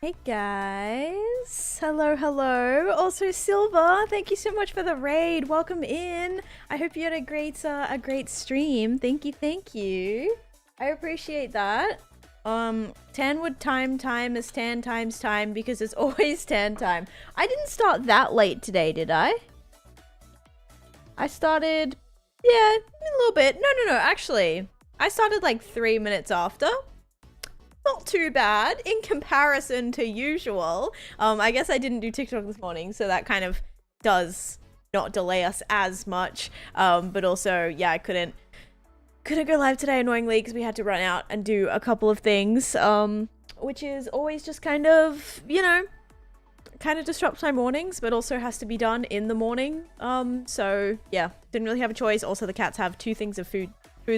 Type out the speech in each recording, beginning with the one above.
Hey guys, hello. Also Silver, thank you so much for the raid. Welcome in. I hope you had a great stream. Thank you. I appreciate that. Tan would time is tan times time because it's always tan time. I didn't start that late today, did I? I started, yeah, a little bit. No, actually, I started like 3 minutes after. Not too bad in comparison to usual. I guess I didn't do TikTok this morning, so that kind of does not delay us as much. But also, yeah, I couldn't go live today annoyingly because we had to run out and do a couple of things, which is always just kind of, you know, kind of disrupts my mornings, but also has to be done in the morning. So yeah, didn't really have a choice. Also, the cats have 2 things of food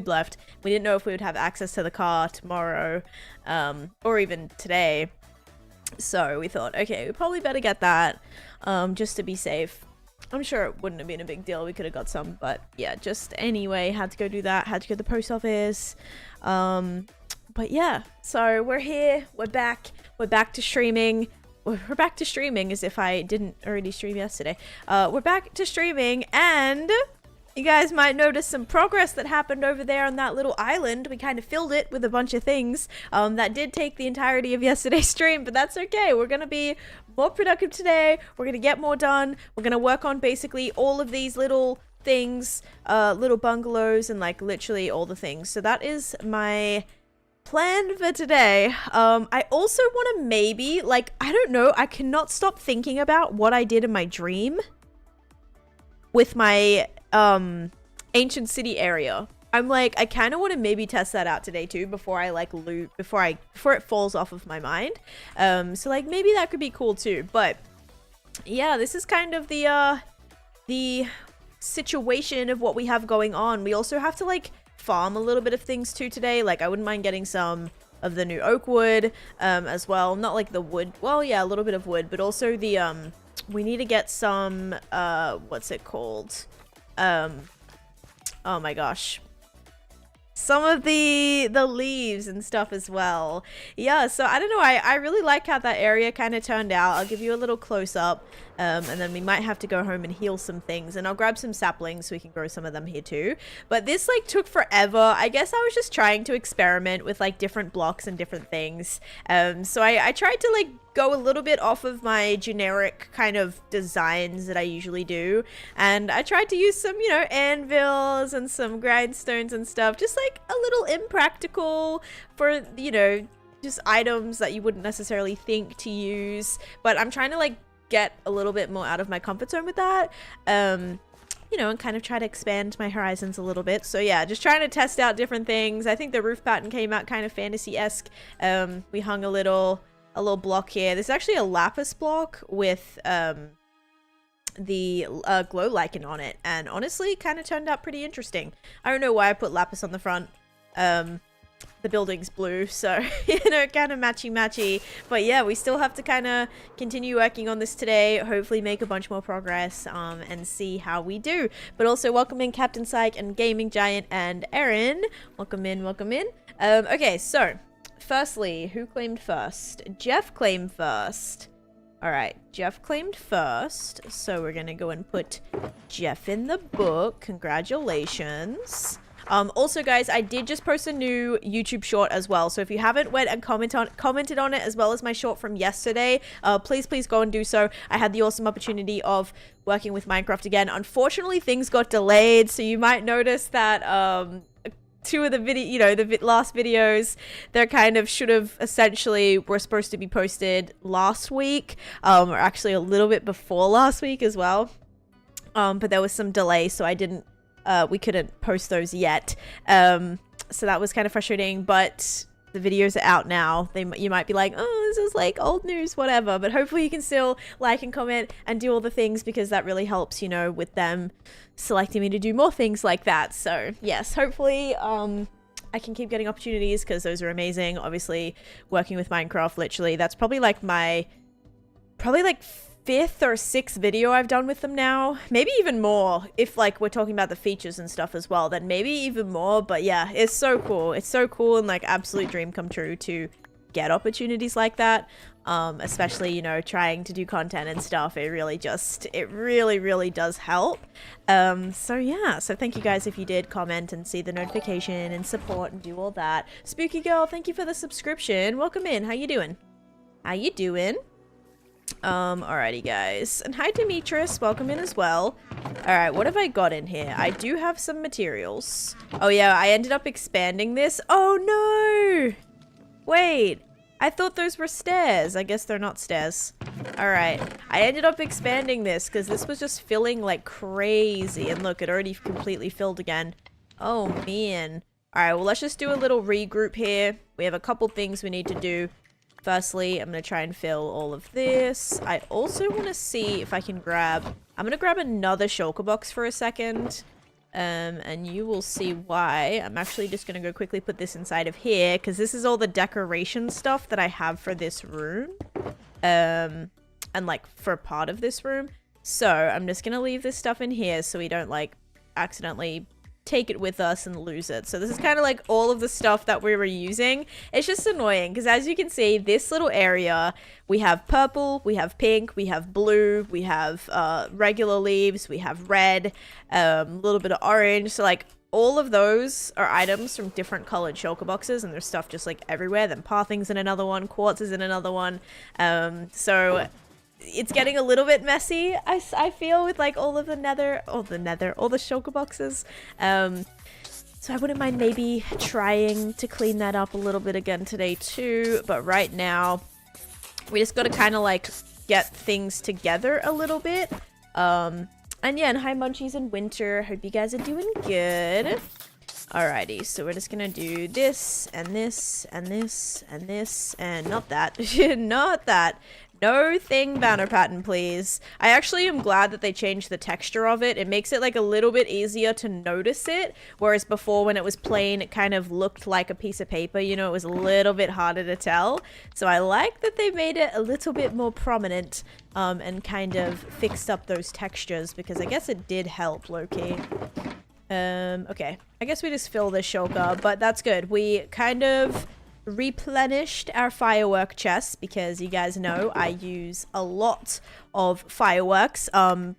left. We didn't know if we would have access to the car tomorrow, or even today. So we thought, okay, we probably better get that, just to be safe. I'm sure it wouldn't have been a big deal. We could have got some, but yeah, just anyway, had to go do that. Had to go to the post office. But yeah, so we're here. We're back. We're back to streaming. We're back to streaming as if I didn't already stream yesterday. We're back to streaming, and you guys might notice some progress that happened over there on that little island. We kind of filled it with a bunch of things. That did take the entirety of yesterday's stream, but that's okay. We're going to be more productive today. We're going to get more done. We're going to work on basically all of these little things, little bungalows, and like literally all the things. So that is my plan for today. I also want to maybe, like, I don't know, I cannot stop thinking about what I did in my dream with my ancient city area. I'm like, I kind of want to maybe test that out today too before I like loot, before it falls off of my mind. So like maybe that could be cool too. But yeah, this is kind of the situation of what we have going on. We also have to like farm a little bit of things too today. Like I wouldn't mind getting some of the new oak wood as well. Not like the wood, well yeah, a little bit of wood, but also the we need to get some what's it called? Oh my gosh, some of the leaves and stuff as well. Yeah, so I don't know, I really like how that area kind of turned out. I'll give you a little close-up, and then we might have to go home and heal some things, and I'll grab some saplings so we can grow some of them here too. But this like took forever. I guess I was just trying to experiment with like different blocks and different things. So I tried to like go a little bit off of my generic kind of designs that I usually do, and I tried to use some, you know, anvils and some grindstones and stuff, just like a little impractical for, you know, just items that you wouldn't necessarily think to use. But I'm trying to like get a little bit more out of my comfort zone with that, you know, and kind of try to expand my horizons a little bit. So yeah, just trying to test out different things. I think the roof pattern came out kind of fantasy-esque. We hung a little block here. There's actually a lapis block with the glow lichen on it, and honestly kind of turned out pretty interesting. I don't know why I put lapis on the front. The building's blue, so you know, kind of matchy. But yeah, we still have to kind of continue working on this today, hopefully make a bunch more progress, and see how we do. But also welcome in Captain Psych and Gaming Giant and Erin. Welcome in. Okay, so firstly, who claimed first? Jeff claimed first. All right, Jeff claimed first, so we're gonna go and put Jeff in the book. Congratulations. Also guys, I did just post a new YouTube short as well, so if you haven't went and commented on it as well as my short from yesterday, please go and do so. I had the awesome opportunity of working with Minecraft again. Unfortunately, things got delayed, so you might notice that 2 of the the last videos, they're kind of should have essentially were supposed to be posted last week, or actually a little bit before last week as well, but there was some delay, so I didn't we couldn't post those yet, so that was kind of frustrating. But the videos are out now. You might be like, oh, this is like old news, whatever, but hopefully you can still like and comment and do all the things, because that really helps, you know, with them selecting me to do more things like that. So yes, hopefully I can keep getting opportunities, because those are amazing. Obviously working with Minecraft, literally that's probably like my 5th or 6th video I've done with them now, maybe even more if like we're talking about the features and stuff as well, then maybe even more. But yeah, it's so cool and like absolute dream come true to get opportunities like that. Especially, you know, trying to do content and stuff. It really does help. So yeah, so thank you guys if you did comment and see the notification and support and do all that. Spooky Girl, thank you for the subscription. Welcome in. How you doing? How you doing? Alrighty guys. And hi Demetrius, welcome in as well. Alright, what have I got in here? I do have some materials. Oh yeah, I ended up expanding this. Oh no! Wait, I thought those were stairs. I guess they're not stairs. Alright, I ended up expanding this because this was just filling like crazy. And look, it already completely filled again. Oh man. Alright, well let's just do a little regroup here. We have a couple things we need to do. Firstly, I'm going to try and fill all of this. I also want to see if I can grab... I'm going to grab another shulker box for a second. And you will see why. I'm actually just going to go quickly put this inside of here. Because this is all the decoration stuff that I have for this room. And like for part of this room. So I'm just going to leave this stuff in here so we don't like accidentally take it with us and lose it. So this is kind of like all of the stuff that we were using. It's just annoying because as you can see, this little area, we have purple, we have pink, we have blue, we have regular leaves, we have red, a little bit of orange. So like all of those are items from different colored shulker boxes, and there's stuff just like everywhere. Then pathing's in another one, quartz is in another one. So it's getting a little bit messy, I feel, with like all the shulker boxes. So I wouldn't mind maybe trying to clean that up a little bit again today too. But right now, we just got to kind of like get things together a little bit. And yeah, and hi Munchies and Winter. Hope you guys are doing good. Alrighty, so we're just gonna do this and this and this and this and not that. Not that. No thing banner pattern, please. I actually am glad that they changed the texture of it. It makes it like a little bit easier to notice it. Whereas before when it was plain, it kind of looked like a piece of paper. You know, it was a little bit harder to tell. So I like that they made it a little bit more prominent and kind of fixed up those textures because I guess it did help low-key. Okay. I guess we just fill this shulker, but that's good. We kind of replenished our firework chests because you guys know I use a lot of fireworks,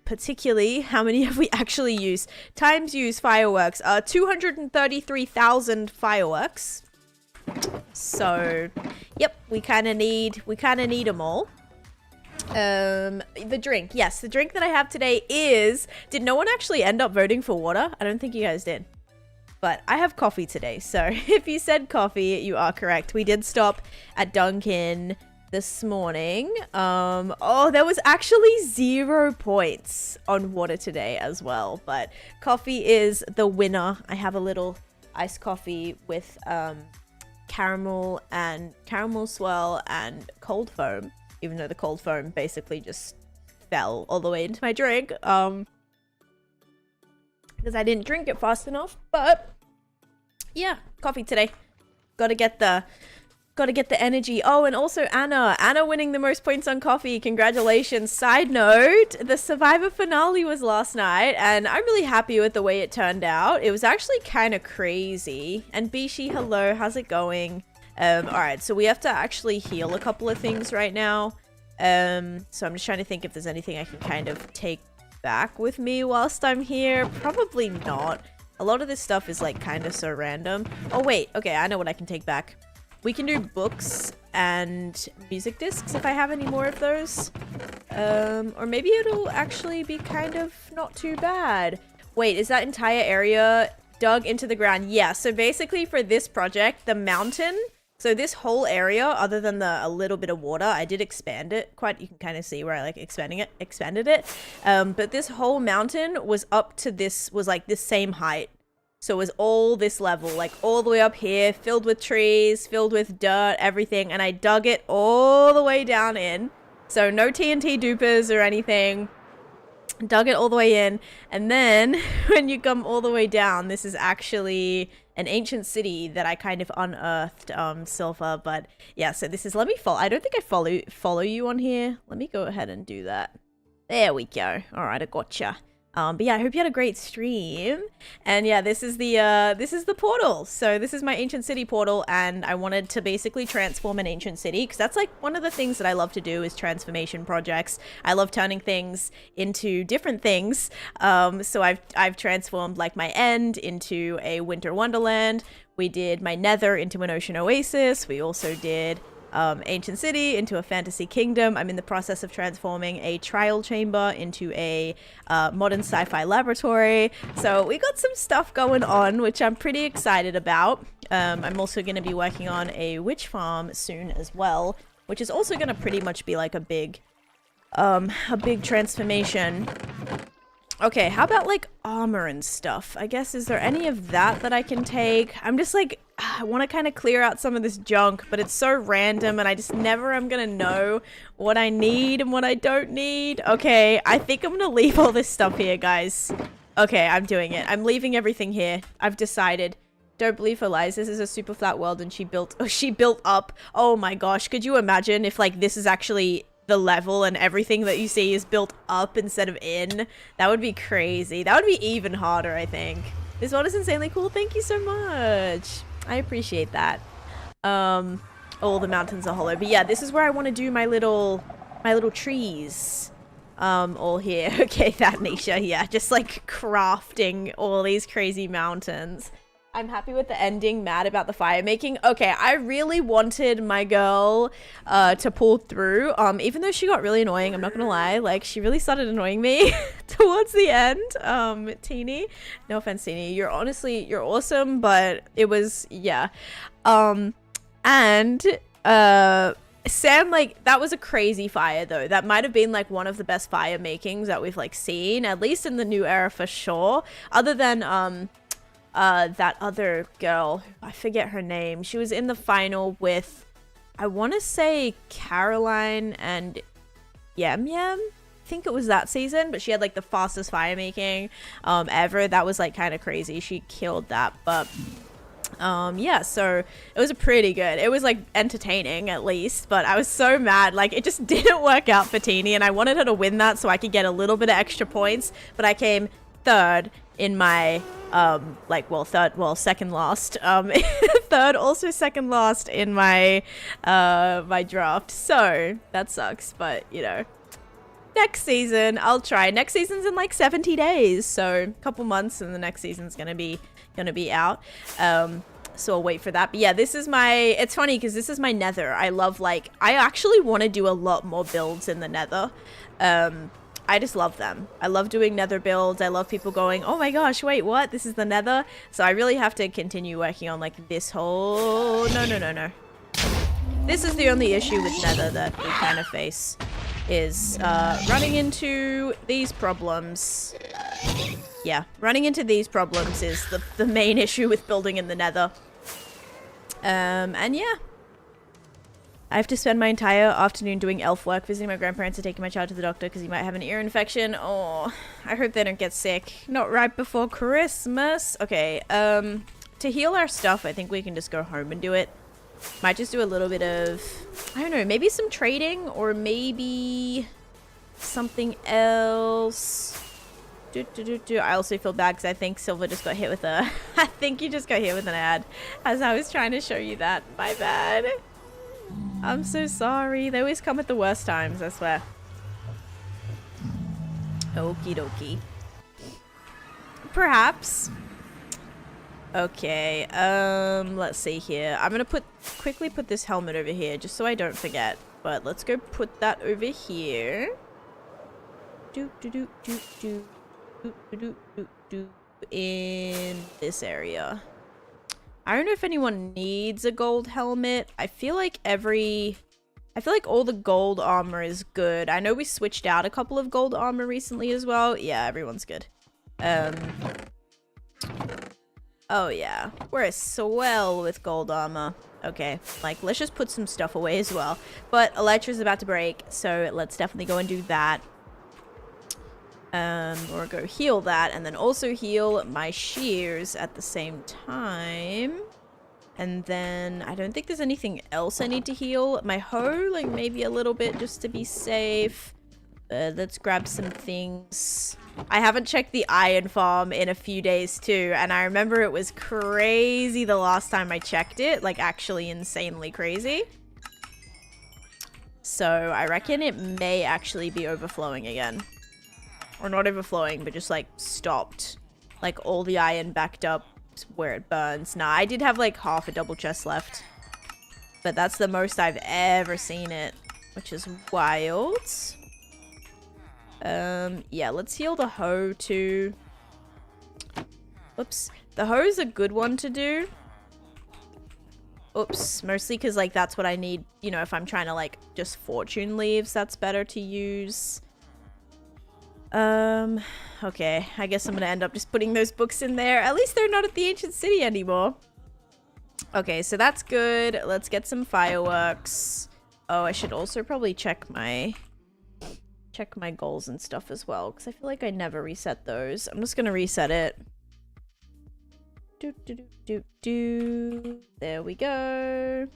particularly how many have we actually used? Times use fireworks, 233,000 fireworks. So yep, we kind of need them all. The drink, yes, the drink that I have today is, did no one actually end up voting for water? I don't think you guys did. But I have coffee today, so if you said coffee, you are correct. We did stop at Dunkin' this morning. Oh, there was actually 0 points on water today as well, but coffee is the winner. I have a little iced coffee with caramel swirl and cold foam, even though the cold foam basically just fell all the way into my drink. Because I didn't drink it fast enough, but yeah, coffee today. Gotta get the energy. Oh, and also Anna winning the most points on coffee. Congratulations. Side note, the Survivor finale was last night, and I'm really happy with the way it turned out. It was actually kind of crazy. And Bishi, hello, how's it going? Alright, so we have to actually heal a couple of things right now. So I'm just trying to think if there's anything I can kind of take back with me whilst I'm here. Probably not. A lot of this stuff is like kind of so random. Oh wait, okay, I know what I can take back. We can do books and music discs if I have any more of those. Or maybe it'll actually be kind of not too bad. Wait, is that entire area dug into the ground? Yeah, so basically for this project, the mountain, so this whole area, other than a little bit of water, I did expand it quite. You can kind of see where I like expanded it. But this whole mountain was up to this, was like this same height. So it was all this level, like all the way up here, filled with trees, filled with dirt, everything. And I dug it all the way down in. So no TNT dupers or anything. Dug it all the way in. And then when you come all the way down, this is actually an ancient city that I kind of unearthed, Silver. But yeah, so this is, let me follow. I don't think I follow you on here. Let me go ahead and do that. There we go. All right, I gotcha. But yeah, I hope you had a great stream. And yeah, this is the portal. So this is my ancient city portal, and I wanted to basically transform an ancient city because that's like one of the things that I love to do is transformation projects. I love turning things into different things. So I've transformed like my end into a winter wonderland. We did my nether into an ocean oasis. We also did ancient city into a fantasy kingdom. I'm in the process of transforming a trial chamber into a modern sci-fi laboratory. So we got some stuff going on, which I'm pretty excited about. I'm also going to be working on a witch farm soon as well, which is also going to pretty much be like a big transformation. Okay, how about like armor and stuff? I guess, is there any of that I can take? I'm just like, I want to kind of clear out some of this junk, but it's so random and I just never am going to know what I need and what I don't need. Okay, I think I'm going to leave all this stuff here, guys. Okay, I'm doing it. I'm leaving everything here. I've decided. Don't believe her lies. This is a super flat world and she built up. Oh my gosh, could you imagine if like this is actually the level and everything that you see is built up instead of in? That would be crazy. That would be even harder, I think. This one is insanely cool. Thank you so much. I appreciate that. All the mountains are hollow, but yeah, this is where I want to do my little trees. All here. Okay, that Taneesha, yeah, just like crafting all these crazy mountains. I'm happy with the ending, mad about the fire making. Okay, I really wanted my girl to pull through, even though she got really annoying, I'm not gonna lie. Like, she really started annoying me towards the end. Teeny, no offense, Teeny, you're awesome, but it was, yeah. Sam, like, that was a crazy fire though. That might have been like one of the best fire makings that we've like seen, at least in the new era for sure, other than that other girl, I forget her name. She was in the final with, I want to say Caroline and Yem Yem. I think it was that season, but she had like the fastest fire making ever. That was like kind of crazy. She killed that, but yeah, so it was pretty good. It was like entertaining at least, but I was so mad. Like, it just didn't work out for Teeny, and I wanted her to win that so I could get a little bit of extra points, but I came third in my second last, third, also second last in my my draft, so that sucks. But you know, next season I'll try. Next season's in like 70 days, so a couple months, and the next season's gonna be out. So I'll wait for that. But yeah, this is my, it's funny because this is my nether. I love, like, I actually want to do a lot more builds in the nether. I just love them. I love doing nether builds. I love people going, oh my gosh, wait, what? This is the nether? So I really have to continue working on like this whole... No. This is the only issue with nether that we kind of face, is running into these problems. Yeah, running into these problems is the main issue with building in the nether. And yeah. I have to spend my entire afternoon doing elf work, visiting my grandparents and taking my child to the doctor because he might have an ear infection. Oh, I hope they don't get sick. Not right before Christmas. Okay, to heal our stuff, I think we can just go home and do it. Might just do a little bit of, I don't know, maybe some trading or maybe something else. I also feel bad because I think Silver just got hit with a, I think you just got hit with an ad as I was trying to show you that. My bad. I'm so sorry. They always come at the worst times, I swear. Okie dokie. Perhaps. Okay, let's see here. I'm gonna quickly put this helmet over here just so I don't forget. But let's go put that over here. In this area. I don't know if anyone needs a gold helmet. I feel like all the gold armor is good. I know we switched out a couple of gold armor recently as well. Yeah, everyone's good. Oh yeah, we're a swell with gold armor. Okay, like, let's just put some stuff away as well. But Elytra's about to break, so let's definitely go and do that. Or go heal that, and then also heal my shears at the same time. And then I don't think there's anything else I need to heal. My hoe, like, maybe a little bit just to be safe. Let's grab some things. I haven't checked the iron farm in a few days too, and I remember it was crazy the last time I checked it, like actually insanely crazy. So I reckon it may actually be overflowing again. Or not overflowing, but just like stopped. Like all the iron backed up where it burns. Nah, I did have like half a double chest left. But that's the most I've ever seen it, which is wild. Yeah, let's heal the hoe too. Oops. The hoe's a good one to do. Oops. Mostly because, like, that's what I need, you know, if I'm trying to, like, just fortune leaves, that's better to use. Okay. I guess I'm gonna end up just putting those books in there. At least they're not at the ancient city anymore. Okay, so that's good. Let's get some fireworks. Oh, I should also probably check my goals and stuff as well, because I feel like I never reset those. I'm just gonna reset it. There we go.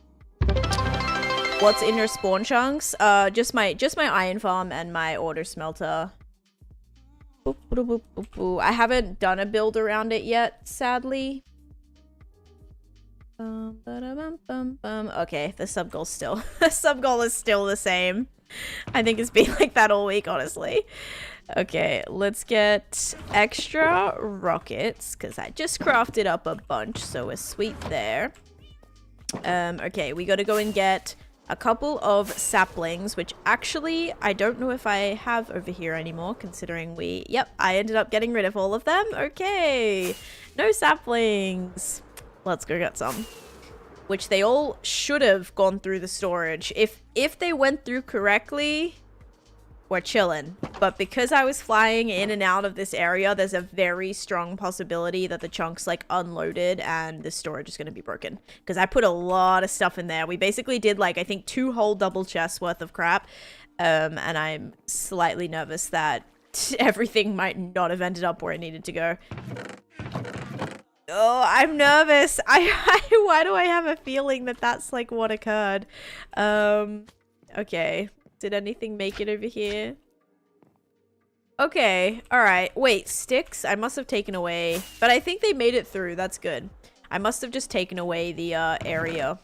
What's in your spawn chunks? Just my iron farm and my order smelter. Boop, boop, boop, boop, boop. I haven't done a build around it yet, sadly. Okay, the sub goal's still the sub goal is still the same. I think it's been like that all week, honestly. Okay, let's get extra rockets, because I just crafted up a bunch, so we're sweet there. Okay, we gotta go and get a couple of saplings, which actually I don't know if I have over here anymore, considering yep, I ended up getting rid of all of them. Okay, no saplings. Let's go get some. Which they all should have gone through the storage. If they went through correctly, we're chilling. But because I was flying in and out of this area, there's a very strong possibility that the chunks like unloaded and the storage is going to be broken. Because I put a lot of stuff in there. We basically did like, I think 2 whole double chests worth of crap. And I'm slightly nervous that everything might not have ended up where it needed to go. Oh, I'm nervous. Why do I have a feeling that that's like what occurred? Okay. Did anything make it over here? Okay. All right. Wait, sticks? I must have taken away, but I think they made it through. That's good. I must have just taken away the area,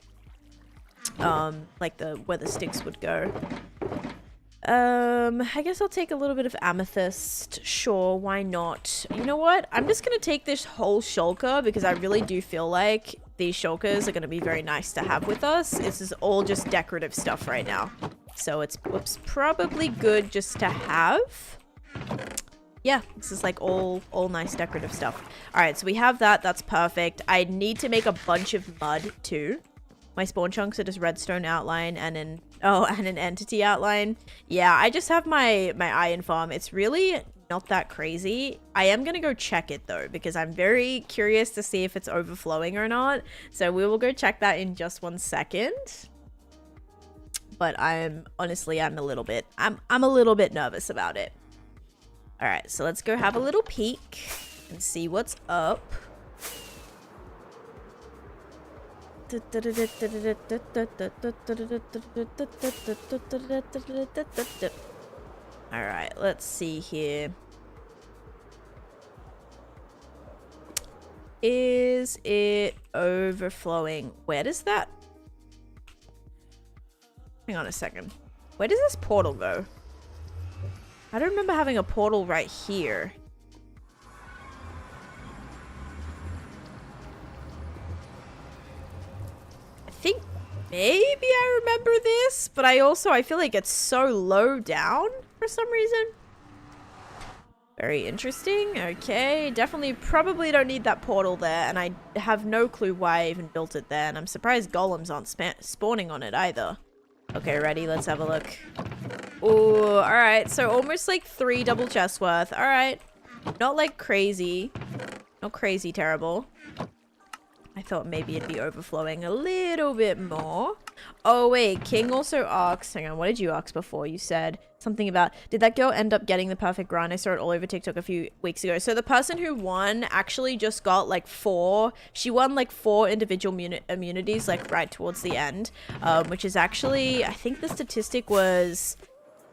like where the sticks would go. I guess I'll take a little bit of amethyst. Sure, why not? You know what? I'm just gonna take this whole shulker because I really do feel like these shulkers are gonna be very nice to have with us. This is all just decorative stuff right now. So it's probably good just to have. Yeah, this is like all nice decorative stuff. All right, so we have that. That's perfect. I need to make a bunch of mud too. My spawn chunks are just redstone outline and an entity outline. Yeah, I just have my iron farm. It's really not that crazy. I am gonna go check it though, because I'm very curious to see if it's overflowing or not. So we will go check that in just 1 second. But I'm a little bit nervous about it. All right, so let's go have a little peek and see what's up. All right, let's see here. Is it overflowing? Where does that? Hang on a second. Where does this portal go? I don't remember having a portal right here. I think maybe I remember this, but I feel like it's so low down for some reason. Very interesting. Okay, definitely probably don't need that portal there, and I have no clue why I even built it there, and I'm surprised golems aren't spawning on it either. Okay, ready? Let's have a look. Ooh, alright, so almost like 3 double chests worth. Alright, not like crazy. Not crazy terrible. I thought maybe it'd be overflowing a little bit more. Oh, wait. King also asked... Hang on. What did you ask before? You said something about... Did that girl end up getting the perfect grind? I saw it all over TikTok a few weeks ago. So the person who won actually just got like 4... She won like 4 individual immunities like right towards the end. Which is actually... I think the statistic was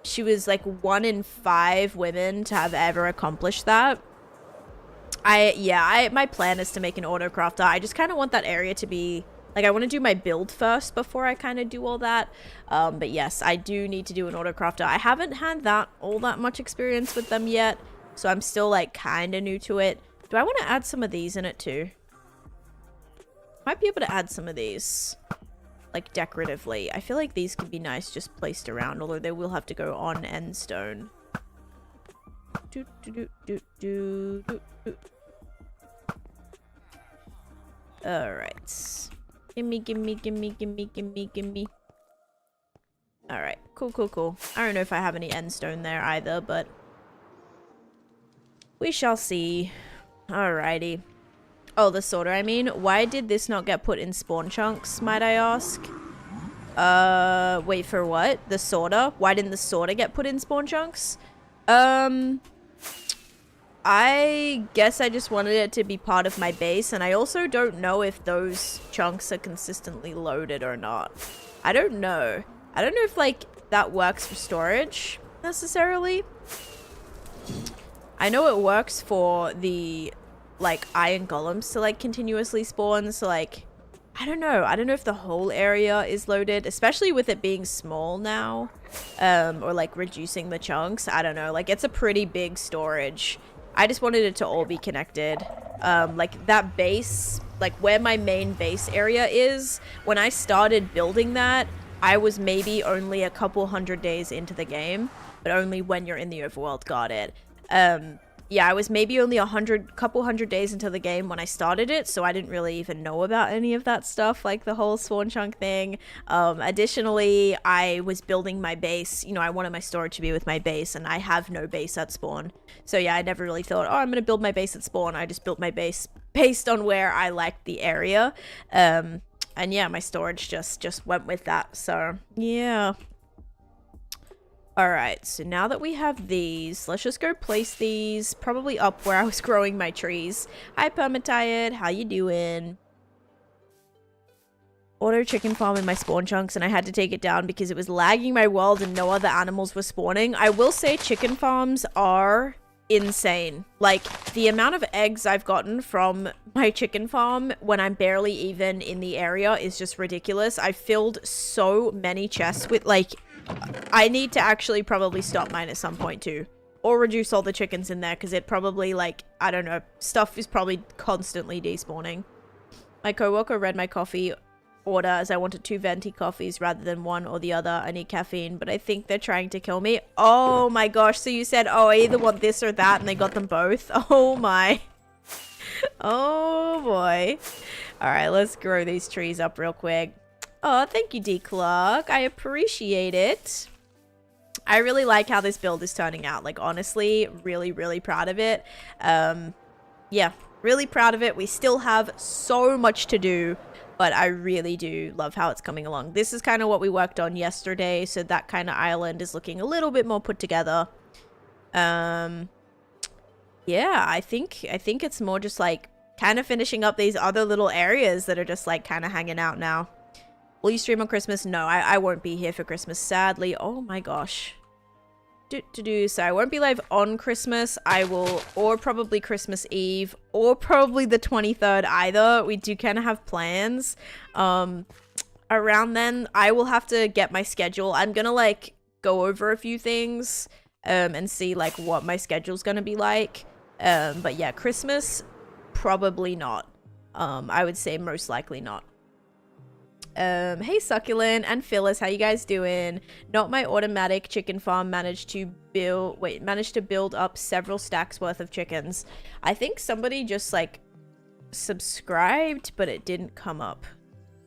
she was like 1 in 5 women to have ever accomplished that. My plan is to make an autocrafter. I just kind of want that area to be like, I want to do my build first before I kind of do all that. But yes, I do need to do an autocrafter. I haven't had all that much experience with them yet, so I'm still like kind of new to it. Do I want to add some of these in it too? Might be able to add some of these like decoratively. I feel like these could be nice just placed around, although they will have to go on end stone. Alright. Gimme. Alright, cool. I don't know if I have any end stone there either, but we shall see. Alrighty. Oh, the sorter, I mean. Why did this not get put in spawn chunks, might I ask? Wait, for what? The sorter? Why didn't the sorter get put in spawn chunks? I guess I just wanted it to be part of my base, and I also don't know if those chunks are consistently loaded or not. I don't know. I don't know if, like, that works for storage, necessarily. I know it works for the, like, iron golems to, like, continuously spawn, so, like, I don't know. I don't know if the whole area is loaded, especially with it being small now, or, like, reducing the chunks. I don't know. Like, it's a pretty big storage. I just wanted it to all be connected. Like, that base, like, where my main base area is, when I started building that, I was maybe only a couple hundred days into the game, but only when you're in the overworld got it. Yeah, I was maybe only couple hundred days into the game when I started it, so I didn't really even know about any of that stuff, like the whole spawn chunk thing. Additionally, I was building my base. You know, I wanted my storage to be with my base, and I have no base at spawn. So yeah, I never really thought, oh, I'm gonna build my base at spawn. I just built my base based on where I liked the area. And yeah, my storage just went with that, so yeah. Alright, so now that we have these, let's just go place these probably up where I was growing my trees. Hi, Permatired, how you doing? Auto chicken farm in my spawn chunks, and I had to take it down because it was lagging my world and no other animals were spawning. I will say chicken farms are insane. Like, the amount of eggs I've gotten from my chicken farm when I'm barely even in the area is just ridiculous. I filled so many chests with, like, I need to actually probably stop mine at some point too, or reduce all the chickens in there, because it probably, like, I don't know, stuff is probably constantly despawning. My coworker read my coffee order as I wanted 2 venti coffees rather than one or the other. I need caffeine, but I think they're trying to kill me. Oh my gosh, so you said, oh, I either want this or that, and they got them both. Oh my. Oh boy. Alright, let's grow these trees up real quick. Oh, thank you, D. Clark. I appreciate it. I really like how this build is turning out. Like, honestly, really, really proud of it. Yeah, really proud of it. We still have so much to do, but I really do love how it's coming along. This is kind of what we worked on yesterday, so that kind of island is looking a little bit more put together. Yeah, I think it's more just, like, kind of finishing up these other little areas that are just, like, kind of hanging out now. Will you stream on Christmas? No, I won't be here for Christmas, sadly. Oh my gosh. So I won't be live on Christmas. I will, or probably Christmas Eve, or probably the 23rd either. We do kind of have plans. Around then, I will have to get my schedule. I'm gonna, like, go over a few things, and see, like, what my schedule's gonna be like. But yeah, Christmas, probably not. I would say most likely not. Hey Succulent and Phyllis, how you guys doing? Not my automatic chicken farm managed to build up several stacks worth of chickens. I think somebody just, like, subscribed, but it didn't come up.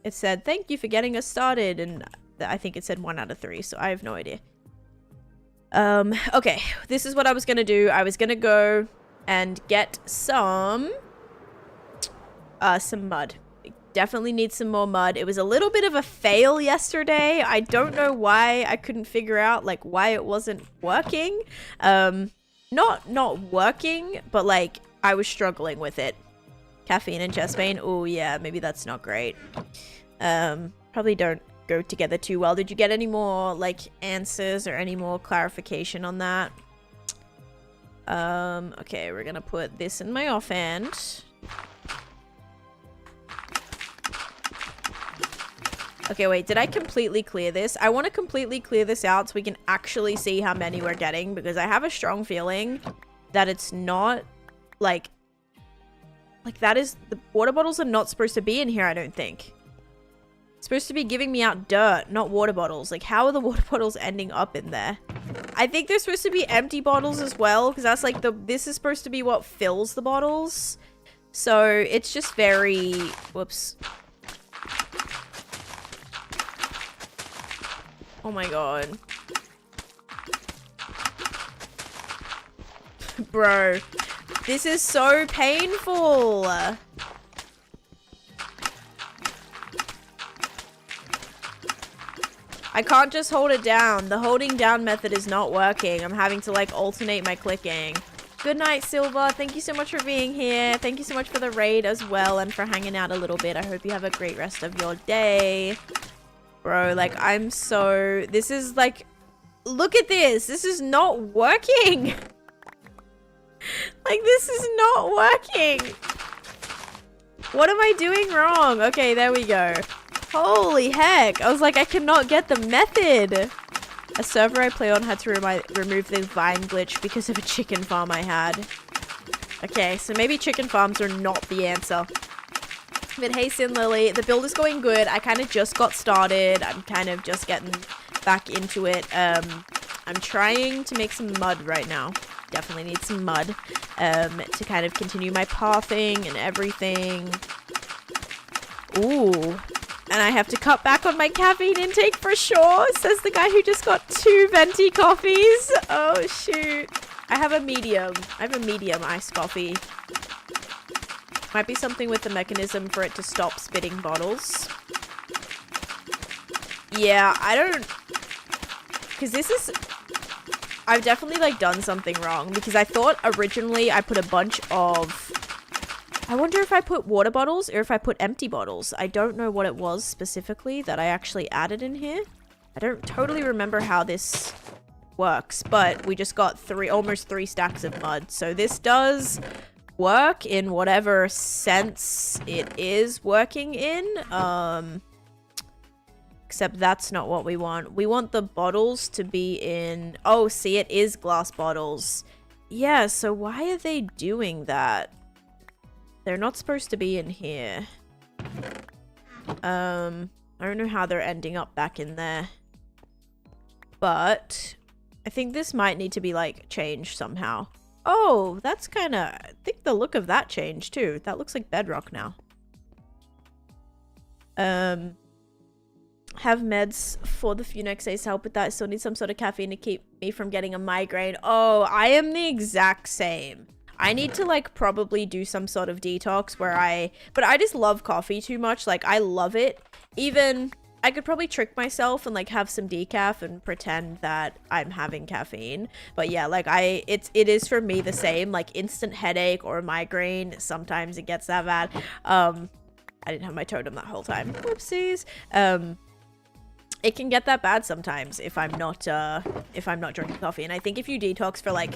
It said, thank you for getting us started, and I think it said 1 out of 3, so I have no idea. Okay, this is what I was gonna do. I was gonna go and get some mud. Definitely need some more mud. It was a little bit of a fail yesterday. I don't know why. I couldn't figure out, like, why it wasn't working. Not working, but, like, I was struggling with it. Caffeine and chest pain. Oh yeah, maybe that's not great. Probably don't go together too well. Did you get any more, like, answers or any more clarification on that? Okay, we're gonna put this in my offhand. Okay, wait, did I completely clear this? I want to completely clear this out so we can actually see how many we're getting, because I have a strong feeling that it's not, like that is, the water bottles are not supposed to be in here, I don't think. It's supposed to be giving me out dirt, not water bottles. Like, how are the water bottles ending up in there? I think they're supposed to be empty bottles as well, because that's like this is supposed to be what fills the bottles. So, it's just very, whoops. Oh my god. Bro, this is so painful. I can't just hold it down. The holding down method is not working. I'm having to like alternate my clicking. Good night, Silver. Thank you so much for being here. Thank you so much for the raid as well and for hanging out a little bit. I hope you have a great rest of your day. Bro, like, I'm so... This is, like... Look at this! This is not working! Like, this is not working! What am I doing wrong? Okay, there we go. Holy heck! I was like, I cannot get the method! A server I play on had to remove the vine glitch because of a chicken farm I had. Okay, so maybe chicken farms are not the answer. But hey, Sin Lily, the build is going good. I kind of just got started. I'm kind of just getting back into it. I'm trying to make some mud right now. Definitely need some mud to kind of continue my pathing and everything. Ooh. And I have to cut back on my caffeine intake for sure, says the guy who just got 2 venti coffees. Oh, shoot. I have a medium. I have a medium iced coffee. Might be something with the mechanism for it to stop spitting bottles. Yeah, I don't... Because this is... I've definitely, like, done something wrong. Because I thought originally I put a bunch of... I wonder if I put water bottles or if I put empty bottles. I don't know what it was specifically that I actually added in here. I don't totally remember how this works. But we just got almost 3 stacks of mud. So this does... work in whatever sense it is working in, except that's not what we want. We want the bottles to be in... Oh, see, it is glass bottles. Yeah, so why are they doing that? They're not supposed to be in here. I don't know how they're ending up back in there, but I think this might need to be like changed somehow. Oh, that's kind of... I think the look of that changed too. That looks like bedrock now. Have meds for the few next days to help with that. I still need some sort of caffeine to keep me from getting a migraine. Oh, I am the exact same. I need to like probably do some sort of detox where but I just love coffee too much. Like, I love it. Even... I could probably trick myself and like have some decaf and pretend that I'm having caffeine. But yeah, like it is for me the same, like instant headache or migraine. Sometimes it gets that bad. I didn't have my totem that whole time. Whoopsies. It can get that bad sometimes if I'm not drinking coffee. And I think if you detox for like,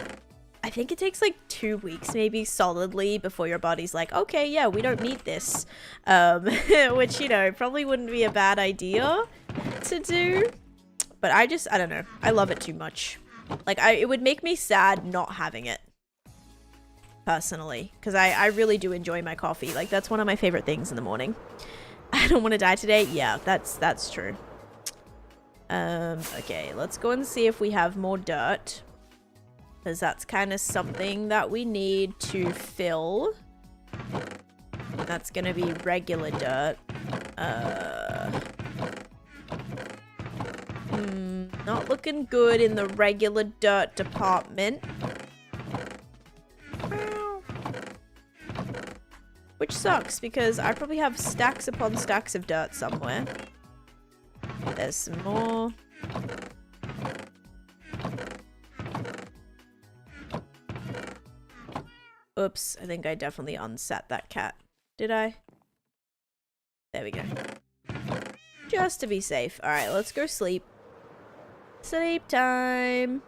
I think it takes like 2 weeks maybe solidly before your body's like, okay, yeah, we don't need this. Which, you know, probably wouldn't be a bad idea to do. But I don't know. I love it too much. Like, it would make me sad not having it. Personally. Because I really do enjoy my coffee. Like, that's one of my favorite things in the morning. I don't want to die today. Yeah, that's true. Okay, let's go and see if we have more dirt. Because that's kind of something that we need to fill. That's going to be regular dirt. Not looking good in the regular dirt department. Which sucks, because I probably have stacks upon stacks of dirt somewhere. There's some more. Oops, I think I definitely unsat that cat. Did I? There we go. Just to be safe. All right, let's go sleep. Sleep time.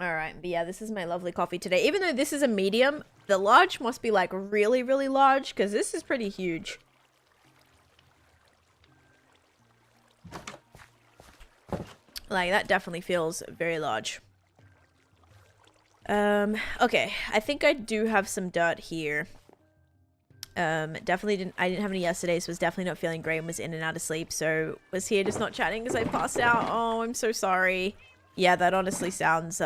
All right, but yeah, this is my lovely coffee today. Even though this is a medium, the large must be like really, really large because this is pretty huge. Like, that definitely feels very large. Okay, I think I do have some dirt here. Definitely didn't have any yesterday, so was definitely not feeling great and was in and out of sleep, so was here just not chatting because I passed out. Oh, I'm so sorry. Yeah, that honestly sounds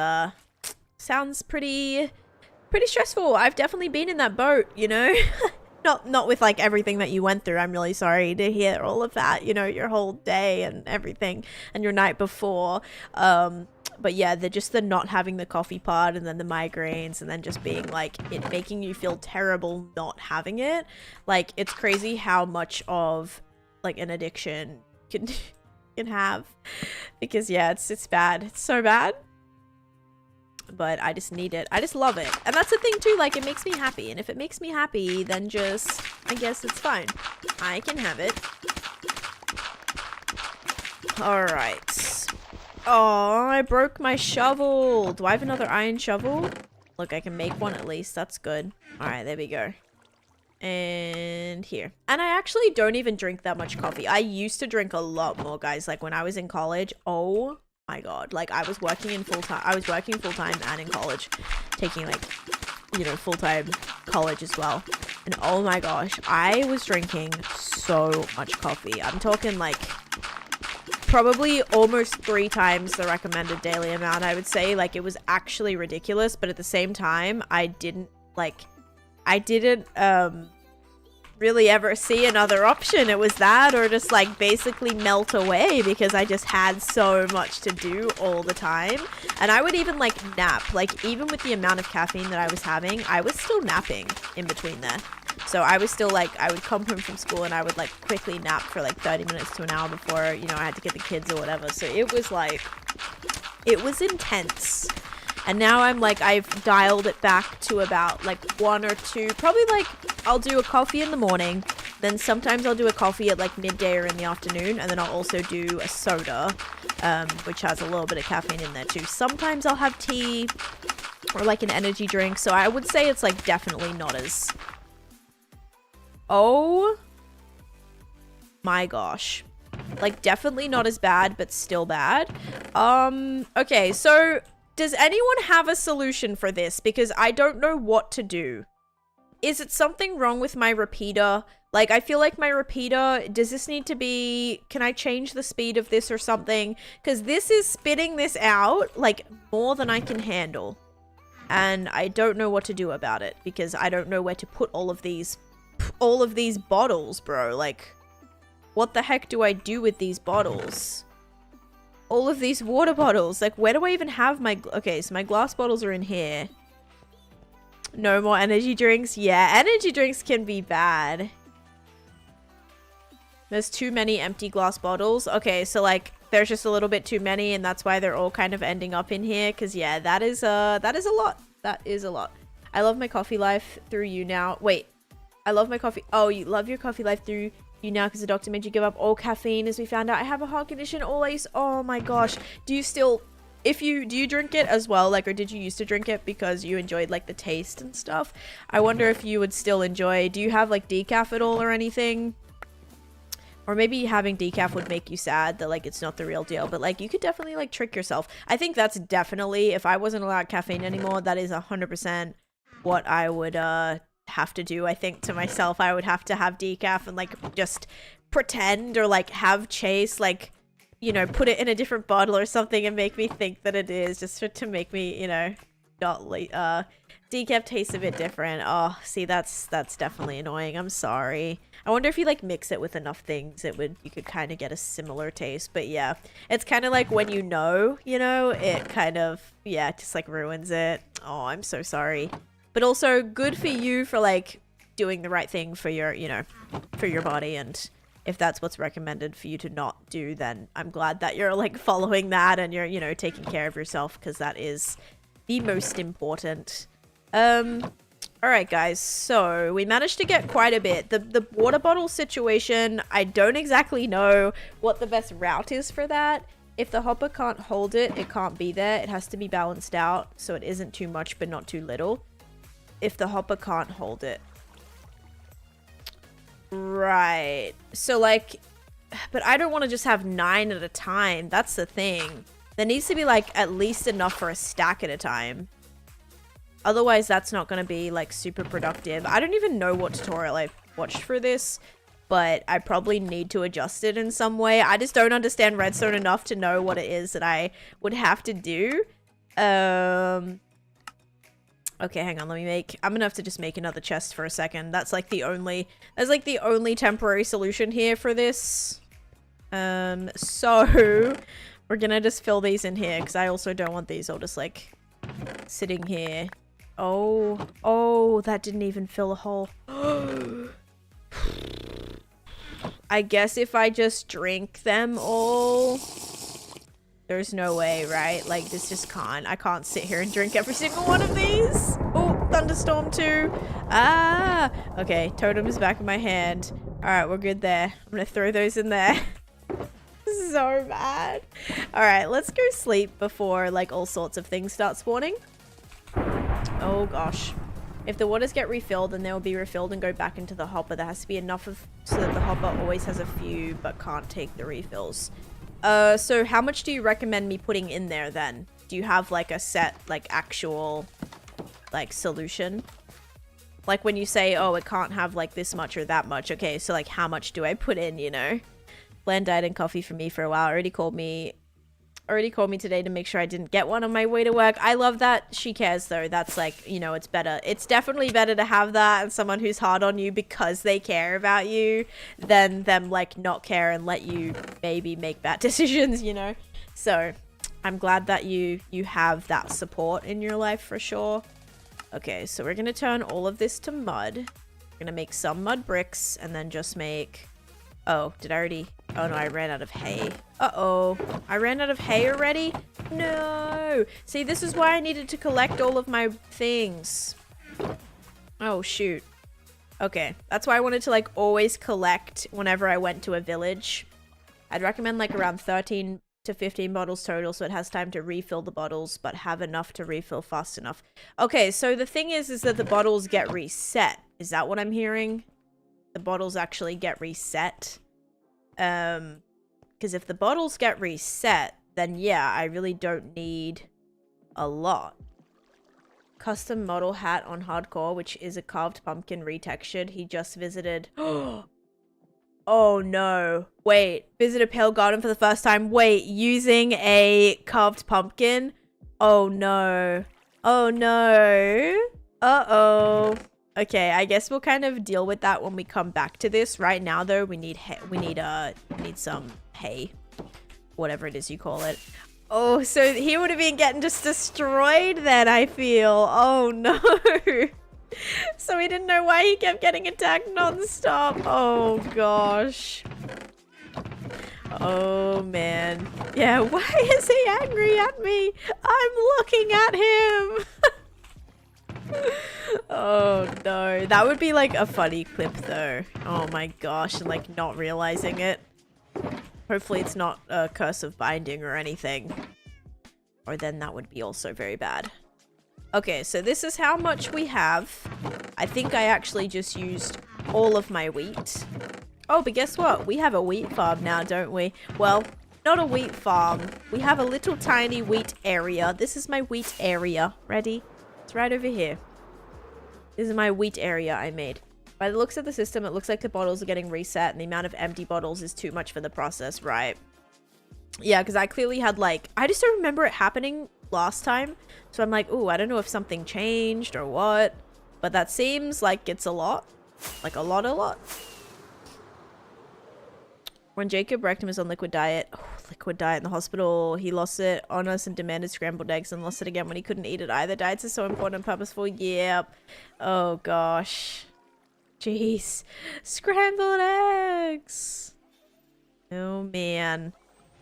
pretty stressful. I've definitely been in that boat, you know? Not with like everything that you went through. I'm really sorry to hear all of that, you know, your whole day and everything and your night before. But yeah, the not having the coffee part and then the migraines and then just being like it making you feel terrible not having it. Like, it's crazy how much of like an addiction can have, because yeah, it's bad. It's so bad. But I just need it. I just love it. And that's the thing too, like, it makes me happy. And if it makes me happy, then just, I guess it's fine. I can have it. Alright. Oh, I broke my shovel. Do I have another iron shovel? Look, I can make one at least. That's good. Alright, there we go. And here. And I actually don't even drink that much coffee. I used to drink a lot more, guys. Like, when I was in college. Oh my god. Like, I was working full-time and in college. Taking, like, you know, full-time college as well. And oh my gosh, I was drinking so much coffee. I'm talking, like, probably almost 3 times the recommended daily amount, I would say. Like, it was actually ridiculous, but at the same time, I didn't really ever see another option. It was that or just like basically melt away because I just had so much to do all the time. And I would even like nap, like even with the amount of caffeine that I was having, I was still napping in between there. So I was still like, I would come home from school and I would like quickly nap for like 30 minutes to an hour before, you know, I had to get the kids or whatever. So it was like, it was intense. And now I'm like, I've dialed it back to about like 1 or 2, probably like I'll do a coffee in the morning. Then sometimes I'll do a coffee at like midday or in the afternoon. And then I'll also do a soda, which has a little bit of caffeine in there too. Sometimes I'll have tea or like an energy drink. So I would say it's like definitely not as... Oh my gosh. Like definitely not as bad, but still bad. Okay, so does anyone have a solution for this? Because I don't know what to do. Is it something wrong with my repeater? Like, I feel like my repeater, does this need to be, can I change the speed of this or something? Because this is spitting this out, like, more than I can handle. And I don't know what to do about it, because I don't know where to put all of these bottles, bro. Like, what the heck do I do with these bottles? All of these water bottles. Like, where do I even have my... Okay, so my glass bottles are in here. No more energy drinks. Yeah, energy drinks can be bad. There's too many empty glass bottles. Okay, so like there's just a little bit too many and that's why they're all kind of ending up in here. Cause yeah, that is a lot. That is a lot. I love my coffee life through you now. Wait, I love my coffee. Oh, you love your coffee life through you now because the doctor made you give up all caffeine as we found out. I have a heart condition always. Oh my gosh. Do you still... do you drink it as well? Like, or did you used to drink it because you enjoyed like the taste and stuff? I wonder if you would still enjoy, do you have like decaf at all or anything? Or maybe having decaf would make you sad that like it's not the real deal, but like you could definitely like trick yourself. I think that's definitely, if I wasn't allowed caffeine anymore, that is 100% what I would have to do. I think to myself, I would have to have decaf and like just pretend or like have Chase like, you know, put it in a different bottle or something and make me think that it is, just to make me, you know, not like, decaf tastes a bit different. Oh, see, that's definitely annoying. I'm sorry. I wonder if you like mix it with enough things, you could kind of get a similar taste. But yeah, it's kind of like when you know, it kind of, yeah, just like ruins it. Oh, I'm so sorry. But also good for you for like doing the right thing for your, you know, for your body. And if that's what's recommended for you to not do, then I'm glad that you're like following that and you're, you know, taking care of yourself, because that is the most important. Alright guys, so we managed to get quite a bit. The water bottle situation, I don't exactly know what the best route is for that. If the hopper can't hold it, it can't be there. It has to be balanced out so it isn't too much but not too little. If the hopper can't hold it. Right. So like, but I don't want to just have 9 at a time. That's the thing. There needs to be like at least enough for a stack at a time. Otherwise, that's not going to be, like, super productive. I don't even know what tutorial I watched for this, but I probably need to adjust it in some way. I just don't understand redstone enough to know what it is that I would have to do. Okay, hang on, I'm going to have to just make another chest for a second. That's, like, the only temporary solution here for this. So, we're going to just fill these in here, because I also don't want these all just, like, sitting here. Oh, that didn't even fill a hole. I guess if I just drink them all, there's no way, right? Like, this just can't. I can't sit here and drink every single one of these. Oh, thunderstorm too. Ah, okay, totem is back in my hand. All right, we're good there. I'm gonna throw those in there. So bad. All right, let's go sleep before, like, all sorts of things start spawning. Oh gosh. If the waters get refilled, then they will be refilled and go back into the hopper. There has to be enough of so that the hopper always has a few but can't take the refills. So how much do you recommend me putting in there then? Do you have like a set, like actual, like solution? Like when you say, oh, it can't have like this much or that much. Okay, so like how much do I put in, you know? Bland died in coffee for me for a while. Already called me today to make sure I didn't get one on my way to work. I love that she cares though. That's like, you know, it's better. It's definitely better to have that and someone who's hard on you because they care about you than them like not care and let you maybe make bad decisions, you know? So I'm glad that you have that support in your life for sure. Okay, so we're going to turn all of this to mud. We're going to make some mud bricks and then just make... Oh, did I already... Oh no, I ran out of hay. Uh-oh. I ran out of hay already? No! See, this is why I needed to collect all of my things. Oh, shoot. Okay, that's why I wanted to, like, always collect whenever I went to a village. I'd recommend, like, around 13 to 15 bottles total, so it has time to refill the bottles, but have enough to refill fast enough. Okay, so the thing is that the bottles get reset. Is that what I'm hearing? The bottles actually get reset. Because if the bottles get reset, then yeah, I really don't need a lot. Custom model hat on hardcore, which is a carved pumpkin retextured. He just visited. Oh no. Wait, visited Pale Garden for the first time. Wait, using a carved pumpkin? Oh no. Oh no. Uh-oh. Okay, I guess we'll kind of deal with that when we come back to this. Right now, though, we need some hay, whatever it is you call it. Oh, so he would have been getting just destroyed then, I feel. Oh no. So we didn't know why he kept getting attacked non-stop. Oh gosh. Oh man. Yeah, why is he angry at me? I'm looking at him. Oh no, that would be like a funny clip though. Oh my gosh, and like not realizing it. Hopefully it's not a curse of binding or anything, or then that would be also very bad. Okay, so this is how much we have. I think I actually just used all of my wheat. Oh, but guess what, we have a wheat farm now, don't we? Well, not a wheat farm, we have a little tiny wheat area. This is my wheat area. Ready? It's right over here. This is my wheat area I made. By the looks of the system, it looks like the bottles are getting reset and the amount of empty bottles is too much for the process, right? Yeah, because I clearly had like... I just don't remember it happening last time. So I'm like, ooh, I don't know if something changed or what. But that seems like it's a lot. Like a lot. When Jacob Rectum is on liquid diet in the hospital, he lost it on us and demanded scrambled eggs and lost it again when he couldn't eat it either. Diets are so important and purposeful. Yep. Oh gosh. Jeez. Scrambled eggs. Oh man.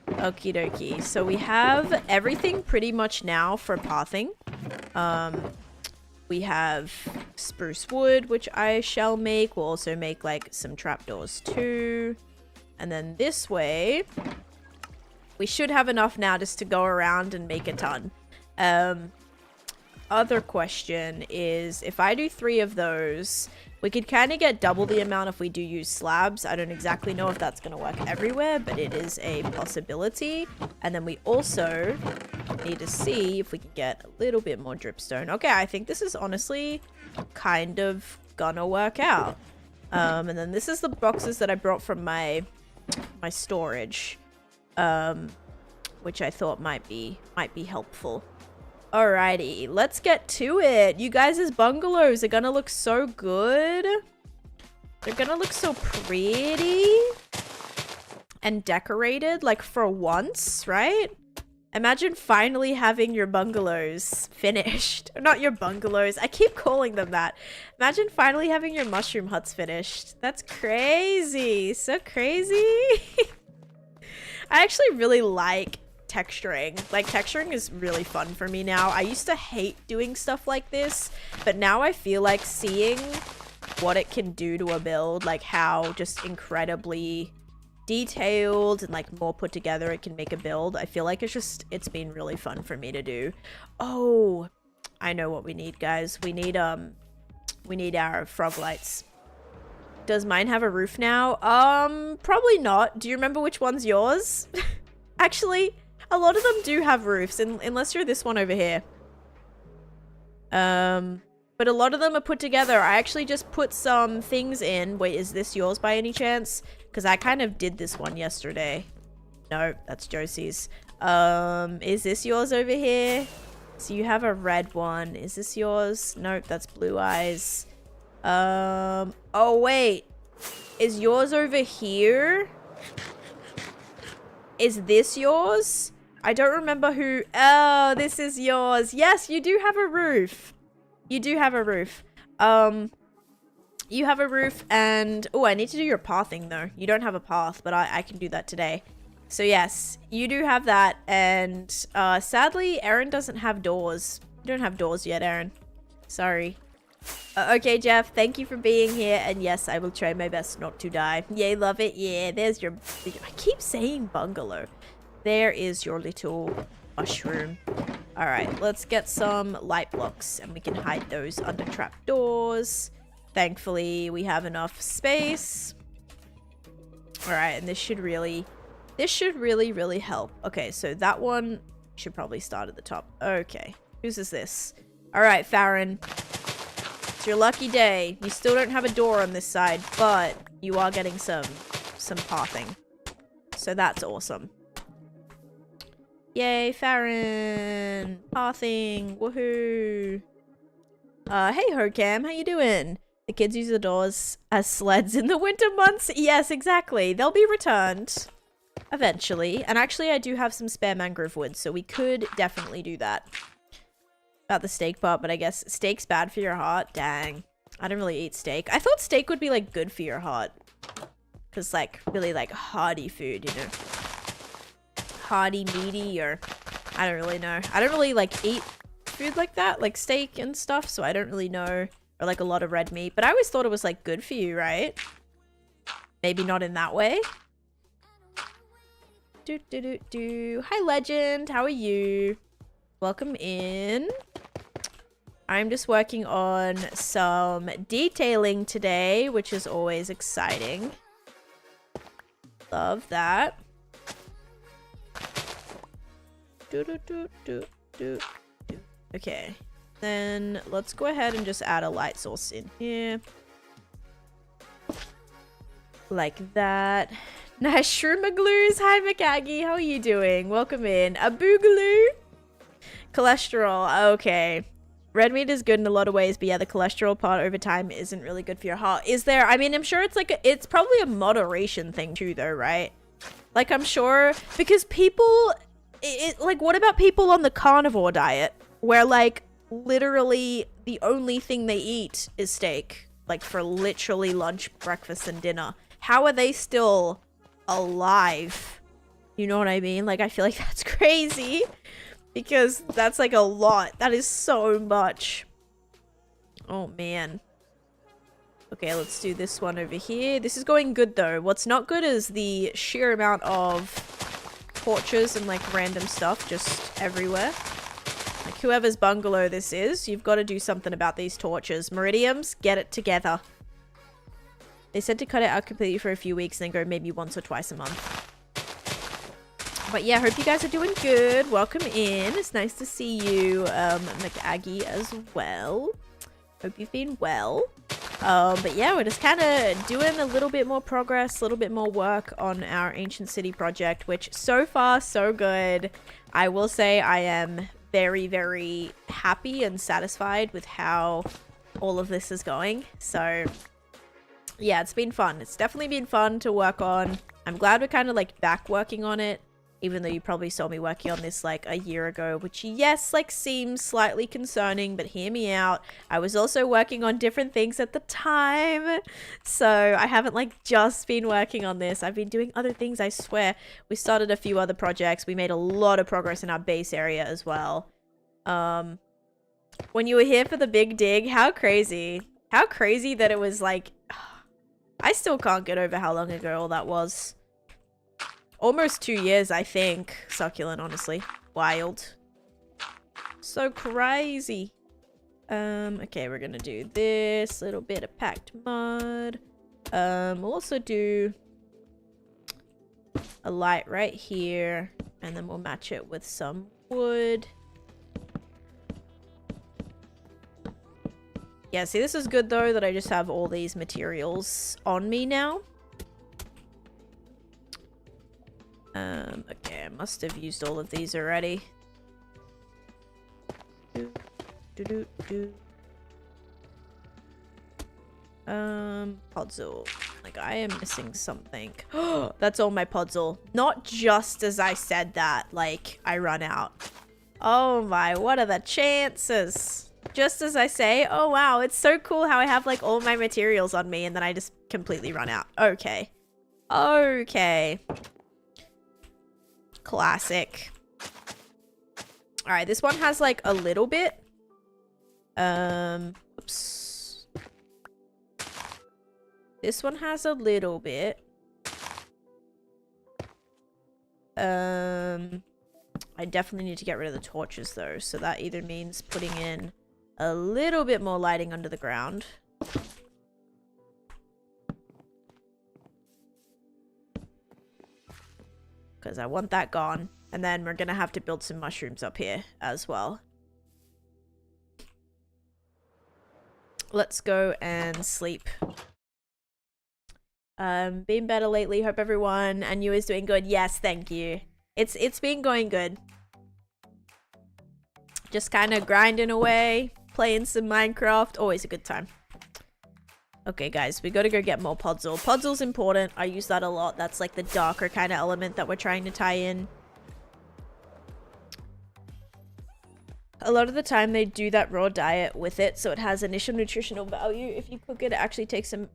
Okie dokie. So we have everything pretty much now for pathing. We have spruce wood, which I shall make. We'll also make like some trapdoors too. And then this way, we should have enough now just to go around and make a ton. Other question is, if I do 3 of those, we could kind of get double the amount if we do use slabs. I don't exactly know if that's going to work everywhere, but it is a possibility. And then we also need to see if we can get a little bit more dripstone. Okay, I think this is honestly kind of gonna work out. And then this is the boxes that I brought from my storage, which I thought might be helpful. Alrighty, let's get to it. You guys' bungalows are gonna look so good. They're gonna look so pretty and decorated, like for once, right? Imagine finally having your bungalows finished. Not your bungalows. I keep calling them that. Imagine finally having your mushroom huts finished. That's crazy. So crazy. I actually really like texturing. Like, texturing is really fun for me now. I used to hate doing stuff like this, but now I feel like seeing what it can do to a build, like how just incredibly detailed and like more put together it can make a build. I feel like it's been really fun for me to do. Oh, I know what we need, guys. We need our frog lights. Does mine have a roof now? Probably not. Do you remember which one's yours? Actually, a lot of them do have roofs, unless you're this one over here. But a lot of them are put together. I actually just put some things in. Wait, is this yours by any chance? Because I kind of did this one yesterday. No, that's Josie's. Is this yours over here? So you have a red one. Is this yours? Nope, that's Blue Eyes. Oh wait. Is yours over here? Is this yours? I don't remember who. Oh, this is yours. Yes, you do have a roof. You do have a roof. You have a roof and... Oh, I need to do your pathing though. You don't have a path, but I can do that today. So yes, you do have that. And sadly, Aaron doesn't have doors. You don't have doors yet, Aaron. Sorry. Okay, Jeff, thank you for being here. And yes, I will try my best not to die. Yay, love it. Yeah, there's your... I keep saying bungalow. There is your little mushroom. Alright, let's get some light blocks and we can hide those under trapdoors. Thankfully, we have enough space. Alright, and this should really, really help. Okay, so that one should probably start at the top. Okay, whose is this? Alright, Farron. It's your lucky day. You still don't have a door on this side, but you are getting some pathing. So that's awesome. Yay, Farron! Pathing! Woohoo! Hey Hocam, how you doing? The kids use the doors as sleds in the winter months? Yes, exactly. They'll be returned. Eventually. And actually, I do have some spare mangrove wood, so we could definitely do that. About the steak part, but I guess steak's bad for your heart? Dang. I don't really eat steak. I thought steak would be, like, good for your heart. Because, like, really, like, hearty food, you know? Hearty, meaty, or I don't really know. I don't really like eat food like that, like steak and stuff, so I don't really know, or like a lot of red meat, but I always thought it was like good for you, right? Maybe not in that way. Hi Legend, how are you? Welcome in. I'm just working on some detailing today, which is always exciting. Love that. Okay, then let's go ahead and just add a light source in here. Like that. Nice shroomagloos. Hi Mikagi, how are you doing? Welcome in. A boogaloo. Cholesterol, okay. Red meat is good in a lot of ways, but yeah, the cholesterol part over time isn't really good for your heart. Is there? I mean, I'm sure it's like it's probably a moderation thing too though, right? Like I'm sure, because people... like, what about people on the carnivore diet? Where, like, literally the only thing they eat is steak. Like, for literally lunch, breakfast, and dinner. How are they still alive? You know what I mean? Like, I feel like that's crazy. Because that's, like, a lot. That is so much. Oh, man. Okay, let's do this one over here. This is going good, though. What's not good is the sheer amount of torches and, like, random stuff just everywhere. Like, whoever's bungalow this is, you've got to do something about these torches. Meridiums, get it together. They said to cut it out completely for a few weeks and then go maybe once or twice a month. But yeah, hope you guys are doing good. Welcome in. It's nice to see you, McAggie, as well. Hope you've been well. But yeah, we're just kind of doing a little bit more progress, a little bit more work on our Ancient City project, which so far, so good. I will say I am very, very happy and satisfied with how all of this is going. So yeah, it's been fun. It's definitely been fun to work on. I'm glad we're kind of like back working on it. Even though you probably saw me working on this like a year ago, which yes, like seems slightly concerning, but hear me out. I was also working on different things at the time. So I haven't like just been working on this. I've been doing other things, I swear. We started a few other projects. We made a lot of progress in our base area as well. When you were here for the big dig, how crazy. How crazy that it was like, I still can't get over how long ago all that was. Almost 2 years, I think. Succulent, honestly. Wild. So crazy. Okay, we're gonna do this. Little bit of packed mud. We'll also do a light right here. And then we'll match it with some wood. Yeah, see, this is good, though, that I just have all these materials on me now. Okay, I must have used all of these already. Puzzle. Like, I am missing something. That's all my puzzle. Not just as I said that, like, I run out. Oh my, what are the chances? Just as I say, oh wow, it's so cool how I have, like, all my materials on me and then I just completely run out. Okay. Okay. Classic. Alright, this one has like a little bit. Oops. This one has a little bit. I definitely need to get rid of the torches though, so that either means putting in a little bit more lighting under the ground. Because I want that gone. And then we're going to have to build some mushrooms up here as well. Let's go and sleep. Been better lately. Hope everyone and you is doing good. Yes, thank you. It's been going good. Just kind of grinding away. Playing some Minecraft. Always a good time. Okay, guys, we gotta go get more puzzle. Puzzle's important. I use that a lot. That's like the darker kind of element that we're trying to tie in. A lot of the time they do that raw diet with it, so it has initial nutritional value. If you cook it, it actually takes a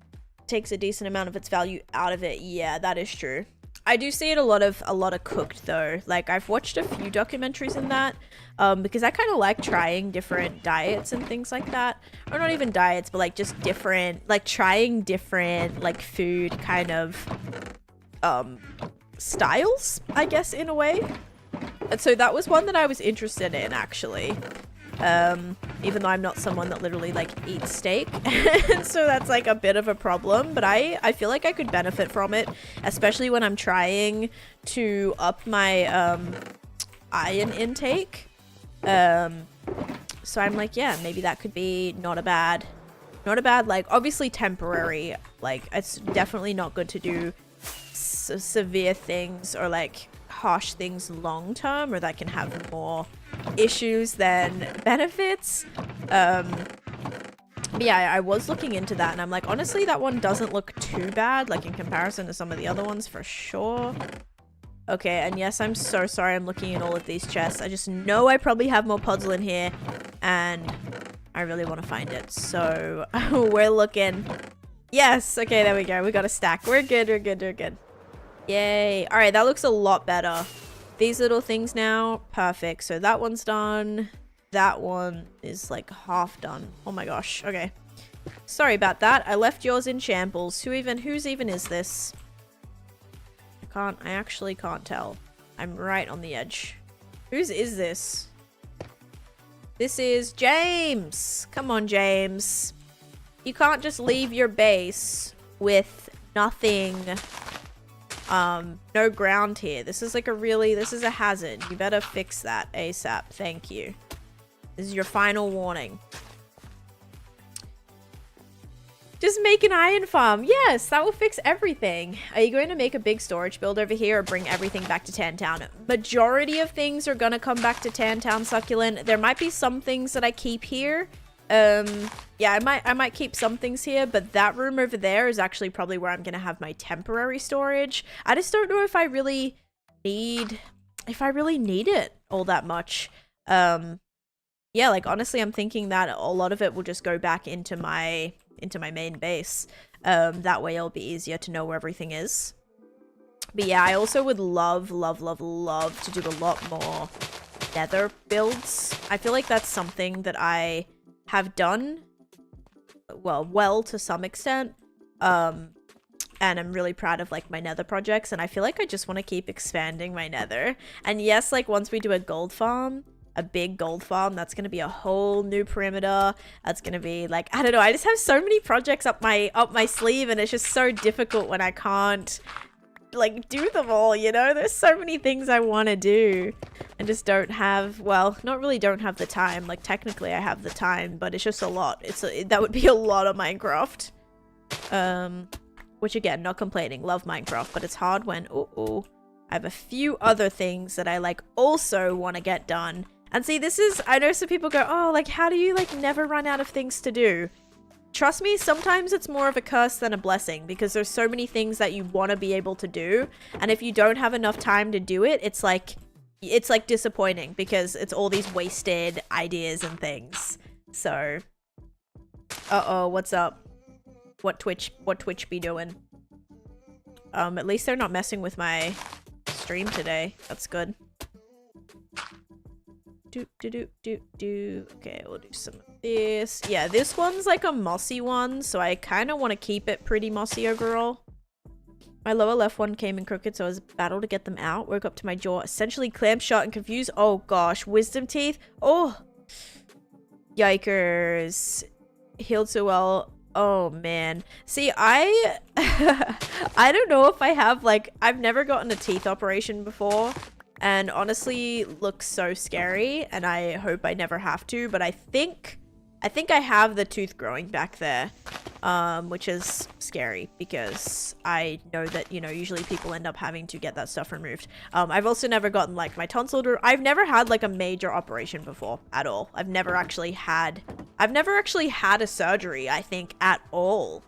decent amount of its value out of it. Yeah, that is true. I do see it a lot of cooked though. Like I've watched a few documentaries in that because I kind of like trying different diets and things like that. Or not even diets, but like just different, like trying different like food kind of styles, I guess, in a way. And so that was one that I was interested in actually. Even though I'm not someone that literally like eats steak. So that's like a bit of a problem, but I feel like I could benefit from it, especially when I'm trying to up my iron intake. So I'm like, yeah, maybe that could be not a bad, like obviously temporary. Like it's definitely not good to do severe things or like harsh things long term, or that can have more issues than benefits. But yeah, I was looking into that and I'm like, honestly, that one doesn't look too bad, like in comparison to some of the other ones for sure. Okay, and yes, I'm so sorry I'm looking at all of these chests. I just know I probably have more puzzle in here and I really want to find it. So we're looking. Yes, okay, there we go. We got a stack. We're good, we're good, we're good. Yay. All right, that looks a lot better. These little things now, perfect. So that one's done. that one is like half done. Oh my gosh. Okay. Sorry about that. I left yours in shambles. Whose even is this? I actually can't tell. I'm right on the edge. Whose is this? This is James. Come on, James. You can't just leave your base with nothing. No ground here. This is like this is a hazard. You better fix that ASAP. Thank you. This is your final warning. Just make an iron farm. Yes, that will fix everything. Are you going to make a big storage build over here or bring everything back to Tantown? Majority of things are going to come back to Tantown, Succulent. There might be some things that I keep here. Yeah, I might keep some things here, but that room over there is actually probably where I'm going to have my temporary storage. I just don't know if I really need it all that much. Yeah, like honestly, I'm thinking that a lot of it will just go back into my main base. That way it'll be easier to know where everything is. But yeah, I also would love to do a lot more nether builds. I feel like that's something that I have done well to some extent. And I'm really proud of like my nether projects, and I feel like I just want to keep expanding my nether. And yes, like once we do a gold farm, a big gold farm, that's gonna be a whole new perimeter. That's gonna be like, I don't know, I just have so many projects up my sleeve, and it's just so difficult when I can't like do them all, you know? There's so many things I want to do and just don't have, well, not really don't have the time. Like technically I have the time, but it's just a lot. That would be a lot of Minecraft. Which again, not complaining, love Minecraft, but it's hard when I have a few other things that I like also want to get done. And see, this is, I know some people go, oh, like, how do you, like, never run out of things to do? Trust me, sometimes it's more of a curse than a blessing, because there's so many things that you want to be able to do. And if you don't have enough time to do it, it's like disappointing, because it's all these wasted ideas and things. So, uh-oh, what's up? What Twitch be doing? At least they're not messing with my stream today. That's good. Okay, we'll do some of this. Yeah, this one's like a mossy one, so I kind of want to keep it pretty mossy overall. My lower left one came in crooked, so I was battled to get them out. Woke up to my jaw essentially clamped shut and confused. Oh gosh, wisdom teeth. Oh, yikers. Healed so well. Oh man. See, I don't know if I have, like, I've never gotten a teeth operation before. And honestly, looks so scary, and I hope I never have to, but I think I have the tooth growing back there, which is scary because I know that, you know, usually people end up having to get that stuff removed. I've also never gotten like my tonsil, I've never had like a major operation before at all. I've never actually had a surgery, I think, at all.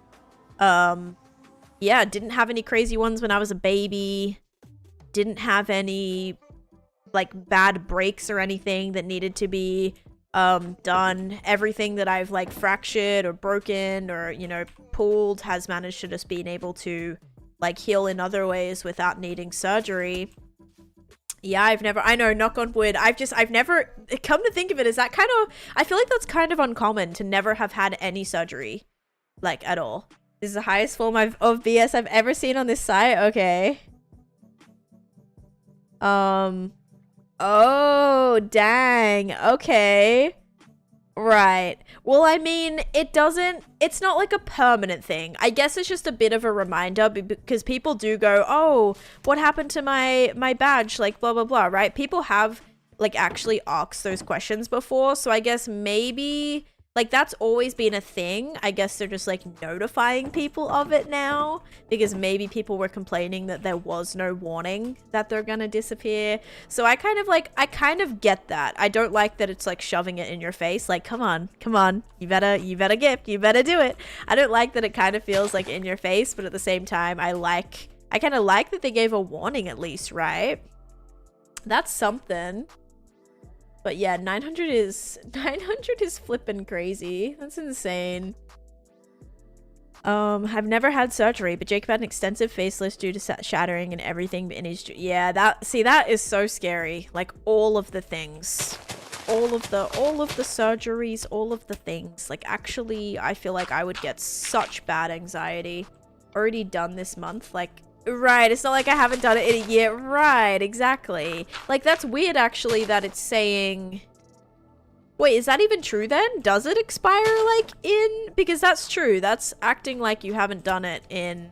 Yeah, didn't have any crazy ones when I was a baby. Didn't have any like bad breaks or anything that needed to be done. Everything that I've like fractured or broken or, you know, pulled has managed to just being able to like heal in other ways without needing surgery. Yeah, I know, knock on wood, I've never, come to think of it, is that kind of, I feel like that's kind of uncommon to never have had any surgery, like, at all. This is the highest form of BS I've ever seen on this site. Okay. Oh, dang. Okay. Right. Well, I mean, it's not like a permanent thing. I guess it's just a bit of a reminder because people do go, oh, what happened to my badge? Like, blah, blah, blah, right? People have, like, actually asked those questions before. So I guess maybe, like, that's always been a thing. I guess they're just, like, notifying people of it now because maybe people were complaining that there was no warning that they're gonna disappear. So I kind of get that. I don't like that it's, like, shoving it in your face. Like, come on, you better do it. I don't like that it kind of feels like in your face, but at the same time, I kind of like that they gave a warning at least, right? That's something. But yeah, 900 is flipping crazy. That's insane. I've never had surgery, but Jacob had an extensive facelift due to shattering and everything in his, yeah, that is so scary. Like all of the things. all of the surgeries, all of the things. Like, actually, I feel like I would get such bad anxiety. Already done this month, like, right, it's not like I haven't done it in a year. Right, exactly. Like, that's weird, actually, that it's saying... Wait, is that even true then? Does it expire, like, in... Because that's true. That's acting like you haven't done it in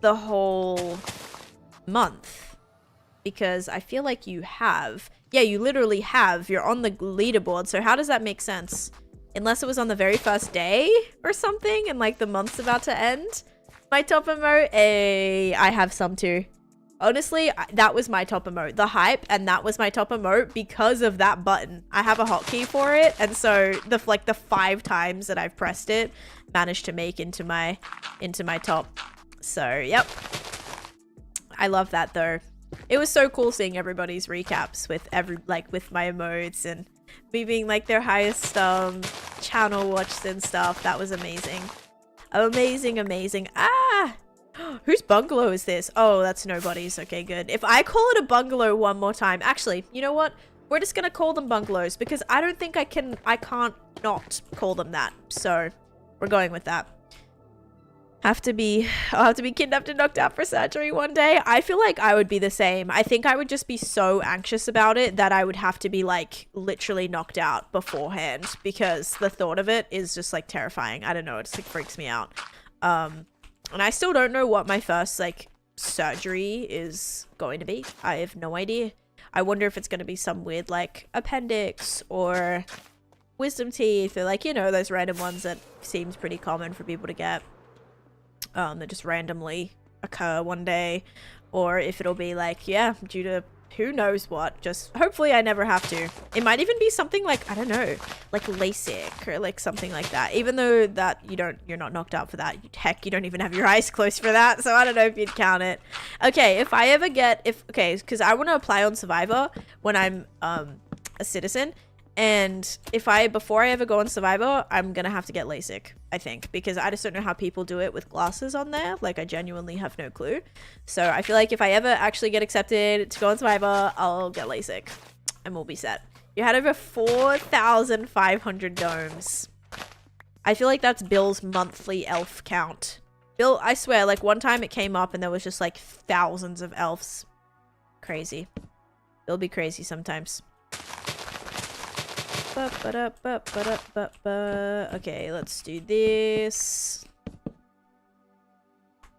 the whole month. Because I feel like you have. Yeah, you literally have. You're on the leaderboard. So how does that make sense? Unless it was on the very first day or something and, like, the month's about to end. My top emote? I have some too. Honestly, that was my top emote. The hype, and that was my top emote because of that button. I have a hotkey for it, and so the 5 times that I've pressed it managed to make into my top. So, yep. I love that though. It was so cool seeing everybody's recaps with with my emotes and me being like their highest channel watched and stuff. That was amazing. Amazing, amazing. Ah! Whose bungalow is this? Oh, that's nobody's. Okay, good. If I call it a bungalow one more time... Actually, you know what? We're just gonna call them bungalows because I don't think I can't not call them that. So, we're going with that. I'll have to be kidnapped and knocked out for surgery one day. I feel like I would be the same. I think I would just be so anxious about it that I would have to be, like, literally knocked out beforehand because the thought of it is just, like, terrifying. I don't know. It just, like, freaks me out. And I still don't know what my first, like, surgery is going to be. I have no idea. I wonder if it's going to be some weird, like, appendix or wisdom teeth or, like, you know, those random ones that seems pretty common for people to get. That just randomly occur one day. Or if it'll be, like, yeah, due to who knows what. Just hopefully I never have to. It might even be something like, I don't know, like LASIK or like something like that. Even though that you're not knocked out for that. Heck, you don't even have your eyes closed for that. So I don't know if you'd count it. Okay, if I ever get, okay, because I want to apply on Survivor when I'm a citizen. And before I ever go on Survivor, I'm gonna have to get LASIK, I think, because I just don't know how people do it with glasses on there. Like, I genuinely have no clue. So I feel like if I ever actually get accepted to go on Survivor, I'll get LASIK and we'll be set. You had over 4,500 domes. I feel like that's Bill's monthly elf count. Bill, I swear, like, one time it came up and there was just, like, thousands of elves. Crazy. It'll be crazy sometimes. Okay, let's do this.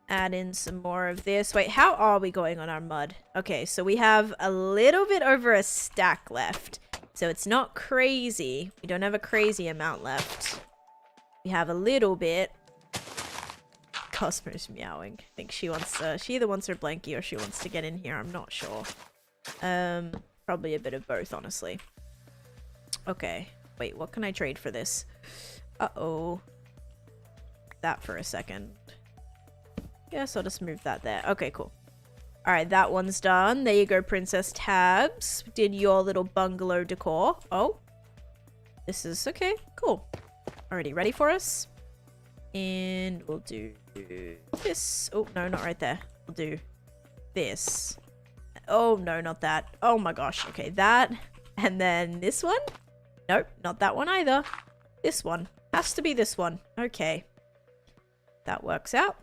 Add in some more of this. Wait, how are we going on our mud? Okay, so we have a little bit over a stack left. So it's not crazy. We don't have a crazy amount left. We have a little bit. Cosmo's meowing. I think she wants she either wants her blankie or she wants to get in here. I'm not sure. Probably a bit of both, honestly. Okay. Wait, what can I trade for this? Uh-oh. That for a second. Yes, I'll just move that there. Okay, cool. Alright, that one's done. There you go, Princess Tabs. Did your little bungalow decor. Oh. This is okay. Cool. Already ready for us? And we'll do this. Oh, no, not right there. We'll do this. Oh, no, not that. Oh my gosh. Okay, that. And then this one? Nope, not that one either. This one. Has to be this one. Okay. That works out.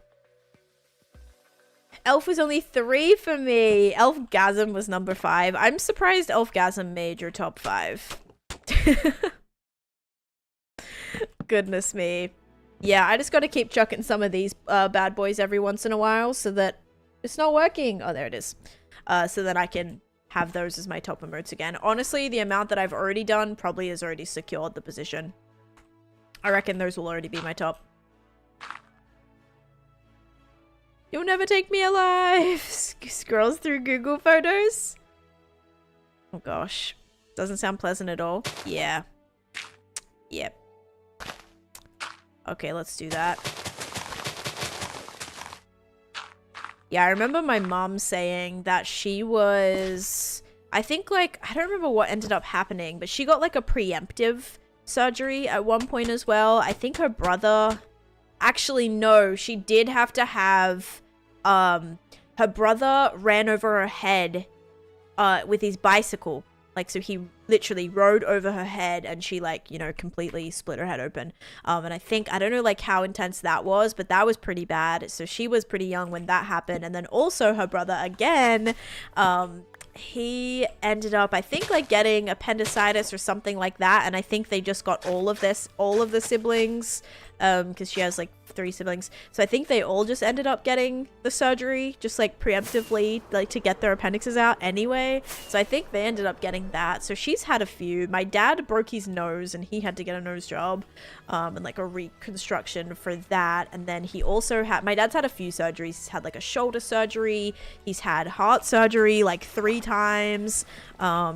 Elf was only 3 for me. Elfgasm was number 5. I'm surprised Elfgasm made your top 5. Goodness me. Yeah, I just gotta keep chucking some of these bad boys every once in a while so that it's not working. Oh, there it is. So that I can have those as my top emotes again. Honestly, the amount that I've already done probably has already secured the position. I reckon those will already be my top. You'll never take me alive. Scrolls through Google Photos. Oh gosh. Doesn't sound pleasant at all. Yeah. Yep. Okay, let's do that. Yeah, I remember my mom saying that she was... I think, like, I don't remember what ended up happening, but she got, like, a preemptive surgery at one point as well. I think her brother... Actually, no, she did have to have... her brother ran over her head with his bicycle. Like, so he literally rode over her head and she, like, you know, completely split her head open. And I don't know, like, how intense that was, but that was pretty bad. So she was pretty young when that happened. And then also her brother, again, he ended up, I think, like, getting appendicitis or something like that. And I think they just got all of the siblings, because she has, like, 3 siblings. So I think they all just ended up getting the surgery, just, like, preemptively, like, to get their appendixes out anyway. So I think they ended up getting that. So she's had a few. My dad broke his nose and he had to get a nose job, and, like, a reconstruction for that. And then he also had, my dad's had a few surgeries. He's had, like, a shoulder surgery. He's had heart surgery, like, 3 times.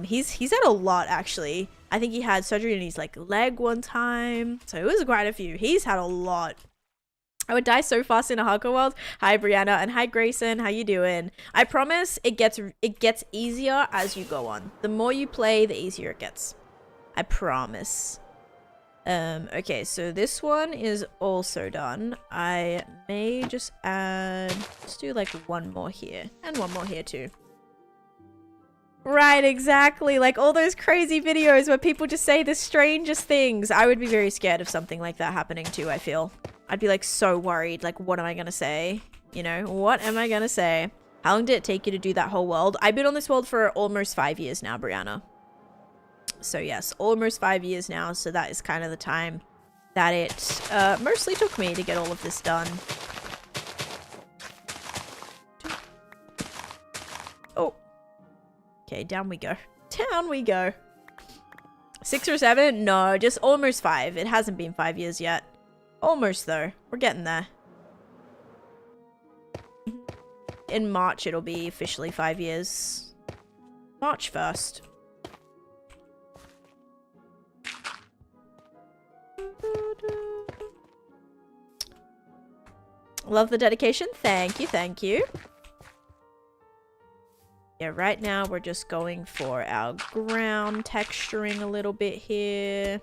He's had a lot, actually. I think he had surgery in his, like, leg one time. So it was quite a few. He's had a lot. I would die so fast in a hardcore world. Hi, Brianna, and hi, Grayson. How you doing? I promise it gets easier as you go on. The more you play, the easier it gets. I promise. Okay, so this one is also done. I may just add, let's do like one more here and one more here too. Right, exactly. Like all those crazy videos where people just say the strangest things. I would be very scared of something like that happening too, I feel. I'd be like so worried. Like, what am I gonna say? You know, what am I gonna say? How long did it take you to do that whole world? I've been on this world for almost 5 years now, Brianna. So yes, almost 5 years now. So that is kind of the time that it mostly took me to get all of this done. Oh. Okay, down we go. Down we go. 6 or 7? No, just almost 5. It hasn't been 5 years yet. Almost, though. We're getting there. In March, it'll be officially 5 years. March 1st. Love the dedication. Thank you, thank you. Yeah, right now we're just going for our ground texturing a little bit here.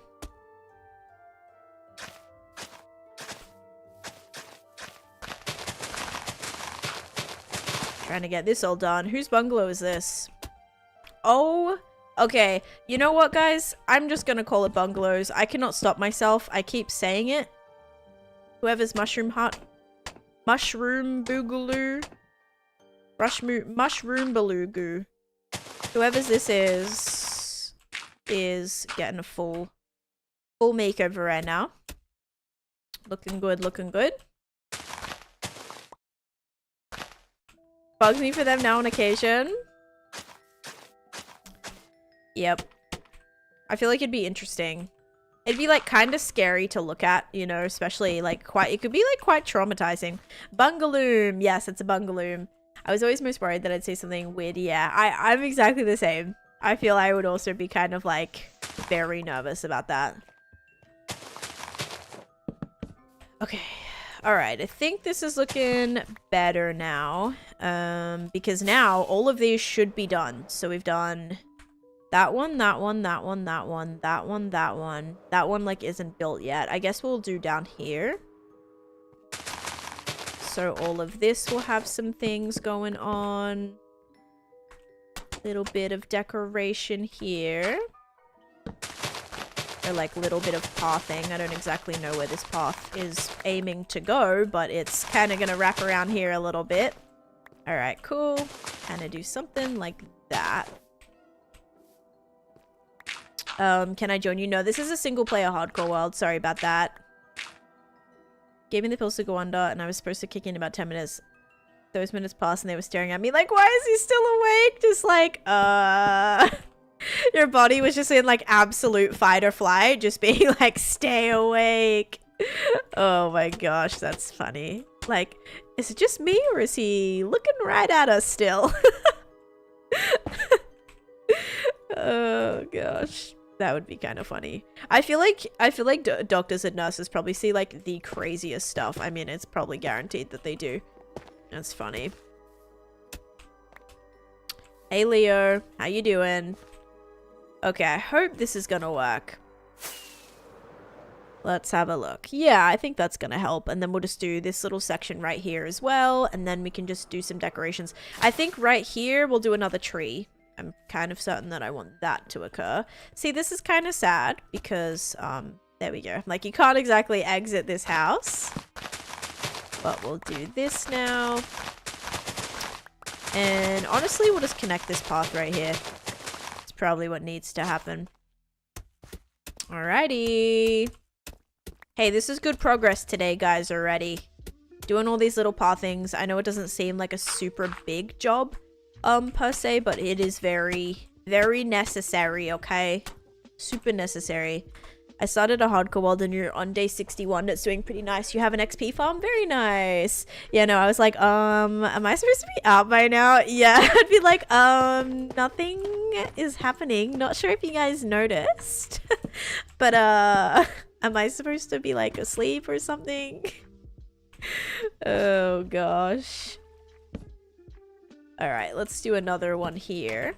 Trying to get this all done. Whose bungalow is this? Oh, okay. You know what, guys? I'm just gonna call it bungalows. I cannot stop myself. I keep saying it. Whoever's mushroom hut. Mushroom boogaloo. Mushroom beluga. Whoever's this is getting a full makeover right now. Looking good, looking good. Bugs me for them now on occasion. Yep. I feel like it'd be interesting. It'd be like kind of scary to look at, you know, especially like it could be like quite traumatizing. Bungaloom. Yes, it's a bungaloom. I was always most worried that I'd say something weird. Yeah, I'm exactly the same. I feel I would also be kind of like very nervous about that. Okay. All right. I think this is looking better now. Because now all of these should be done. So we've done that one, that one, that one, that one, that one, that one. That one like isn't built yet. I guess we'll do down here. So all of this will have some things going on. Little bit of decoration here. Or like little bit of pathing. I don't exactly know where this path is aiming to go, but it's kind of going to wrap around here a little bit. All right, cool. Kind of do something like that. Can I join you? No, this is a single player hardcore world. Sorry about that. Gave me the pills to go under, and I was supposed to kick in about 10 minutes. Those minutes passed, and they were staring at me like, why is he still awake? Just like, Your body was just in, like, absolute fight or flight. Just being like, stay awake. Oh my gosh, that's funny. Like, is it just me, or is he looking right at us still? Oh gosh. That would be kind of funny. I feel like doctors and nurses probably see like the craziest stuff. I mean, it's probably guaranteed that they do. That's funny. Hey Leo, how you doing? Okay, I hope this is gonna work. Let's have a look. Yeah, I think that's gonna help. And then we'll just do this little section right here as well. And then we can just do some decorations. I think right here we'll do another tree. I'm kind of certain that I want that to occur. See, this is kind of sad because, there we go. Like, you can't exactly exit this house. But we'll do this now. And honestly, we'll just connect this path right here. It's probably what needs to happen. Alrighty. Hey, this is good progress today, guys, already. Doing all these little path things. I know it doesn't seem like a super big job, per se, but it is very, very necessary, okay? Super necessary. I started a hardcore world and you're on day 61. It's doing pretty nice. You have an XP farm? Very nice. Yeah, no, I was like, am I supposed to be out by now? Yeah, I'd be like, nothing is happening. Not sure if you guys noticed. But, am I supposed to be, like, asleep or something? Oh, gosh. Alright, let's do another one here.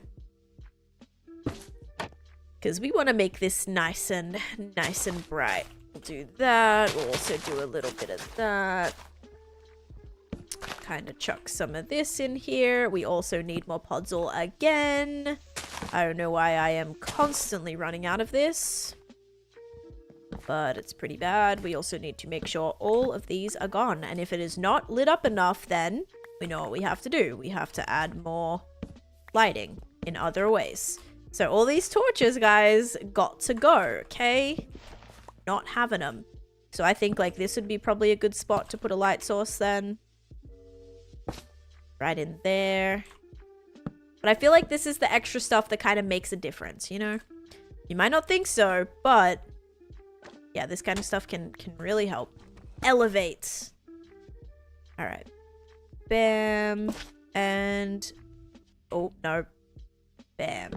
Because we want to make this nice and bright. We'll do that. We'll also do a little bit of that. Kind of chuck some of this in here. We also need more podzol again. I don't know why I am constantly running out of this. But it's pretty bad. We also need to make sure all of these are gone. And if it is not lit up enough, then we know what we have to do. We have to add more lighting in other ways. So all these torches, guys, got to go, okay? Not having them. So I think, like, this would be probably a good spot to put a light source then. Right in there. But I feel like this is the extra stuff that kind of makes a difference, you know? You might not think so, but yeah, this kind of stuff can really help. Elevate. All right. Bam. And... oh, no. Bam.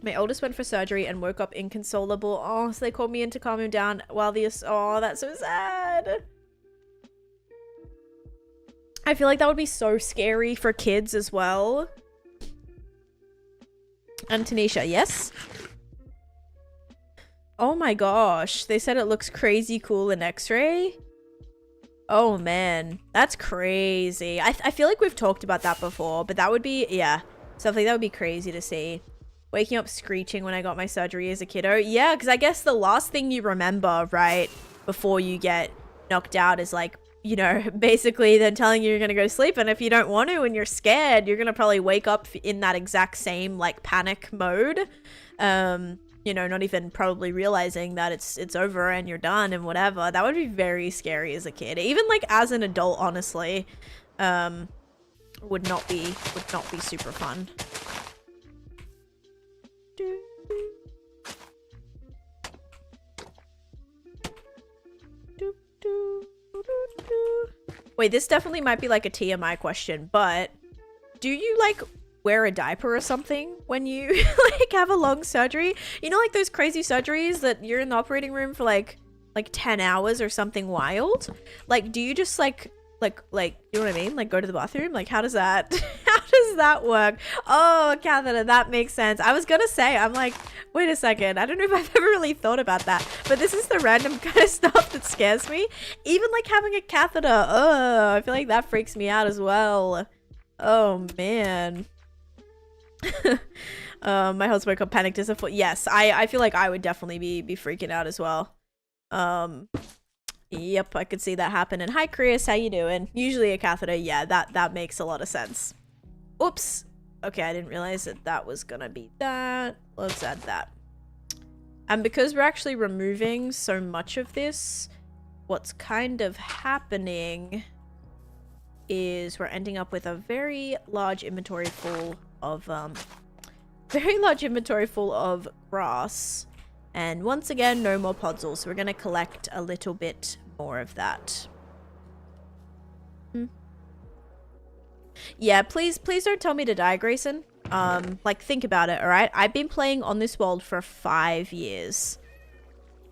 My oldest went for surgery and woke up inconsolable. Oh, so they called me in to calm him down while the... oh, that's so sad. I feel like that would be so scary for kids as well. And Taneesha, yes? Oh my gosh. They said it looks crazy cool in X-ray. Oh man. That's crazy. I feel like we've talked about that before, but that would be... yeah. Stuff like that would be crazy to see. Waking up screeching when I got my surgery as a kiddo. Yeah, because I guess the last thing you remember, right, before you get knocked out is like, you know, basically then telling you you're going to go sleep. And if you don't want to and you're scared, you're going to probably wake up in that exact same, like, panic mode. You know, not even probably realizing that it's over and you're done and whatever. That would be very scary as a kid. Even, like, as an adult, honestly, would not be super fun. Wait, this definitely might be like a TMI question, but do you like wear a diaper or something when you like have a long surgery? You know, like those crazy surgeries that you're in the operating room for like 10 hours or something wild? Like, do you just like, you know what I mean? Like, go to the bathroom? Like, how does that work? Oh, catheter, that makes sense. I was gonna say, I'm like, wait a second. I don't know if I've ever really thought about that, but this is the random kind of stuff that scares me. Even like having a catheter. Oh, I feel like that freaks me out as well. Oh, man. My husband got panicked as a foot. Yes, I feel like I would definitely be freaking out as well. Yep, I could see that happen. And hi, Chris, how you doing? Usually a catheter, yeah, that makes a lot of sense. Oops. Okay, I didn't realize that was gonna be that. Let's add that. And because we're actually removing so much of this, what's kind of happening is we're ending up with a very large inventory full of grass. And once again, no more podzol, so we're gonna collect a little bit more of that. Yeah, please don't tell me to die, Grayson. Like, think about it, alright? I've been playing on this world for 5 years.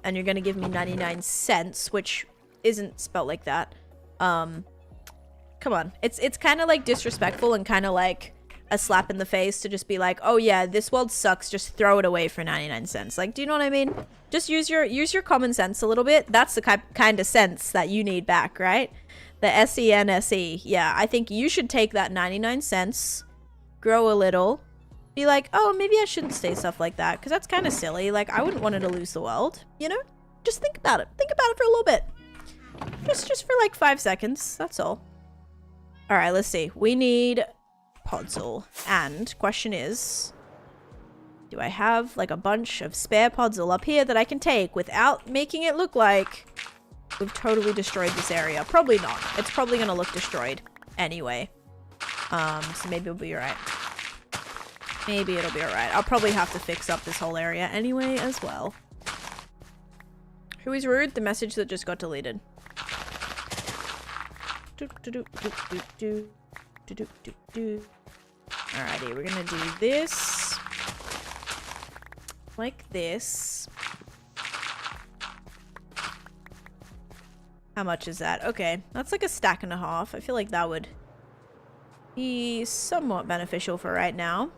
And you're gonna give me 99 cents, which isn't spelled like that. Come on. It's kind of, like, disrespectful and kind of, like, a slap in the face to just be like, oh yeah, this world sucks, just throw it away for 99 cents. Like, do you know what I mean? Just use your common sense a little bit. That's the kind of sense that you need back, right? The SENSE. Yeah, I think you should take that 99 cents, grow a little, be like, oh, maybe I shouldn't say stuff like that, because that's kind of silly. Like, I wouldn't want her to lose the world, you know? Just think about it. Think about it for a little bit. Just for like 5 seconds. That's all. All right, let's see. We need podzol. And question is, do I have like a bunch of spare podzol up here that I can take without making it look like we've totally destroyed this area? Probably not. It's probably going to look destroyed anyway. So maybe it'll be alright. Maybe it'll be alright. I'll probably have to fix up this whole area anyway as well. Who is rude? The message that just got deleted. Alrighty, we're gonna do this. Like this. How much is that? Okay, that's like a stack and a half. I feel like that would be somewhat beneficial for right now.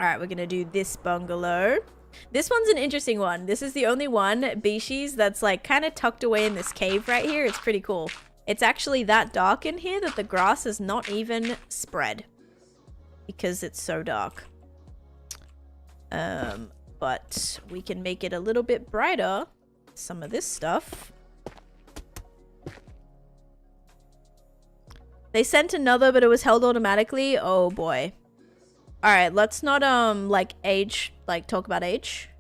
Alright, we're gonna do this bungalow. This one's an interesting one. This is the only one, species, that's like kind of tucked away in this cave right here. It's pretty cool. It's actually that dark in here that the grass is not even spread. Because it's so dark. But we can make it a little bit brighter. Some of this stuff. They sent another, but it was held automatically. Oh boy. Alright, let's not, like, age, like, talk about age.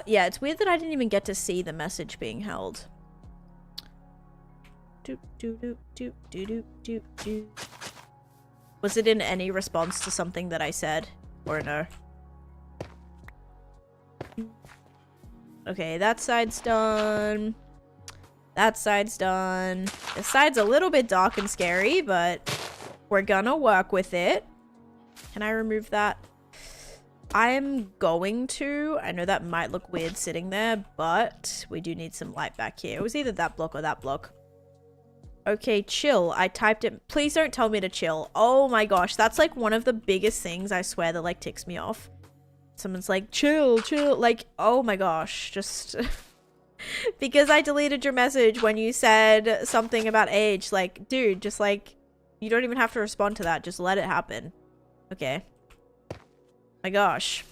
Yeah, it's weird that I didn't even get to see the message being held. Was it in any response to something that I said? Or no? Okay, that side's done. That side's done. This side's a little bit dark and scary, but we're gonna work with it. Can I remove that? I'm going to. I know that might look weird sitting there, but we do need some light back here. It was either that block or that block. Okay, chill. I typed it. Please don't tell me to chill. Oh my gosh, that's like one of the biggest things I swear that like ticks me off. Someone's like, chill, chill. Like, oh my gosh, just... because I deleted your message when you said something about age. Like, dude, just like, you don't even have to respond to that. Just let it happen. Okay. My gosh.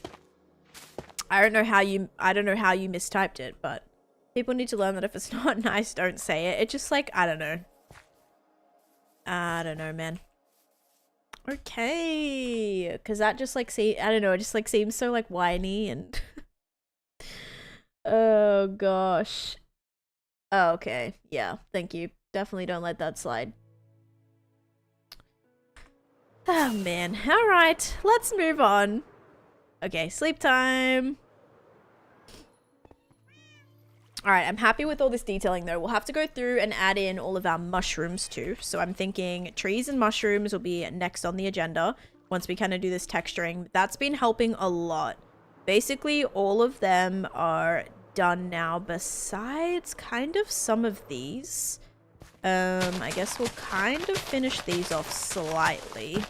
I don't know how you mistyped it, but people need to learn that if it's not nice, don't say it. It just like, I don't know. I don't know, man. Okay. Cause that just like, I don't know, it just like seems so like whiny and oh gosh. Oh, okay. Yeah, thank you. Definitely don't let that slide. Oh man. Alright, let's move on. Okay, sleep time. Alright, I'm happy with all this detailing though. We'll have to go through and add in all of our mushrooms too. So I'm thinking trees and mushrooms will be next on the agenda once we kind of do this texturing. That's been helping a lot. Basically, all of them are done now besides kind of some of these. I guess we'll kind of finish these off slightly.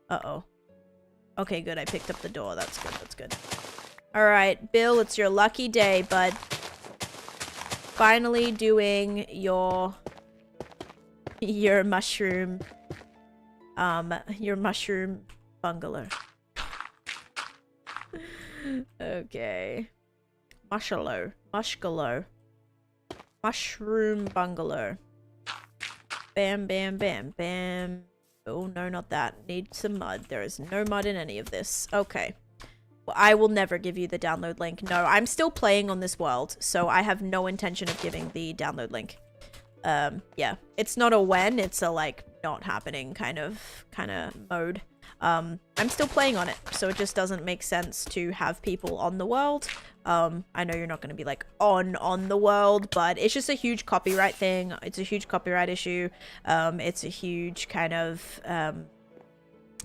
Uh-oh. Okay, good. I picked up the door. That's good. That's good. Alright, Bill, it's your lucky day, bud. Finally doing your mushroom bungalow. Okay. Mushgalow. Mushroom bungalow. Bam, bam, bam, bam. Oh, no, not that. Need some mud. There is no mud in any of this. Okay. Well, I will never give you the download link. No, I'm still playing on this world, so I have no intention of giving the download link. Yeah. It's not a when, it's a, like, not happening kind of mode. I'm still playing on it, so it just doesn't make sense to have people on the world. I know you're not going to be, like, on the world, but it's just a huge copyright thing. It's a huge copyright issue. It's a huge kind of,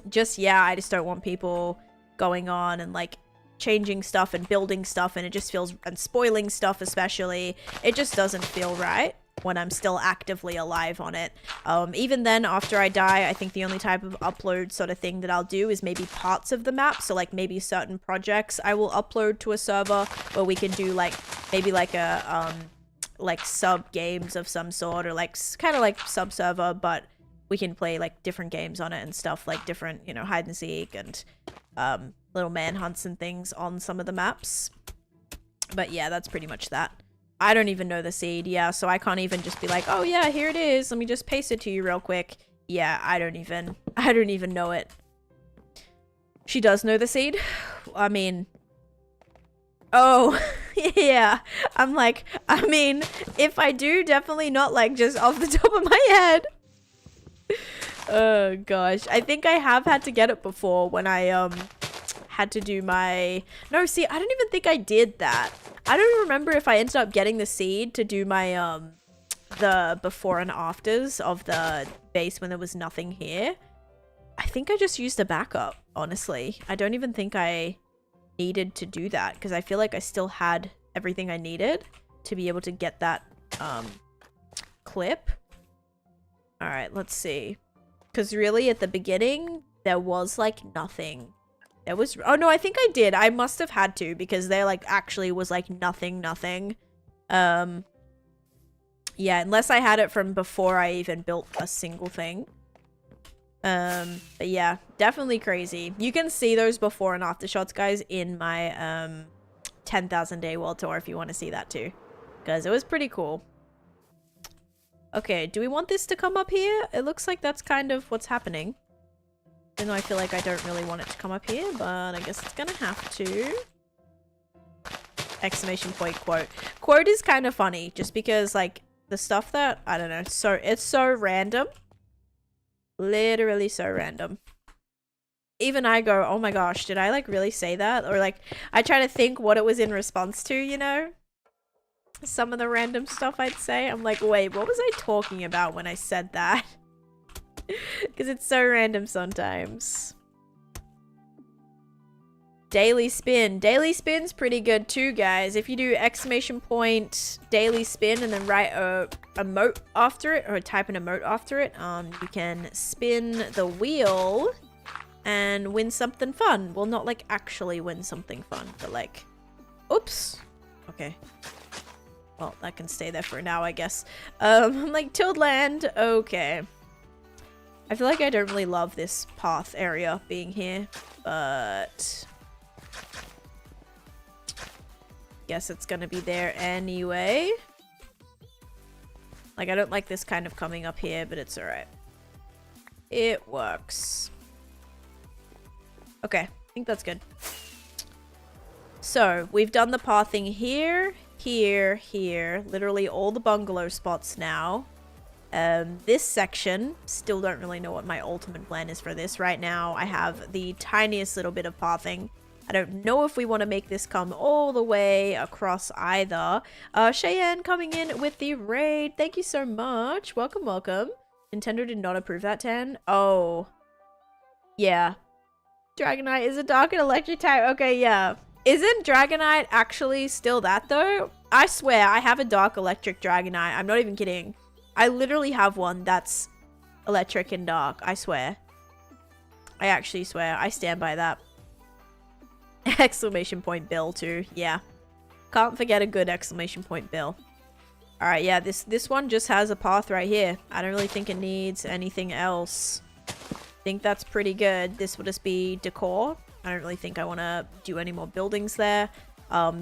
just, yeah, I just don't want people going on and, like, changing stuff and building stuff, and it just feels, and spoiling stuff especially. It just doesn't feel right when I'm still actively alive on it. Even then, after I die, I think the only type of upload sort of thing that I'll do is maybe parts of the map. So like maybe certain projects I will upload to a server where we can do like maybe like a like sub games of some sort, or like kind of like sub server, but we can play like different games on it and stuff, like different, you know, hide and seek and little manhunts and things on some of the maps. But yeah, that's pretty much that. I don't even know the seed, yeah, so I can't even just be like, oh yeah, here it is, let me just paste it to you real quick. Yeah, I don't even know it. She does know the seed. I mean, oh, yeah. I'm like, I mean, if I do, definitely not like just off the top of my head. Oh gosh, I think I have had to get it before when I had to do my, no, see, I don't even think I did that. I don't remember if I ended up getting the seed to do my the before and afters of the base when there was nothing here. I think I just used a backup, honestly. I don't even think I needed to do that because I feel like I still had everything I needed to be able to get that clip. All right, let's see. Because really at the beginning, there was like nothing. There was, oh no, I think I did. I must have had to because there like actually was like nothing. Yeah, unless I had it from before I even built a single thing. But yeah, definitely crazy. You can see those before and after shots, guys, in my 10,000 day world tour if you want to see that too, because it was pretty cool. Okay, do we want this to come up here? It looks like that's kind of what's happening. Even though I feel like I don't really want it to come up here, but I guess it's gonna have to. Exclamation point quote. Quote is kind of funny just because like the stuff that, I don't know, so it's so random. Literally so random. Even I go, oh my gosh, did I like really say that? Or like I try to think what it was in response to, you know? Some of the random stuff I'd say. I'm like, wait, what was I talking about when I said that? Because it's so random sometimes. Daily spin. Daily spin's pretty good too, guys. If you do exclamation point daily spin and then write a emote after it, or type an emote after it, you can spin the wheel and win something fun. Well, not like actually win something fun, but like, oops. Okay. Well, that can stay there for now, I guess. I'm like, Tildeland. Okay. I feel like I don't really love this path area being here, but guess it's gonna be there anyway. Like, I don't like this kind of coming up here, but it's alright. It works. Okay, I think that's good. So, we've done the pathing here, here, here. Literally all the bungalow spots now. This section, still don't really know what my ultimate plan is for this right now. I have the tiniest little bit of pathing. I don't know if we want to make this come all the way across either. Cheyenne coming in with the raid. Thank you so much. Welcome, welcome. Nintendo did not approve that 10. Oh. Yeah. Dragonite is a dark and electric type. Okay, yeah. Isn't Dragonite actually still that though? I swear, I have a dark electric Dragonite. I'm not even kidding. I literally have one that's electric and dark. I swear. I actually swear. I stand by that. Exclamation point Bill too. Yeah. Can't forget a good exclamation point Bill. Alright, yeah, this one just has a path right here. I don't really think it needs anything else. I think that's pretty good. This will just be decor. I don't really think I want to do any more buildings there.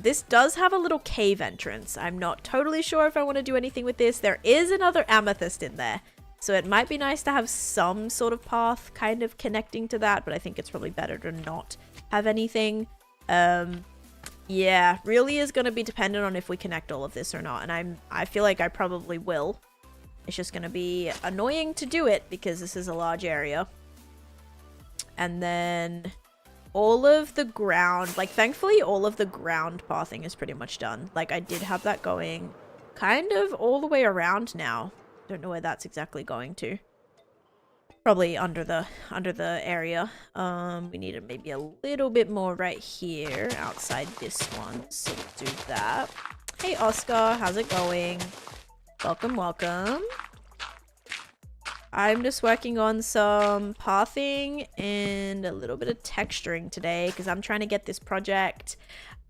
This does have a little cave entrance. I'm not totally sure if I want to do anything with this. There is another amethyst in there. So it might be nice to have some sort of path kind of connecting to that, but I think it's probably better to not have anything. Yeah, really is going to be dependent on if we connect all of this or not. And I feel like I probably will. It's just going to be annoying to do it because this is a large area. And then all of the ground, like thankfully all of the ground pathing is pretty much done. Like I did have that going kind of all the way around now. Don't know where that's exactly going to. Probably under the area. We need maybe a little bit more right here outside this one. So we'll do that. Hey Oscar, how's it going? Welcome, welcome. I'm just working on some pathing and a little bit of texturing today because I'm trying to get this project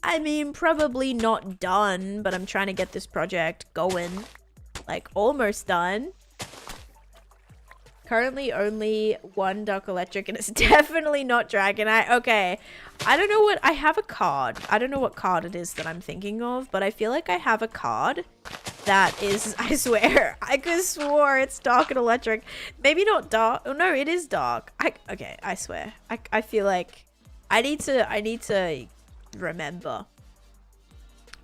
I mean, probably not done, but I'm trying to get this project going. Like, almost done. Currently only one Dark Electric, and it's definitely not Dragonite. Okay, I don't know what... I have a card. I don't know what card it is that I'm thinking of, but I feel like I have a card that is... I swear, I could swore it's Dark and Electric. Maybe not Dark. Oh, no, it is Dark. Okay, I swear. I feel like... I need to remember.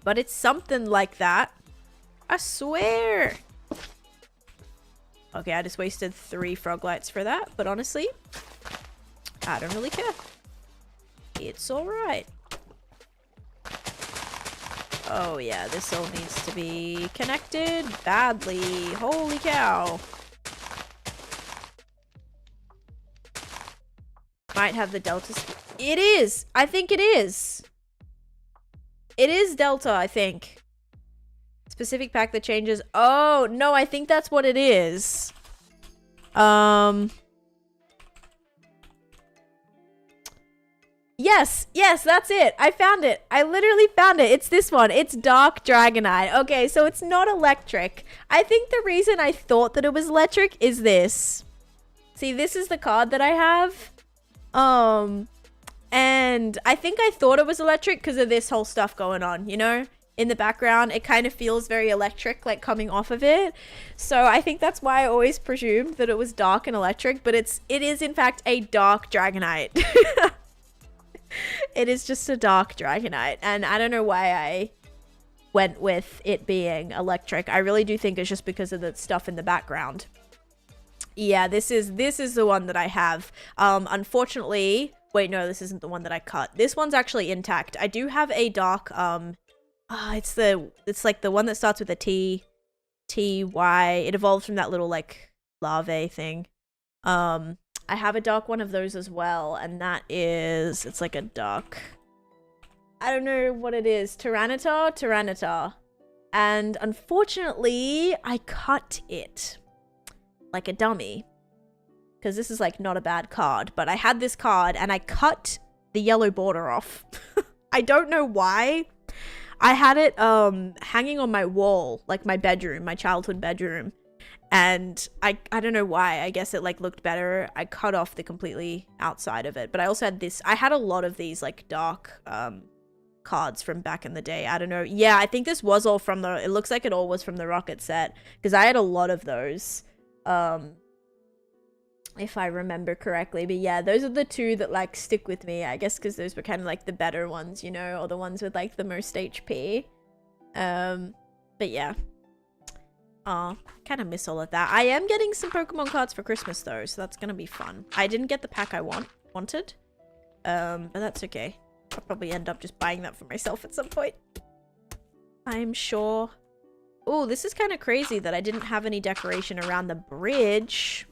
But it's something like that. I swear. Okay, I just wasted 3 frog lights for that, but honestly, I don't really care. It's alright. Oh yeah, this all needs to be connected badly. Holy cow. Might have the Delta. It is! I think it is. It is Delta, I think. Specific pack that changes. Oh, no, I think that's what it is. Yes, that's it. I found it. I literally found it. It's this one. It's Dark Dragonite. Okay, so it's not electric. I think the reason I thought that it was electric is this. See, this is the card that I have. And I think I thought it was electric because of this whole stuff going on, you know? In the background, it kind of feels very electric, like coming off of it. So I think that's why I always presumed that it was dark and electric, but it is in fact a Dark Dragonite. It is just a Dark Dragonite, and I don't know why I went with it being electric. I really do think it's just because of the stuff in the background. Yeah, this is the one that I have. Unfortunately, wait, no, this isn't the one that I cut. This one's actually intact. I do have a dark, it's like the one that starts with a T, T-Y. It evolved from that little, like, larvae thing. I have a dark one of those as well, and that is, it's like a dark, I don't know what it is, Tyranitar. And unfortunately, I cut it like a dummy. Because this is, like, not a bad card, but I had this card, and I cut the yellow border off. I don't know why. I had it hanging on my wall, like my bedroom, my childhood bedroom, and I don't know why. I guess it like looked better. I cut off the completely outside of it, but I also had this. I had a lot of these like dark cards from back in the day. I don't know. Yeah, I think this was all from the. It looks like it all was from the Rocket set because I had a lot of those. If I remember correctly, but yeah, those are the two that like stick with me, I guess, because those were kind of like the better ones, you know, or the ones with like the most HP. But yeah, kind of miss all of that. I am getting some Pokemon cards for Christmas though, so that's gonna be fun. I didn't get the pack I wanted, but that's okay. I'll probably end up just buying that for myself at some point, I'm sure. Oh, this is kind of crazy that I didn't have any decoration around the bridge.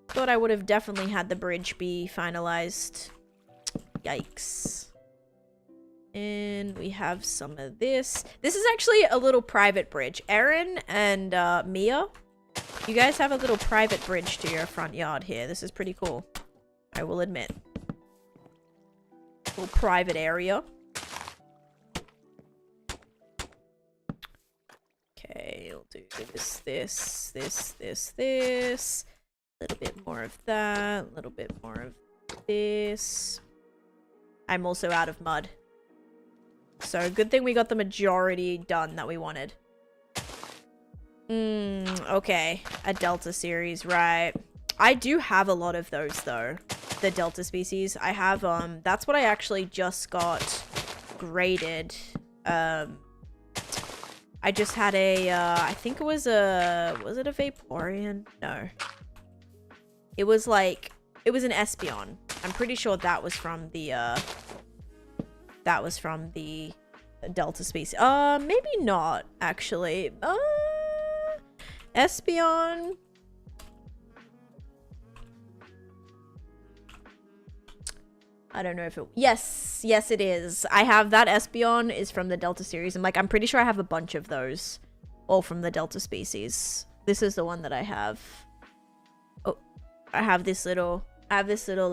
Thought I would have definitely had the bridge be finalized. Yikes. And we have some of this. This is actually a little private bridge. Erin and Mia, you guys have a little private bridge to your front yard here. This is pretty cool, I will admit. Little private area. Okay, we'll do this. A little bit more of that, a little bit more of this. I'm also out of mud. So good thing we got the majority done that we wanted. Okay. A Delta series, right. I do have a lot of those though. The Delta species. I have, that's what I actually just got graded. I just had a, I think it was it a Vaporeon? No. It was like, it was an Espeon. I'm pretty sure that was from the Delta species. Maybe not, actually. Espeon. I don't know if it, yes, it is. I have that Espeon is from the Delta series. I'm pretty sure I have a bunch of those, all from the Delta species. This is the one that I have. I have this little I have this little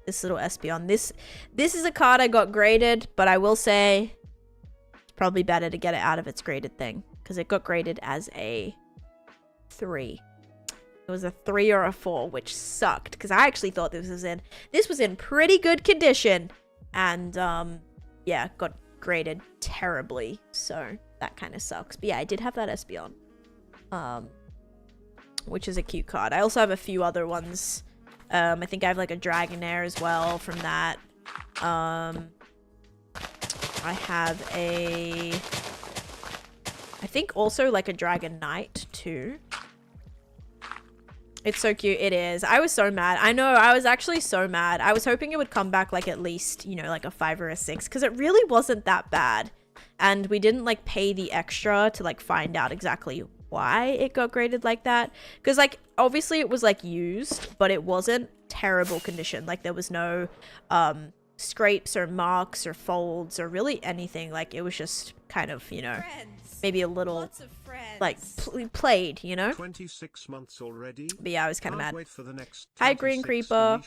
Espeon. This is a card I got graded, but I will say it's probably better to get it out of its graded thing because it got graded as a 3. It was a 3 or a 4, which sucked because I actually thought this was in pretty good condition, and yeah, got graded terribly. So that kind of sucks. But yeah, I did have that Espeon, which is a cute card. I also have a few other ones. I think I have like a Dragonair as well from that. I have I think also like a Dragon Knight too. It's so cute. It is. I was so mad. I know. I was actually so mad. I was hoping it would come back like at least, you know, like a 5 or a 6 because it really wasn't that bad. And we didn't like pay the extra to like find out exactly why it got graded like that. Because like obviously it was like used, but it wasn't terrible condition. Like there was no scrapes or marks or folds or really anything. Like it was just kind of, you know, maybe a little like played, you know. 26 months already. But yeah, I was kind of mad. Wait for the next Hi Green Creeper.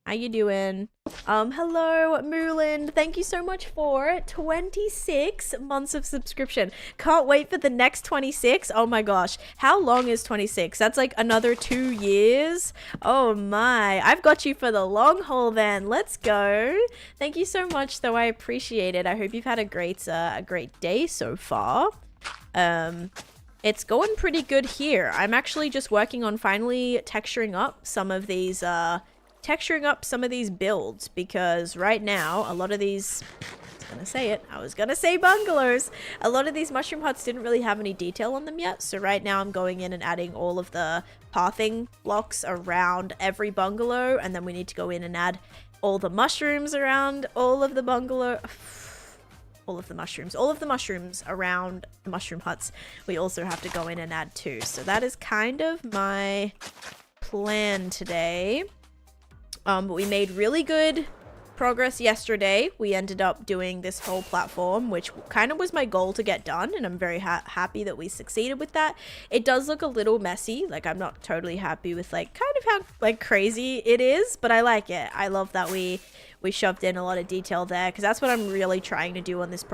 How you doing? Hello Mooland. Thank you so much for 26 months of subscription. Can't wait for the next 26. Oh my gosh. How long is 26? That's like another 2 years. Oh my. I've got you for the long haul then. Let's go. Thank you so much though. I appreciate it. I hope you've had a great day so far. It's going pretty good here. I'm actually just working on finally texturing up some of these builds because right now a lot of these, I was gonna say bungalows. A lot of these mushroom huts didn't really have any detail on them yet. So right now I'm going in and adding all of the pathing blocks around every bungalow, and then we need to go in and add all the mushrooms around all of the bungalow. All of the mushrooms around the mushroom huts. We also have to go in and add too. So that is kind of my plan today. But we made really good progress yesterday. We ended up doing this whole platform, which kind of was my goal to get done, and I'm very happy that we succeeded with that. It does look a little messy. Like I'm not totally happy with like kind of how like crazy it is, but I like it. I love that we shoved in a lot of detail there because that's what I'm really trying to do on this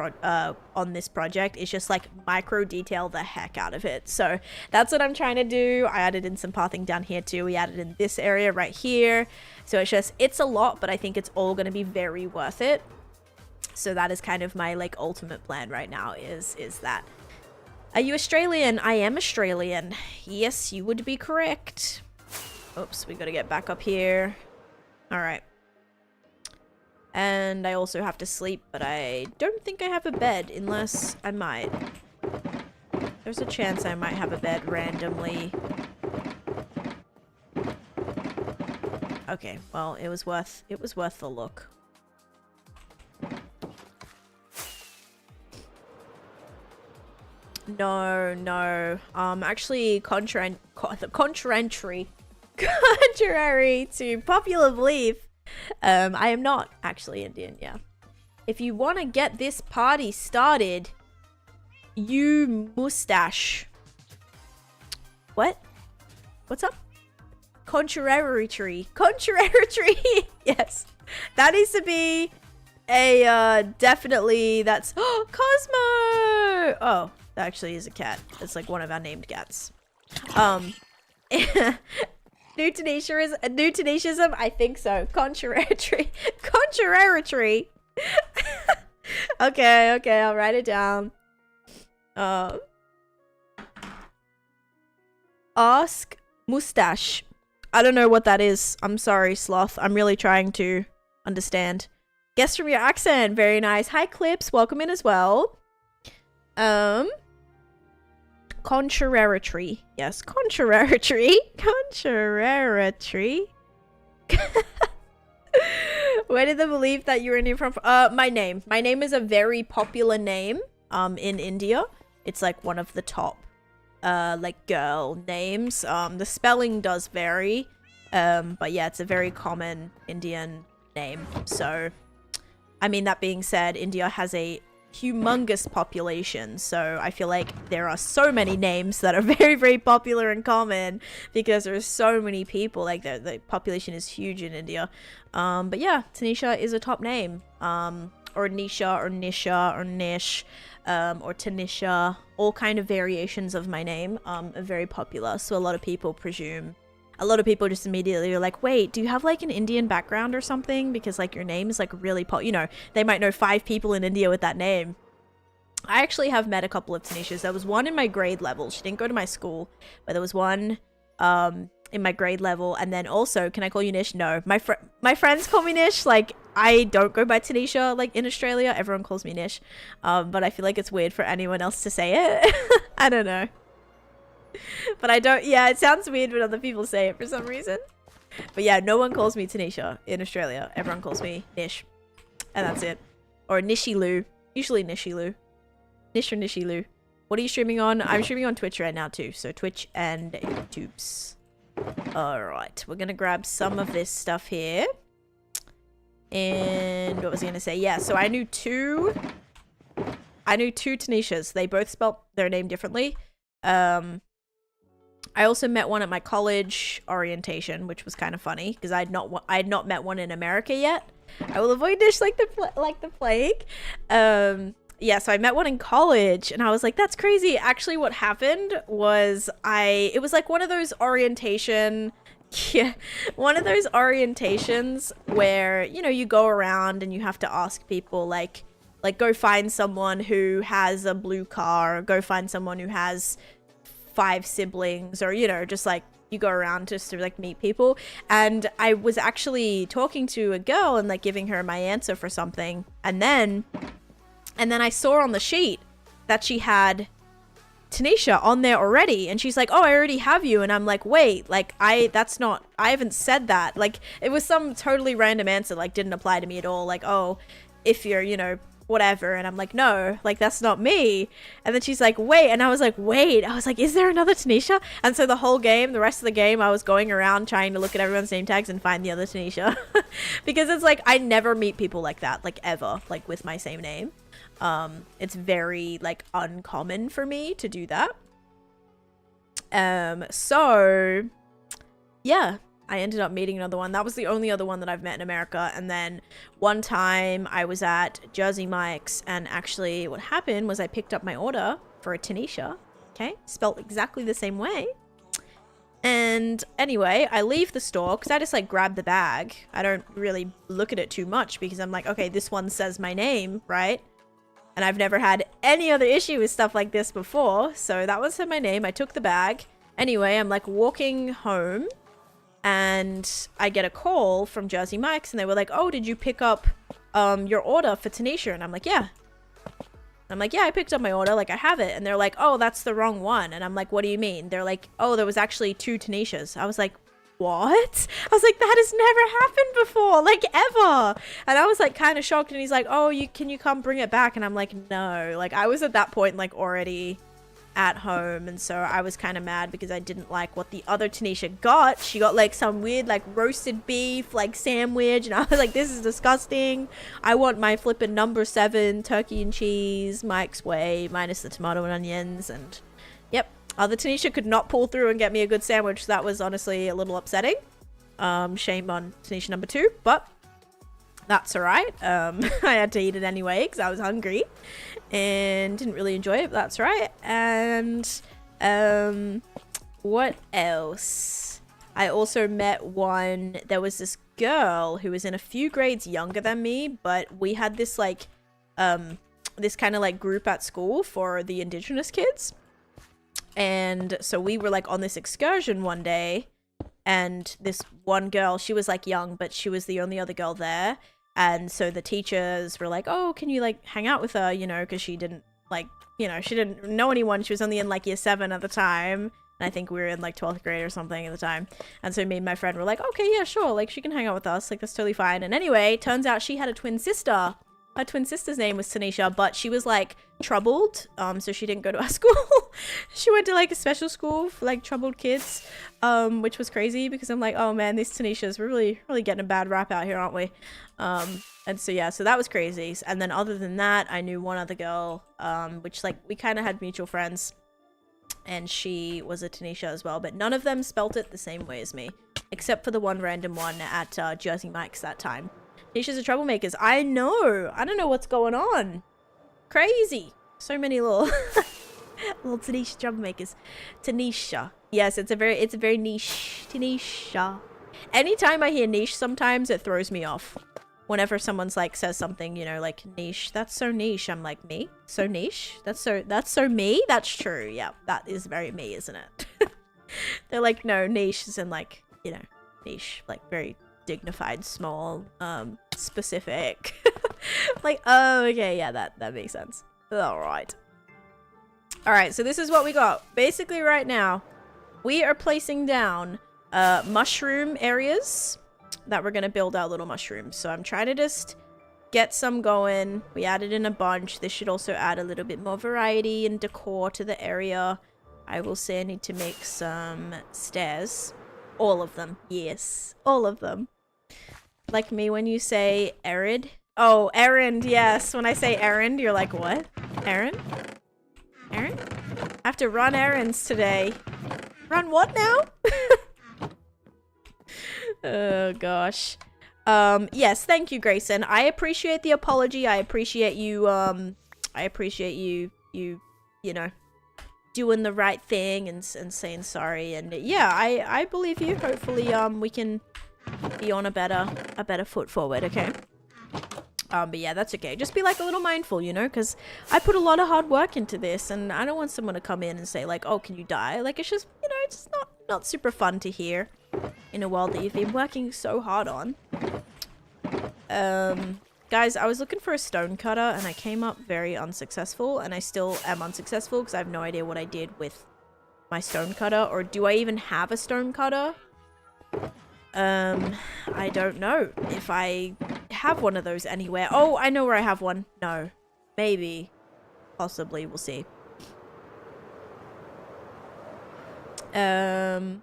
project. Is just like micro detail the heck out of it. So that's what I'm trying to do. I added in some pathing down here too. We added in this area right here. So it's a lot, but I think it's all going to be very worth it. So that is kind of my like ultimate plan right now is that. Are you Australian? I am Australian. Yes, you would be correct. Oops, we got to get back up here. All right. And I also have to sleep, but I don't think I have a bed, unless I might. There's a chance I might have a bed randomly. Okay, well, it was worth the look. No. Actually, contrary to popular belief, I am not actually Indian, yeah. If you want to get this party started, you mustache. What? What's up? Contrary tree. Yes. That needs to be a, definitely, that's, Cosmo! Oh, that actually is a cat. It's like one of our named cats. New Taneeshism? I think so. Contrary tree. Okay, I'll write it down. Ask mustache. I don't know what that is. I'm sorry, Sloth. I'm really trying to understand. Guess from your accent. Very nice. Hi, Clips. Welcome in as well. Contrary tree. Yes, contrary tree. Where did the belief that you were Indian from? My name. My name is a very popular name in India. It's like one of the top like girl names. The spelling does vary, but yeah, it's a very common Indian name. So I mean, that being said, India has a humongous population, so I feel like there are so many names that are very, very popular and common because there's so many people. Like the population is huge in India. But yeah, Taneesha is a top name. Or Nisha, or Nisha, or Nish, or Taneesha. All kind of variations of my name are very popular, so a lot of people presume. A lot of people just immediately are like, wait, do you have like an Indian background or something? Because like your name is like really you know, they might know 5 people in India with that name. I actually have met a couple of Taneeshas. There was one in my grade level. She didn't go to my school, but there was one in my grade level. And then also, can I call you Nish? No, my friends call me Nish. Like I don't go by Taneesha like in Australia. Everyone calls me Nish. But I feel like it's weird for anyone else to say it. I don't know. But I don't, yeah, it sounds weird when other people say it for some reason. But yeah, no one calls me Taneesha in Australia. Everyone calls me Nish. And that's it. Or Nishilu. Usually Nishilu. Nish or Nishilu. What are you streaming on? I'm streaming on Twitch right now too. So Twitch and YouTube's. Alright, we're gonna grab some of this stuff here. And what was I gonna say? Yeah, so I knew two Taneeshas. They both spelt their name differently. I also met one at my college orientation, which was kind of funny because I had not met one in America yet. I will avoid Nish like the plague. Yeah, so I met one in college and I was like, that's crazy. Actually, what happened was it was like one of those orientations where, you know, you go around and you have to ask people like go find someone who has a blue car, or go find someone who has 5 siblings, or, you know, just like you go around just to like meet people. And I was actually talking to a girl and like giving her my answer for something, and then I saw on the sheet that she had Taneesha on there already, and she's like, oh, I already have you. And I'm like, wait, like I haven't said that. Like it was some totally random answer, like didn't apply to me at all, like, oh, if you're, you know, whatever. And I'm like, no, like that's not me. And then she's like, wait. And I was like, wait. I was like, is there another Taneesha? And so the rest of the game, I was going around trying to look at everyone's name tags and find the other Taneesha. Because it's like, I never meet people like that, like ever, like with my same name. It's very like uncommon for me to do that. So yeah, I ended up meeting another one. That was the only other one that I've met in America. And then one time I was at Jersey Mike's, and actually what happened was I picked up my order for a Taneesha, okay, spelled exactly the same way. And anyway, I leave the store because I just like grab the bag. I don't really look at it too much because I'm like, okay, this one says my name, right? And I've never had any other issue with stuff like this before. So that was my name. I took the bag. Anyway, I'm like walking home and I get a call from Jersey Mike's, and they were like, oh, did you pick up your order for Taneesha? And I'm like, yeah. I'm like, yeah, I picked up my order. Like, I have it. And they're like, oh, that's the wrong one. And I'm like, what do you mean? They're like, oh, there was actually 2 Taneeshas. I was like, what? I was like, that has never happened before, like ever. And I was like kind of shocked, and he's like, oh, can you come bring it back? And I'm like, no. Like I was at that point like already at home, and so I was kind of mad because I didn't like what the other Taneesha got. She got like some weird like roasted beef like sandwich, and I was like, this is disgusting. I want my flippin' number 7 turkey and cheese Mike's way minus the tomato and onions. And yep, the Taneesha could not pull through and get me a good sandwich. So that was honestly a little upsetting. Shame on Taneesha number 2, but that's all right. I had to eat it anyway because I was hungry and didn't really enjoy it, but that's right. And what else? I also met one. There was this girl who was in a few grades younger than me, but we had this like this kind of like group at school for the Indigenous kids. And so we were like on this excursion one day, and this one girl, she was like young, but she was the only other girl there. And so the teachers were like, oh, can you like hang out with her, you know, because she didn't like, you know, she didn't know anyone. She was only in like year 7 at the time, and I think we were in like 12th grade or something at the time. And so me and my friend were like, okay, yeah, sure, like she can hang out with us, like that's totally fine. And anyway, turns out she had a twin sister. Her twin sister's name was Taneesha, but she was like troubled, so she didn't go to our school. She went to like a special school for like troubled kids, which was crazy because I'm like, oh man, these Taneeshas, we're really getting a bad rap out here, aren't we? And so yeah, so that was crazy. And then other than that, I knew one other girl, which like we kind of had mutual friends, and she was a Taneesha as well, but none of them spelt it the same way as me, except for the one random one at Jersey Mike's that time. Taneesha's are troublemakers. I know. I don't know what's going on. Crazy. So many little little Taneesha troublemakers. Taneesha. Yes, it's a very niche. Taneesha. Anytime I hear niche, sometimes it throws me off. Whenever someone's like says something, you know, like niche, that's so niche. I'm like, me? So niche? That's so me? That's true. Yeah, that is very me, isn't it? They're like, no, niche is in like, you know, niche, like very dignified, small, specific. Like, oh, okay, yeah, that makes sense. All right, so this is what we got. Basically right now, we are placing down mushroom areas that we're gonna build our little mushrooms. So I'm trying to just get some going. We added in a bunch. This should also add a little bit more variety and decor to the area. I will say I need to make some stairs. All of them. Yes, all of them. Like me when you say errand. Oh, errand, yes. When I say errand, you're like, what? Errand? Errand? I have to run errands today. Run what now? Oh gosh. Yes, thank you, Grayson. I appreciate the apology. I appreciate you, you know, doing the right thing and saying sorry. And yeah, I believe you. Hopefully, we can be on a better foot forward, okay? But yeah, that's okay. Just be like a little mindful, you know, because I put a lot of hard work into this, and I don't want someone to come in and say like, oh, can you die? Like, it's just, you know, it's just not super fun to hear in a world that you've been working so hard on. Guys, I was looking for a stone cutter and I came up very unsuccessful, and I still am unsuccessful because I have no idea what I did with my stone cutter, or do I even have a stone cutter? I don't know if I have one of those anywhere. Oh, I know where I have one. No. Maybe. Possibly. We'll see. And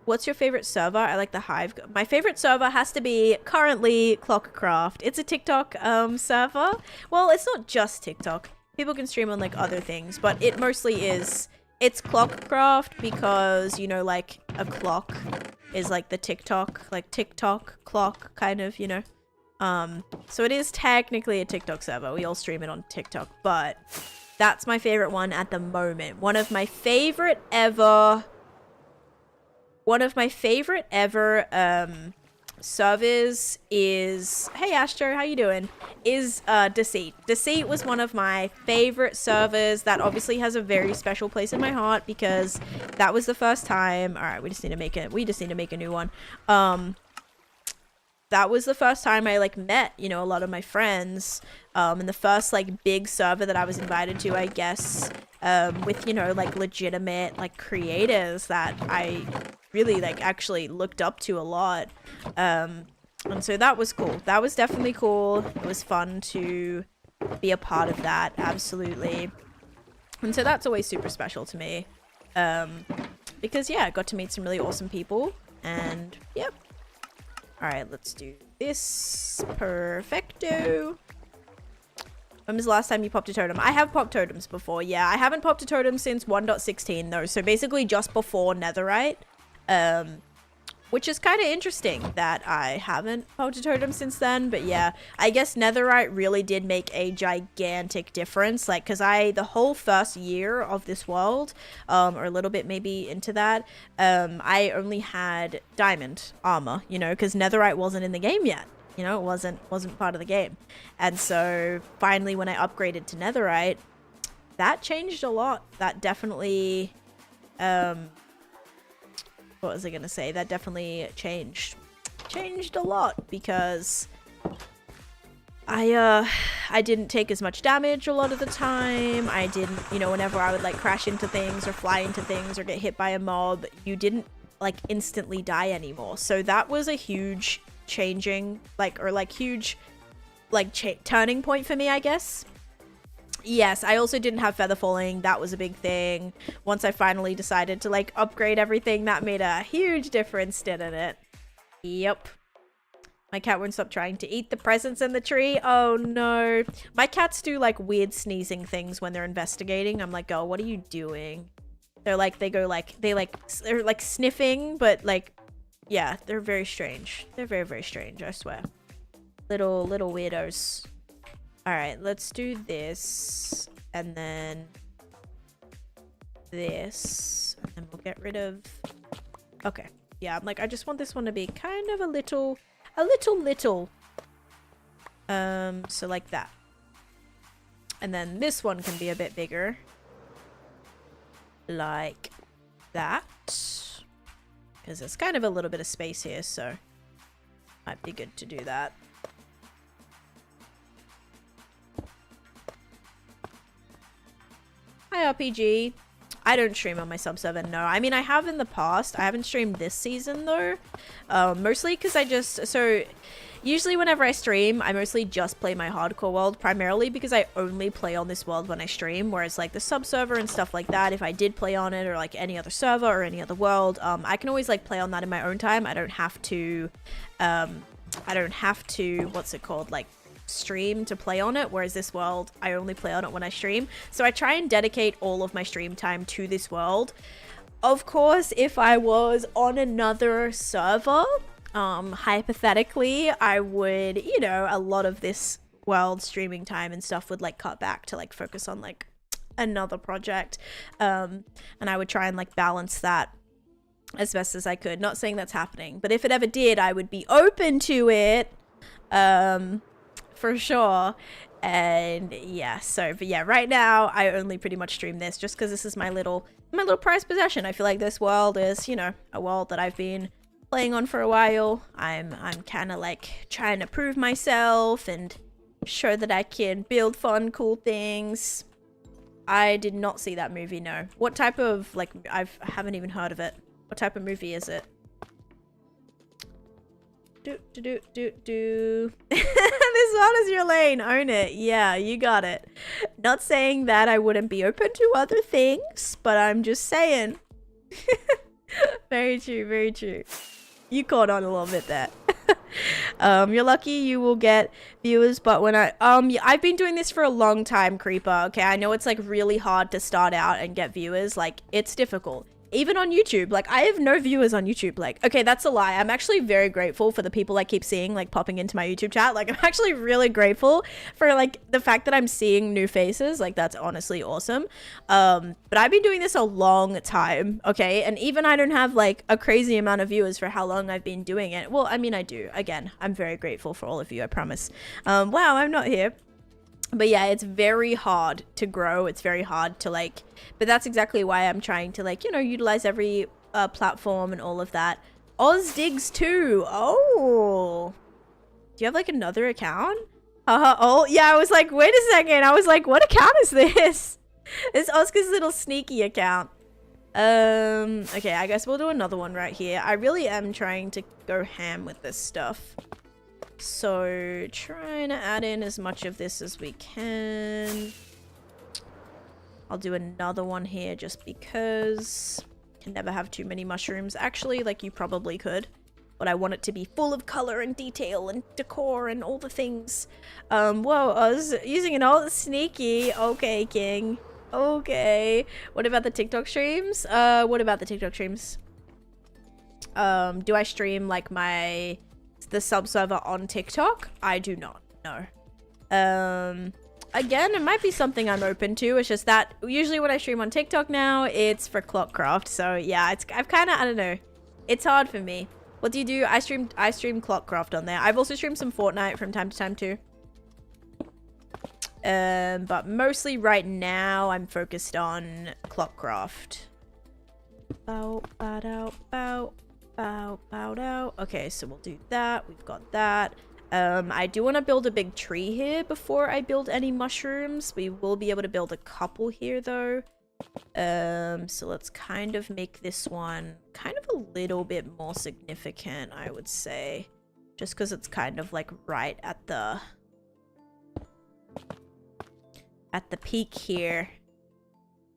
what's your favorite server? I like the Hive. My favorite server has to be currently Clockercraft. It's a TikTok server. Well, it's not just TikTok. People can stream on like other things, but it mostly is. It's Clockcraft because, you know, like a clock is like the TikTok clock kind of, you know. So it is technically a TikTok server. We all stream it on TikTok, but that's my favorite one at the moment. One of my favorite ever servers is, hey Astro, how you doing? Is Deceit. Deceit was one of my favorite servers. That obviously has a very special place in my heart because that was the first time. All right, we just need to make a new one. That was the first time I like met, you know, a lot of my friends, and the first like big server that I was invited to, I guess, with, you know, like legitimate like creators that I really like actually looked up to a lot. And so that was cool. That was definitely cool. It was fun to be a part of that. Absolutely. And so that's always super special to me. Because yeah, I got to meet some really awesome people, and yep. All right, let's do this. Perfecto. When was the last time you popped a totem? I have popped totems before. Yeah, I haven't popped a totem since 1.16 though. So basically just before Netherite. Which is kind of interesting that I haven't popped a totem since then. But yeah, I guess Netherite really did make a gigantic difference. Like, because the whole first year of this world, or a little bit maybe into that, I only had diamond armor, you know, because Netherite wasn't in the game yet. You know, it wasn't part of the game. And so finally when I upgraded to Netherite, that changed a lot. That definitely, what was I gonna say? That definitely changed a lot because I didn't take as much damage a lot of the time. I didn't, you know, whenever I would like crash into things or fly into things or get hit by a mob, you didn't like instantly die anymore. So that was a huge changing, like, or like huge like turning point for me, I guess. Yes, I also didn't have feather falling. That was a big thing. Once I finally decided to like upgrade everything, that made a huge difference, didn't it? Yep. My cat won't stop trying to eat the presents in the tree. Oh no. My cats do like weird sneezing things when they're investigating. I'm like, oh, what are you doing? They're like, they're like sniffing, but like, yeah, they're very strange. They're very, very strange, I swear. Little weirdos. All right, let's do this. And then this. And then we'll get rid of... Okay. Yeah, I'm like, I just want this one to be kind of a little. So like that. And then this one can be a bit bigger. Like that. Because there's kind of a little bit of space here, so might be good to do that. Hi RPG. I don't stream on my sub server, no. I mean, I have in the past. I haven't streamed this season though. Mostly because so usually whenever I stream, I mostly just play my hardcore world, primarily because I only play on this world when I stream, whereas like the sub server and stuff like that, if I did play on it or like any other server or any other world, I can always like play on that in my own time. I don't have to, what's it called? Like stream to play on it, whereas this world I only play on it when I stream. So I try and dedicate all of my stream time to this world. Of course, if I was on another server, hypothetically, I would, you know, a lot of this world streaming time and stuff would like cut back to like focus on like another project, and I would try and like balance that as best as I could. Not saying that's happening, but if it ever did, I would be open to it. For sure. And yeah, so but yeah, right now I only pretty much stream this just because this is my little prized possession. I feel like this world is, you know, a world that I've been playing on for a while. I'm kind of like trying to prove myself and show that I can build fun, cool things. I did not see that movie, no. What type of, like, I haven't even heard of it. What type of movie is it? This one is your lane. Own it. Yeah, you got it. Not saying that I wouldn't be open to other things, but I'm just saying. Very true, very true. You caught on a little bit there. You're lucky you will get viewers, but when I've been doing this for a long time, Creeper. Okay, I know it's like really hard to start out and get viewers. Like, it's difficult. Even on YouTube, like I have no viewers on YouTube. Like, okay, that's a lie. I'm actually very grateful for the people I keep seeing like popping into my YouTube chat. Like, I'm actually really grateful for like the fact that I'm seeing new faces. Like, that's honestly awesome. But I've been doing this a long time, okay? And even I don't have like a crazy amount of viewers for how long I've been doing it. Well, I mean, I do. Again, I'm very grateful for all of you, I promise. Wow, I'm not here. But yeah, it's very hard to grow. It's very hard to like, but that's exactly why I'm trying to like, you know, utilize every platform and all of that. Oz Digs too. Oh, do you have like another account? Oh yeah, I was like, wait a second. I was like, what account is this? It's Oscar's little sneaky account. Okay, I guess we'll do another one right here. I really am trying to go ham with this stuff. So, trying to add in as much of this as we can. I'll do another one here just because. Can never have too many mushrooms. Actually, like you probably could. But I want it to be full of color and detail and decor and all the things. Whoa, I was using an alt sneaky. Okay, King. Okay. What about the TikTok streams? What about the TikTok streams? Do I stream like the sub server on TikTok? I do not, no. Again, it might be something I'm open to. It's just that usually when I stream on TikTok now, it's for Clockcraft. So yeah, I've kind of, I don't know. It's hard for me. What do you do? I stream Clockcraft on there. I've also streamed some Fortnite from time to time too. But mostly right now I'm focused on Clockcraft. Bow, bow, bow, bow. Bow, bow, bow. Okay, so we'll do that. We've got that. I do want to build a big tree here before I build any mushrooms. We will be able to build a couple here though. So let's kind of make this one kind of a little bit more significant, I would say. Just because it's kind of like right at the at the peak here.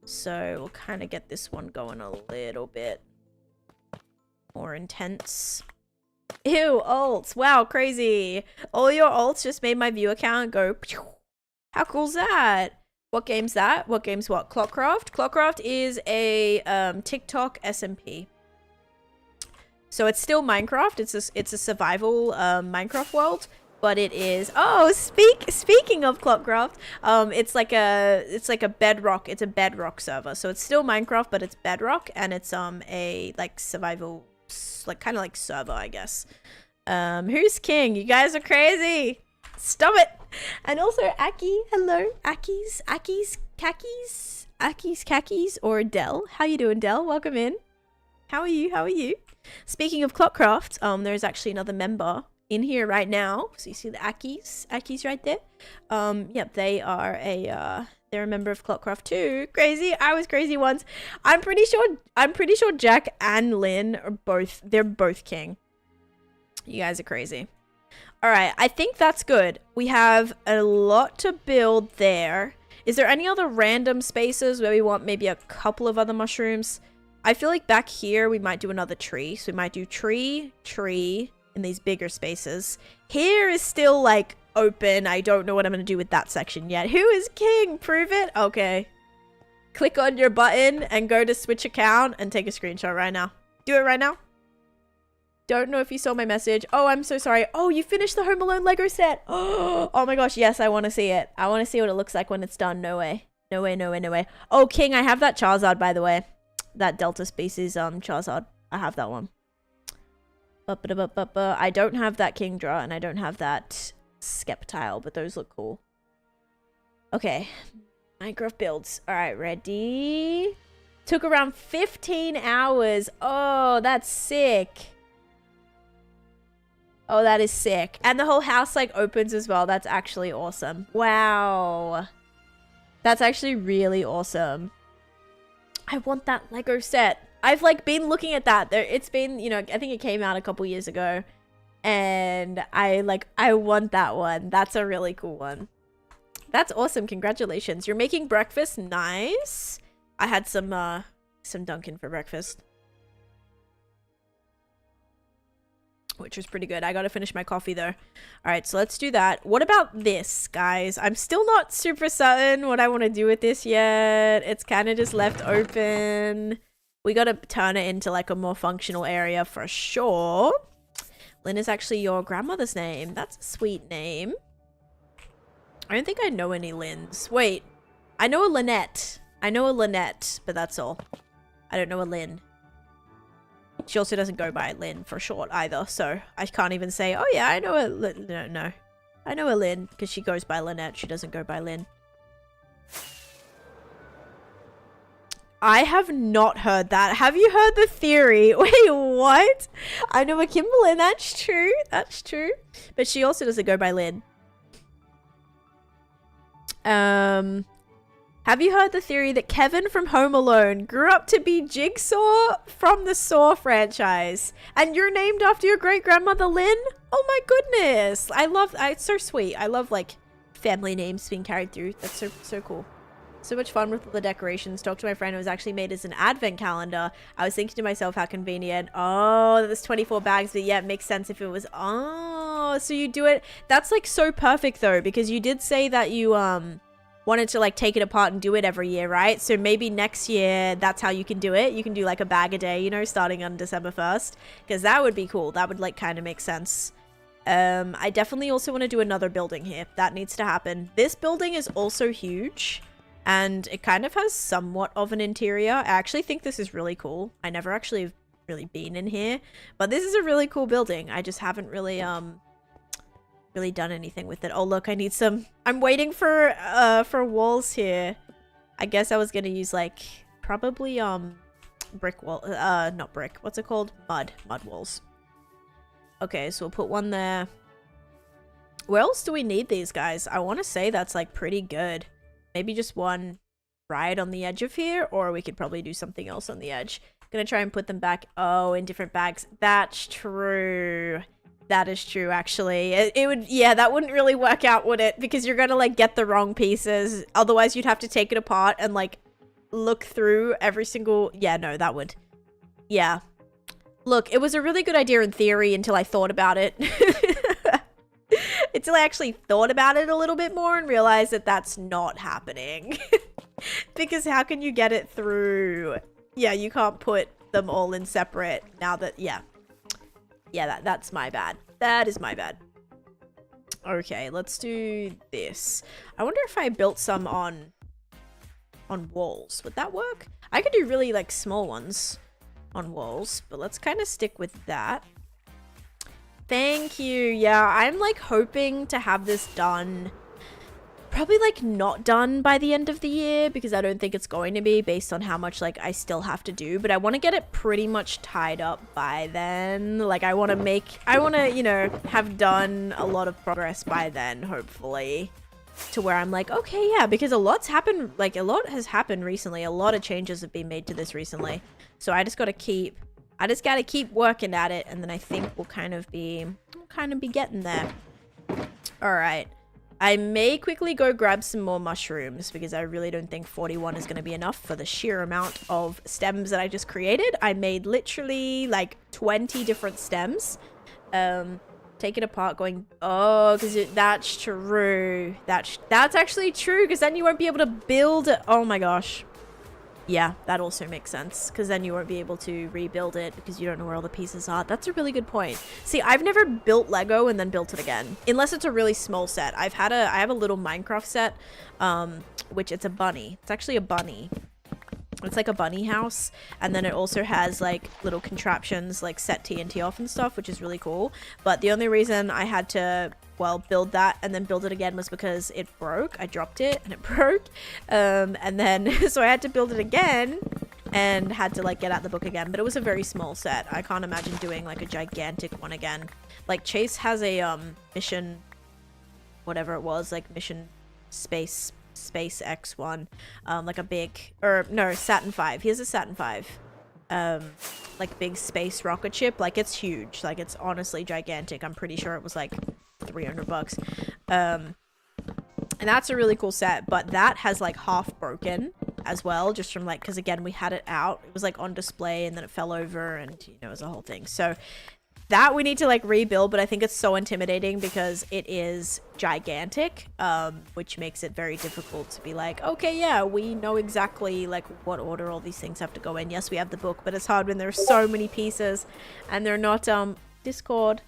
So we'll kind of get this one going a little bit more intense. Ew, alts. Wow, crazy. All your alts just made my view account go pew. How cool's that? What game's that? What game's what? Clockcraft? Clockcraft is a TikTok SMP. So it's still Minecraft. It's a survival Minecraft world, but it is speaking of Clockcraft, it's like a bedrock. It's a bedrock server. So it's still Minecraft, but it's bedrock, and it's a like survival, like kind of like server, I guess. Who's king? You guys are crazy. Stop it. And also Aki, hello. Aki's Kakis or Dell. How you doing, Dell? Welcome in. How are you? Speaking of Clockcraft, there's actually another member in here right now. So you see the Akis right there. Yep, they're a member of Clockcraft too. Crazy. I was crazy once. I'm pretty sure Jack and Lynn are both king. You guys are crazy. All right, I think that's good. We have a lot to build there. Is there any other random spaces where we want maybe a couple of other mushrooms? I feel like back here we might do another tree. So we might do tree in these bigger spaces. Here is still like open. I don't know what I'm going to do with that section yet. Who is king? Prove it. Okay. Click on your button and go to switch account and take a screenshot right now. Do it right now. Don't know if you saw my message. Oh, I'm so sorry. Oh, you finished the Home Alone Lego set. Oh my gosh. Yes, I want to see it. I want to see what it looks like when it's done. No way. No way, no way, no way. Oh, King, I have that Charizard, by the way. That Delta species Charizard. I have that one. I don't have that Kingdra and I don't have that Skeptile, but those look cool. Okay. Minecraft builds. All right, ready? Took around 15 hours. Oh, that's sick. Oh, that is sick. And the whole house like opens as well. That's actually awesome. Wow. That's actually really awesome. I want that Lego set. I've like been looking at that. It's been, you know, I think it came out a couple years ago. And I want that one. That's a really cool one. That's awesome. Congratulations. You're making breakfast. Nice. I had some Dunkin' for breakfast, which was pretty good. I gotta finish my coffee though. All right, so let's do that. What about this, guys? I'm still not super certain what I want to do with this yet. It's kind of just left open. We gotta turn it into like a more functional area for sure. Lynn is actually your grandmother's name. That's a sweet name. I don't think I know any Lynns. Wait, I know a Lynette. But that's all. I don't know a Lynn. She also doesn't go by Lynn for short either, so I can't even say, oh yeah, I know a Lynn. No. I know a Lynn because she goes by Lynette. She doesn't go by Lynn. I have not heard that. Have you heard the theory? Wait, what? I know a Kimberlyn. That's true. That's true. But she also doesn't go by Lynn. Have you heard the theory that Kevin from Home Alone grew up to be Jigsaw from the Saw franchise? And you're named after your great-grandmother Lynn? Oh my goodness. It's so sweet. I love like family names being carried through. That's so cool. So much fun with the decorations. Talked to my friend. It was actually made as an advent calendar. I was thinking to myself, how convenient. Oh, there's 24 bags, but yeah, it makes sense if it was. Oh, so you do it. That's like so perfect though, because you did say that you wanted to like take it apart and do it every year, right? So maybe next year that's how you can do it. You can do like a bag a day, you know, starting on December 1st, because that would be cool. That would like kind of make sense. I definitely also want to do another building here. That needs to happen. This building is also huge. And it kind of has somewhat of an interior. I actually think this is really cool. I never actually have really been in here. But this is a really cool building. I just haven't really really done anything with it. Oh, look, I need some... I'm waiting for walls here. I guess I was going to use, like, probably, brick wall... not brick. What's it called? Mud walls. Okay, so we'll put one there. Where else do we need these guys? I want to say that's, like, pretty good. Maybe just one right on the edge of here, or we could probably do something else on the edge. Gonna try and put them back, in different bags. That's true. That is true, actually. It would, yeah, that wouldn't really work out, would it? Because you're gonna, like, get the wrong pieces. Otherwise, you'd have to take it apart and, like, look through every single... Yeah, no, that would... Yeah. Look, it was a really good idea in theory until I thought about it. Until I actually thought about it a little bit more and realized that that's not happening. Because how can you get it through? Yeah, you can't put them all in separate now that... Yeah. Yeah, that's my bad. That is my bad. Okay, let's do this. I wonder if I built some on walls. Would that work? I could do really, like, small ones on walls, but let's kind of stick with that. Thank you. Yeah, I'm, like, hoping to have this done... Probably, like, not done by the end of the year, because I don't think it's going to be based on how much, like, I still have to do. But I want to get it pretty much tied up by then. Like, I want to, you know, have done a lot of progress by then, hopefully. To where I'm like, okay, yeah, because a lot's happened, like, a lot has happened recently. A lot of changes have been made to this recently. So I just got to keep working at it, and then I think we'll kind of be getting there. All right. I may quickly go grab some more mushrooms because I really don't think 41 is going to be enough for the sheer amount of stems that I just created. I made literally like 20 different stems. Take it apart going, oh, because that's true. That's actually true because then you won't be able to build it. Oh my gosh. Yeah, that also makes sense because then you won't be able to rebuild it because you don't know where all the pieces are. That's a really good point. See, I've never built Lego and then built it again, unless it's a really small set. I have a little Minecraft set, which it's a bunny. It's actually a bunny. It's like a bunny house, and then it also has like little contraptions like set TNT off and stuff, which is really cool. But the only reason I had to, well, build that and then build it again was because it broke. I dropped it and it broke, and then so I had to build it again and had to like get out the book again. But it was a very small set. I can't imagine doing like a gigantic one again. Like Chase has a mission, whatever it was, like mission SpaceX one, like a big, or no, Saturn V. He has a Saturn V, like big space rocket ship. Like it's huge. Like it's honestly gigantic. I'm pretty sure it was like $300. And that's a really cool set, but that has like half broken as well, just from like, because again we had it out. It was like on display and then it fell over, and you know, it was a whole thing. So that we need to like rebuild, but I think it's so intimidating because it is gigantic, which makes it very difficult to be like, okay, yeah, we know exactly like what order all these things have to go in. Yes, we have the book, but it's hard when there's so many pieces and they're not, Discord,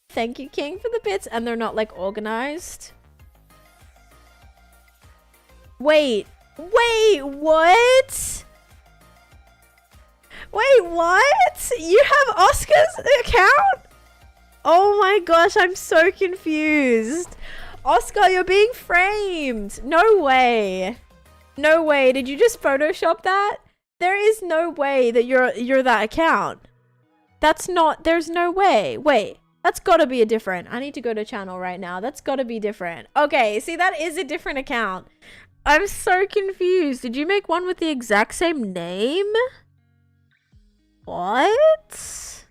thank you, King, for the bits, and they're not like organized. Wait, what? Wait, what? You have Oscar's account? Oh my gosh, I'm so confused. Oscar, you're being framed. No way. No way. Did you just Photoshop that? There is no way that you're that account. That's not, there's no way. Wait, that's gotta be a different. I need to go to channel right now. That's gotta be different. Okay, see, that is a different account. I'm so confused. Did you make one with the exact same name? What?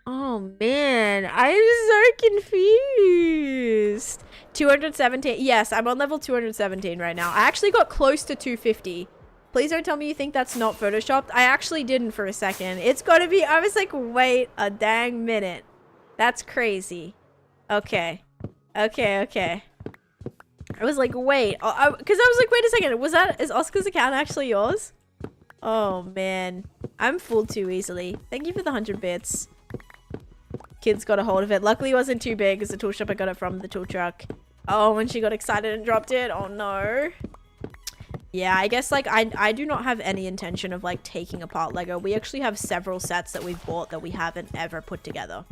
Oh man, I'm so confused. 217. Yes, I'm on level 217 right now. I actually got close to 250. Please don't tell me you think that's not photoshopped. I actually didn't for a second. It's gotta be. I was like, wait a dang minute. That's crazy. Okay. Okay. I was like, wait. Because I was like, wait a second. Is Oscar's account actually yours? Oh man, I'm fooled too easily. Thank you for the 100 bits. Kids got a hold of it. Luckily it wasn't too big because the tool shop I got it from the tool truck. Oh, when she got excited and dropped it. Oh no. Yeah, I guess like I do not have any intention of like taking apart Lego. We actually have several sets that we've bought that we haven't ever put together.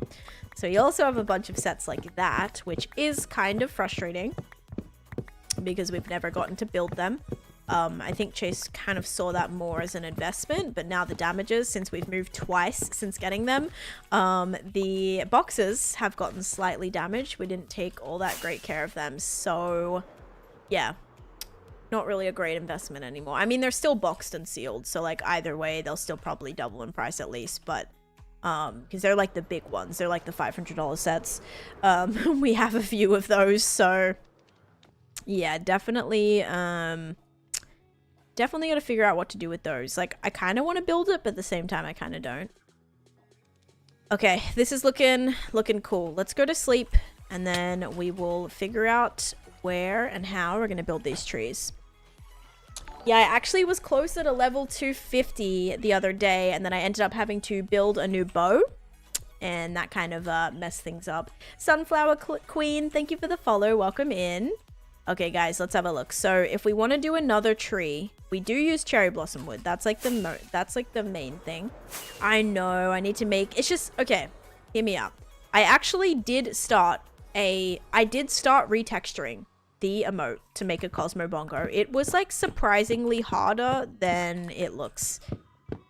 So you also have a bunch of sets like that, which is kind of frustrating because we've never gotten to build them. I think Chase kind of saw that more as an investment, but now the damages, since we've moved twice since getting them, the boxes have gotten slightly damaged. We didn't take all that great care of them, so yeah, not really a great investment anymore. I mean, they're still boxed and sealed, so like either way, they'll still probably double in price at least, but because they're like the big ones. They're like the $500 sets. We have a few of those, so yeah, definitely definitely gotta figure out what to do with those. Like, I kind of want to build it, but at the same time I kind of don't. Okay, this is looking cool. Let's go to sleep, and then we will figure out where and how we're gonna build these trees. Yeah, I actually was closer to level 250 the other day, and then I ended up having to build a new bow, and that kind of messed things up. Sunflower Queen, thank you for the follow. Welcome in. Okay, guys, let's have a look. So if we want to do another tree, we do use cherry blossom wood. That's like the main thing. I know I need to make. It's just okay. Hear me out. I actually did start retexturing the emote to make a Cosmo Bongo. It was like surprisingly harder than it looks.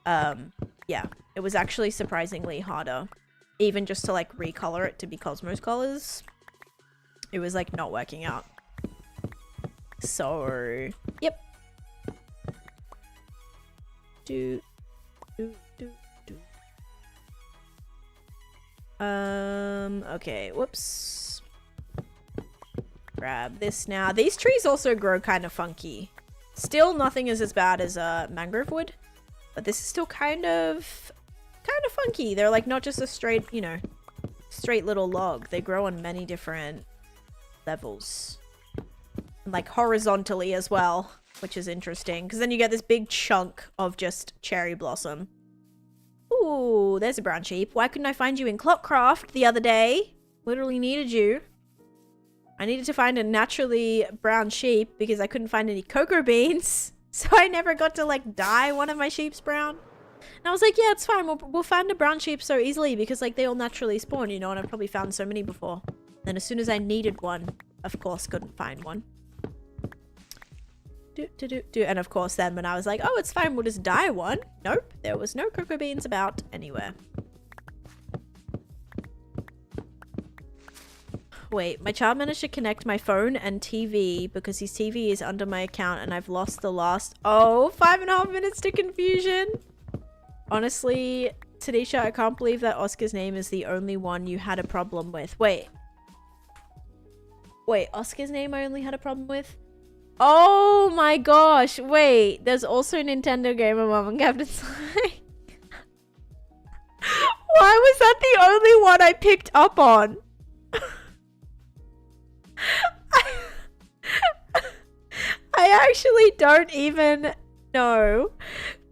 Yeah, it was actually surprisingly harder. Even just to like recolor it to be Cosmos colors. It was like not working out. So, yep. Okay, whoops. Grab this now. These trees also grow kind of funky. Still, nothing is as bad as mangrove wood, but this is still kind of funky. They're like not just a straight, you know, straight little log. They grow on many different levels. Like horizontally as well, which is interesting because then you get this big chunk of just cherry blossom. Ooh, there's a brown sheep. Why couldn't I find you in Clockcraft the other day? Literally needed you. I needed to find a naturally brown sheep because I couldn't find any cocoa beans, so I never got to like dye one of my sheep's brown. And I was like, yeah, it's fine, we'll find a brown sheep so easily because like they all naturally spawn, you know, and I've probably found so many before. Then as soon as I needed one, of course couldn't find one. And of course then when I was like, oh, it's fine, we'll just dye one. Nope, there was no cocoa beans about anywhere. Wait, my child managed to connect my phone and TV because his TV is under my account and I've lost the last... Oh, 5.5 minutes to confusion. Honestly, Taneesha, I can't believe that Oscar's name is the only one you had a problem with. Wait, Oscar's name I only had a problem with? Oh my gosh, wait, there's also Nintendo Gamer Mom and Captain Sly. Why was that the only one I picked up on? I actually don't even know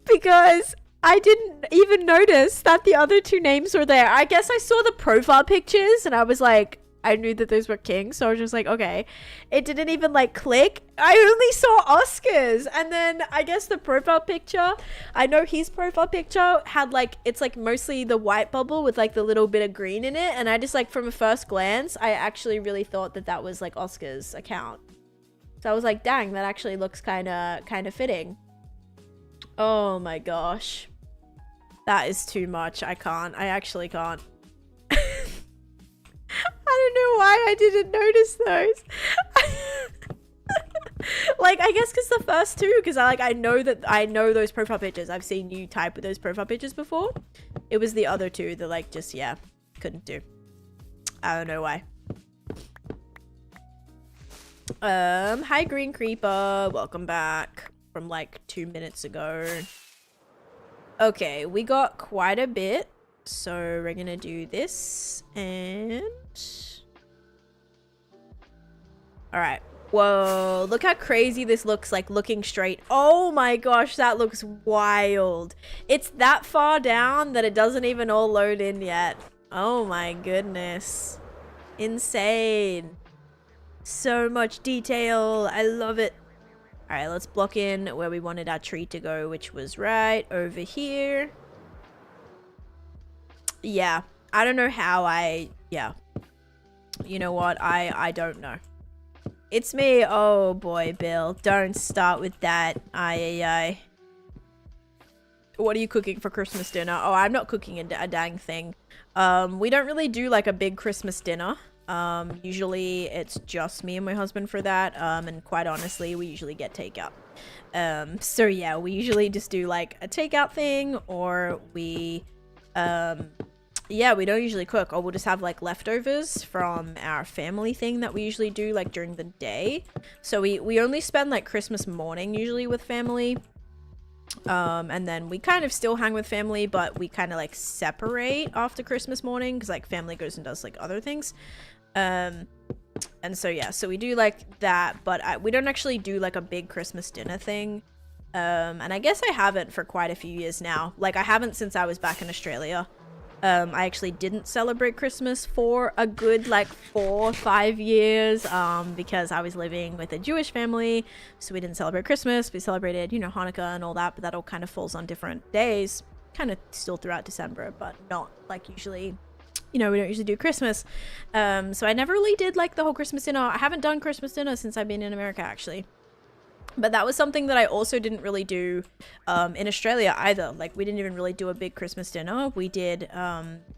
because I didn't even notice that the other two names were there. I guess I saw the profile pictures and I was like, I knew that those were kings, so I was just like, okay. It didn't even like click. I only saw Oscar's, and then I guess the profile picture, I know his profile picture had like, it's like mostly the white bubble with like the little bit of green in it, and I just like from a first glance I actually really thought that that was like Oscar's account. So I was like, dang, that actually looks kind of fitting. Oh my gosh, that is too much. I actually can't. I don't know why I didn't notice those. Like, I guess because the first two, because I know those profile pictures. I've seen you type with those profile pictures before. It was the other two that like just, yeah, couldn't do. I don't know why. Hi Green Creeper, welcome back from like 2 minutes ago. Okay, we got quite a bit, so we're gonna do this and all right. Whoa, look how crazy this looks, like looking straight. Oh my gosh, that looks wild. It's that far down that it doesn't even all load in yet. Oh my goodness, insane. So much detail. I love it. All right, let's block in where we wanted our tree to go, which was right over here. Yeah, I don't know how yeah. You know what? I don't know. It's me. Oh boy, Bill. Don't start with that. Aye. What are you cooking for Christmas dinner? Oh, I'm not cooking a dang thing. We don't really do like a big Christmas dinner. Usually it's just me and my husband for that. And quite honestly, we usually get takeout. So yeah, we usually just do like a takeout thing, or we Yeah, we don't usually cook, or we'll just have like leftovers from our family thing that we usually do like during the day. So we only spend like Christmas morning usually with family. And then we kind of still hang with family, but we kind of like separate after Christmas morning because like family goes and does like other things. And so yeah, so we do like that, but we don't actually do like a big Christmas dinner thing. And I guess I haven't for quite a few years now. Like I haven't since I was back in Australia. I actually didn't celebrate Christmas for a good like 4 or 5 years because I was living with a Jewish family, so we didn't celebrate Christmas. We celebrated, you know, Hanukkah and all that, but that all kind of falls on different days, kind of still throughout December, but not like usually, you know, we don't usually do Christmas. So I never really did like the whole Christmas dinner. I haven't done Christmas dinner since I've been in America actually. But that was something that I also didn't really do in Australia either. Like we didn't even really do a big Christmas dinner. We did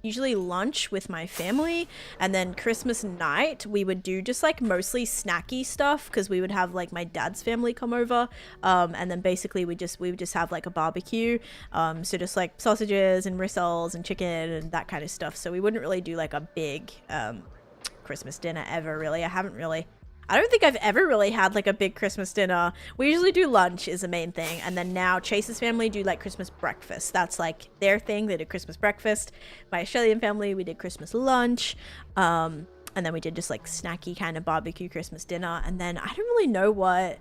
usually lunch with my family, and then Christmas night we would do just like mostly snacky stuff because we would have like my dad's family come over, and then basically we would just have like a barbecue. So just like sausages and rissoles and chicken and that kind of stuff. So we wouldn't really do like a big Christmas dinner ever really. I don't think I've ever really had like a big Christmas dinner. We usually do lunch is the main thing. And then now Chase's family do like Christmas breakfast. That's like their thing. They did Christmas breakfast. My Australian family, we did Christmas lunch. And then we did just like snacky kind of barbecue Christmas dinner. And then I don't really know what,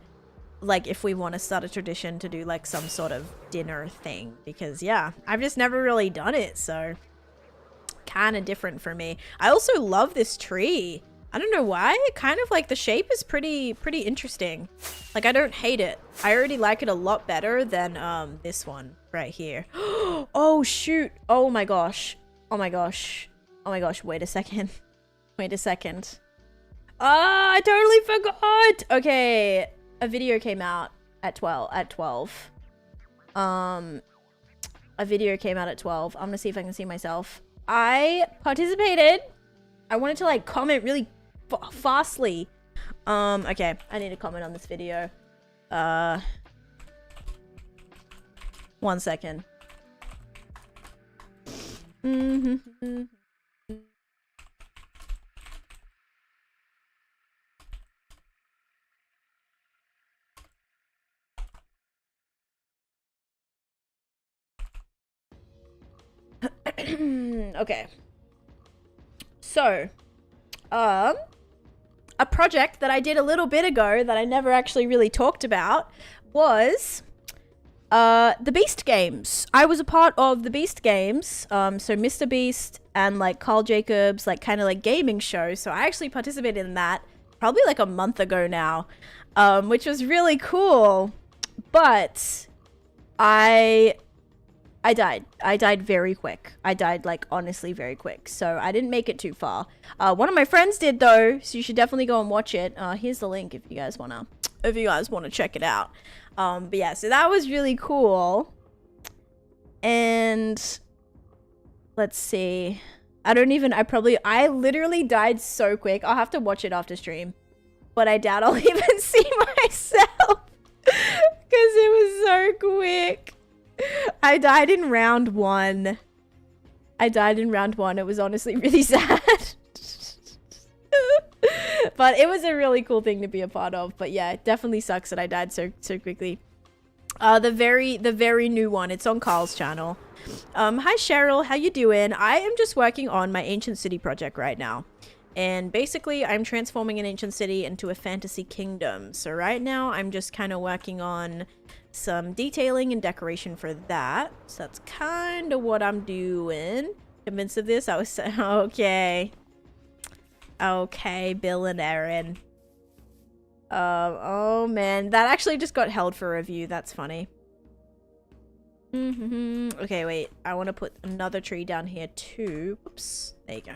like if we want to start a tradition to do like some sort of dinner thing. Because yeah, I've just never really done it. So kind of different for me. I also love this tree. I don't know why. Kind of like the shape is pretty interesting. Like I don't hate it. I already like it a lot better than this one right here. Oh shoot. Oh my gosh. Oh my gosh. Oh my gosh. Wait a second. Wait a second. Ah, I totally forgot. Okay. A video came out at 12. A video came out at 12. I'm gonna see if I can see myself. I participated. I wanted to like comment really fastly. Okay, I need to comment on this video. 1 second. Okay. So, a project that I did a little bit ago that I never actually really talked about was the Beast Games. I was a part of the Beast Games, so Mr. Beast and like Carl Jacobs, like kind of like gaming show. So I actually participated in that probably like a month ago now, which was really cool. But I died. I died very quick. I died like honestly very quick. So I didn't make it too far. One of my friends did though, so you should definitely go and watch it. Here's the link if you guys wanna check it out. But yeah, so that was really cool. And let's see. I literally died so quick. I'll have to watch it after stream. But I doubt I'll even see myself. Because it was so quick. I died in round 1. It was honestly really sad. But it was a really cool thing to be a part of. But yeah, it definitely sucks that I died so quickly. The very new one. It's on Carl's channel. Hi Cheryl, how you doing? I am just working on my Ancient City project right now. And basically, I'm transforming an ancient city into a fantasy kingdom. So right now, I'm just kind of working on some detailing and decoration for that. So that's kind of what I'm doing. Convinced of this? I was okay. Okay, Bill and Erin. Oh man, that actually just got held for review. That's funny. Okay, wait. I want to put another tree down here too. Oops. There you go.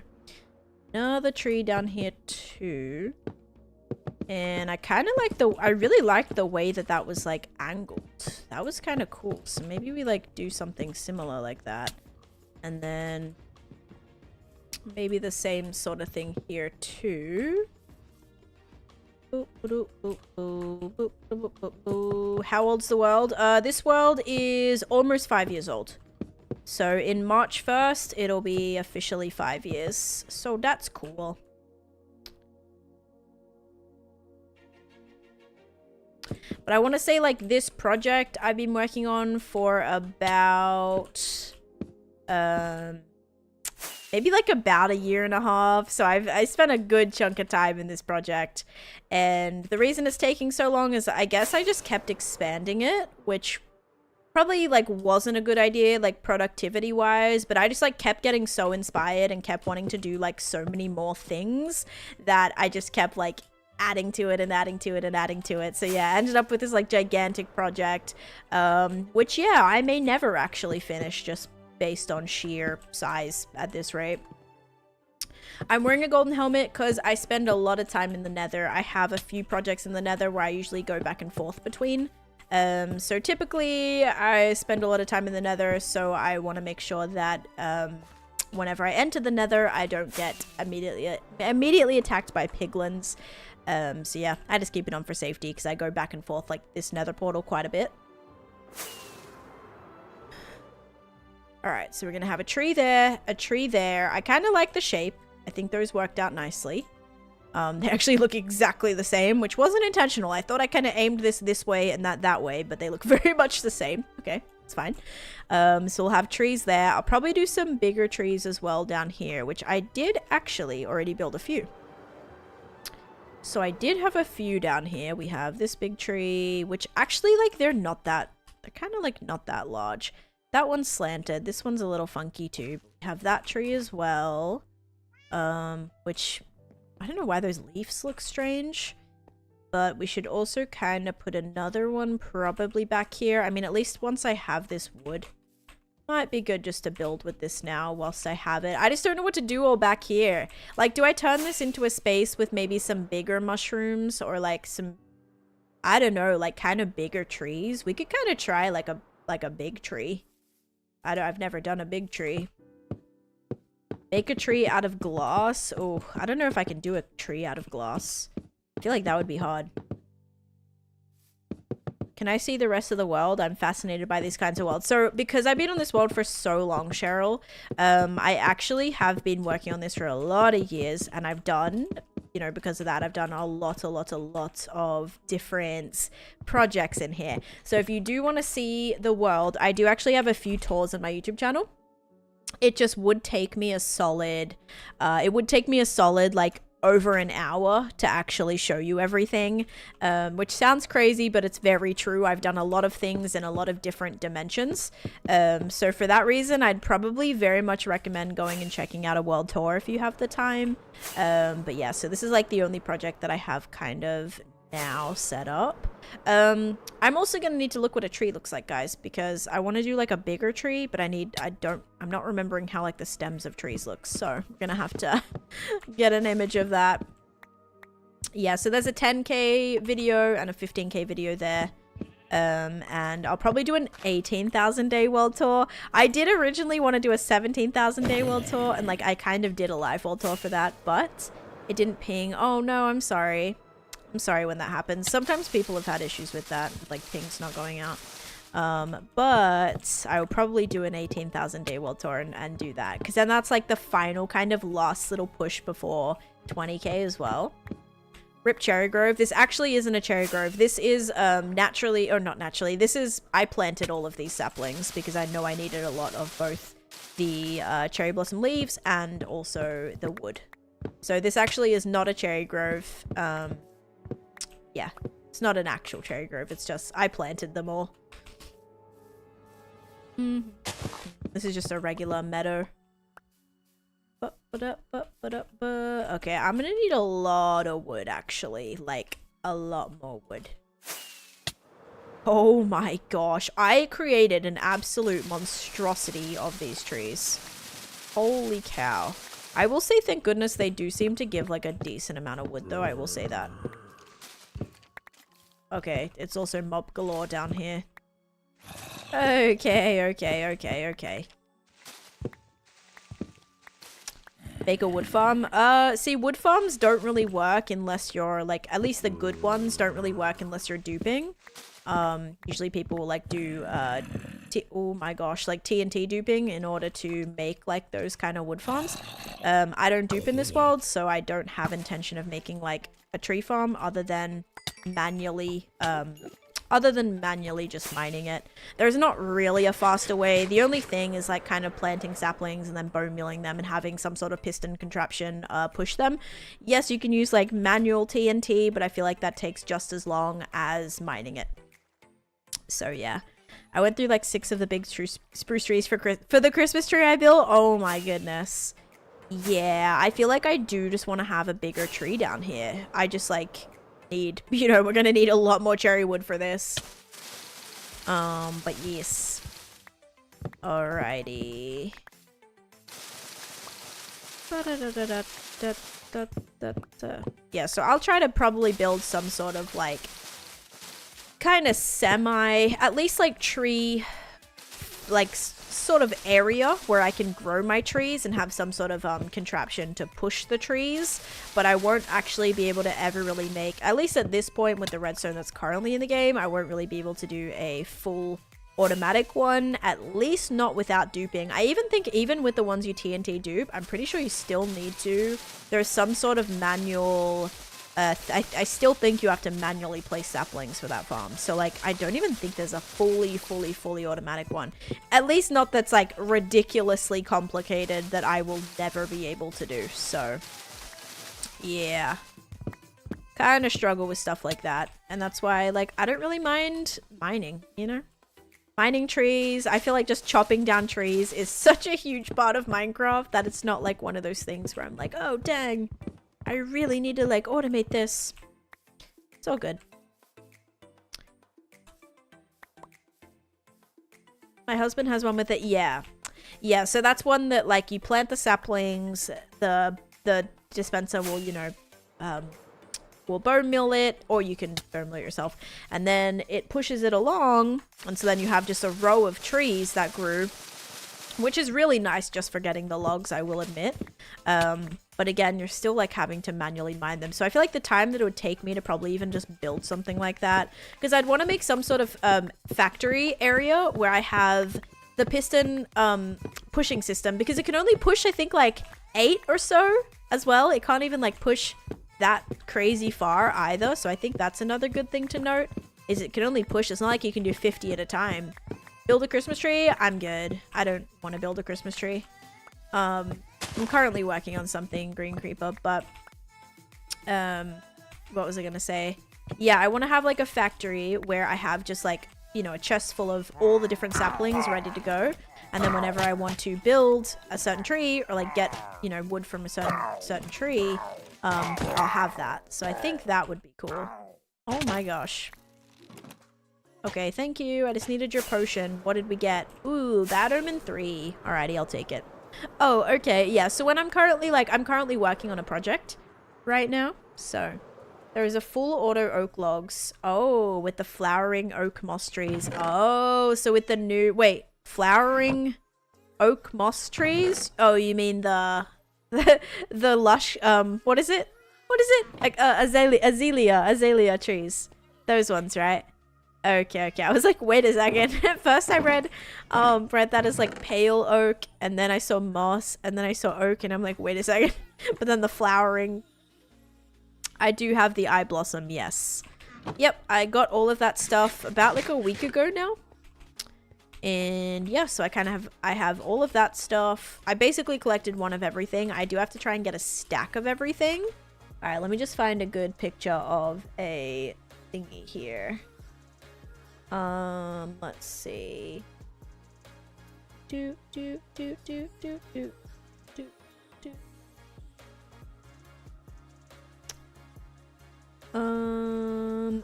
Another tree down here too. And I kind of like I really liked the way that was like angled. That was kind of cool. So maybe we like do something similar like that. And then maybe the same sort of thing here too. How old's the world? This world is almost 5 years old. So in March 1st, it'll be officially 5 years. So that's cool. But I want to say, like, this project I've been working on for about, maybe like about a year and a half. So I spent a good chunk of time in this project. And the reason it's taking so long is I guess I just kept expanding it, which probably like wasn't a good idea, like productivity wise, but I just like kept getting so inspired and kept wanting to do like so many more things that I just kept like adding to it and adding to it and adding to it. So yeah, I ended up with this like gigantic project, which yeah, I may never actually finish just based on sheer size at this rate. I'm wearing a golden helmet because I spend a lot of time in the nether. I have a few projects in the nether where I usually go back and forth between. So typically I spend a lot of time in the nether, so I want to make sure that whenever I enter the nether, I don't get immediately attacked by piglins. So yeah, I just keep it on for safety because I go back and forth like this nether portal quite a bit. Alright, so we're gonna have a tree there, a tree there. I kind of like the shape. I think those worked out nicely. They actually look exactly the same, which wasn't intentional. I thought I kind of aimed this way and that way, but they look very much the same. Okay, it's fine. So we'll have trees there. I'll probably do some bigger trees as well down here, which I did actually already build a few. So I did have a few down here. We have this big tree, which actually, like, they're kind of like not that large. That one's slanted. This one's a little funky too. We have that tree as well, which I don't know why those leaves look strange, but we should also kind of put another one probably back here. I mean, at least once I have this wood, might be good just to build with this now whilst I have it. I just don't know what to do all back here. Like, do I turn this into a space with maybe some bigger mushrooms or like some, I don't know, like kind of bigger trees? We could kind of try like a big tree. I've never done a big tree. Make a tree out of glass. Oh, I don't know if I can do a tree out of glass. I feel like that would be hard. Can I see the rest of the world? I'm fascinated by these kinds of worlds. So, because I've been on this world for so long, Cheryl, I actually have been working on this for a lot of years, and I've done, you know, because of that, I've done a lot of different projects in here. So if you do want to see the world, I do actually have a few tours on my YouTube channel. It just would take me a solid, like over an hour to actually show you everything, which sounds crazy, but it's very true. I've done a lot of things in a lot of different dimensions. So for that reason, I'd probably very much recommend going and checking out a world tour if you have the time. But yeah, so this is like the only project that I have kind of now set up. I'm also gonna need to look what a tree looks like, guys, because I want to do like a bigger tree, but I'm not remembering how like the stems of trees look, so I'm gonna have to get an image of that. Yeah, so there's a 10k video and a 15k video there. And I'll probably do an 18,000 day world tour. I did originally want to do a 17,000 day world tour, and like I kind of did a live world tour for that, but it didn't ping. Oh no, I'm sorry. I'm sorry when that happens. Sometimes people have had issues with that, like pings not going out. But I will probably do an 18,000 day world tour and do that, because then that's like the final kind of last little push before 20k as well. Rip Cherry Grove. This actually isn't a cherry grove. This is naturally, or not naturally, this is, I planted all of these saplings because I know I needed a lot of both the cherry blossom leaves and also the wood. So this actually is not a cherry grove. Yeah, it's not an actual cherry grove. It's just, I planted them all. This is just a regular meadow. Okay, I'm gonna need a lot of wood, actually. Like, a lot more wood. Oh my gosh. I created an absolute monstrosity of these trees. Holy cow. I will say thank goodness they do seem to give like a decent amount of wood, though. I will say that. Okay, it's also mob galore down here. Okay. Make a wood farm. See, wood farms don't really work unless you're, like, at least the good ones don't really work unless you're duping. Usually people will, like, do, oh my gosh, like TNT duping in order to make like those kind of wood farms. I don't dupe in this world, so I don't have intention of making like a tree farm other than manually just mining it. There's not really a faster way. The only thing is like kind of planting saplings and then bone milling them and having some sort of piston contraption push them. Yes, you can use like manual TNT, but I feel like that takes just as long as mining it. So yeah, I went through like 6 of the big spruce trees for the Christmas tree I built. Oh my goodness. Yeah, I feel like I do just want to have a bigger tree down here. I just like need, you know, we're gonna need a lot more cherry wood for this. But yes. Alrighty. Yeah, so I'll try to probably build some sort of like kind of at least like tree, like sort of area where I can grow my trees and have some sort of contraption to push the trees, but I won't actually be able to ever really make, at least at this point with the redstone that's currently in the game, I won't really be able to do a full automatic one, at least not without duping. I even think even with the ones you TNT dupe, I'm pretty sure you still need to, there's some sort of manual I still think you have to manually place saplings for that farm. So like, I don't even think there's a fully automatic one. At least not that's like ridiculously complicated that I will never be able to do. So yeah, kind of struggle with stuff like that. And that's why like, I don't really mind mining, you know? Mining trees. I feel like just chopping down trees is such a huge part of Minecraft that it's not like one of those things where I'm like, oh dang, I really need to like automate this. It's all good. My husband has one with it. Yeah. Yeah, so that's one that like you plant the saplings, the dispenser will, you know, will bone mill it, or you can bone mill it yourself, and then it pushes it along, and so then you have just a row of trees that grew, which is really nice just for getting the logs, I will admit. But again, you're still like having to manually mine them. So I feel like the time that it would take me to probably even just build something like that, because I'd want to make some sort of factory area where I have the piston pushing system, because it can only push, I think, like 8 or so as well. It can't even like push that crazy far either. So I think that's another good thing to note, is it can only push. It's not like you can do 50 at a time. Build a Christmas tree? I'm good. I don't want to build a Christmas tree. I'm currently working on something, Green Creeper, but what was I gonna say? Yeah, I want to have like a factory where I have just like, you know, a chest full of all the different saplings ready to go, and then whenever I want to build a certain tree or like get, you know, wood from a certain tree, I'll have that. So I think that would be cool. Oh my gosh. Okay, thank you. I just needed your potion. What did we get? Ooh, bad omen 3. Alrighty, I'll take it. Oh, okay. Yeah, so when I'm currently working on a project right now. So there is a full auto oak logs. Oh, with the flowering oak moss trees. Oh, so with the new, wait, flowering oak moss trees? Oh, you mean the lush, what is it? Like azalea trees. Those ones, right? Okay. I was like, wait a second. At first I read that as like pale oak, and then I saw moss, and then I saw oak, and I'm like, wait a second. But then the flowering. I do have the eye blossom, yes. Yep, I got all of that stuff about like a week ago now. And yeah, so I have all of that stuff. I basically collected one of everything. I do have to try and get a stack of everything. All right, let me just find a good picture of a thingy here. Let's see.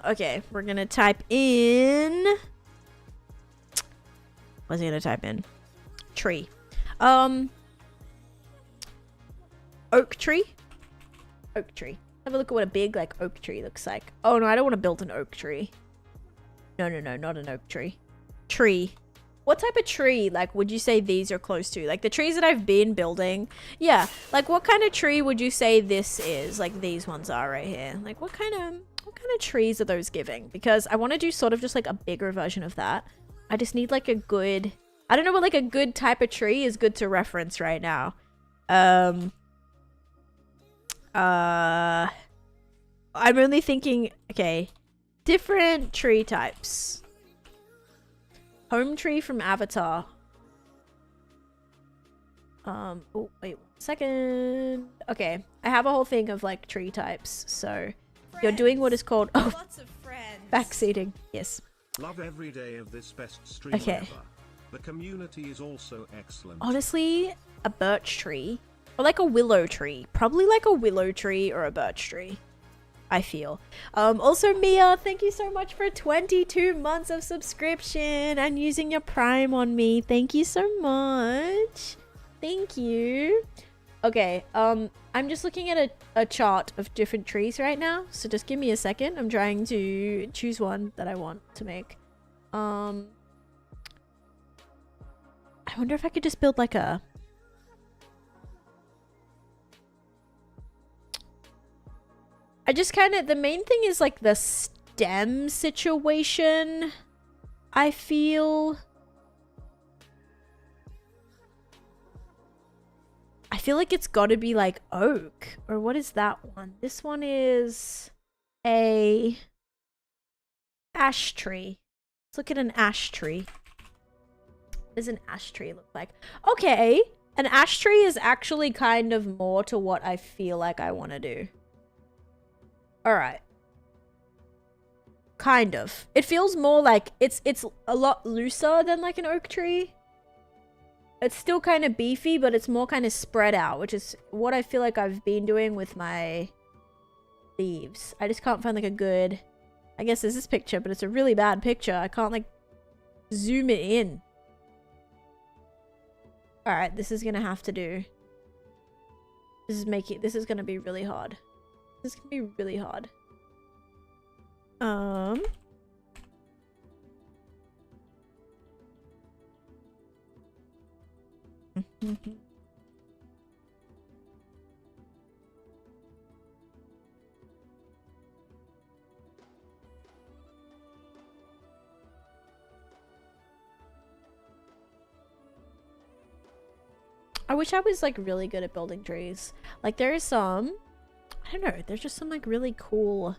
Okay, we're gonna type in. What's he gonna type in? Tree. Oak tree. Oak tree. Have a look at what a big like oak tree looks like. Oh no, I don't want to build an oak tree. No, not an oak tree. Tree. What type of tree, like, would you say these are close to? Like, the trees that I've been building. Yeah, like, what kind of tree would you say this is? Like, these ones are right here. Like, what kind of trees are those giving? Because I want to do sort of just, like, a bigger version of that. I just need like a good... I don't know what like a good type of tree is good to reference right now. I'm only thinking, okay, different tree types. Home tree from Avatar. Oh, wait 1 second. Okay, I have a whole thing of like tree types. So you're doing what is called Lots of friends. backseating. Yes. Love every day of this best stream Okay. ever. The community is also excellent. Honestly, a birch tree or like a willow tree. Probably like a willow tree or a birch tree, I feel. Also, Mia, thank you so much for 22 months of subscription and using your Prime on me. Thank you so much. Thank you. Okay, I'm just looking at a chart of different trees right now. So just give me a second. I'm trying to choose one that I want to make. I wonder if I could just build like a... I just kind of... The main thing is like the stem situation, I feel. I feel like it's got to be like oak. Or what is that one? This one is a ash tree. Let's look at an ash tree. What does an ash tree look like? Okay, an ash tree is actually kind of more to what I feel like I want to do. Alright. Kind of. It feels more like it's a lot looser than like an oak tree. It's still kind of beefy, but it's more kind of spread out, which is what I feel like I've been doing with my leaves. I just can't find like a good... I guess there's this picture, but it's a really bad picture. I can't like zoom it in. Alright, this is gonna have to do. This is gonna be really hard. This is gonna be really hard. I wish I was like really good at building trees. Like there is some, I don't know, there's just some like really cool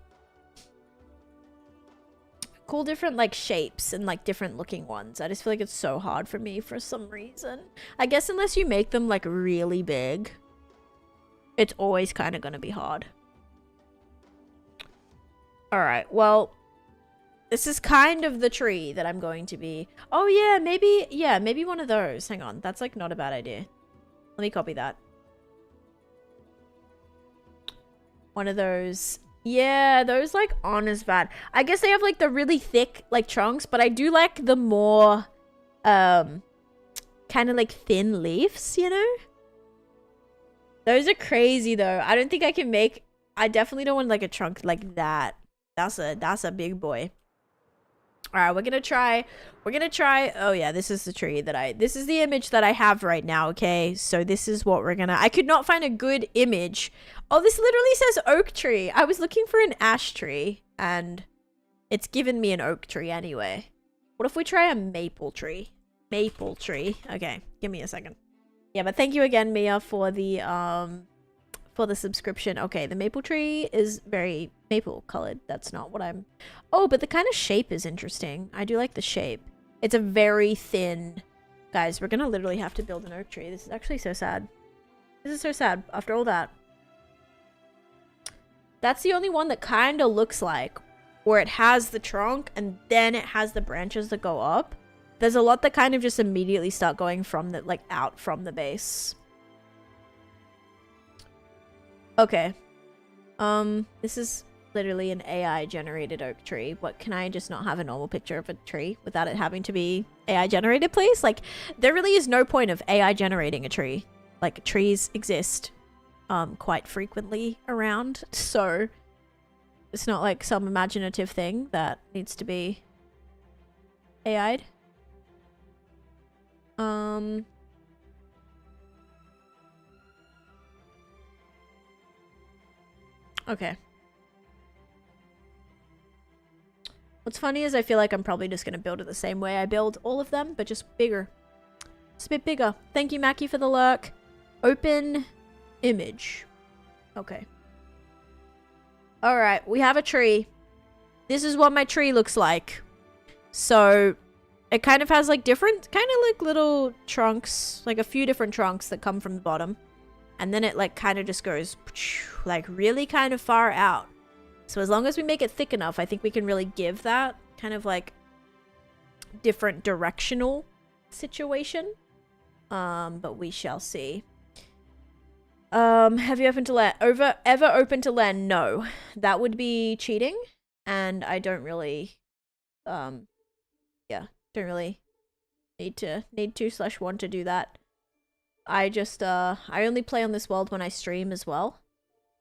different like shapes and like different looking ones. I just feel like it's so hard for me for some reason. I guess unless you make them like really big, it's always kind of gonna be hard. Alright, well, this is kind of the tree that I'm going to be. Oh yeah, maybe one of those. Hang on, that's like not a bad idea. Let me copy that. One of those. Yeah, those like aren't as bad. I guess they have like the really thick like trunks, but I do like the more kind of like thin leaves, you know? Those are crazy though. I don't think I can make... I definitely don't want like a trunk like that. That's a big boy. Alright, we're gonna try... Oh yeah, this is the tree that this is the image that I have right now, okay? So this is what we're gonna... I could not find a good image. Oh, this literally says oak tree. I was looking for an ash tree, and it's given me an oak tree anyway. What if we try a maple tree? Maple tree. Okay, give me a second. Yeah, but thank you again, Mia, for the subscription. Okay, the maple tree is very maple colored. That's not what I'm... Oh, but the kind of shape is interesting. I do like the shape. It's a very thin... Guys, we're gonna literally have to build an oak tree. This is actually so sad. This is so sad after all that. That's the only one that kind of looks like where it has the trunk and then it has the branches that go up. There's a lot that kind of just immediately start going from the, like, out from the base. Okay. This is literally an AI generated oak tree. What, can I just not have a normal picture of a tree without it having to be AI generated, please? Like, there really is no point of AI generating a tree. Like, trees exist quite frequently around, so it's not like some imaginative thing that needs to be AI'd. Okay. What's funny is I feel like I'm probably just going to build it the same way I build all of them, but just bigger. Just a bit bigger. Thank you, Mackie, for the lurk. Open image. Okay. Alright, we have a tree. This is what my tree looks like. So, it kind of has like different, kind of like little trunks, like a few different trunks that come from the bottom. And then it like kind of just goes like really kind of far out. So as long as we make it thick enough, I think we can really give that kind of like different directional situation. But we shall see. Have you ever opened to land? No. That would be cheating. And I don't really, yeah, don't really need to/want to do that. I just, I only play on this world when I stream as well.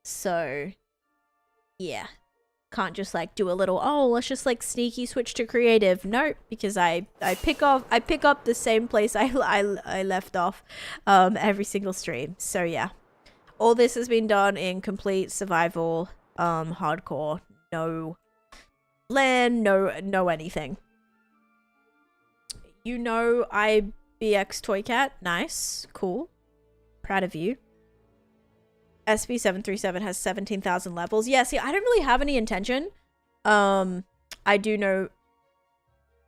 So, yeah. Can't just like do a little, oh, let's just like sneaky switch to creative. Nope, because I pick up the same place I left off every single stream. So yeah. All this has been done in complete survival, hardcore, no land, no anything. You know, IBX Toy Cat, nice, cool, proud of you. SB737 has 17,000 levels. Yeah, see, I don't really have any intention. I do know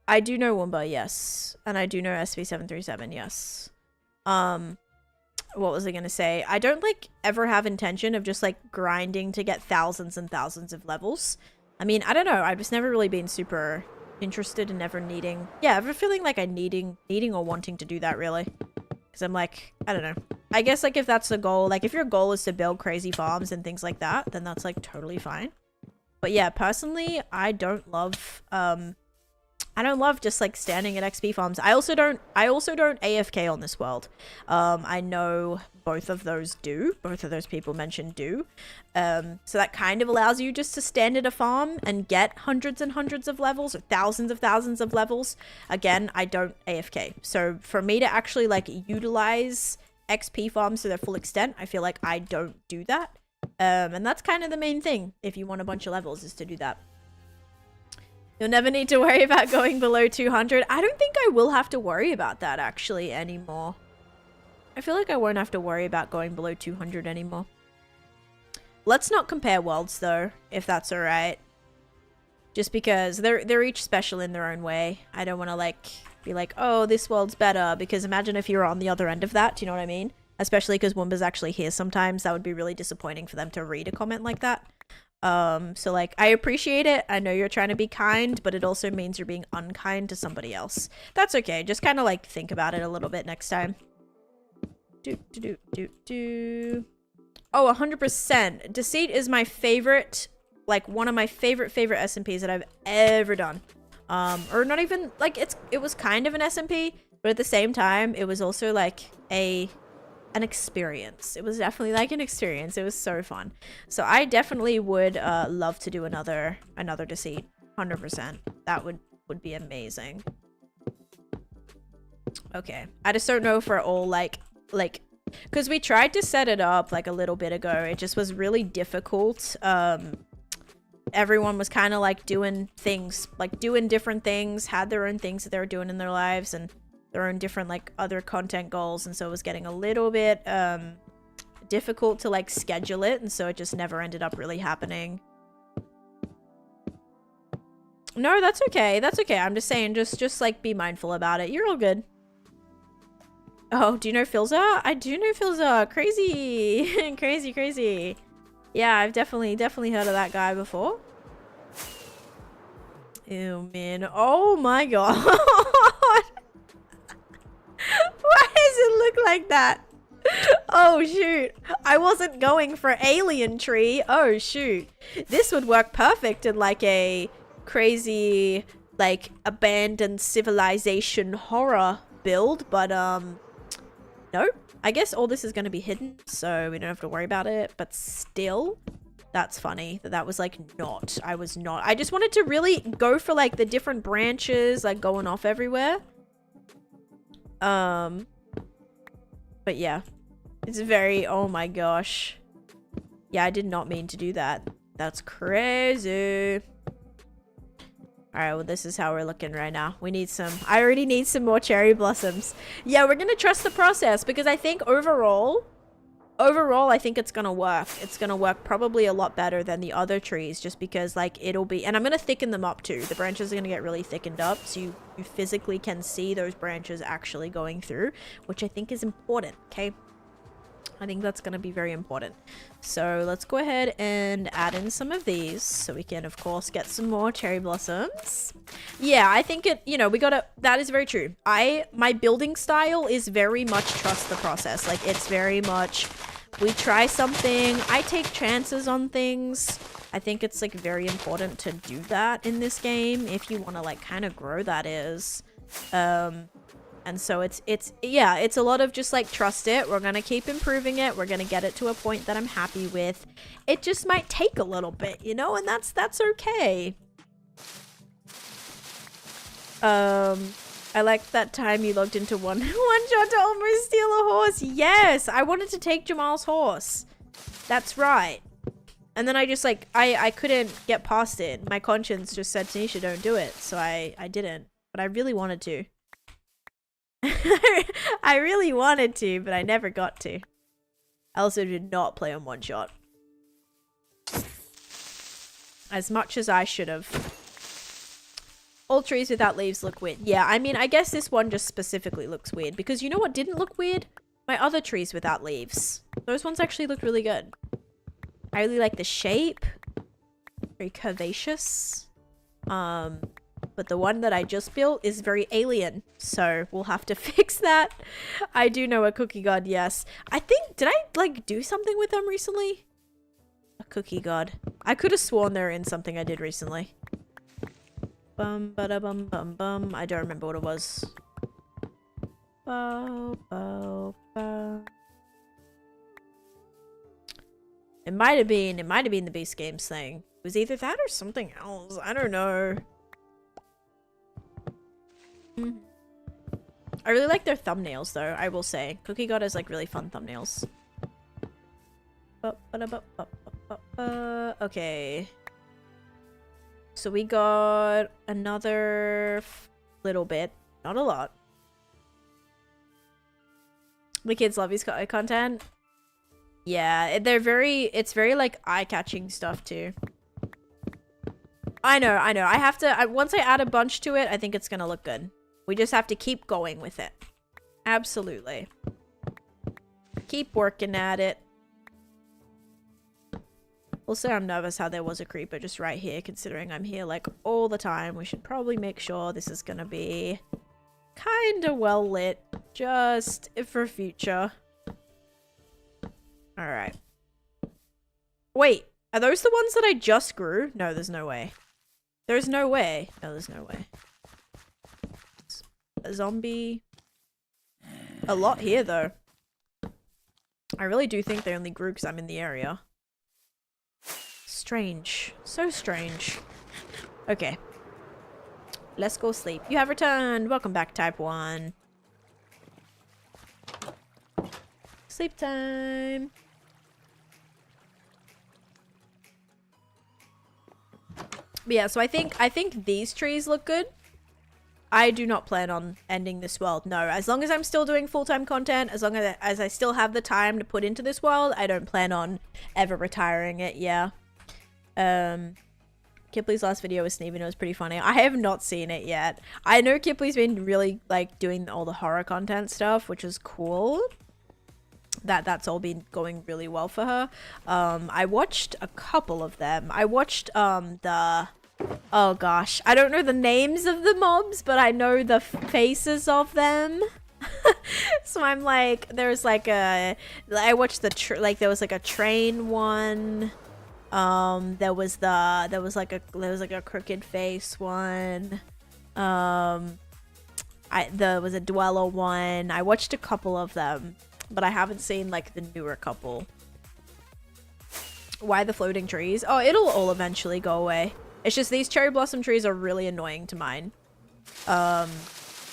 Woomba, yes, and I do know SB737, yes. What was I gonna say? I don't like ever have intention of just like grinding to get thousands and thousands of levels. I mean, I don't know. I've just never really been super interested in ever needing, yeah, ever feeling like I'm needing or wanting to do that really. Because I'm like, I don't know. I guess like if that's the goal, like if your goal is to build crazy farms and things like that, then that's like totally fine. But yeah, personally, I don't love just like standing at XP farms. I also don't AFK on this world. I know both of those people mentioned do. So that kind of allows you just to stand at a farm and get hundreds and hundreds of levels or thousands of levels. Again, I don't AFK. So for me to actually like utilize XP farms to their full extent, I feel like I don't do that. And that's kind of the main thing if you want a bunch of levels, is to do that. You'll never need to worry about going below 200. I don't think I will have to worry about that actually anymore. I feel like I won't have to worry about going below 200 anymore. Let's not compare worlds though, if that's alright. Just because they're each special in their own way. I don't want to like be like, oh, this world's better, because imagine if you were on the other end of that, do you know what I mean? Especially because Woomba's actually here sometimes. That would be really disappointing for them to read a comment like that. So like, I appreciate it. I know you're trying to be kind, but it also means you're being unkind to somebody else. That's okay. Just kind of like think about it a little bit next time. Oh, 100%. Deceit is my favorite, like one of my favorite SMPs that I've ever done. Or not even like it was kind of an SMP, but at the same time, it was also like an experience. It was definitely like an experience. It was so fun. So I definitely would love to do another Deceit. 100%. That would be amazing. Okay. I just don't know if we're all like because we tried to set it up like a little bit ago. It just was really difficult. Everyone was kind of like doing things, like doing different things, had their own things that they were doing in their lives and their own different like other content goals, and so it was getting a little bit difficult to like schedule it, and so it just never ended up really happening. No, that's okay. That's okay. I'm just saying, just like be mindful about it. You're all good. Oh, do you know Filza? I do know Filza. Crazy. crazy. Yeah, I've definitely heard of that guy before. Ew, man. Oh my god. Why does it look like that? Oh shoot. I wasn't going for alien tree. Oh shoot. This would work perfect in like a crazy like abandoned civilization horror build, but no. I guess all this is going to be hidden, so we don't have to worry about it, but still, that's funny that was like not. I just wanted to really go for like the different branches like going off everywhere. But yeah, it's very, oh my gosh. Yeah, I did not mean to do that. That's crazy. Alright, well this is how we're looking right now. We need some... I already need some more cherry blossoms. Yeah, we're gonna trust the process because I think overall, I think it's gonna work. It's gonna work probably a lot better than the other trees just because like it'll be... And I'm gonna thicken them up too. The branches are gonna get really thickened up so you physically can see those branches actually going through, which I think is important, okay? I think that's going to be very important. So let's go ahead and add in some of these so we can, of course, get some more cherry blossoms. Yeah, I think it, you know, we gotta, that is very true. My building style is very much trust the process. Like, it's very much, we try something, I take chances on things. I think it's, like, very important to do that in this game if you want to, like, kind of grow, that is. And so it's a lot of just like trust it. We're going to keep improving it. We're going to get it to a point that I'm happy with. It just might take a little bit, you know, and that's okay. I like that time you logged into one shot to almost steal a horse. Yes, I wanted to take Jamal's horse. That's right. And then I just like, I couldn't get past it. My conscience just said, Taneesha, don't do it. So I didn't, but I really wanted to. I really wanted to, but I never got to. I also did not play on one shot. As much as I should have. All trees without leaves look weird. Yeah, I mean, I guess this one just specifically looks weird. Because you know what didn't look weird? My other trees without leaves. Those ones actually look really good. I really like the shape. Very curvaceous. But the one that I just built is very alien, so we'll have to fix that. I do know a cookie god, yes. I think, did I, like, do something with them recently? A cookie god. I could have sworn they're in something I did recently. Bum, bada, bum, bum, bum. I don't remember what it was. Bow, bow, bow. It might have been the Beast Games thing. It was either that or something else. I don't know. I really like their thumbnails though, I will say. Cookie God has like really fun thumbnails. Okay. So we got another little bit. Not a lot. The kids love his content. Yeah, it's very like eye-catching stuff too. I know. I have to, once I add a bunch to it, I think it's gonna look good. We just have to keep going with it. Absolutely. Keep working at it. Also, I'm nervous how there was a creeper just right here, considering I'm here like all the time. We should probably make sure this is gonna be kind of well lit, just for future. Alright. Wait, are those the ones that I just grew? No, there's no way. There's no way. No, there's no way. A zombie. A lot here, though. I really do think they only grew because I'm in the area. Strange. So strange. Okay. Let's go sleep. You have returned. Welcome back, Type 1. Sleep time. But yeah, so I think these trees look good. I do not plan on ending this world. No, as long as I'm still doing full-time content, as long as I still have the time to put into this world, I don't plan on ever retiring it. Yeah. Kipley's last video with Sneevin, it was pretty funny. I have not seen it yet. I know Kipley's been really like doing all the horror content stuff, which is cool. That's all been going really well for her. I watched a couple of them. I watched oh gosh, I don't know the names of the mobs, but I know the faces of them. So I'm like, there's like I watched there was like a train one. There was like a crooked face one. There was a dweller one. I watched a couple of them, but I haven't seen like the newer couple. Why the floating trees? Oh, it'll all eventually go away. It's just these cherry blossom trees are really annoying to mine.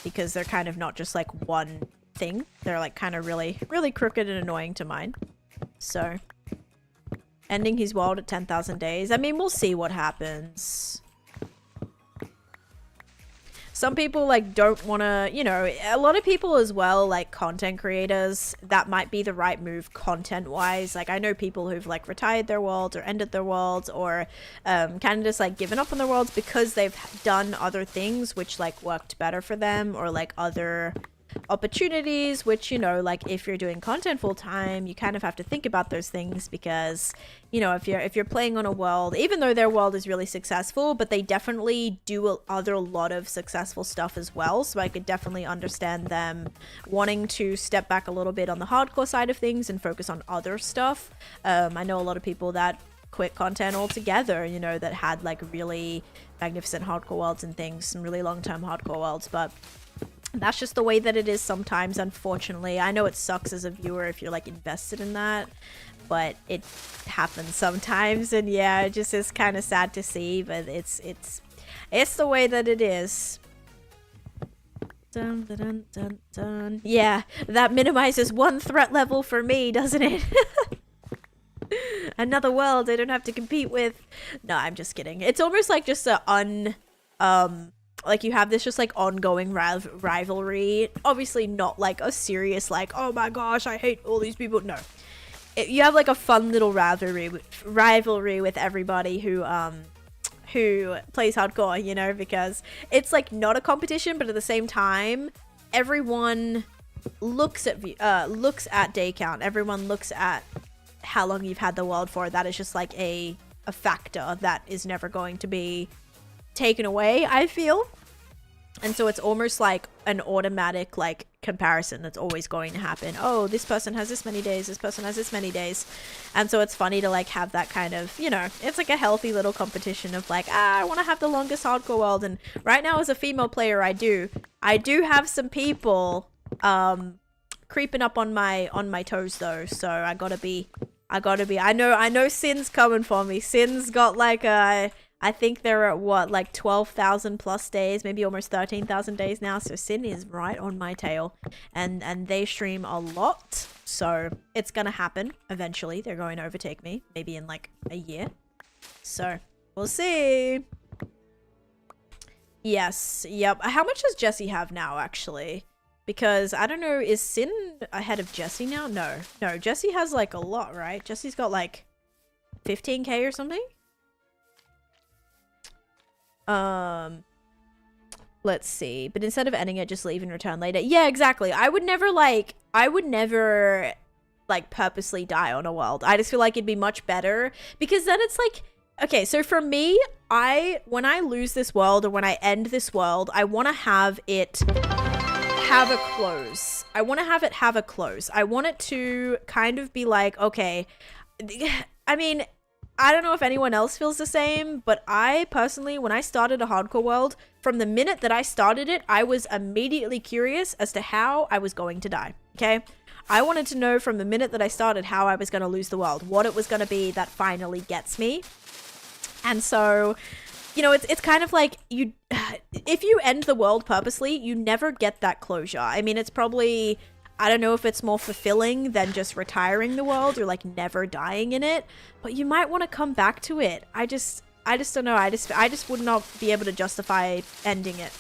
Because they're kind of not just like one thing. They're like kind of really, really crooked and annoying to mine. So, ending his world at 10,000 days. I mean, we'll see what happens. some people like don't want to, you know, a lot of people as well, like content creators, that might be the right move content wise. Like I know people who've like retired their worlds or ended their worlds or kind of just like given up on their worlds because they've done other things which like worked better for them, or like other opportunities, which, you know, like if you're doing content full time, you kind of have to think about those things, because, you know, if you're playing on a world, even though their world is really successful, but they definitely do a lot of successful stuff as well. So I could definitely understand them wanting to step back a little bit on the hardcore side of things and focus on other stuff. I know a lot of people that quit content altogether, you know, that had like really magnificent hardcore worlds and things, some really long-term hardcore worlds, but that's just the way that it is sometimes, unfortunately. I know it sucks as a viewer if you're like invested in that, but it happens sometimes, and yeah, it just is kind of sad to see, but it's the way that it is. Dun, dun, dun, dun, dun. Yeah, that minimizes one threat level for me, doesn't it? Another world I don't have to compete with. No, I'm just kidding. It's almost like just like you have this just like ongoing rivalry. Obviously not like a serious like, oh my gosh, I hate all these people. No, you have like a fun little rivalry with everybody who plays hardcore, you know, because it's like not a competition, but at the same time everyone looks at day count. Everyone looks at how long you've had the world for. That is just like a factor that is never going to be taken away, I feel. And so it's almost like an automatic like comparison that's always going to happen. Oh, this person has this many days, this person has this many days. And so it's funny to like have that kind of, you know, it's like a healthy little competition of like, I want to have the longest hardcore world. And right now as a female player, I do have some people creeping up on my toes though. So I gotta be, I know Sin's coming for me. Sin's got like I think they're at what, like 12,000 plus days, maybe almost 13,000 days now. So Sin is right on my tail, and they stream a lot. So it's going to happen eventually. They're going to overtake me, maybe in like a year. So we'll see. Yes. Yep. How much does Jesse have now, actually? Because I don't know, is Sin ahead of Jesse now? No, Jesse has like a lot, right? Jesse's got like 15k or something. Let's see. But instead of ending it, just leave and return later. Yeah, exactly. I would never like purposely die on a world. I just feel like it'd be much better, because then it's like, okay, so for me, when I lose this world or when I end this world, I want to have it have a close. I want to have it have a close. I want it to kind of be like, okay, I mean, I don't know if anyone else feels the same, but I personally, when I started a hardcore world, from the minute that I started it, I was immediately curious as to how I was going to die, okay? I wanted to know from the minute that I started how I was going to lose the world, what it was going to be that finally gets me. And so, you know, it's kind of like if you end the world purposely, you never get that closure. I mean, it's probably, I don't know if it's more fulfilling than just retiring the world or like never dying in it, but you might want to come back to it. I just don't know. I just would not be able to justify ending it.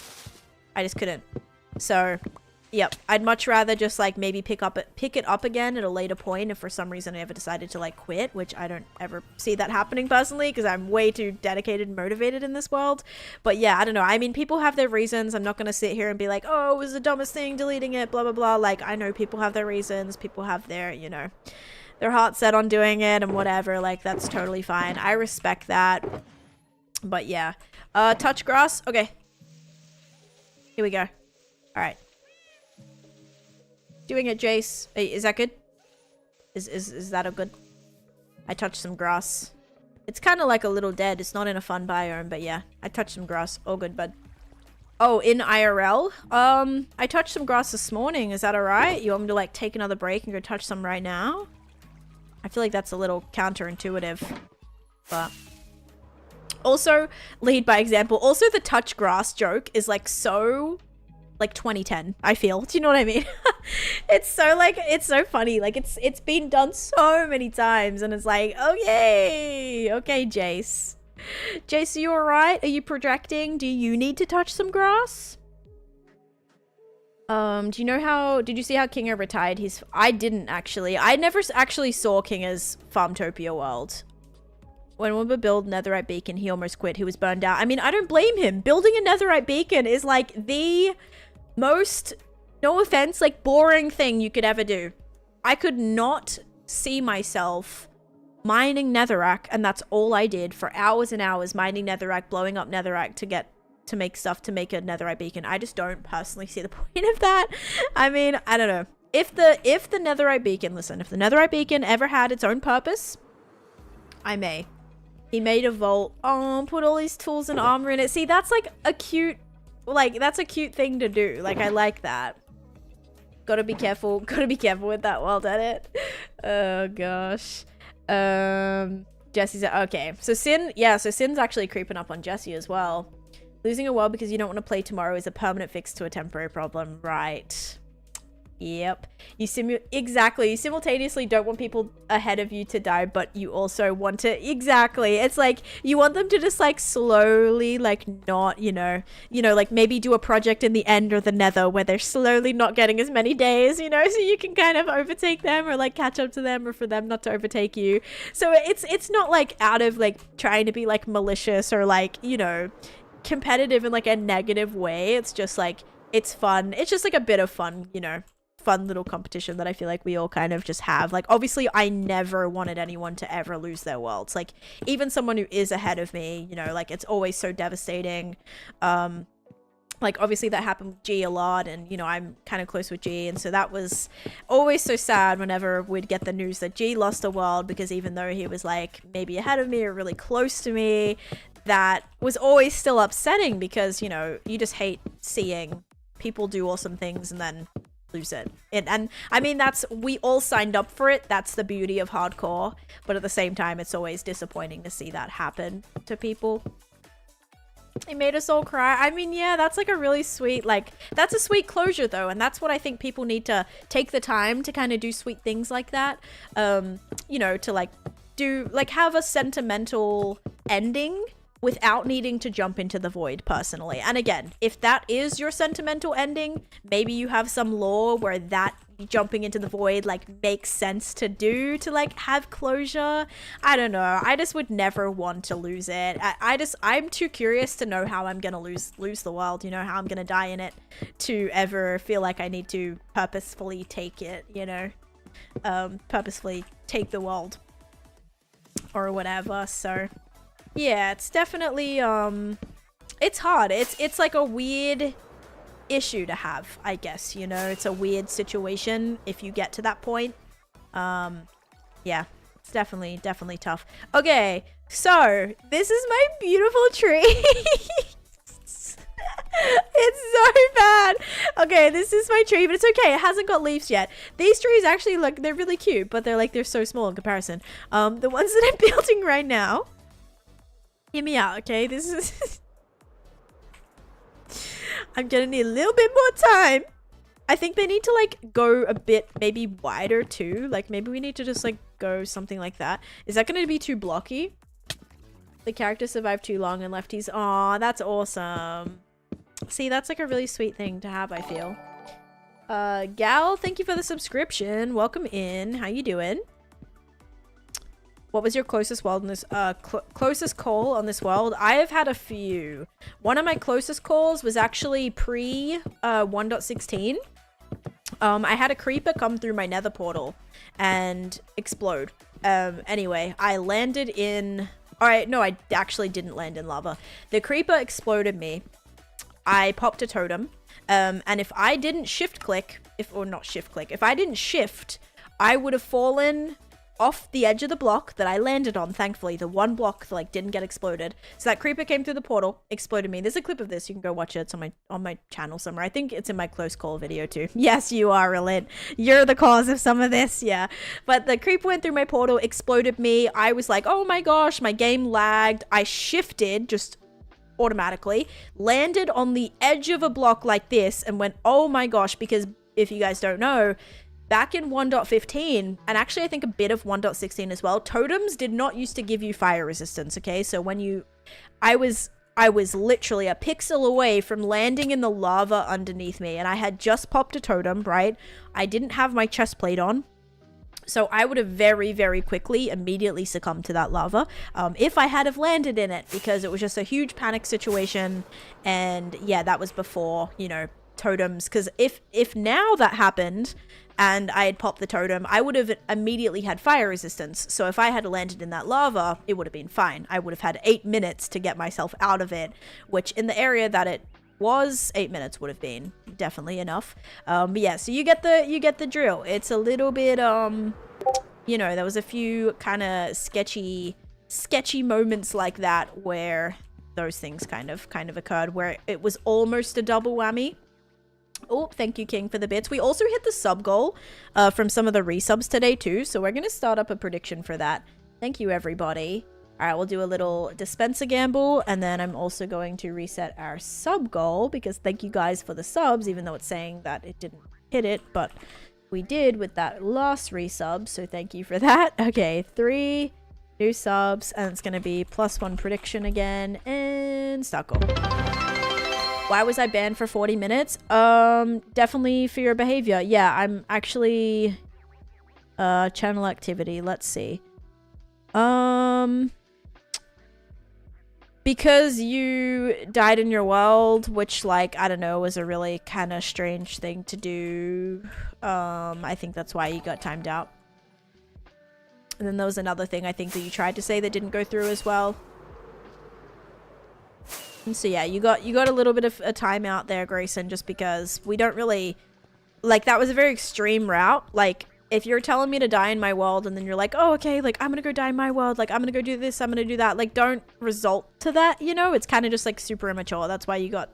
I just couldn't. So, yep. I'd much rather just like maybe pick it up again at a later point if for some reason I ever decided to like quit, which I don't ever see that happening personally because I'm way too dedicated and motivated in this world. But yeah, I don't know. I mean, people have their reasons. I'm not going to sit here and be like, oh, it was the dumbest thing deleting it, blah, blah, blah. Like, I know people have their reasons. People have their, you know, their heart set on doing it and whatever. Like, that's totally fine. I respect that. But yeah. Touch grass. Okay. Here we go. All right. Doing it, Jace. Hey, is that good? Is that a good? I touched some grass. It's kind of like a little dead. It's not in a fun biome, but yeah. I touched some grass. All good, bud. Oh, in IRL? I touched some grass this morning. Is that alright? You want me to like take another break and go touch some right now? I feel like that's a little counterintuitive. But also, lead by example. Also, the touch grass joke is like so like 2010, I feel. Do you know what I mean? It's so like, it's so funny. Like it's been done so many times and it's like, oh yay. Okay, Jace. Jace, are you alright? Are you projecting? Do you need to touch some grass? Do you know how, did you see how Kinga retired his, I didn't actually. I never actually saw Kinga's Farmtopia world. When we were building Netherite Beacon, he almost quit. He was burned out. I mean, I don't blame him. Building a Netherite Beacon is like the most, no offense, like boring thing you could ever do. I could not see myself mining Netherrack, and that's all I did for hours and hours, mining Netherrack, blowing up Netherrack to make stuff to make a Netherite Beacon. I just don't personally see the point of that. I mean, I don't know. If the Netherite Beacon, listen, if the Netherite Beacon ever had its own purpose, I may. He made a vault. Oh, put all these tools and armor in it. See, that's like a cute, like, that's a cute thing to do. Like, I like that. Gotta be careful. Gotta be careful with that world edit. Oh, gosh. Jesse's, okay. So Sin, yeah, so Sin's actually creeping up on Jesse as well. Losing a world because you don't want to play tomorrow is a permanent fix to a temporary problem. Right. Yep. You exactly. You simultaneously don't want people ahead of you to die, but you also want to, exactly. It's like, you want them to just like slowly, like not, you know, like maybe do a project in the end or the nether where they're slowly not getting as many days, you know, so you can kind of overtake them or like catch up to them or for them not to overtake you. So it's not like out of like trying to be like malicious or like, you know, competitive in like a negative way. It's just like, it's fun. It's just like a bit of fun, you know, fun little competition that I feel like we all kind of just have. Like, obviously I never wanted anyone to ever lose their worlds. Like, even someone who is ahead of me, you know, like it's always so devastating. Like obviously that happened with G a lot, and you know, I'm kind of close with G, and so that was always so sad whenever we'd get the news that G lost a world, because even though he was like maybe ahead of me or really close to me, that was always still upsetting, because you know, you just hate seeing people do awesome things and then lose it. And I mean, that's, we all signed up for it. That's the beauty of hardcore, but at the same time it's always disappointing to see that happen to people. It made us all cry. I mean, yeah, that's like a really sweet, like, that's a sweet closure though, and that's what I think people need to take the time to kind of do sweet things like that. You know, to like do, like, have a sentimental ending without needing to jump into the void personally. And again, if that is your sentimental ending, maybe you have some lore where that jumping into the void like makes sense to do, to like have closure. I don't know. I just would never want to lose it. I'm too curious to know how I'm gonna lose the world, you know, how I'm gonna die in it, to ever feel like I need to purposefully take it, you know, purposefully take the world or whatever. So yeah, it's definitely, it's hard. It's like a weird issue to have, I guess, you know, it's a weird situation if you get to that point. Yeah, it's definitely tough. Okay, so this is my beautiful tree. It's so bad. Okay, this is my tree, but it's okay. It hasn't got leaves yet. These trees actually look, they're really cute, but they're so small in comparison. The ones that I'm building right now, hear me out, okay? This is... I'm gonna need a little bit more time. I think they need to, like, go a bit, maybe wider, too. Like, maybe we need to just, like, go something like that. Is that gonna be too blocky? The character survived too long and left his... Aw, that's awesome. See, that's, like, a really sweet thing to have, I feel. Gal, thank you for the subscription. Welcome in. How you doing? What was your closest world in this, closest call on this world? I have had a few. One of my closest calls was actually pre 1.16. I had a creeper come through my nether portal and explode. Anyway, I landed in... Alright, no, I actually didn't land in lava. The creeper exploded me. I popped a totem. And if I didn't shift click, if I didn't shift, I would have fallen off the edge of the block that I landed on. Thankfully, the one block that like didn't get exploded. So that creeper came through the portal, exploded me. There's a clip of this. You can go watch it. It's on my channel somewhere. I think it's in my close call video too. Yes, you are, Relent. You're the cause of some of this. Yeah. But the creeper went through my portal, exploded me. I was like, oh my gosh, my game lagged. I shifted just automatically, landed on the edge of a block like this and went, oh my gosh, because if you guys don't know, back in 1.15, and actually I think a bit of 1.16 as well, totems did not used to give you fire resistance, okay? So when you... I was I was literally a pixel away from landing in the lava underneath me, and I had just popped a totem, right? I didn't have my chest plate on. So I would have very, very quickly, immediately succumbed to that lava if I had have landed in it, because it was just a huge panic situation. And yeah, that was before, you know, totems. Because if now that happened and I had popped the totem, I would have immediately had fire resistance. So if I had landed in that lava, it would have been fine. I would have had 8 minutes to get myself out of it, which in the area that it was, 8 minutes would have been definitely enough. But yeah, so you get the drill. It's a little bit you know, there was a few kind of sketchy moments like that where those things kind of occurred, where it was almost a double whammy. Oh, thank you, King, for the bits. We also hit the sub goal from some of the resubs today too, so we're gonna start up a prediction for that. Thank you, everybody. All right, we'll do a little dispenser gamble, and then I'm also going to reset our sub goal, because thank you guys for the subs, even though it's saying that it didn't hit it, but we did with that last resub, so thank you for that. Okay, 3 new subs, and it's going to be +1 prediction again, and start goal. Why was I banned for 40 minutes? Definitely for your behavior. Yeah, I'm actually... channel activity, let's see. Because you died in your world, which, like, I don't know, was a really kind of strange thing to do. I think that's why you got timed out. And then there was another thing I think that you tried to say that didn't go through as well. And so yeah, you got a little bit of a timeout there, Grayson, just because we don't really... Like, that was a very extreme route. Like, if you're telling me to die in my world and then you're like, oh, okay, like, I'm gonna go die in my world, like, I'm gonna go do this, I'm gonna do that, like, don't result to that, you know? It's kind of just, like, super immature. That's why you got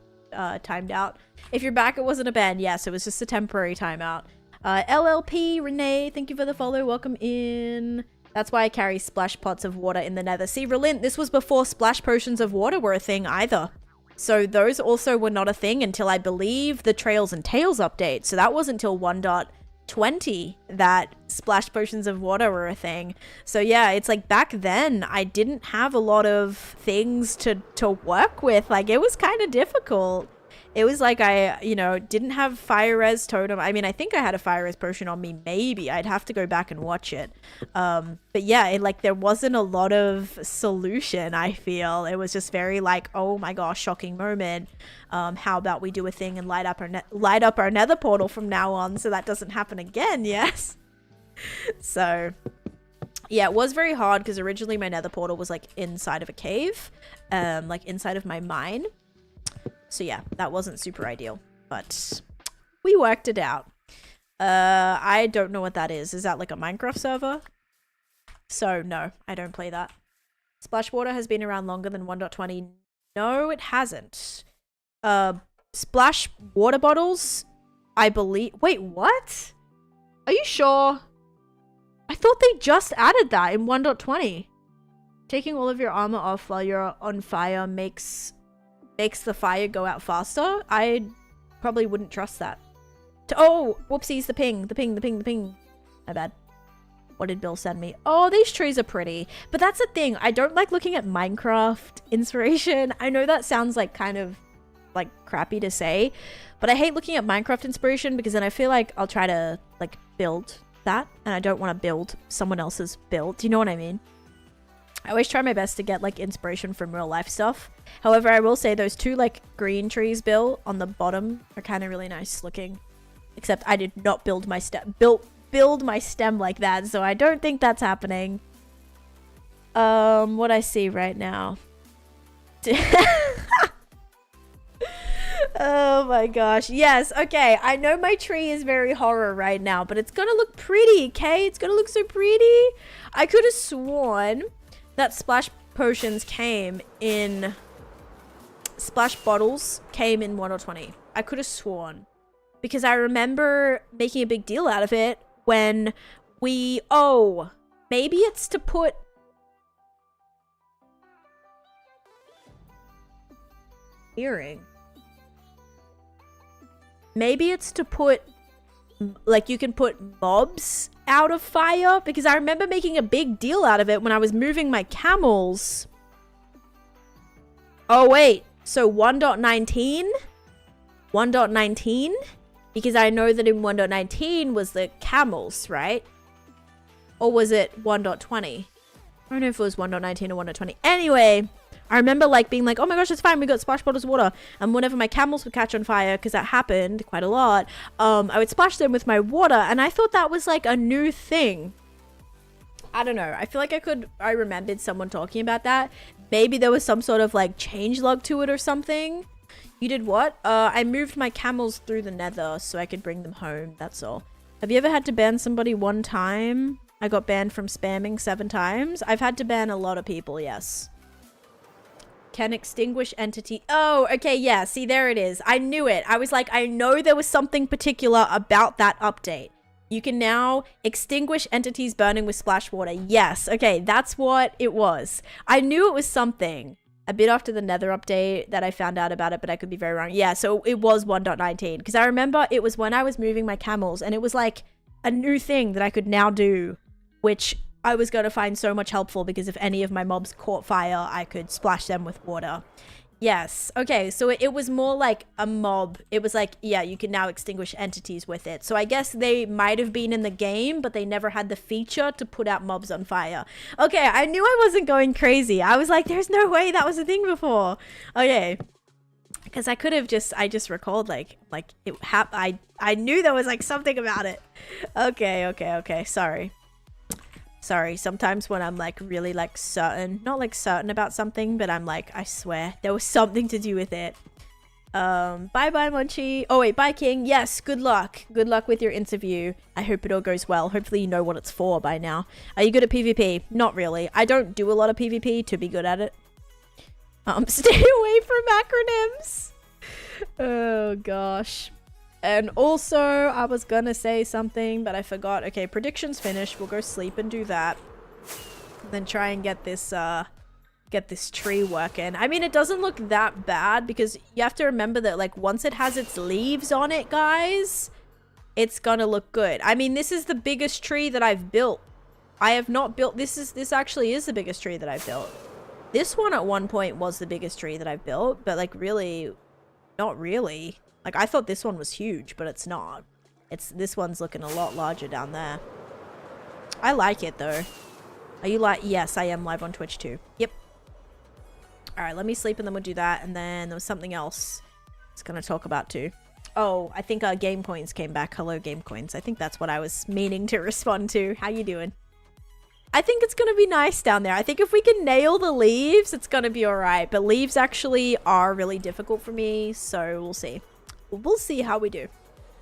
timed out. If you're back, it wasn't a ban. Yes, it was just a temporary timeout. LLP, Renee, thank you for the follow. Welcome in. That's why I carry splash pots of water in the nether. See, Relint, this was before splash potions of water were a thing either. So those also were not a thing until, I believe, the Trails and Tales update. So that wasn't until 1.20 that splash potions of water were a thing. So yeah, it's like back then I didn't have a lot of things to work with. Like, it was kind of difficult. It was like I, you know, didn't have fire res totem. I mean, I think I had a fire res potion on me, maybe. I'd have to go back and watch it. But yeah, there wasn't a lot of solution, I feel. It was just very like, oh my gosh, shocking moment. How about we do a thing and light up our nether portal from now on so that doesn't happen again, yes? So yeah, it was very hard because originally my nether portal was like inside of a cave, like inside of my mine. So yeah, that wasn't super ideal, but we worked it out. I don't know what that is. Is that like a Minecraft server? So no, I don't play that. Splash water has been around longer than 1.20. No, it hasn't. Splash water bottles, I believe. Wait, what? Are you sure? I thought they just added that in 1.20. Taking all of your armor off while you're on fire makes the fire go out faster. I probably wouldn't trust that. Oh, whoopsies, the ping. My bad. What did Bill send me? Oh, these trees are pretty. But that's the thing. I don't like looking at Minecraft inspiration. I know that sounds like kind of like crappy to say, but I hate looking at Minecraft inspiration because then I feel like I'll try to like build that and I don't want to build someone else's build. Do you know what I mean? I always try my best to get like inspiration from real life stuff. However, I will say those two like green trees, Bill, on the bottom are kind of really nice looking. Except I did not build my stem like that, so I don't think that's happening. What I see right now. Oh my gosh. Yes, okay. I know my tree is very horror right now, but it's gonna look pretty, okay? It's gonna look so pretty. I could have sworn that splash potions came in... Splash bottles came in 1.20. I could have sworn. Because I remember making a big deal out of it when we... Oh, maybe it's to put... Earring. Maybe it's to put... Like, you can put mobs out of fire, because I remember making a big deal out of it when I was moving my camels. Oh, wait. So 1.19? 1.19? Because I know that in 1.19 was the camels, right? Or was it 1.20? I don't know if it was 1.19 or 1.20. Anyway, I remember like being like, oh my gosh, it's fine. We got splash bottles of water. And whenever my camels would catch on fire, because that happened quite a lot, I would splash them with my water. And I thought that was like a new thing. I don't know. I feel like I remembered someone talking about that. Maybe there was some sort of like changelog to it or something. You did what? I moved my camels through the nether so I could bring them home. That's all. Have you ever had to ban somebody one time? I got banned from spamming 7 times. I've had to ban a lot of people, yes. Can extinguish entity. Oh, okay, yeah. See, there it is. I knew it. I was like, I know there was something particular about that update. You can now extinguish entities burning with splash water. Yes. Okay, that's what it was. I knew it was something. A bit after the nether update that I found out about it, but I could be very wrong. Yeah, so it was 1.19. Because I remember it was when I was moving my camels. And it was like a new thing that I could now do. Which I was going to find so much helpful. Because if any of my mobs caught fire, I could splash them with water. Yes. Okay. So it was more like a mob. It was like, yeah, you can now extinguish entities with it. So I guess they might have been in the game, but they never had the feature to put out mobs on fire. Okay. I knew I wasn't going crazy. I was like, there's no way that was a thing before. Okay. Because I could have I just recalled like it happened. I knew there was like something about it. Okay. Sorry, sometimes when I'm like really like certain, not like certain about something, but I'm like, I swear there was something to do with it. Bye Munchie. Oh wait, bye King. Yes, good luck. Good luck with your interview. I hope it all goes well. Hopefully you know what it's for by now. Are you good at PvP? Not really. I don't do a lot of PvP to be good at it. Stay away from acronyms. Oh gosh. And also, I was gonna say something, but I forgot. Okay, predictions finished. We'll go sleep and do that. Then try and get this tree working. I mean, it doesn't look that bad because you have to remember that, like, once it has its leaves on it, guys, it's gonna look good. I mean, this is the biggest tree that I've built. I have not built... This actually is the biggest tree that I've built. This one at one point was the biggest tree that I've built, but, like, really... Not really. Like, I thought this one was huge, but it's not. This one's looking a lot larger down there. I like it, though. Are you like... Yes, I am live on Twitch, too. Yep. Alright, let me sleep and then we'll do that. And then there was something else I was going to talk about, too. Oh, I think our Game Coins came back. Hello, Game Coins. I think that's what I was meaning to respond to. How you doing? I think it's going to be nice down there. I think if we can nail the leaves, it's going to be alright. But leaves actually are really difficult for me, so we'll see. We'll see how we do.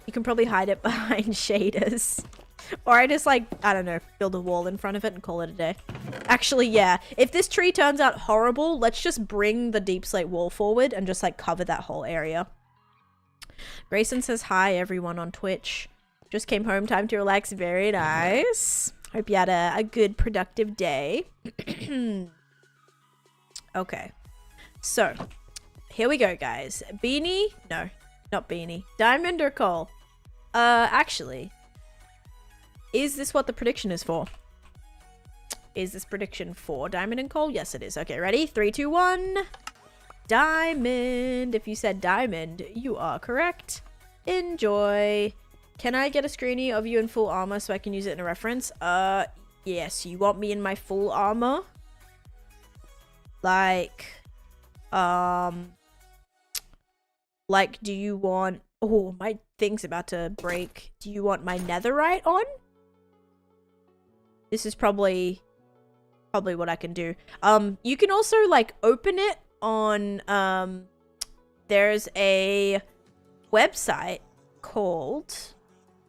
You can probably hide it behind shaders. Or I just like, I don't know, build a wall in front of it and call it a day. Actually, yeah. If this tree turns out horrible, let's just bring the deep slate wall forward and just like cover that whole area. Grayson says hi everyone on Twitch. Just came home, time to relax. Very nice. Hope you had a good productive day. Okay. So, here we go guys. Beanie? No. Not Beanie. Diamond or coal? Actually, is this what the prediction is for? Is this prediction for diamond and coal? Yes, it is. Okay, ready? 3, 2, 1. Diamond. If you said diamond, you are correct. Enjoy. Can I get a screenie of you in full armor so I can use it in a reference? Yes. You want me in my full armor? Like, do you want... Oh, my thing's about to break. Do you want my netherite on? This is probably what I can do. You can also, like, open it on, there's a website called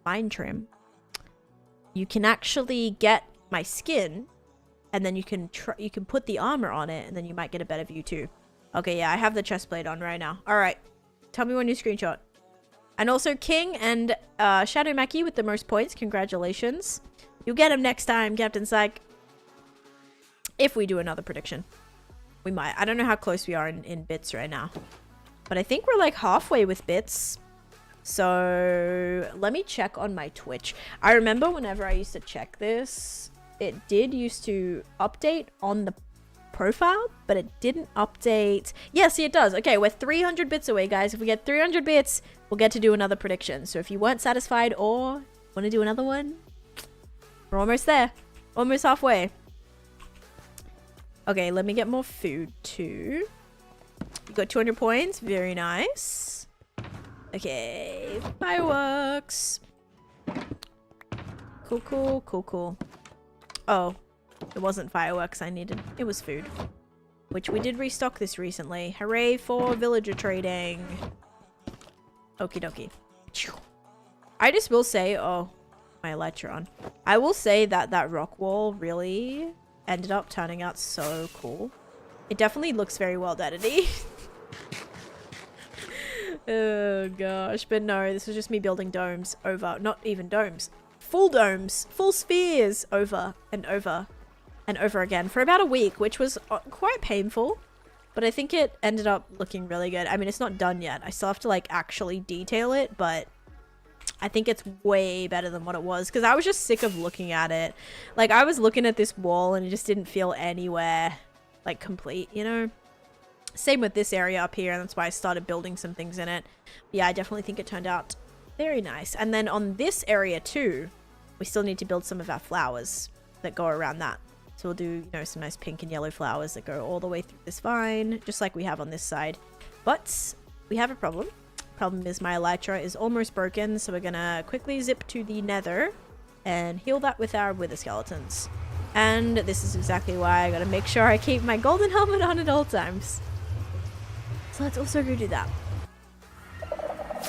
Mine Trim. You can actually get my skin, and then you can put the armor on it, and then you might get a better view, too. Okay, yeah, I have the chest plate on right now. All right. Tell me when you screenshot. And also King and Shadow Mackie with the most points. Congratulations. You'll get him next time, Captain Psych. If we do another prediction. We might. I don't know how close we are in bits right now. But I think we're like halfway with bits. So let me check on my Twitch. I remember whenever I used to check this, it did used to update on the profile, but it didn't update. Yeah, see, it does. Okay, we're 300 bits away, guys. If we get 300 bits, we'll get to do another prediction. So if you weren't satisfied or want to do another one, we're almost there. Almost halfway. Okay, let me get more food too. You got 200 points. Very nice. Okay, fireworks. Cool, cool, cool, cool. Oh, it wasn't fireworks I needed. It was food. Which we did restock this recently. Hooray for villager trading. Okie dokie. I just will say, oh, my lights are on. I will say that that rock wall really ended up turning out so cool. It definitely looks very well edited. Oh gosh, but no, this was just me building domes over, not even domes, full domes, full spheres over and over and over again for about a week, which was quite painful, but I think it ended up looking really good. I mean, it's not done yet. I still have to like actually detail it, but I think it's way better than what it was because I was just sick of looking at it. Like I was looking at this wall and it just didn't feel anywhere like complete, you know? Same with this area up here, and that's why I started building some things in it. But yeah, I definitely think it turned out very nice. And then on this area too, we still need to build some of our flowers that go around that. So we'll do, you know, some nice pink and yellow flowers that go all the way through this vine, just like we have on this side. But we have a problem. Problem is my elytra is almost broken, so we're gonna quickly zip to the nether and heal that with our wither skeletons. And this is exactly why I gotta make sure I keep my golden helmet on at all times. So let's also go do that.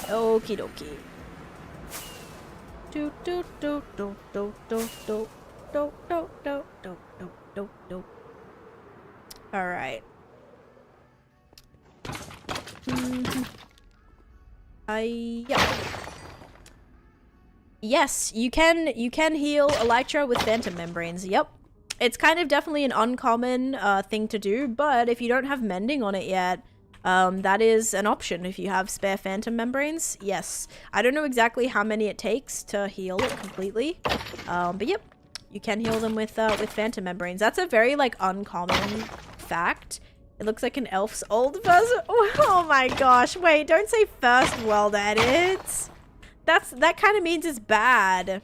Okie dokie. Do do do do do do do do do do do do do do. All right. Yeah. Yes, you can heal elytra with phantom membranes. Yep. It's kind of definitely an uncommon thing to do, but if you don't have mending on it yet, that is an option if you have spare phantom membranes. Yes, I don't know exactly how many it takes to heal it completely, but yep, you can heal them with phantom membranes. That's a very like uncommon fact. It looks like an elf's old version. Oh my gosh! Wait, don't say first world edit. That kind of means it's bad.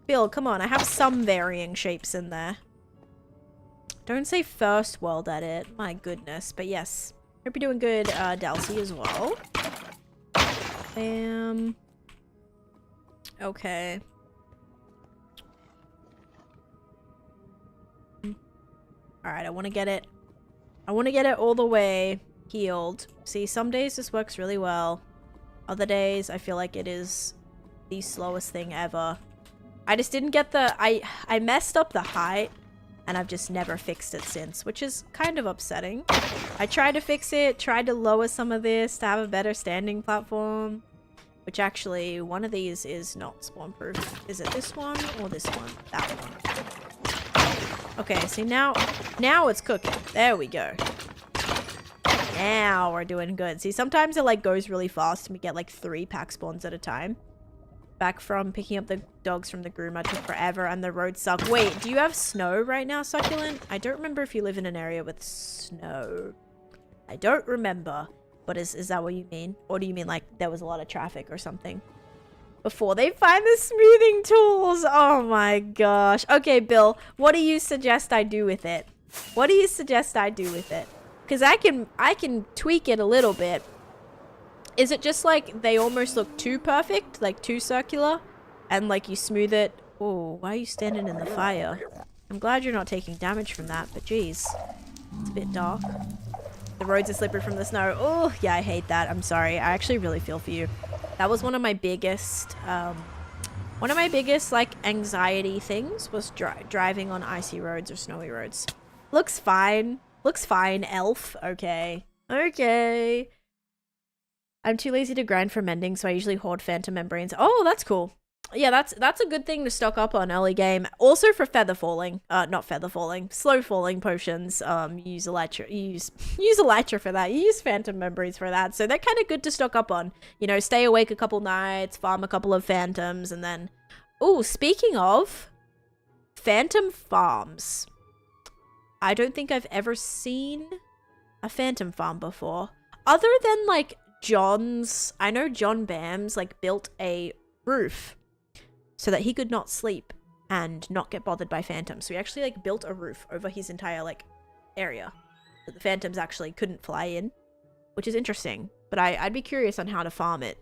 Bill, come on! I have some varying shapes in there. Don't say first world edit. My goodness, but yes. Hope you're doing good, Dalsy, as well. Okay. Alright, I want to get it. I want to get it all the way healed. See, some days this works really well. Other days, I feel like it is the slowest thing ever. I just didn't get the... I messed up the height. And I've just never fixed it since, which is kind of upsetting. I tried to fix it, tried to lower some of this to have a better standing platform. Which actually, one of these is not spawn proof. Is it this one or this one? That one. Okay, see now it's cooking. There we go. Now we're doing good. See, sometimes it like goes really fast and we get like 3 pack spawns at a time. Back from picking up the dogs from the groomer took forever and the roads suck. Wait, do you have snow right now, Succulent? I don't remember if you live in an area with snow. I don't remember. But is that what you mean? Or do you mean like there was a lot of traffic or something? Before they find the smoothing tools. Oh my gosh. Okay, Bill, what do you suggest I do with it? What do you suggest I do with it? Because I can tweak it a little bit. Is it just like they almost look too perfect, like too circular, and like you smooth it? Oh, why are you standing in the fire? I'm glad you're not taking damage from that, but geez, it's a bit dark. The roads are slippery from the snow. Oh, yeah, I hate that. I'm sorry. I actually really feel for you. That was one of my biggest like anxiety things was driving on icy roads or snowy roads. Looks fine. Looks fine, elf. Okay. Okay. I'm too lazy to grind for mending, so I usually hoard phantom membranes. Oh, that's cool. Yeah, that's a good thing to stock up on early game. Also for feather falling. Not feather falling. Slow falling potions. Use elytra for that. You use phantom membranes for that. So they're kind of good to stock up on. You know, stay awake a couple nights, farm a couple of phantoms, and then... Oh, speaking of... Phantom farms. I don't think I've ever seen a phantom farm before. Other than like John's, I know John Bams like built a roof so that he could not sleep and not get bothered by phantoms. So he actually like built a roof over his entire like area that the phantoms actually couldn't fly in, which is interesting. But I'd be curious on how to farm it,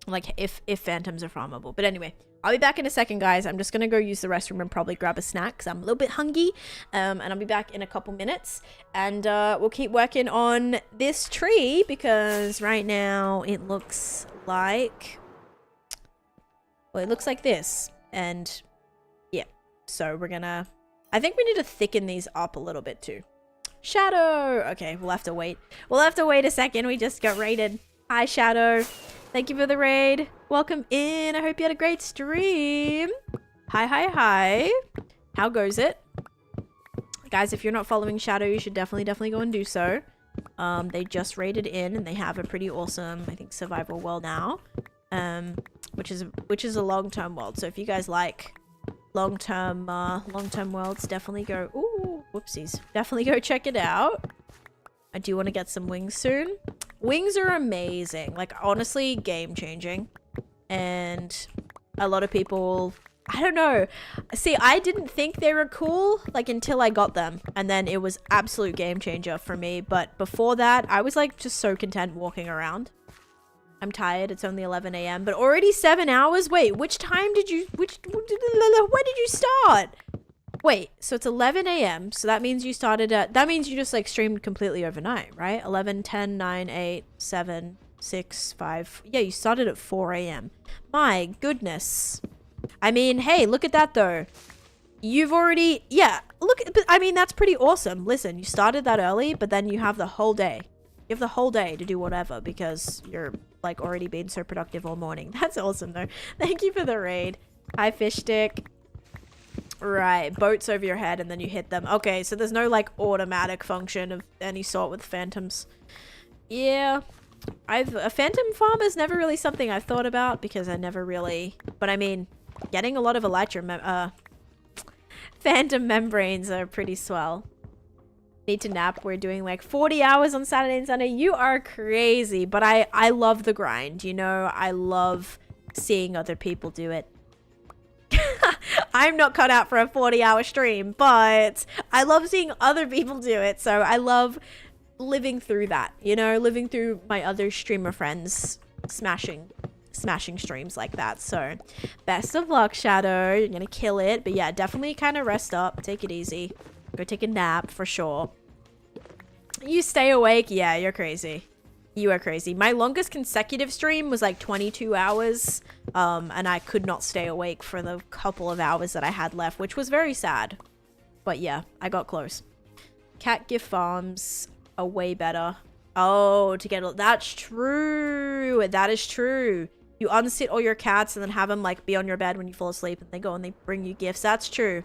like if phantoms are farmable. But anyway, I'll be back in a second, guys. I'm just gonna go use the restroom and probably grab a snack because I'm a little bit hungry. And I'll be back in a couple minutes, and we'll keep working on this tree because right now it looks like, well, it looks like this. And yeah, so we're gonna, I think we need to thicken these up a little bit too. Shadow. Okay, we'll have to wait. We'll have to wait a second. We just got raided. Hi, Shadow. Thank you for the raid. Welcome in. I hope you had a great stream. Hi, hi, hi. How goes it? Guys, if you're not following Shadow, you should definitely go and do so. They just raided in and they have a pretty awesome, I think, survival world now. Which is a long-term world. So if you guys like long-term worlds, definitely go. Ooh, whoopsies. Definitely go check it out. I do want to get some wings soon. Wings are amazing. Like, honestly, game-changing. And a lot of people, I don't know. See, I didn't think they were cool, like, until I got them. And then it was absolute game-changer for me. But before that, I was, like, just so content walking around. I'm tired. It's only 11 a.m. But already 7 hours? Wait, which time did you... when did you start? Wait, so it's 11 a.m. So that means you started at... That means you just, like, streamed completely overnight, right? 11, 10, 9, 8, 7, 6, 5... Yeah, you started at 4 a.m. My goodness. I mean, hey, look at that, though. You've already... Yeah, look... But, I mean, that's pretty awesome. Listen, you started that early, but then you have the whole day. You have the whole day to do whatever because you're... like already been so productive all morning. That's awesome though. Thank you for the raid. Hi, fish stick. Right, boats over your head and then you hit them. Okay, so there's no like automatic function of any sort with phantoms. Yeah, a phantom farm is never really something I've thought about because I never really, but I mean, getting a lot of elytra phantom membranes are pretty swell. Need to nap. We're doing like 40 hours on Saturday and Sunday. You are crazy, but I love the grind, you know. I love seeing other people do it. I'm not cut out for a 40-hour stream, but I love seeing other people do it. So I love living through that, you know, living through my other streamer friends smashing streams like that. So best of luck, Shadow. You're gonna kill it. But yeah, definitely kind of rest up, take it easy, go take a nap for sure. You stay awake? Yeah, you're crazy. You are crazy. My longest consecutive stream was like 22 hours. And I could not stay awake for the couple of hours that I had left, which was very sad. But yeah, I got close. Cat gift farms are way better. Oh, to get... That's true. That is true. You unsit all your cats and then have them like be on your bed when you fall asleep and they go and they bring you gifts. That's true.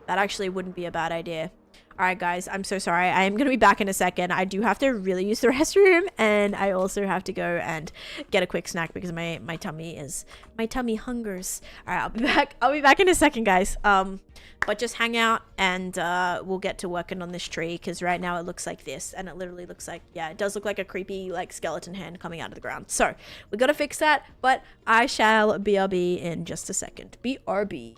That actually wouldn't be a bad idea. All right, guys, I'm so sorry. I am going to be back in a second. I do have to really use the restroom, and I also have to go and get a quick snack because my tummy hungers. All right, I'll be back. I'll be back in a second, guys. But just hang out, and we'll get to working on this tree because right now it looks like this, and it literally looks like, yeah, it does look like a creepy like skeleton hand coming out of the ground. So we got to fix that, but I shall BRB in just a second. BRB.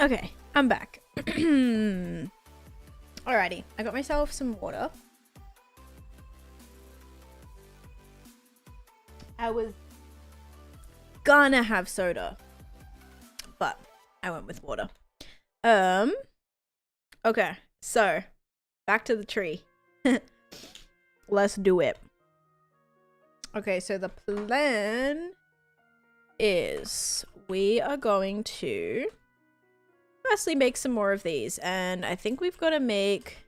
Okay, I'm back. Alrighty, I got myself some water. I was gonna have soda, but I went with water. Okay, so back to the tree. Let's do it. Okay, so the plan is we are going to firstly make some more of these, and I think we've got to make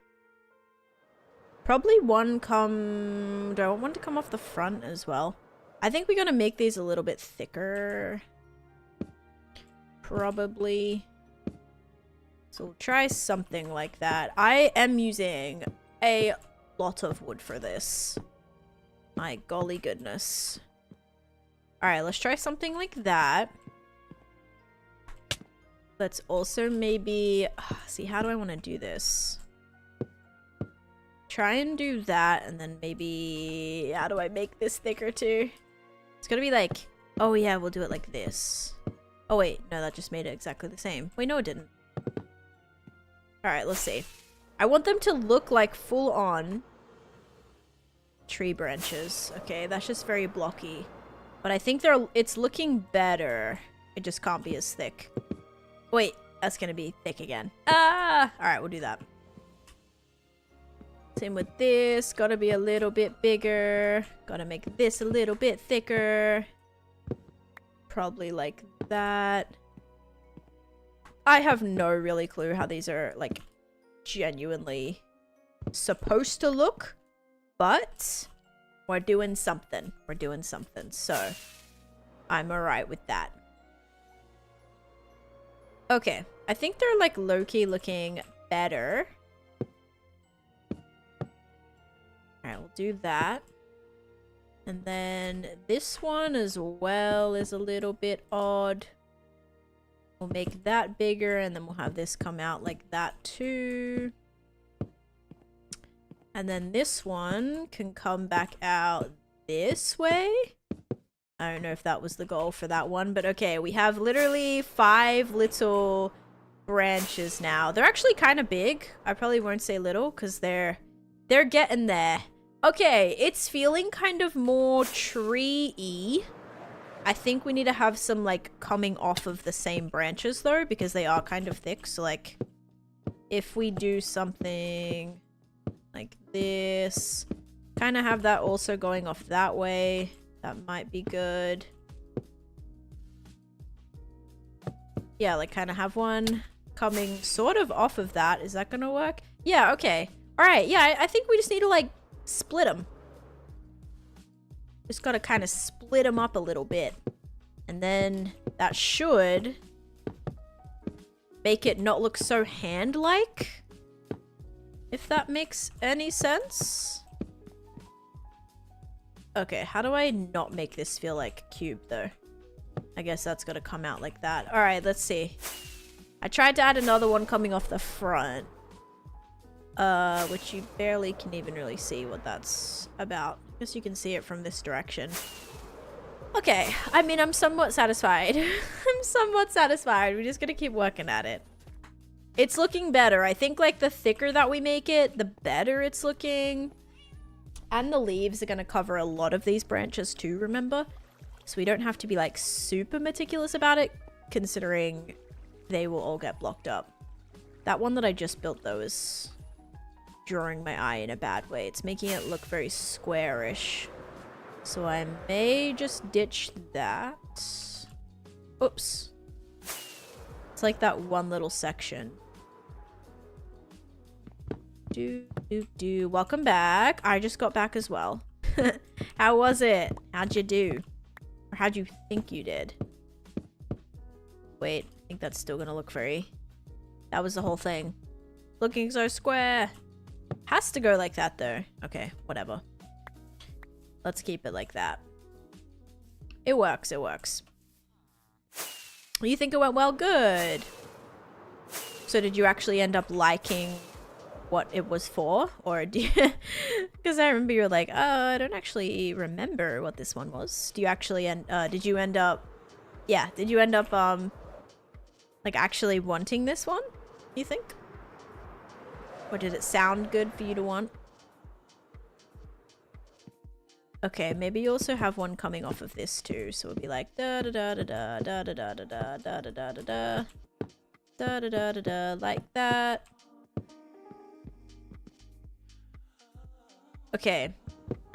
probably one come... Do I want one to come off the front as well? I think we're going to make these a little bit thicker. Probably. So we'll try something like that. I am using a lot of wood for this. My golly goodness. Alright, let's try something like that. Let's also maybe... see, how do I want to do this? Try and do that, and then maybe... How do I make this thicker too? It's gonna be like... Oh yeah, we'll do it like this. Oh wait, no, that just made it exactly the same. Wait, no it didn't. Alright, let's see. I want them to look like full-on tree branches. Okay, that's just very blocky. But I think it's looking better. It just can't be as thick. Wait, that's gonna be thick again. Ah! Alright, we'll do that. Same with this. Gotta be a little bit bigger. Gotta make this a little bit thicker. Probably like that. I have no really clue how these are, like, genuinely supposed to look. But we're doing something. We're doing something. So I'm alright with that. Okay. I think they're, like, low-key looking better. Alright, we'll do that. And then this one as well is a little bit odd. We'll make that bigger, and then we'll have this come out like that too. And then this one can come back out this way. I don't know if that was the goal for that one, but okay, we have literally 5 little branches now. They're actually kind of big. I probably won't say little because they're getting there. Okay, it's feeling kind of more tree-y. I think we need to have some, like, coming off of the same branches, though, because they are kind of thick. So, like, if we do something like this, kind of have that also going off that way, that might be good. Yeah, like, kind of have one coming sort of off of that. Is that gonna work? Yeah, okay. Alright, yeah, I think we just need to, like, split them. Just gotta kind of split them up a little bit. And then that should make it not look so hand-like. If that makes any sense. Okay, how do I not make this feel like a cube, though? I guess that's gotta come out like that. Alright, let's see. I tried to add another one coming off the front. Which you barely can even really see what that's about. I guess you can see it from this direction. Okay, I mean, I'm somewhat satisfied. I'm somewhat satisfied. We're just gonna keep working at it. It's looking better. I think, like, the thicker that we make it, the better it's looking. And the leaves are gonna cover a lot of these branches too, remember? So we don't have to be, like, super meticulous about it, considering they will all get blocked up. That one that I just built, though, is drawing my eye in a bad way. It's making it look very squarish. So I may just ditch that. Oops. It's like that one little section. Welcome back. I just got back as well. How was it? How'd you do? Or how'd you think you did? Wait, I think that's still gonna look very... That was the whole thing. Looking so square. Has to go like that, though. Okay, whatever. Let's keep it like that. It works, it works. You think it went well? Good. So did you actually end up liking what it was for? Or do you... Because I remember you were like, oh, I don't actually remember what this one was. Do you actually did you end up... Yeah, did you end up, like, Like actually wanting this one, you think? Or did it sound good for you to want? Okay, maybe you also have one coming off of this too, so it'll be like da da da da da da da da da da da da da da da da da da da like that. Okay,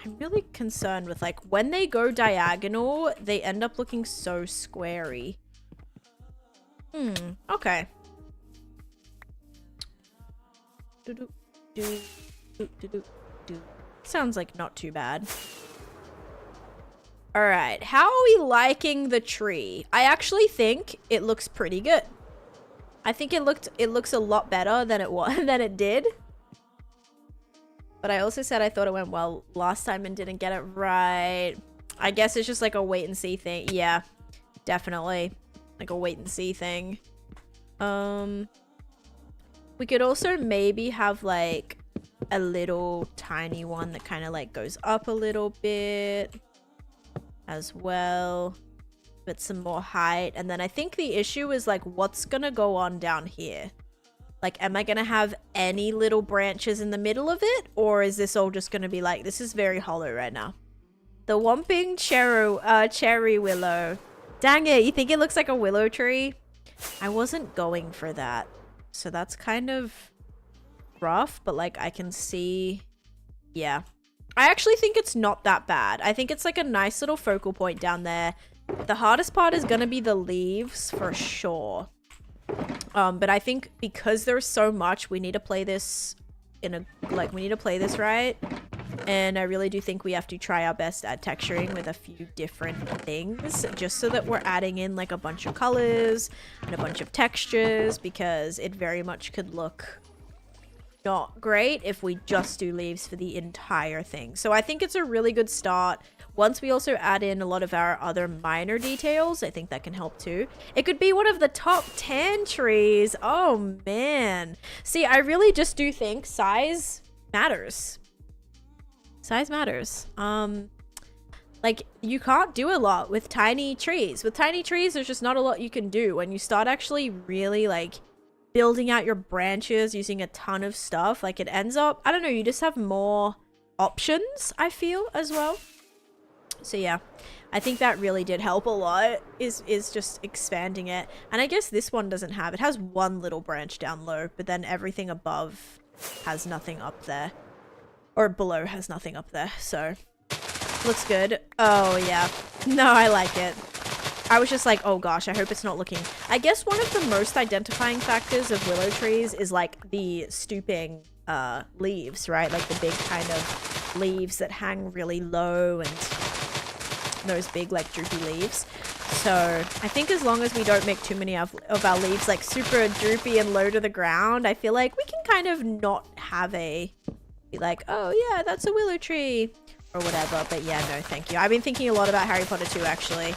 I'm really concerned with like when they go diagonal, they end up looking so squarey. Okay. Sounds like not too bad. All right, how are we liking the tree? I actually think it looks pretty good. I think it looks a lot better than it did. But I also said I thought it went well last time and didn't get it right. I guess it's just like a wait and see thing. Yeah, definitely. Like a wait and see thing. We could also maybe have like a little tiny one that kind of like goes up a little bit as well. But some more height. And then I think the issue is like what's gonna go on down here? Like, am I gonna have any little branches in the middle of it? Or is this all just gonna be like, this is very hollow right now. The Whomping Cherry Willow. Dang it, you think it looks like a willow tree? I wasn't going for that. So that's kind of rough, but like I can see, yeah. I actually think it's not that bad. I think it's like a nice little focal point down there. The hardest part is gonna be the leaves for sure. But I think because there's so much, we need to play this in a, like, we need to play this right. And I really do think we have to try our best at texturing with a few different things, just so that we're adding in like a bunch of colors and a bunch of textures, because it very much could look not great if we just do leaves for the entire thing. So I think it's a really good start. Once we also add in a lot of our other minor details, I think that can help too. It could be one of the top 10 trees. Oh man. See, I really just do think size matters. Size matters. Like, you can't do a lot with tiny trees. With tiny trees, there's just not a lot you can do. When you start actually really, like, building out your branches using a ton of stuff, like, it ends up, I don't know, you just have more options, I feel, as well. So, yeah. I think that really did help a lot, is just expanding it. And I guess this one doesn't have, it has one little branch down low, but then everything above has nothing up there. Or below has nothing up there, so looks good. Oh yeah, no, I like it. I was just like, oh gosh, I hope it's not looking. I guess one of the most identifying factors of willow trees is like the stooping leaves, right? Like the big kind of leaves that hang really low and those big like droopy leaves. So I think as long as we don't make too many of our leaves like super droopy and low to the ground, I feel like we can kind of not have a be like, oh yeah, that's a willow tree or whatever. But yeah, no, thank you. I've been thinking a lot about Harry Potter too, actually.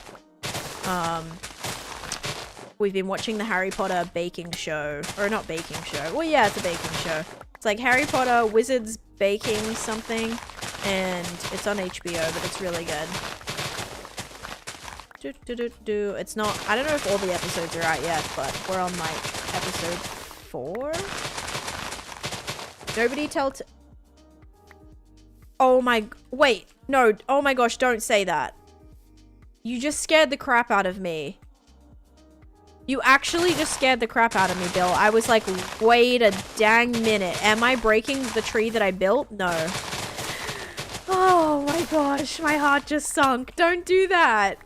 We've been watching the Harry Potter baking show, or not baking show. Well, yeah, it's a baking show. It's like Harry Potter Wizards Baking something, and it's on HBO, but it's really good. It's not, I don't know if all the episodes are out yet, but we're on like episode 4. Nobody tell oh my, wait, no, oh my gosh, don't say that. You just scared the crap out of me. You actually just scared the crap out of me, Bill. I was like, wait a dang minute. Am I breaking the tree that I built? No. Oh my gosh, my heart just sunk. Don't do that.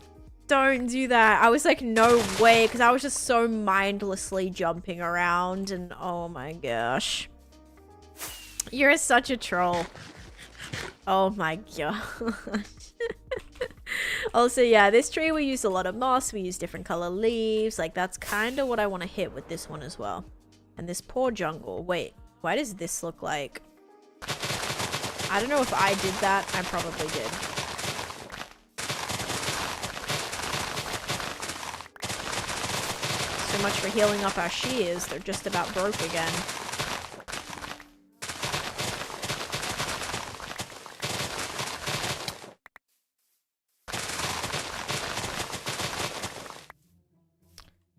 Don't do that. I was like, no way, because I was just so mindlessly jumping around and oh my gosh. You're such a troll. Oh my gosh. Also, yeah, this tree we used a lot of moss. We used different color leaves. Like, that's kind of what I want to hit with this one as well. And this poor jungle. Wait, why does this look like... I don't know if I did that. I probably did. So much for healing up our shears. They're just about broke again.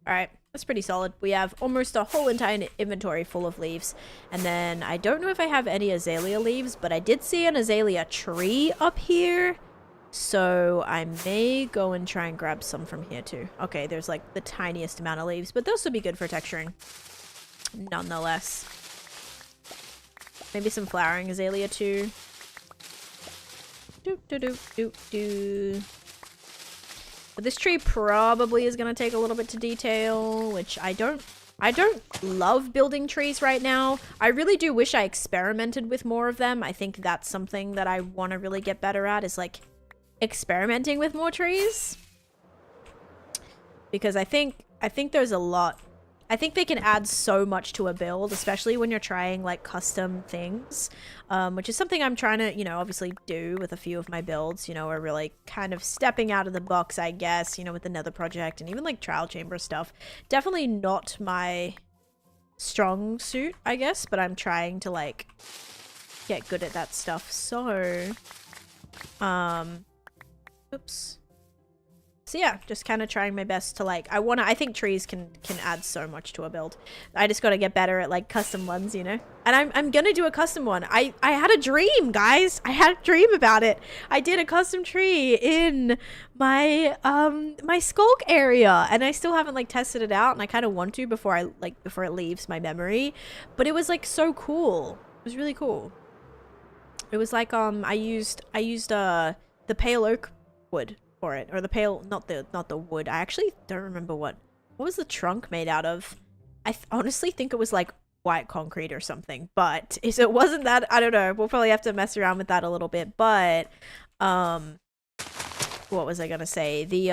All right, That's pretty solid. We have almost a whole entire inventory full of leaves. And then I don't know if I have any azalea leaves, but I did see an azalea tree up here. So I may go and try and grab some from here too. Okay, there's like the tiniest amount of leaves, but those would be good for texturing. Nonetheless. Maybe some flowering azalea too. Do. But this tree probably is going to take a little bit to detail, which I don't love building trees right now. I really do wish I experimented with more of them. I think that's something that I want to really get better at, is like experimenting with more trees. Because I think there's a lot. I think they can add so much to a build, especially when you're trying like custom things, which is something I'm trying to, you know, obviously do with a few of my builds, you know, are really kind of stepping out of the box, I guess, you know, with the Nether project and even like trial chamber stuff. Definitely not my strong suit, I guess, but I'm trying to like get good at that stuff. So, oops. So yeah, just kind of trying my best to like, I think trees can add so much to a build. I just got to get better at like custom ones, you know? And I'm going to do a custom one. I had a dream, guys. I had a dream about it. I did a custom tree in my, my skulk area, and I still haven't like tested it out, and I kind of want to before it leaves my memory. But it was like so cool. It was really cool. It was like, I used the pale oak wood for it, or the pale, not the wood. I actually don't remember what was the trunk made out of. I honestly think it was like white concrete or something, but if it wasn't that, I don't know. We'll probably have to mess around with that a little bit. But what was I gonna say? The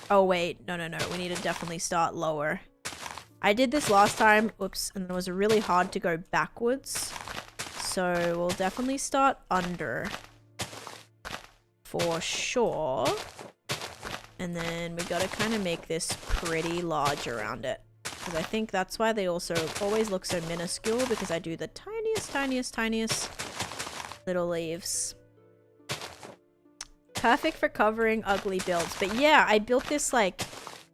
oh wait, no, we need to definitely start lower. I did this last time, oops, and it was really hard to go backwards, so we'll definitely start under for sure. And then we gotta kind of make this pretty large around it, because I think that's why they also always look so minuscule, because I do the tiniest little leaves. Perfect for covering ugly builds. But yeah, I built this like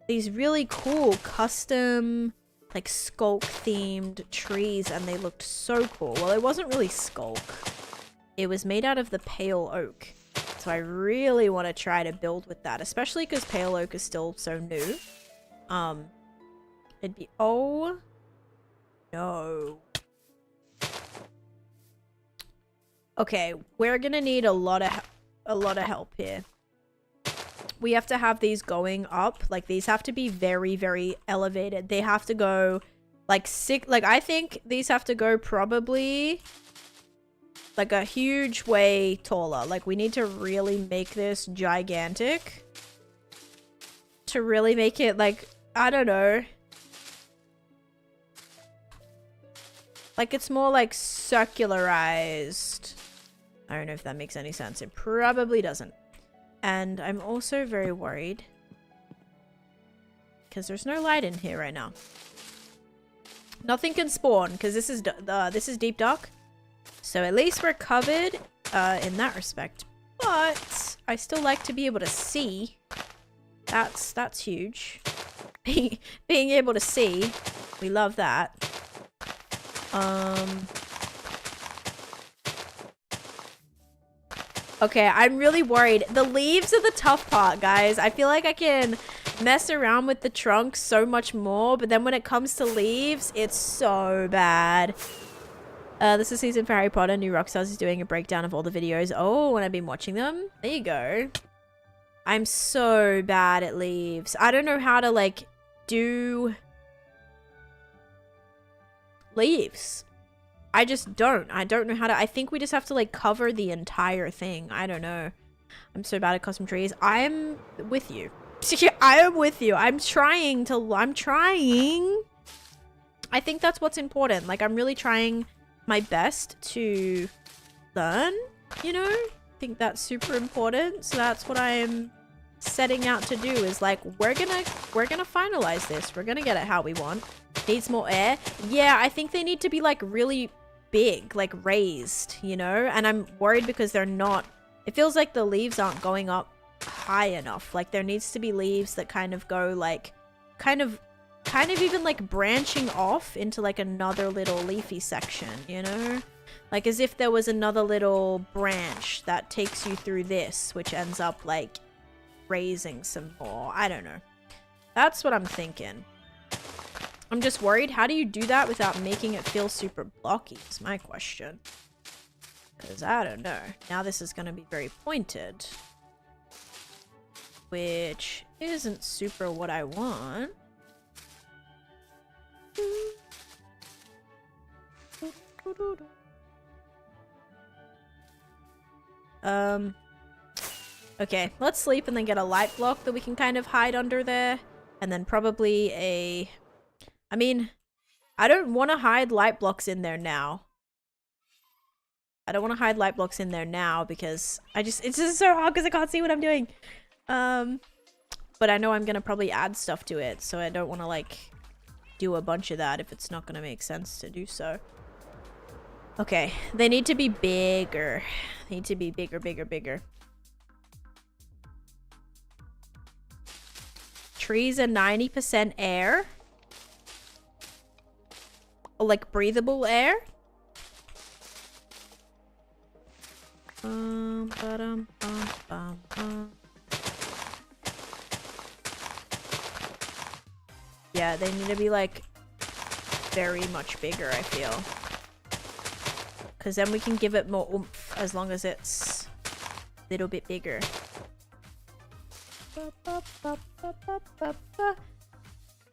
these really cool custom like skulk themed trees, and they looked so cool. Well, it wasn't really skulk, it was made out of the pale oak. So I really want to try to build with that, especially because pale oak is still so new. It'd be, oh no. Okay, we're gonna need a lot of help here. We have to have these going up. Like, these have to be very, very elevated. They have to go like I think these have to go probably like a huge way taller. Like, we need to really make this gigantic to really make it like, I don't know, like it's more like circularized. I don't know if that makes any sense. It probably doesn't. And I'm also very worried because there's no light in here right now. Nothing can spawn because this is deep dark. So at least we're covered in that respect. But I still like to be able to see. That's huge. Being able to see, we love that. Okay, I'm really worried. The leaves are the tough part, guys. I feel like I can mess around with the trunk so much more, but then when it comes to leaves, it's so bad. This is season for Harry Potter. New Rockstars is doing a breakdown of all the videos. Oh, and I've been watching them. There you go. I'm so bad at leaves. I don't know how to, like, do leaves. I just don't. I don't know how to. I think we just have to, like, cover the entire thing. I don't know. I'm so bad at custom trees. I'm with you. I am with you. I'm trying. I think that's what's important. Like, I'm really trying my best to learn, you know? I think that's super important. So that's what I'm setting out to do, is like, we're gonna finalize this. We're gonna get it how we want. Needs more air. Yeah, I think they need to be like really big, like raised, you know? And I'm worried because they're not, it feels like the leaves aren't going up high enough. Like there needs to be leaves that kind of go like, kind of even like branching off into like another little leafy section, you know? Like as if there was another little branch that takes you through this, which ends up like raising some more. I don't know. That's what I'm thinking. I'm just worried. How do you do that without making it feel super blocky is my question. Because I don't know. Now this is going to be very pointed. Which isn't super what I want. Okay, let's sleep and then get a light block that we can kind of hide under there. And then probably a... I mean, I don't want to hide light blocks in there now. I don't want to hide light blocks in there now because it's just so hard because I can't see what I'm doing. But I know I'm going to probably add stuff to it, so I don't want to like do a bunch of that if it's not going to make sense to do so. Okay, they need to be bigger. They need to be bigger, bigger, bigger. Trees are 90% air. Or like breathable air. Yeah, they need to be like very much bigger, I feel. Because then we can give it more oomph as long as it's a little bit bigger.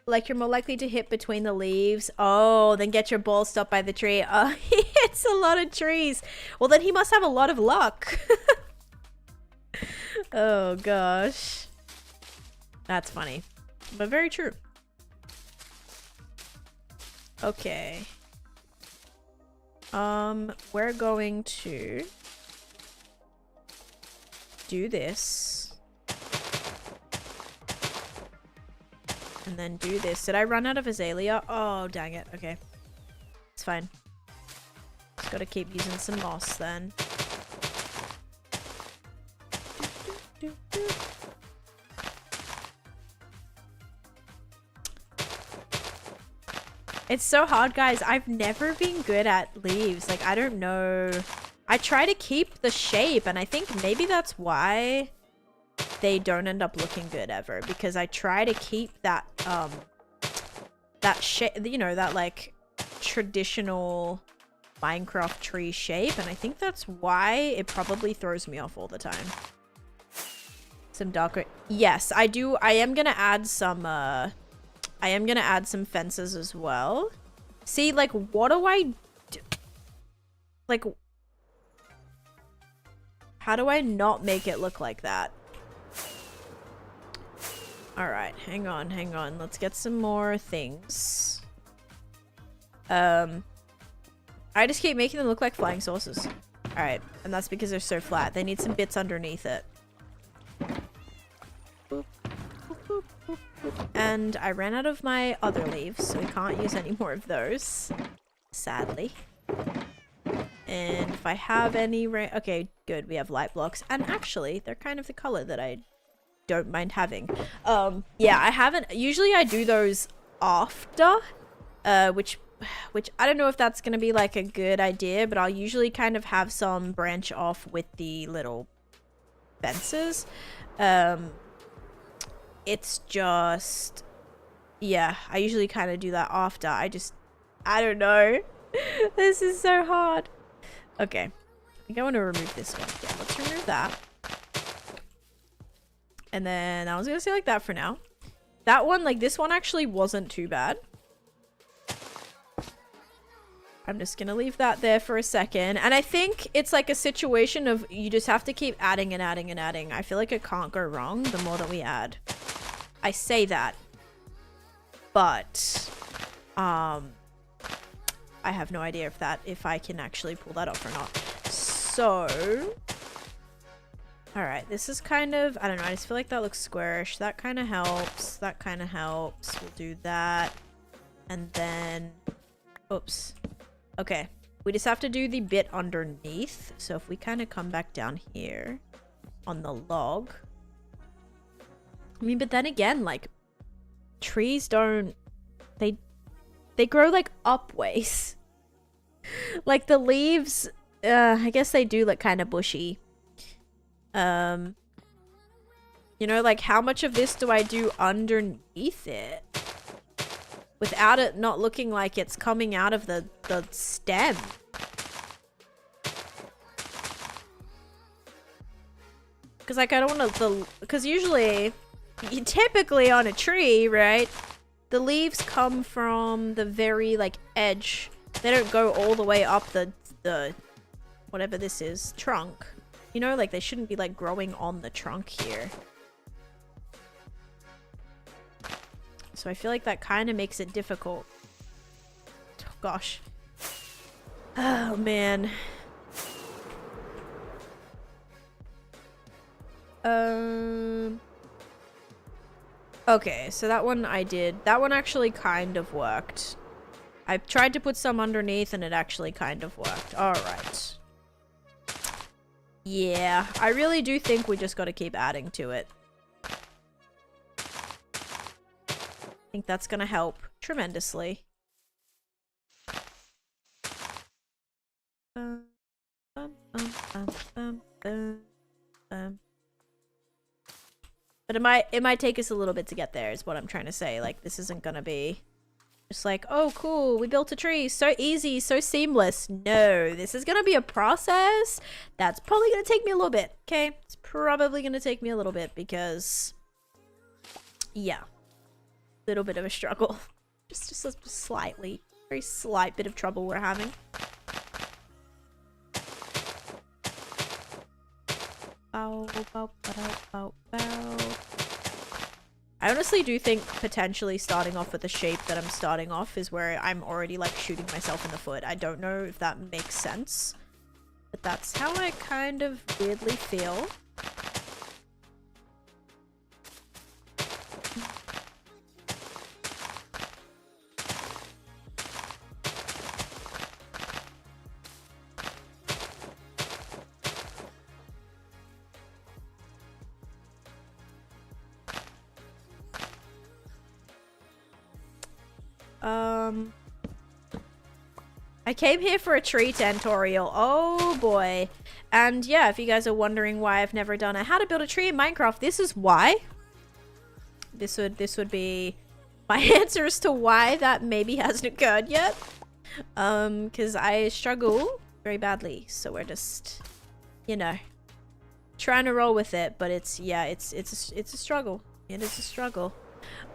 Like you're more likely to hit between the leaves. Oh, then get your ball stopped by the tree. Oh, he hits a lot of trees. Well, then he must have a lot of luck. Oh, gosh. That's funny. But very true. Okay. We're going to do this. And then do this. Did I run out of azalea? Oh, dang it. Okay. It's fine. Just gotta keep using some moss then. It's so hard, guys. I've never been good at leaves. Like, I don't know. I try to keep the shape, and I think maybe that's why they don't end up looking good ever. Because I try to keep that, that shape, you know, that, like, traditional Minecraft tree shape. And I think that's why it probably throws me off all the time. Some darker... Yes, I do. I am gonna add some, I am gonna add some fences as well. See, like, what do I do? Like, how do I not make it look like that? Alright, hang on, hang on. Let's get some more things. I just keep making them look like flying saucers. Alright, and that's because they're so flat. They need some bits underneath it. And I ran out of my other leaves, so we can't use any more of those. Sadly. And if I have any... Okay, good. We have light blocks. And actually, they're kind of the color that I don't mind having. Yeah, I haven't... Usually I do those after, which I don't know if that's going to be like a good idea, but I'll usually kind of have some branch off with the little fences. It's just... Yeah, I usually kind of do that after. I don't know. This is so hard. Okay. I think I want to remove this one. Yeah, let's remove that. And then I was going to say like that for now. That one, like this one actually wasn't too bad. I'm just going to leave that there for a second. And I think it's like a situation of you just have to keep adding and adding and adding. I feel like it can't go wrong the more that we add. I say that. But, I have no idea if I can actually pull that off or not. So, alright, this is kind of, I don't know, I just feel like that looks squarish. That kind of helps. That kind of helps. We'll do that. And then, oops. Okay, we just have to do the bit underneath. So if we kind of come back down here on the log, I mean, but then again, like, trees don't... They grow, like, upways. Like, the leaves... I guess they do look kind of bushy. You know, like, how much of this do I do underneath it? Without it not looking like it's coming out of the stem. Because, like, I don't want to... Because usually, typically on a tree, right? The leaves come from the very, like, edge. They don't go all the way up the whatever this is, trunk. You know, like, they shouldn't be, like, growing on the trunk here. So I feel like that kind of makes it difficult. Oh, gosh. Oh, man. Okay, so that one I did. That one actually kind of worked. I tried to put some underneath and it actually kind of worked. Alright. Yeah, I really do think we just got to keep adding to it. I think that's gonna help tremendously. But it might take us a little bit to get there, is what I'm trying to say. Like, this isn't gonna be just like, oh, cool, we built a tree. So easy, so seamless. No, this is gonna be a process. That's probably gonna take me a little bit, okay? It's probably gonna take me a little bit because, yeah. Little bit of a struggle. Just a slightly, very slight bit of trouble we're having. Bow, bow, bow, bow, bow. I honestly do think potentially starting off with the shape that I'm starting off is where I'm already like shooting myself in the foot. I don't know if that makes sense, but that's how I kind of weirdly feel. I came here for a tree tutorial. Oh boy. And yeah, if you guys are wondering why I've never done a how to build a tree in Minecraft, this is why. This would be my answer as to why that maybe hasn't occurred yet. Because I struggle very badly. So we're just, you know, trying to roll with it. But it's, yeah, it's a struggle. It is a struggle.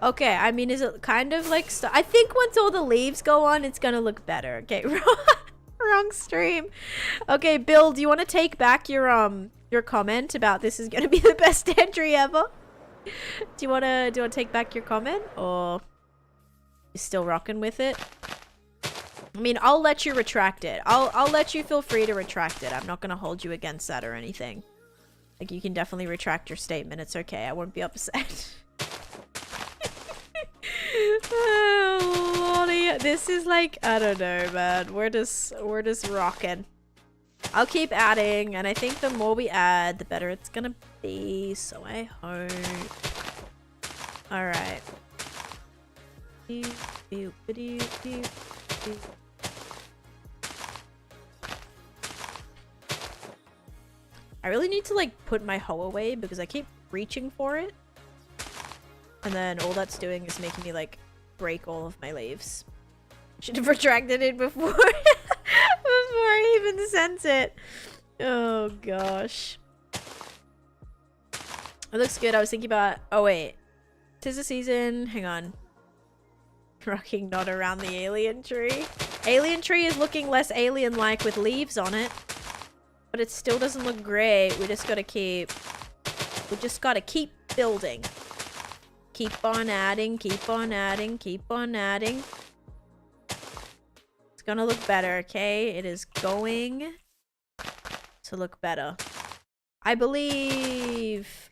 Okay, I mean, is it kind of like... I think once all the leaves go on, it's gonna look better. Okay, wrong stream. Okay, Bill, do you want to take back your comment about this is gonna be the best entry ever? Do you wanna take back your comment, or you still rocking with it? I mean, I'll let you retract it. I'll let you feel free to retract it. I'm not gonna hold you against that or anything. Like, you can definitely retract your statement. It's okay. I won't be upset. Oh, Lordy. This is like, I don't know, man. We're just rocking. I'll keep adding, and I think the more we add, the better it's gonna be. So I hope. All right. I really need to like put my hoe away because I keep reaching for it. And then all that's doing is making me like break all of my leaves. Should have retracted it before before I even sent it. Oh gosh. It looks good. I was thinking about, oh wait. 'Tis the season. Hang on. Rocking not around the alien tree. Alien tree is looking less alien-like with leaves on it. But it still doesn't look great. We just gotta keep building. Keep on adding, keep on adding, keep on adding. It's gonna look better, okay? It is going to look better. I believe.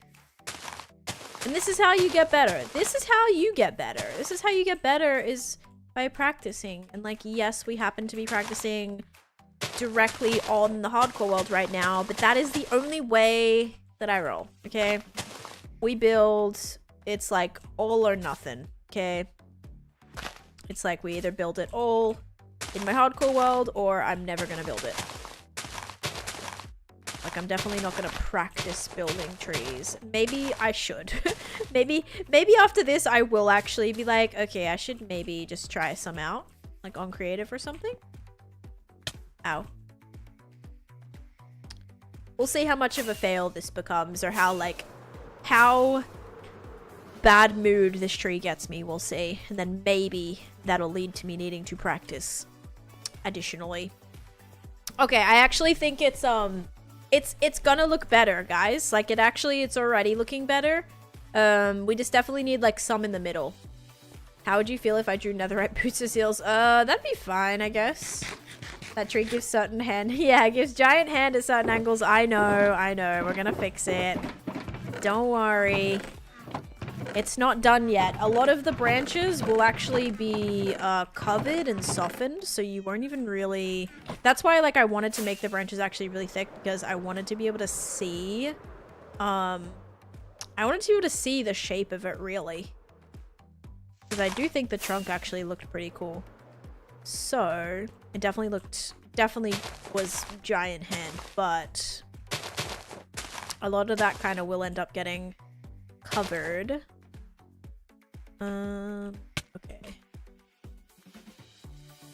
And this is how you get better. This is how you get better. This is how you get better, is by practicing. And like, yes, we happen to be practicing directly on the hardcore world right now, but that is the only way that I roll, okay? We build it's like all or nothing, okay? It's like we either build it all in my hardcore world or I'm never gonna build it. Like, I'm definitely not gonna practice building trees. Maybe I should. maybe after this I will actually be like, okay, I should maybe just try some out. Like on creative or something. Ow. We'll see how much of a fail this becomes or how bad mood this tree gets me. We'll see. And then maybe that'll lead to me needing to practice additionally. Okay, I actually think it's gonna look better, guys. Like it's already looking better. We just definitely need like some in the middle. How would you feel if I drew netherite boots or seals? That'd be fine, I guess. That tree gives certain hand. Yeah, it gives giant hand at certain angles. I know. We're gonna fix it. Don't worry. It's not done yet. A lot of the branches will actually be covered and softened, so you won't even really... That's why, like, I wanted to make the branches actually really thick, because I wanted to be able to see... I wanted to be able to see the shape of it, really. Because I do think the trunk actually looked pretty cool. So, it definitely was giant hand, but... a lot of that kind of will end up getting covered. Okay.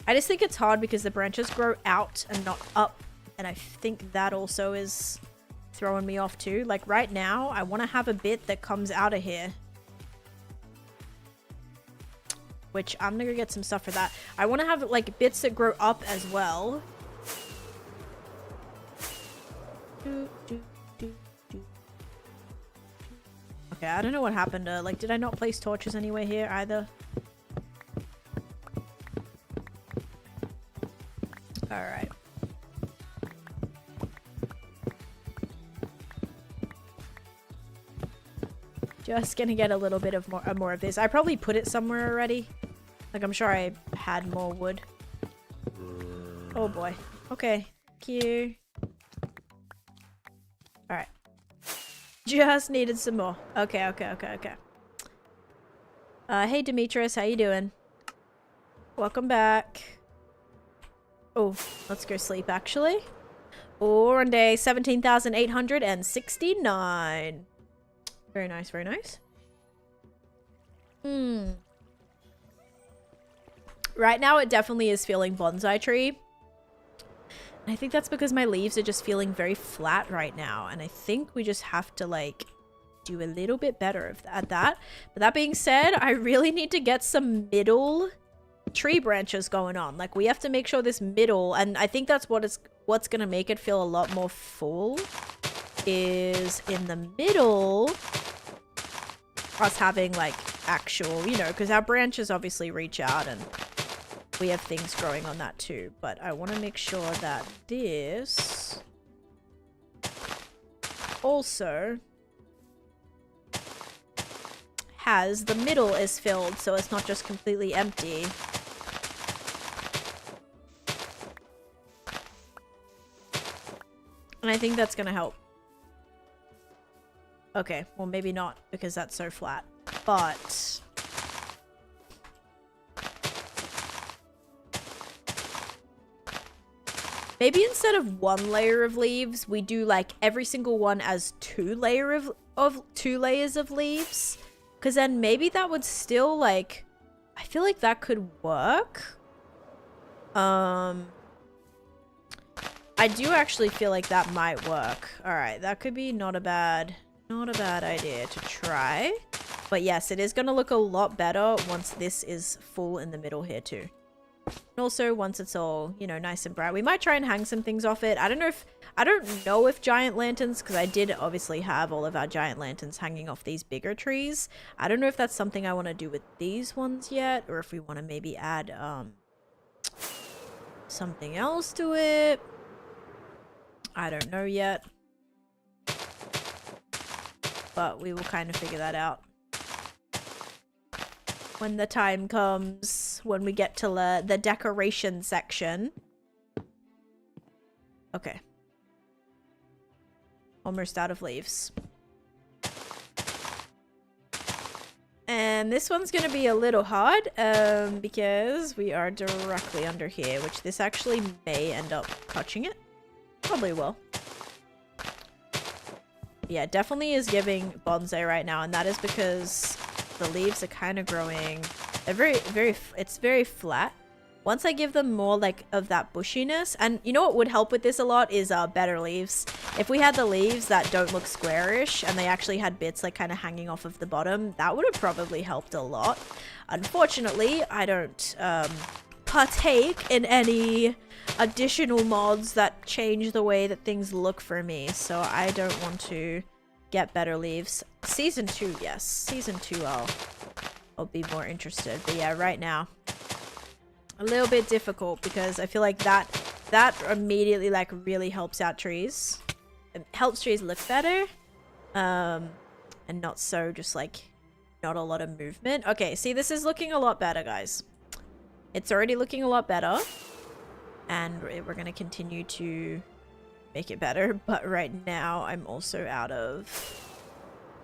I just think it's hard because the branches grow out and not up. And I think that also is throwing me off too. Like right now, I want to have a bit that comes out of here. Which I'm gonna go get some stuff for that. I want to have like bits that grow up as well. Okay, I don't know what happened to, like, did I not place torches anywhere here either? Alright. Just gonna get a little bit of more of this. I probably put it somewhere already. Like, I'm sure I had more wood. Oh boy. Okay. Cute. Alright. Just needed some more. Okay. Hey Demetrius, how you doing? Welcome back. Oh, let's go sleep actually. Oh, we're on day 17,869. Very nice, very nice. Right now it definitely is feeling bonsai tree. I think that's because my leaves are just feeling very flat right now. And I think we just have to like do a little bit better at that. But that being said, I really need to get some middle tree branches going on. Like we have to make sure this middle, and I think that's what's going to make it feel a lot more full, is in the middle us having like actual, you know, because our branches obviously reach out and we have things growing on that too, but I want to make sure that this also has the middle is filled, so it's not just completely empty. And I think that's gonna help. Okay, well maybe not because that's so flat, but... maybe instead of one layer of leaves, we do like every single one as two layers of leaves. Because then maybe that would still like... I feel like that could work. I do actually feel like that might work. Alright, that could be not a bad idea to try. But yes, it is going to look a lot better once this is full in the middle here too. And also once it's all, you know, nice and bright. We might try and hang some things off it. I don't know if giant lanterns, because I did obviously have all of our giant lanterns hanging off these bigger trees. I don't know if that's something I want to do with these ones yet, or if we want to maybe add something else to it. I don't know yet. But we will kind of figure that out when the time comes, when we get to the decoration section. Okay. Almost out of leaves. And this one's going to be a little hard because we are directly under here, which this actually may end up touching it. Probably will. Yeah, definitely is giving bonsai right now, and that is because the leaves are kind of growing. They're it's very flat. Once I give them more like of that bushiness, and you know what would help with this a lot is better leaves. If we had the leaves that don't look squarish and they actually had bits like kind of hanging off of the bottom, that would have probably helped a lot. Unfortunately, I don't partake in any additional mods that change the way that things look for me, so I don't want to get better leaves. Season 2, yes. Season 2 I'll be more interested, but yeah, right now a little bit difficult because I feel like that immediately like really helps out trees. It helps trees look better, and not so just like not a lot of movement. Okay, see, this is looking a lot better, guys. It's already looking a lot better, and we're gonna continue to make it better. But right now, I'm also out of,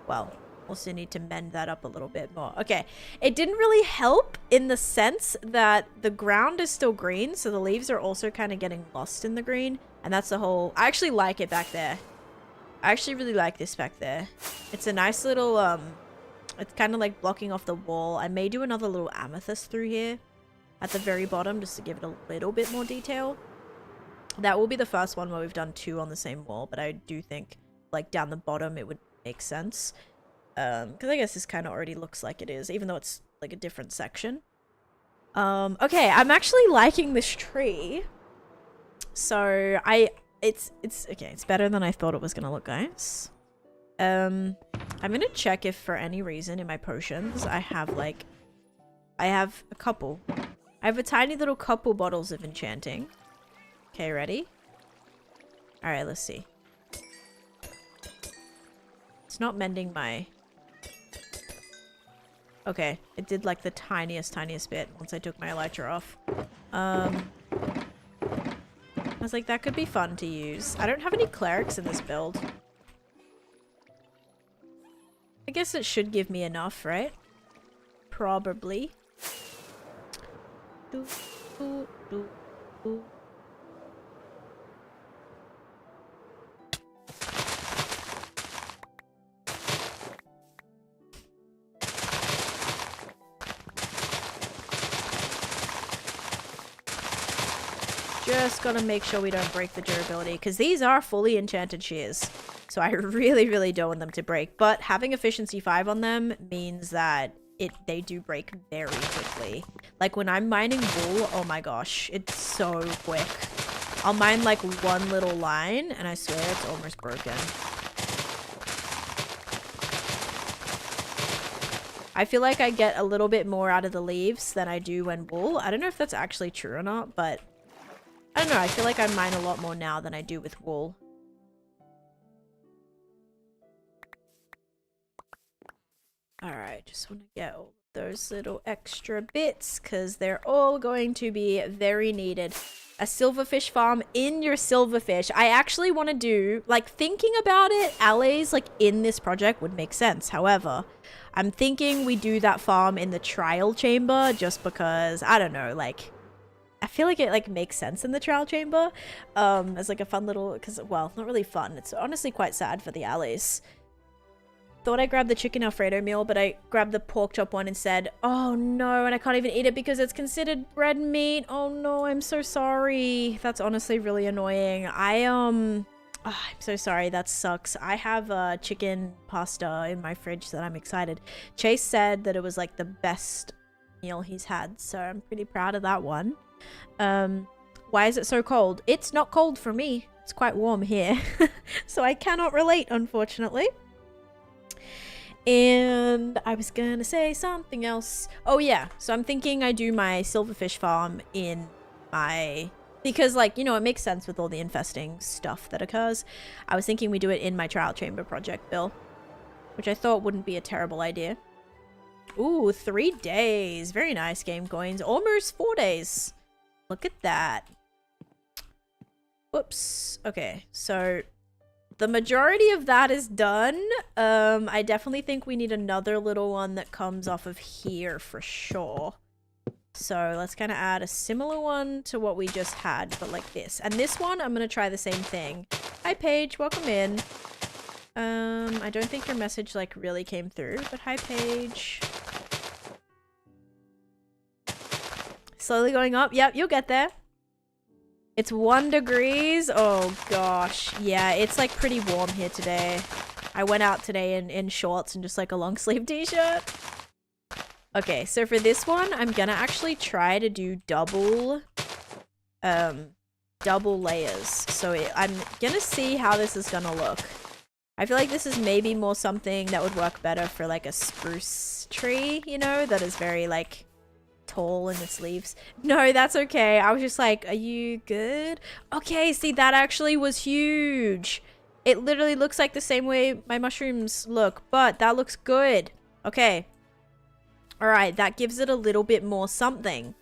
well, also need to mend that up a little bit more. Okay, it didn't really help in the sense that the ground is still green, so the leaves are also kind of getting lost in the green, and that's the whole. I actually like it back there. I actually really like this back there. It's a nice little it's kind of like blocking off the wall. I may do another little amethyst through here at the very bottom just to give it a little bit more detail. That will be the first one where we've done 2 on the same wall, but I do think like down the bottom it would make sense. Because I guess this kind of already looks like it is, even though it's like a different section. Okay, I'm actually liking this tree. So it's okay, it's better than I thought it was gonna look, guys. I'm gonna check if for any reason in my potions I have a couple. I have a tiny little couple bottles of enchanting. Okay, ready? Alright, let's see. It's not mending my... Okay, it did like the tiniest bit once I took my elytra off. I was like, that could be fun to use. I don't have any clerics in this build. I guess it should give me enough, right? Probably. Just gotta make sure we don't break the durability, because these are fully enchanted shears. So I really don't want them to break. But having efficiency 5 on them means that they do break very quickly. Like when I'm mining wool, oh my gosh, it's so quick. I'll mine like one little line and I swear it's almost broken. I feel like I get a little bit more out of the leaves than I do when wool. I don't know if that's actually true or not, but I don't know. I feel like I mine a lot more now than I do with wool. Alright, just want to get all those little extra bits because they're all going to be very needed. A silverfish farm in your silverfish. I actually want to do, like, thinking about it, allays, like, in this project would make sense. However, I'm thinking we do that farm in the trial chamber just because, I don't know, like, I feel like it, like, makes sense in the trial chamber as, like, a fun little, because, well, not really fun. It's honestly quite sad for the allays. Thought I grabbed the chicken Alfredo meal, but I grabbed the pork chop one instead. Oh no, and I can't even eat it because it's considered red meat. Oh no, I'm so sorry. That's honestly really annoying. I'm so sorry. That sucks. I have chicken pasta in my fridge that I'm excited. Chase said that it was like the best meal he's had, so I'm pretty proud of that one. Why is it so cold? It's not cold for me. It's quite warm here, so I cannot relate, unfortunately. And I was gonna say something else. Oh yeah, so I'm thinking I do my silverfish farm in my... Because, like, you know, it makes sense with all the infesting stuff that occurs. I was thinking we do it in my trial chamber project, Bill. Which I thought wouldn't be a terrible idea. Ooh, 3 days. Very nice, game coins. Almost 4 days. Look at that. Whoops. Okay, so... the majority of that is done. I definitely think we need another little one that comes off of here for sure. So let's kind of add a similar one to what we just had, but like this. And this one, I'm going to try the same thing. Hi, Paige. Welcome in. I don't think your message like really came through, but hi, Paige. Slowly going up. Yep, you'll get there. It's 1 degrees. Oh gosh. Yeah, it's like pretty warm here today. I went out today in shorts and just like a long sleeve t-shirt. Okay, so for this one, I'm gonna actually try to do double layers. So I'm gonna see how this is gonna look. I feel like this is maybe more something that would work better for like a spruce tree, you know, that is very like tall in its leaves. No, that's okay. I was just like, are you good? Okay, see, that actually was huge. It literally looks like the same way my mushrooms look, but that looks good. Okay. All right, that gives it a little bit more something,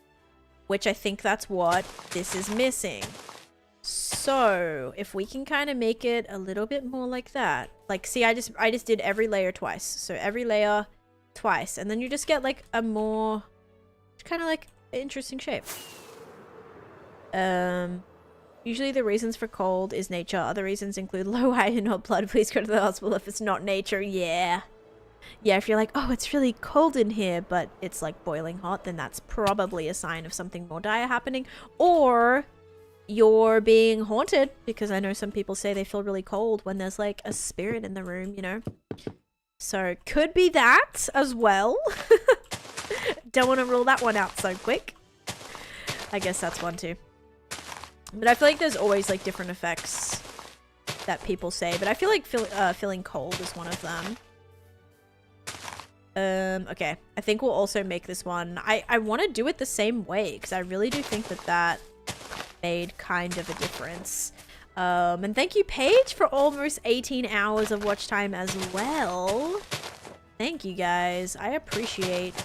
which I think that's what this is missing. So if we can kind of make it a little bit more like that, like, see, I just did every layer twice. So every layer twice, and then you just get like a more kind of like interesting shape. Usually the reasons for cold is nature. Other reasons include low iron or blood. Please go to the hospital if it's not nature. Yeah, if you're like, oh, it's really cold in here, but it's like boiling hot, then that's probably a sign of something more dire happening. Or you're being haunted, because I know some people say they feel really cold when there's like a spirit in the room, you know. So could be that as well. Don't want to rule that one out so quick. I guess that's one too. But I feel like there's always like different effects that people say, but I feel like feeling cold is one of them. Okay, I think we'll also make this one. I want to do it the same way, because I really do think that that made kind of a difference. And thank you, Paige, for almost 18 hours of watch time as well. Thank you, guys. I appreciate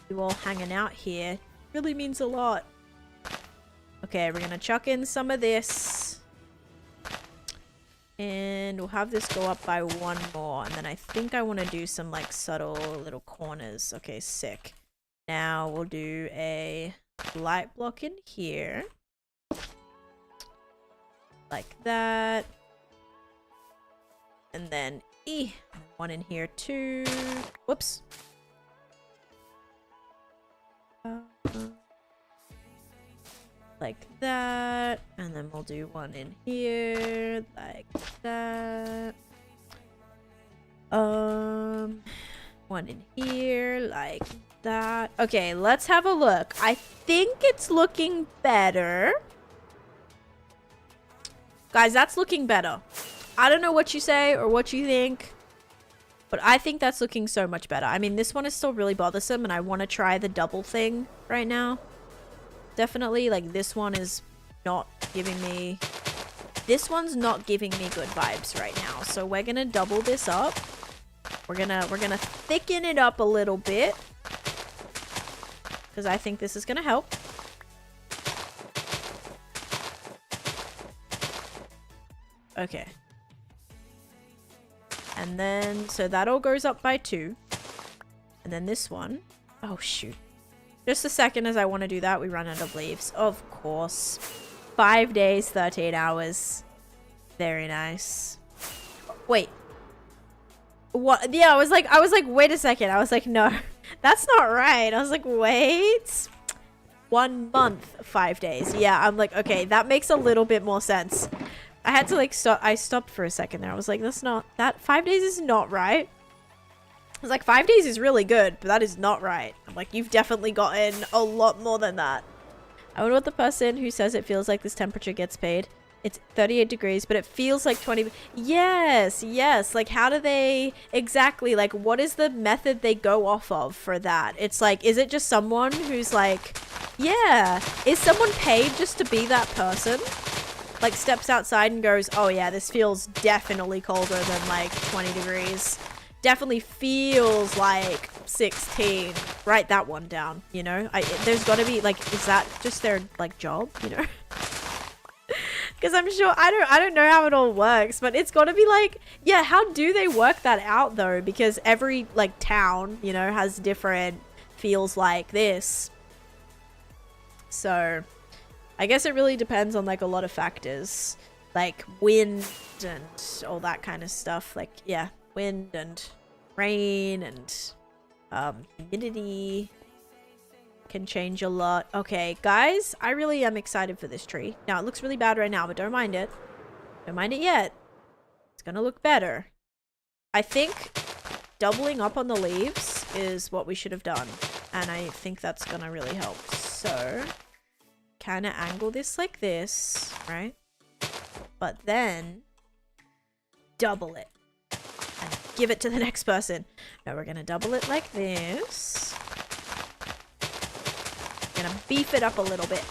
you all hanging out here. It really means a lot. Okay, we're gonna chuck in some of this. And we'll have this go up by 1 more. And then I think I want to do some like subtle little corners. Okay, sick. Now we'll do a light block in here. Like that. And then one in here too. Whoops. Like that. And then we'll do one in here. Like that. One in here. Like that. Okay, let's have a look. I think it's looking better. Guys, that's looking better. I don't know what you say or what you think, but I think that's looking so much better. I mean, this one is still really bothersome, and I want to try the double thing right now. Definitely, like, this one is not giving me... This one's not giving me good vibes right now. So we're gonna double this up. We're gonna thicken it up a little bit, because I think this is gonna help. Okay. And then, so that all goes up by 2. And then this one. Oh, shoot. Just a second, as I want to do that, we run out of leaves. Of course. 5 days, 13 hours. Very nice. Wait. What? Yeah, I was like, wait a second. I was like, no, that's not right. I was like, wait. 1 month, 5 days. Yeah, I'm like, okay, that makes a little bit more sense. I had to like stop. I stopped for a second there. I was like, that's not, that 5 days is not right. I was like, 5 days is really good, but that is not right. I'm like, you've definitely gotten a lot more than that. I wonder what the person who says it feels like this temperature gets paid. It's 38 degrees, but it feels like 20. Yes, yes. Like, how do they exactly, like, what is the method they go off of for that? It's like, is it just someone who's like, yeah, is someone paid just to be that person? Like, steps outside and goes, oh yeah, this feels definitely colder than like 20 degrees. Definitely feels like 16. Write that one down, you know? There's gotta be, like, is that just their, like, job, you know? Because I'm sure I don't know how it all works, but it's got to be like, yeah, how do they work that out though? Because every like town, you know, has different feels like this. So I guess it really depends on like a lot of factors, like wind and all that kind of stuff. Like, yeah, wind and rain and humidity can change a lot. Okay, guys, I really am excited for this tree. Now, it looks really bad right now, but don't mind it. Don't mind it yet. It's gonna look better. I think doubling up on the leaves is what we should have done. And I think that's gonna really help. So, kind of angle this like this, right? But then, double it. And give it to the next person. No, we're gonna double it like this. Gonna beef it up a little bit.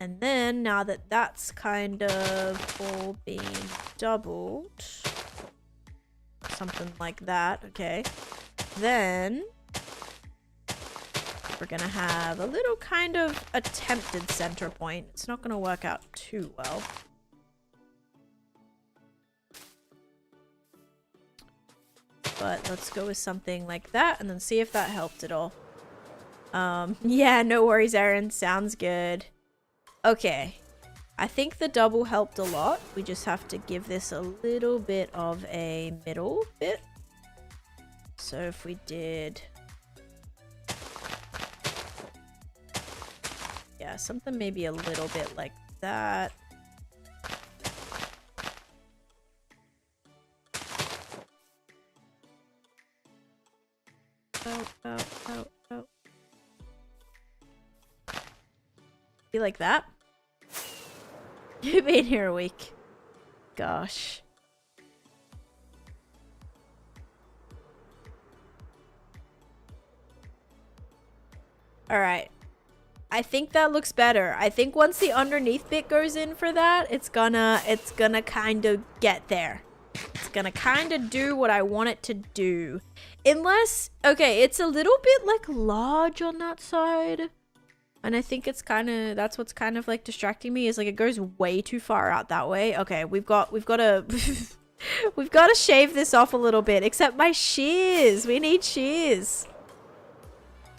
And then now that that's kind of all been doubled, something like that, okay, then we're gonna have a little kind of attempted center point. It's not gonna work out too well. But let's go with something like that and then see if that helped at all. Yeah, no worries, Erin. Sounds good. Okay. I think the double helped a lot. We just have to give this a little bit of a middle bit. So if we did... yeah, something maybe a little bit like that. Oh. Be like that. You've been here a week. Gosh. Alright. I think that looks better. I think once the underneath bit goes in for that, it's gonna kind of get there. It's gonna kind of do what I want it to do. Unless, okay, it's a little bit like large on that side. And I think it's kind of, that's what's kind of like distracting me, is like it goes way too far out that way. Okay, we've got to, we've got to shave this off a little bit, except my shears. We need shears.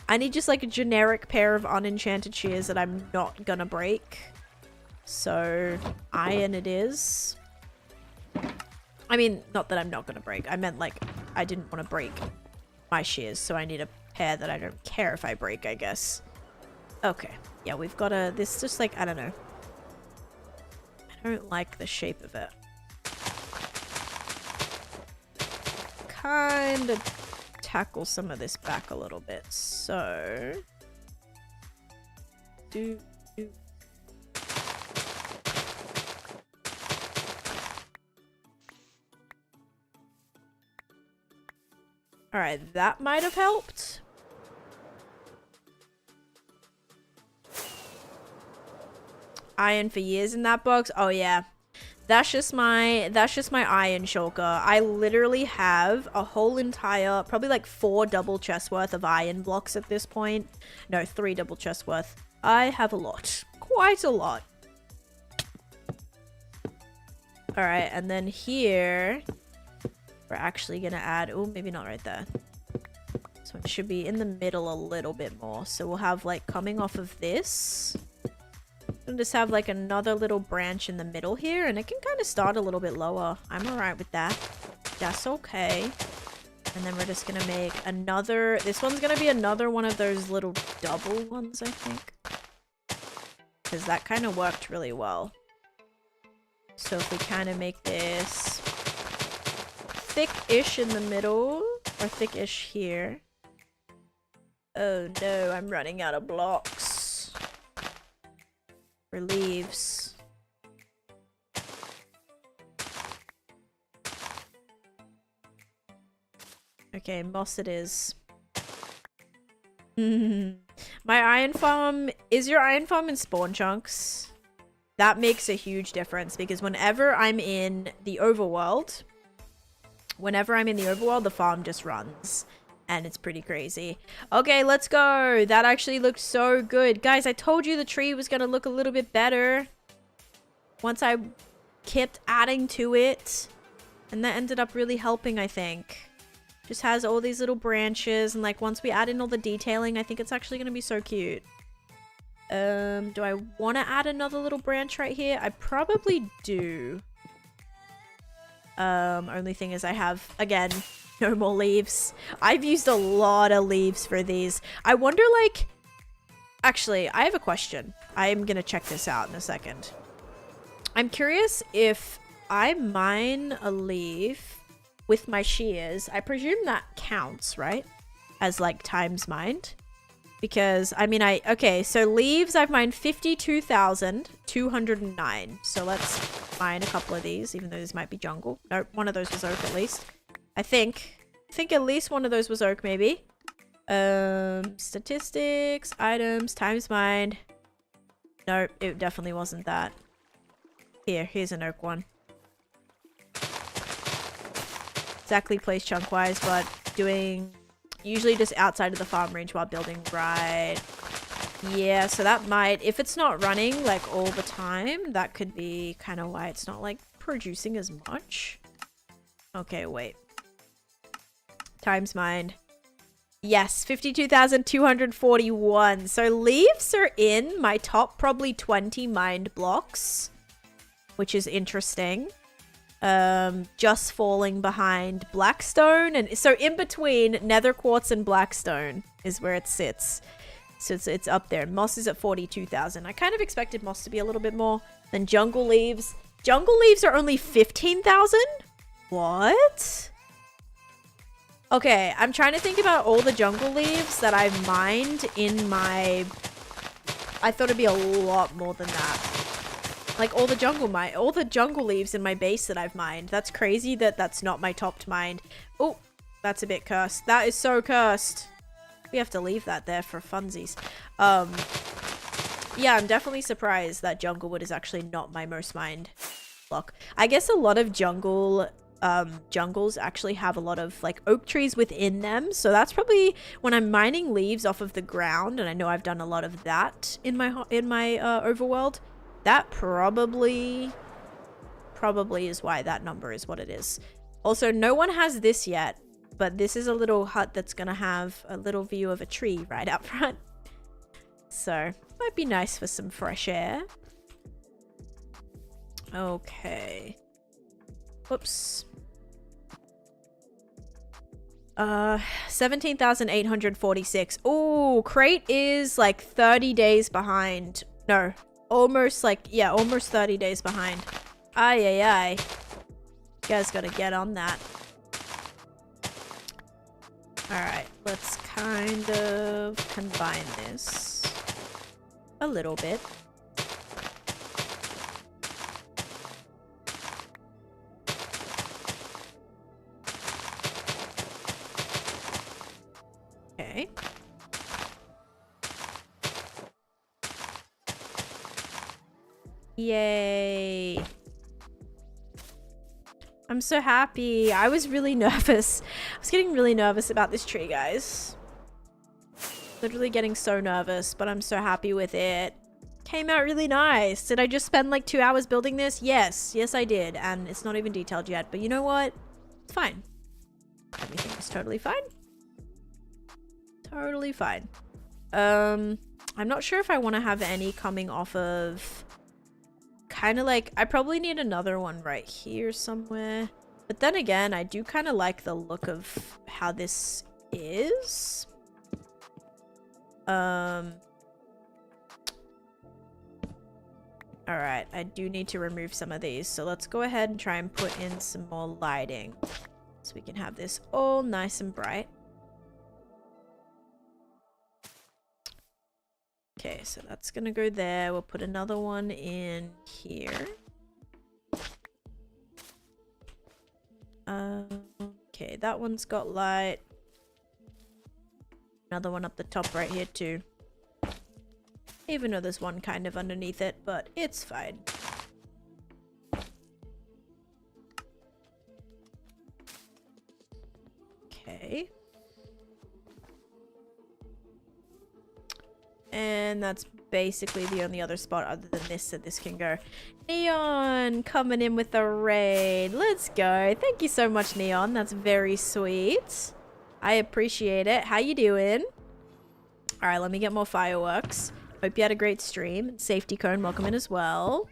I need just like a generic pair of unenchanted shears that I'm not gonna break. So, iron it is. I mean, not that I'm not gonna break. I meant like, I didn't want to break my shears, so I need a pair that I don't care if I break, I guess. Okay. Yeah, we've got a... this just like... I don't know. I don't like the shape of it. Kind of tackle some of this back a little bit. So... Alright, that might have helped. Iron for years in that box. Oh yeah, that's just my iron shulker. I literally have a whole entire, probably like 4 double chests worth of iron blocks at this point. No, 3 double chests worth. I have a lot, quite a lot. All right, and then here we're actually gonna add, oh, maybe not right there. So it should be in the middle a little bit more. So we'll have like coming off of this. We'll just have like another little branch in the middle here, and it can kind of start a little bit lower. I'm alright with that. That's okay. And then we're just gonna make another, this one's gonna be another one of those little double ones, I think. Because that kind of worked really well. So if we kind of make this thick-ish in the middle, or thick-ish here. Oh no, I'm running out of blocks. For leaves. Okay, moss it is. My iron farm, is your iron farm in spawn chunks? That makes a huge difference, because whenever I'm in the overworld, the farm just runs. And it's pretty crazy. Okay, let's go. That actually looked so good. Guys, I told you the tree was going to look a little bit better. once I kept adding to it, and that ended up really helping, I think. Just has all these little branches, and like once we add in all the detailing, I think it's actually going to be so cute. Do I want to add another little branch right here? I probably do. Only thing is I have, again, no more leaves. I've used a lot of leaves for these. I wonder, like... Actually, I have a question. I am going to check this out in a second. I'm curious if I mine a leaf with my shears. I presume that counts, right? As, like, times mined. Because, I mean, okay, so leaves, I've mined 52,209. So let's mine a couple of these, even though this might be jungle. Nope, one of those was oak at least. I think at least one of those was oak, maybe. Statistics, items, times mined. Nope, it definitely wasn't that. Here's an oak one. Exactly placed chunk-wise, but doing... Usually just outside of the farm range while building, right? Yeah, so that might... If it's not running, like, all the time, that could be kind of why it's not, like, producing as much. Okay, wait. Times mined. Yes, 52,241. So leaves are in my top probably 20 mined blocks, which is interesting. Just falling behind blackstone, and so in between nether quartz and blackstone is where it sits. So it's up there. Moss is at 42,000. I kind of expected moss to be a little bit more than jungle leaves. Jungle leaves are only 15,000? What? Okay, I'm trying to think about all the jungle leaves that I've mined in my... I thought it'd be a lot more than that. Like all the jungle leaves in my base that I've mined. That's crazy that that's not my topped mined. Oh, that's a bit cursed. That is so cursed. We have to leave that there for funsies. Yeah, I'm definitely surprised that jungle wood is actually not my most mined block. I guess a lot of jungles actually have a lot of like oak trees within them. So that's probably when I'm mining leaves off of the ground, and I know I've done a lot of that in my overworld. That probably is why that number is what it is. Also, no one has this yet, but this is a little hut that's gonna have a little view of a tree right out front. So, might be nice for some fresh air. Okay. Whoops. 17,846. Oh, crate is like 30 days behind. No. Almost like, yeah, almost 30 days behind. Aye, aye, aye. You guys gotta get on that. Alright, let's kind of combine this a little bit. Okay. Yay. I'm so happy. I was really nervous. I was getting really nervous about this tree, guys. Literally getting so nervous, but I'm so happy with it. Came out really nice. Did I just spend like 2 hours building this? Yes. Yes, I did. And it's not even detailed yet, but you know what? It's fine. Everything is totally fine. Totally fine. I'm not sure if I want to have any coming off of... Kind of like, I probably need another one right here somewhere. But then again, I do kind of like the look of how this is. Alright, I do need to remove some of these. So let's go ahead and try and put in some more lighting. So we can have this all nice and bright. Okay, so that's gonna go there. We'll put another one in here. Okay, that one's got light. Another one up the top right here too. Even though there's one kind of underneath it, but it's fine. Okay. And that's basically the only other spot other than this that this can go. Neon coming in with a raid. Let's go. Thank you so much, Neon. That's very sweet. I appreciate it. How you doing? All right, let me get more fireworks. Hope you had a great stream. Safety Cone, welcome in as well.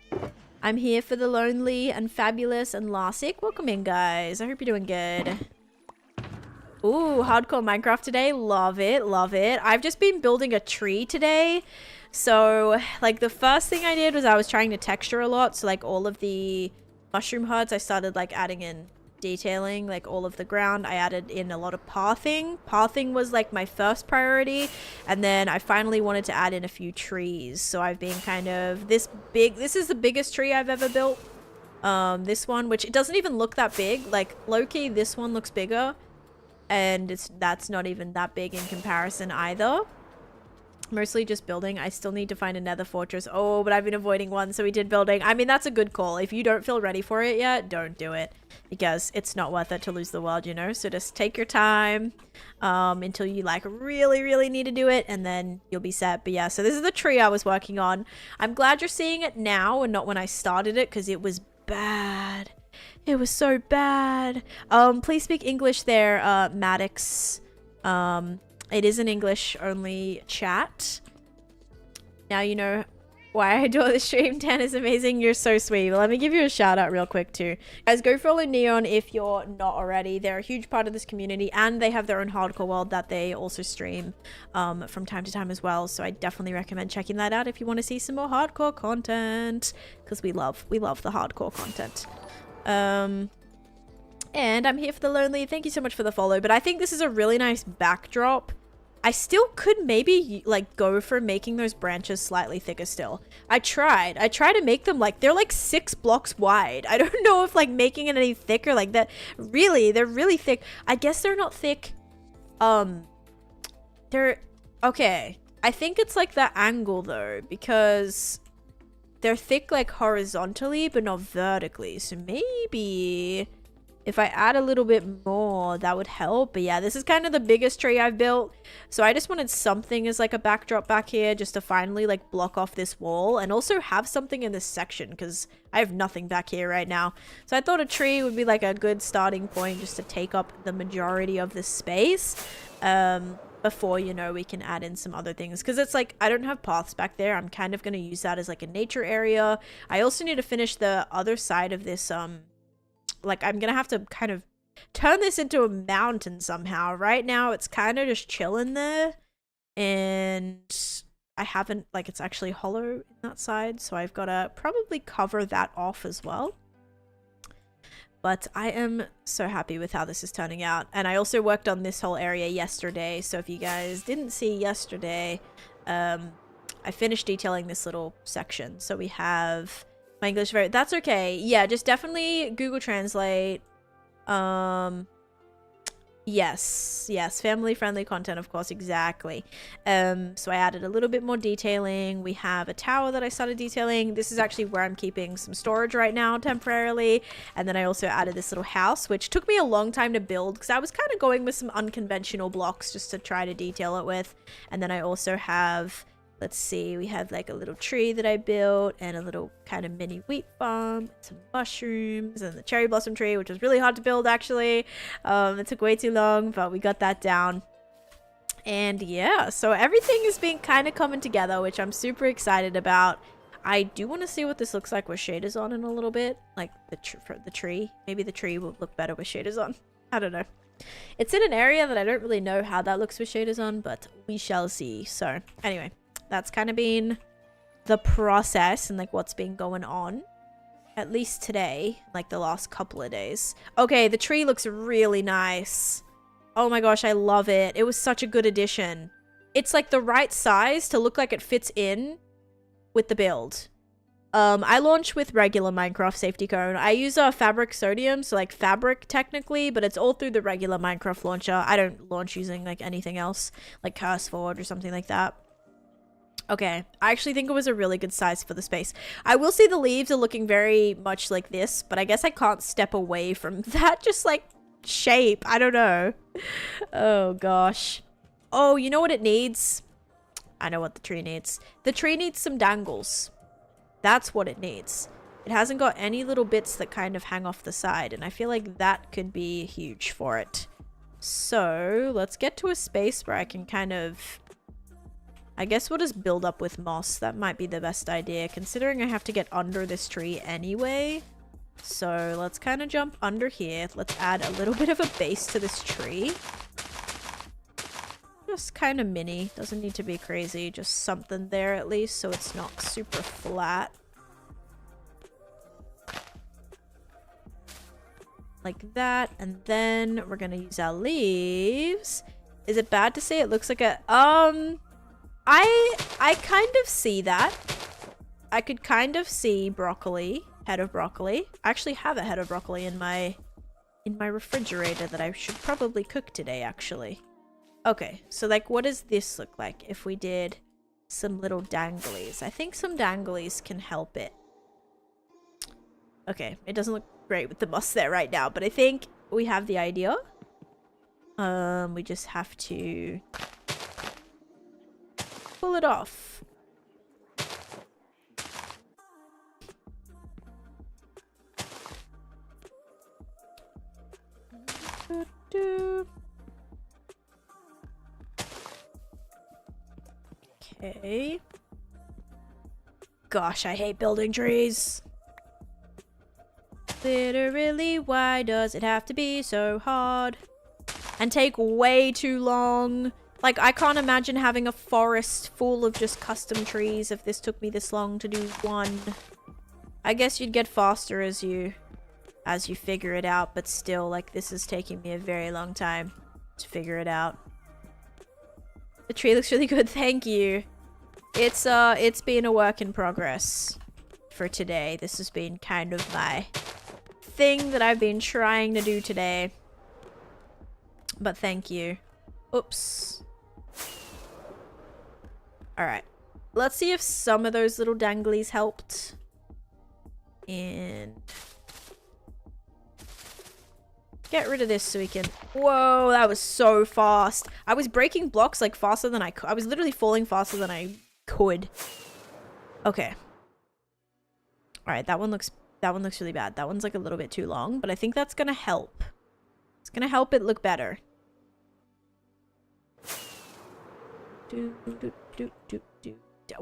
I'm here for the lonely and fabulous and Larsic. Welcome in, guys. I hope you're doing good. Ooh, hardcore Minecraft today. Love it, love it. I've just been building a tree today. So, like, the first thing I did was I was trying to texture a lot. So, like, all of the mushroom huts, I started, like, adding in detailing, like, all of the ground. I added in a lot of pathing. Pathing was, like, my first priority. And then I finally wanted to add in a few trees. So, I've been kind of this is the biggest tree I've ever built. This one, which it doesn't even look that big. Like, low-key, this one looks bigger. And that's not even that big in comparison either. Mostly just building. I still need to find a nether fortress. Oh, but I've been avoiding one, so we did building. I mean, that's a good call. If you don't feel ready for it yet, don't do it. Because it's not worth it to lose the world, you know? So just take your time until you, like, really, really need to do it. And then you'll be set. But yeah, so this is the tree I was working on. I'm glad you're seeing it now and not when I started it, because it was bad. It was so bad. Please speak English there, Maddox. It is an English only chat. Now you know why I do all this stream. 10 is amazing. You're so sweet. Well, let me give you a shout out real quick too. Guys, go follow Neon if you're not already. They're a huge part of this community, and they have their own hardcore world that they also stream from time to time as well. So I definitely recommend checking that out if you want to see some more hardcore content, because we love the hardcore content. And I'm here for the lonely. Thank you so much for the follow. But I think this is a really nice backdrop. I still could maybe like go for making those branches slightly thicker still. I tried to make them like, they're like 6 blocks wide. I don't know if like making it any thicker like that. Really, they're really thick. I guess they're not thick. They're okay. I think it's like the angle though, because they're thick like horizontally, but not vertically. So maybe if I add a little bit more, that would help. But yeah, this is kind of the biggest tree I've built. So I just wanted something as like a backdrop back here just to finally like block off this wall and also have something in this section because I have nothing back here right now. So I thought a tree would be like a good starting point just to take up the majority of this space. Before, you know, we can add in some other things, because it's like I don't have paths back there. I'm kind of going to use that as like a nature area. I also need to finish the other side of this. Like I'm gonna have to kind of turn this into a mountain somehow. Right now it's kind of just chilling there, and I haven't, like, it's actually hollow in that side, so I've got to probably cover that off as well. But I am so happy with how this is turning out. And I also worked on this whole area yesterday. So if you guys didn't see yesterday, I finished detailing this little section. So we have my English very... That's okay. Yeah, just definitely Google Translate. Yes, family-friendly content, of course, exactly. So I added a little bit more detailing. We have a tower that I started detailing. This is actually where I'm keeping some storage right now temporarily. And then I also added this little house, which took me a long time to build because I was kind of going with some unconventional blocks just to try to detail it with. And then I also have... Let's see, we have like a little tree that I built and a little kind of mini wheat farm, some mushrooms, and the cherry blossom tree, which was really hard to build actually. It took way too long, but we got that down. And yeah, so everything is being kind of coming together, which I'm super excited about. I do want to see what this looks like with shaders on in a little bit, like the tree. Maybe the tree will look better with shaders on. I don't know. It's in an area that I don't really know how that looks with shaders on, but we shall see. So anyway. That's kind of been the process and like what's been going on, at least today, like the last couple of days. Okay, the tree looks really nice. Oh my gosh, I love it. It was such a good addition. It's like the right size to look like it fits in with the build. I launch with regular Minecraft safety cone. I use a fabric sodium, so like fabric technically, but it's all through the regular Minecraft launcher. I don't launch using like anything else, like CurseForge or something like that. Okay, I actually think it was a really good size for the space. I will say the leaves are looking very much like this, but I guess I can't step away from that just like shape. I don't know. Oh gosh. Oh, you know what it needs? I know what the tree needs. The tree needs some dangles. That's what it needs. It hasn't got any little bits that kind of hang off the side, and I feel like that could be huge for it. So let's get to a space where I can kind of... I guess we'll just build up with moss. That might be the best idea, considering I have to get under this tree anyway. So let's kind of jump under here. Let's add a little bit of a base to this tree. Just kind of mini. Doesn't need to be crazy. Just something there at least so it's not super flat. Like that. And then we're going to use our leaves. Is it bad to say it looks like a... I kind of see that. I could kind of see broccoli. Head of broccoli. I actually have a head of broccoli in my refrigerator that I should probably cook today, actually. Okay, so like what does this look like if we did some little danglies? I think some danglies can help it. Okay, it doesn't look great with the moss there right now, but I think we have the idea. We just have to pull it off. Okay. Gosh, I hate building trees. Literally, why does it have to be so hard? And take way too long? Like, I can't imagine having a forest full of just custom trees if this took me this long to do one. I guess you'd get faster as you figure it out, but still, like, this is taking me a very long time to figure it out. The tree looks really good, thank you. It's been a work in progress for today. This has been kind of my thing that I've been trying to do today. But thank you. Oops. Alright. Let's see if some of those little danglies helped. And... get rid of this so we can... Whoa, that was so fast. I was breaking blocks like faster than I could. I was literally falling faster than I could. Okay. Alright, that one looks really bad. That one's like a little bit too long, but I think that's gonna help. It's gonna help it look better.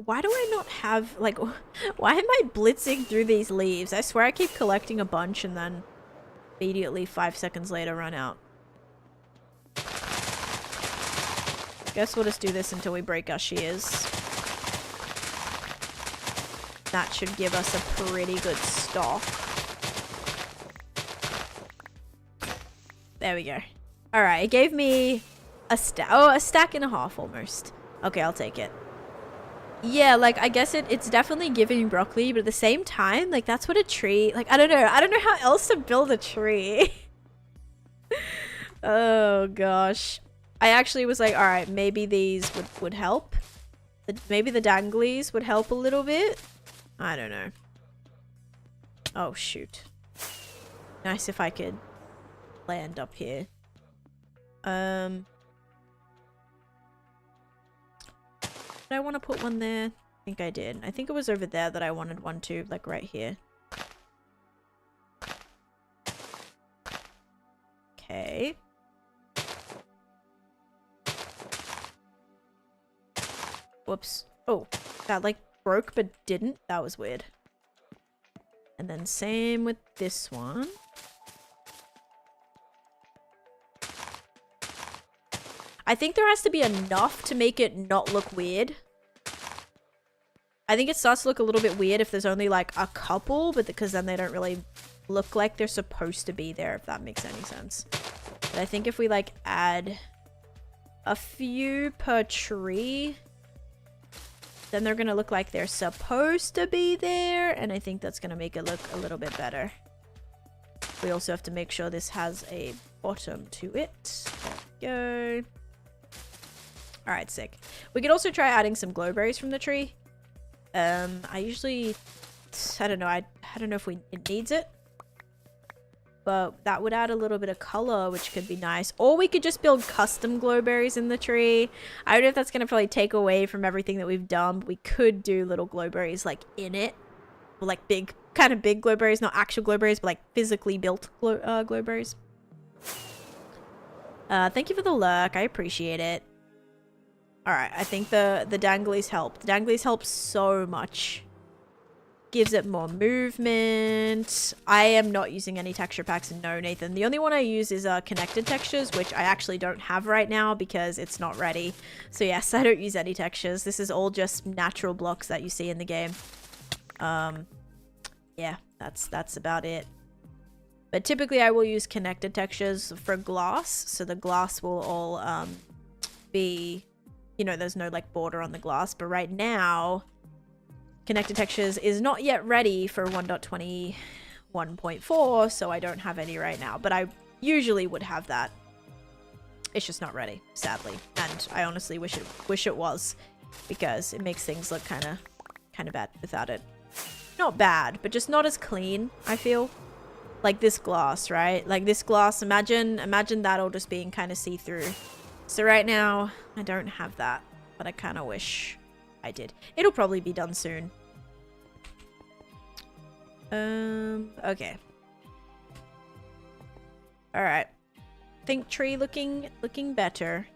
Why do I not have, like, why am I blitzing through these leaves? I swear I keep collecting a bunch and then immediately 5 seconds later run out. Guess we'll just do this until we break our shears. That should give us a pretty good stock. There we go. Alright, it gave me a stack and a half almost. Okay, I'll take it. Yeah, like, I guess it's definitely giving broccoli, but at the same time, like, that's what a tree... Like, I don't know how else to build a tree. Oh, gosh. I actually was like, alright, maybe these would help. Maybe the danglies would help a little bit. I don't know. Oh, shoot. Nice if I could land up here. Did I want to put one there? I think I did. I think it was over there that I wanted one too, like right here. Okay. Whoops. Oh, that like broke but didn't. That was weird. And then same with this one. I think there has to be enough to make it not look weird. I think it starts to look a little bit weird if there's only like a couple, but because then they don't really look like they're supposed to be there, if that makes any sense. But I think if we like add a few per tree, then they're gonna look like they're supposed to be there, and I think that's gonna make it look a little bit better. We also have to make sure this has a bottom to it. There we go. Alright, sick. We could also try adding some glowberries from the tree. I usually... I don't know. I don't know if it needs it. but that would add a little bit of color, which could be nice. Or we could just build custom glowberries in the tree. I don't know if that's going to probably take away from everything that we've done, but we could do little glowberries like in it. Or like big, kind of big glowberries, not actual glowberries, but like physically built glowberries. Thank you for the lurk. I appreciate it. Alright, I think the danglies help. The danglies help so much. Gives it more movement. I am not using any texture packs. No, Nathan. The only one I use is connected textures, which I actually don't have right now because it's not ready. So yes, I don't use any textures. This is all just natural blocks that you see in the game. Yeah, that's about it. But typically I will use connected textures for glass. So the glass will all be, you know, there's no like border on the glass. But right now, connected textures is not yet ready for 1.21.4, so I don't have any right now, but I usually would have that. It's just not ready, sadly, and I honestly wish it was, because it makes things look kind of bad without it. Not bad, but just not as clean, I feel. Like this glass, right? Like this glass, imagine that all just being kind of see-through. So right now, I don't have that, but I kind of wish I did. It'll probably be done soon. Okay. Alright. Think tree looking better.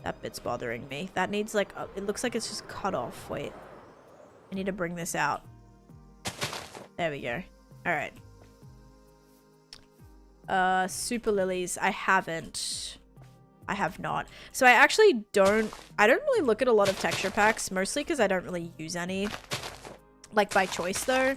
That bit's bothering me. That needs like, it looks like it's just cut off. Wait. I need to bring this out. There we go. Alright. Super lilies. I have not. So I actually don't really look at a lot of texture packs, mostly because I don't really use any. Like by choice though.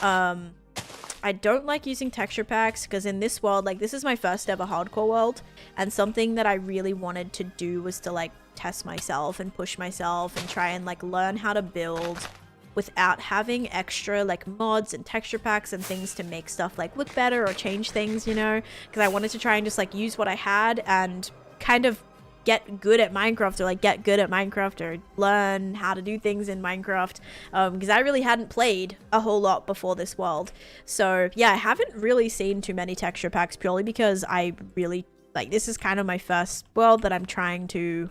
I don't like using texture packs because in this world, like this is my first ever hardcore world, and something that I really wanted to do was to like test myself and push myself and try and like learn how to build without having extra like mods and texture packs and things to make stuff like look better or change things, you know, because I wanted to try and just like use what I had and kind of get good at Minecraft, or like get good at Minecraft, or learn how to do things in Minecraft, because I really hadn't played a whole lot before this world. So yeah, I haven't really seen too many texture packs purely because I really like, this is kind of my first world that I'm trying to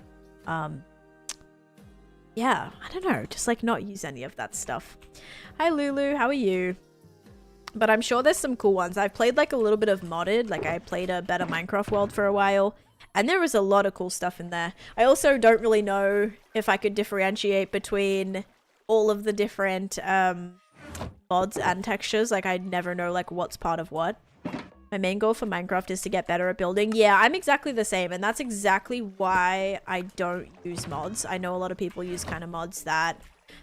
yeah, I don't know, just like not use any of that stuff. Hi Lulu, how are you? But I'm sure there's some cool ones. I've played like a little bit of modded, like I played a better Minecraft world for a while, and there was a lot of cool stuff in there. I also don't really know if I could differentiate between all of the different mods and textures. Like I'd never know like what's part of what. My main goal for Minecraft is to get better at building. Yeah, I'm exactly the same, and that's exactly why I don't use mods. I know a lot of people use kind of mods that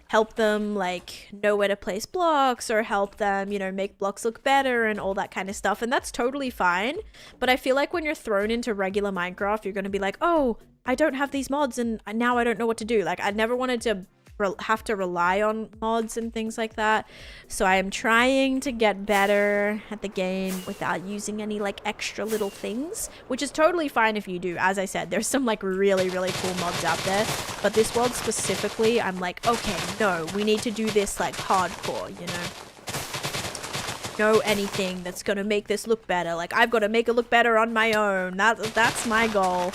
help them like know where to place blocks, or help them, you know, make blocks look better and all that kind of stuff, and that's totally fine. But I feel like when you're thrown into regular Minecraft, you're going to be like, oh, I don't have these mods and now I don't know what to do. Like I never wanted to have to rely on mods and things like that, so I am trying to get better at the game without using any like extra little things, which is totally fine if you do. As I said, there's some like really cool mods out there, but this world specifically, I'm like, okay, no, we need to do this like hardcore, you know anything that's gonna make this look better. Like I've got to make it look better on my own. That's my goal.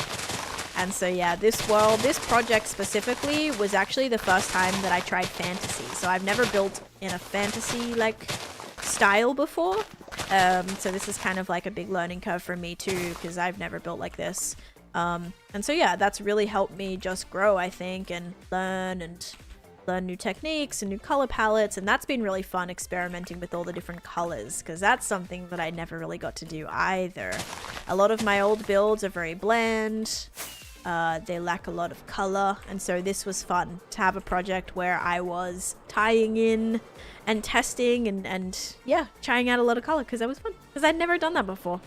And so yeah, this project specifically was actually the first time that I tried fantasy. So I've never built in a fantasy like style before. So this is kind of like a big learning curve for me too, because I've never built like this. And so yeah, that's really helped me just grow, I think, and learn new techniques and new color palettes. And that's been really fun, experimenting with all the different colors, because that's something that I never really got to do either. A lot of my old builds are very bland. They lack a lot of color, and so this was fun to have a project where I was tying in and testing and yeah, trying out a lot of color, because that was fun, because I'd never done that before.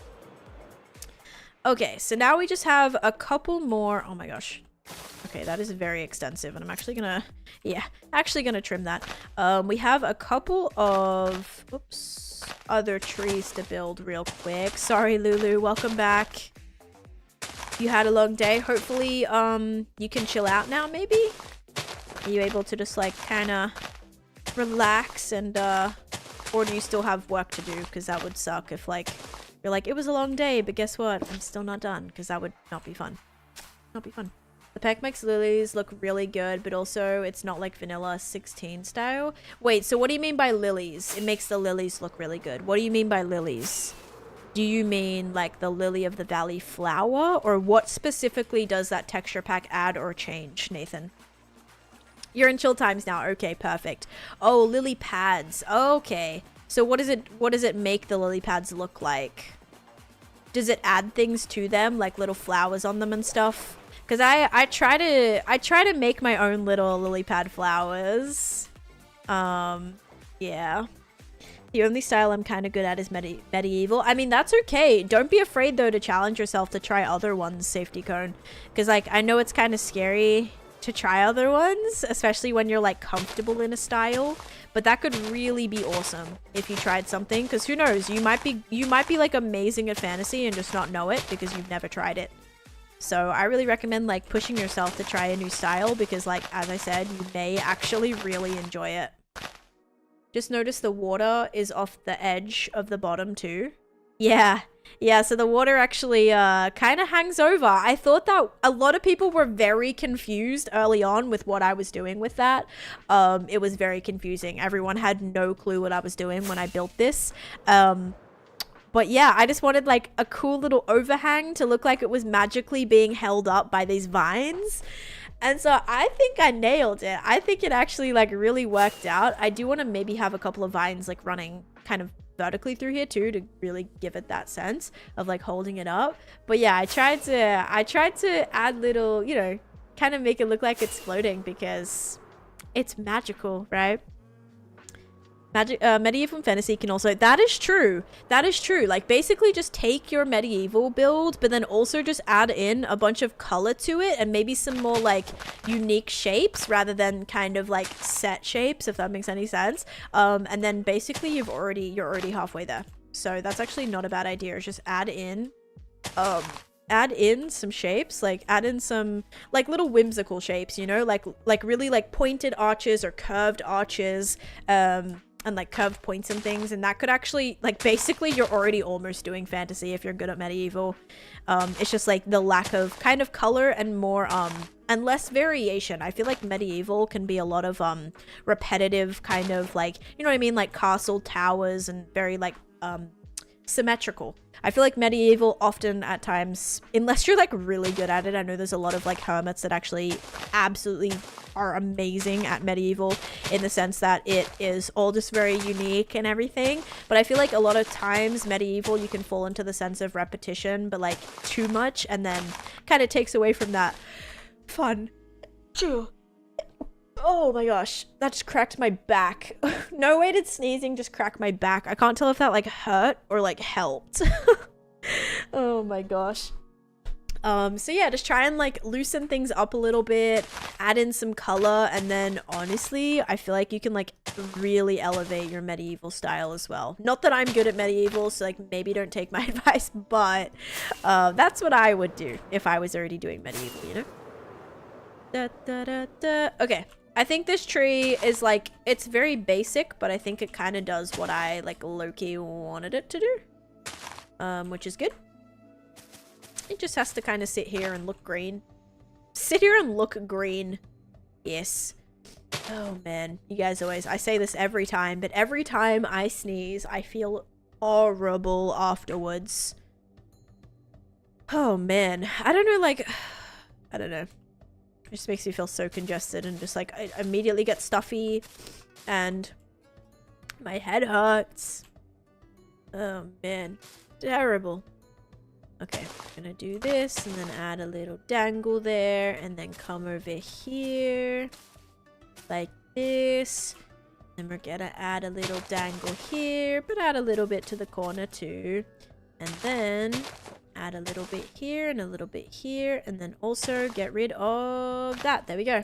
Okay, so now we just have a couple more. Oh my gosh. Okay, that is very extensive, and I'm actually gonna trim that. We have a couple of other trees to build real quick. Sorry Lulu, welcome back. You had a long day. Hopefully you can chill out now, maybe? Are you able to just like kind of relax and Or do you still have work to do? Because that would suck if, like, you're like, it was a long day, but guess what? I'm still not done. Because that would not be fun. Not be fun. The pack makes lilies look really good, but also it's not like vanilla 16 style. Wait, so what do you mean by lilies? It makes the lilies look really good. What do you mean by lilies? Do you mean like the lily of the valley flower? Or what specifically does that texture pack add or change, Nathan? You're in chill times now. Okay, perfect. Oh, lily pads. Okay. So what does it make the lily pads look like? Does it add things to them, like little flowers on them and stuff? Because I try to make my own little lily pad flowers. Yeah. The only style I'm kind of good at is medieval. I mean, that's okay. Don't be afraid though to challenge yourself to try other ones, Safety Cone. Because like I know it's kind of scary to try other ones, especially when you're like comfortable in a style, but that could really be awesome if you tried something, because who knows, you might be like amazing at fantasy and just not know it because you've never tried it. So I really recommend like pushing yourself to try a new style, because like as I said, you may actually really enjoy it. Just notice the water is off the edge of the bottom too. Yeah, so the water actually kind of hangs over. I thought that a lot of people were very confused early on with what I was doing with that. It was very confusing. Everyone had no clue what I was doing when I built this. But yeah, I just wanted like a cool little overhang to look like it was magically being held up by these vines. And so I think I nailed it. I think it actually like really worked out. I do want to maybe have a couple of vines like running kind of vertically through here too, to really give it that sense of like holding it up. But yeah, I tried to add little, you know, kind of make it look like it's floating, because it's magical, right? Medieval fantasy can also, that is true, like basically just take your medieval build but then also just add in a bunch of color to it and maybe some more like unique shapes rather than kind of like set shapes, if that makes any sense. And then basically you're already halfway there. So that's actually not a bad idea. Just add in some shapes, like add in some like little whimsical shapes, you know, like really like pointed arches or curved arches, and like curved points and things, and that could actually like basically you're already almost doing fantasy if you're good at medieval. It's just like the lack of kind of color and more and less variation. I feel like medieval can be a lot of repetitive kind of like, you know what I mean, like castle towers and very like symmetrical. I feel like medieval often at times, unless you're like really good at it, I know there's a lot of like hermits that actually absolutely are amazing at medieval in the sense that it is all just very unique and everything, but I feel like a lot of times medieval you can fall into the sense of repetition, but like too much, and then kind of takes away from that fun. Oh my gosh, that just cracked my back. No weighted sneezing, just cracked my back. I can't tell if that like hurt or like helped. Oh my gosh. So yeah, just try and like loosen things up a little bit, add in some color, and then honestly, I feel like you can like really elevate your medieval style as well. Not that I'm good at medieval, so like maybe don't take my advice, but that's what I would do if I was already doing medieval, you know? Okay. I think this tree is like, it's very basic, but I think it kind of does what I like low-key wanted it to do, which is good. It just has to kind of sit here and look green. Sit here and look green. Yes. Oh man, you guys always, I say this every time, but every time I sneeze, I feel horrible afterwards. Oh man, I don't know, like, I don't know. It just makes me feel so congested and just like I immediately get stuffy and my head hurts. Oh man, terrible. Okay, I'm gonna do this and then add a little dangle there and then come over here like this. Then we're gonna add a little dangle here, but add a little bit to the corner too. And then add a little bit here and a little bit here, and then also get rid of that. There we go.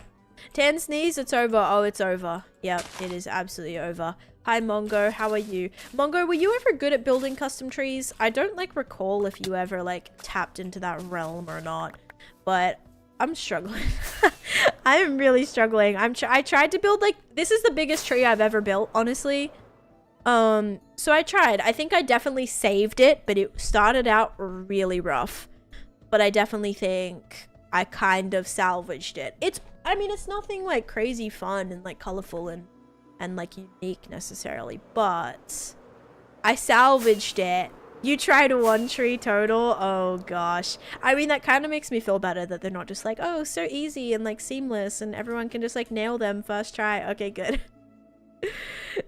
10 sneeze, it's over. Oh, it's over. Yep, it is absolutely over. Hi Mongo, how are you? Mongo, were you ever good at building custom trees? I don't like recall if you ever like tapped into that realm or not, but I'm struggling. I'm really struggling. I tried to build like, this is the biggest tree I've ever built, honestly. So I tried. I think I definitely saved it, but it started out really rough. But I definitely think I kind of salvaged it. I mean, it's nothing like crazy fun and like colorful and like unique necessarily, but I salvaged it. You tried 1 tree total? Oh gosh. I mean, that kind of makes me feel better that they're not just like, oh, so easy and like seamless and everyone can just like nail them first try. Okay, good.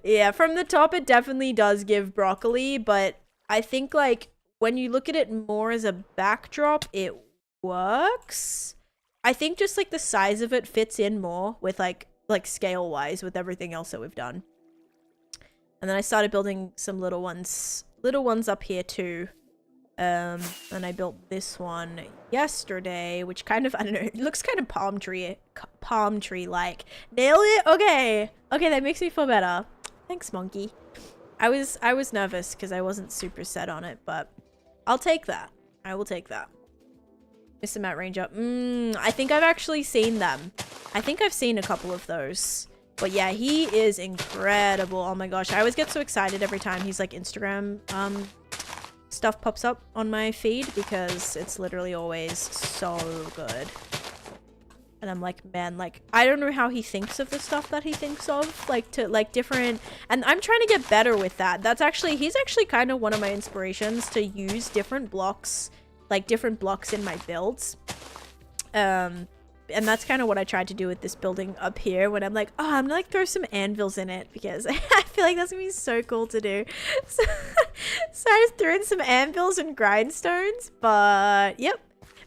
Yeah, from the top it definitely does give broccoli, but I think like when you look at it more as a backdrop, it works. I think just like the size of it fits in more with like scale wise with everything else that we've done. And then I started building some little ones up here too. And I built this one yesterday, which kind of, I don't know, it looks kind of palm tree like. Nailed it. Okay, that makes me feel better. Thanks, monkey. I was nervous because I wasn't super set on it, but I'll take that. I will take that. Mr. Matt Ranger. I think I've actually seen them. I think I've seen a couple of those. But yeah, he is incredible. Oh my gosh, I always get so excited every time he's like Instagram stuff pops up on my feed because it's literally always so good. And I'm like, man, like, I don't know how he thinks of the stuff that he thinks of, like, to, like, different, and I'm trying to get better with that. He's actually kind of one of my inspirations to use different blocks, like, different blocks in my builds. And that's kind of what I tried to do with this building up here when I'm like, oh, I'm gonna, like, throw some anvils in it because I feel like that's gonna be so cool to do. So I just threw in some anvils and grindstones, but, yep.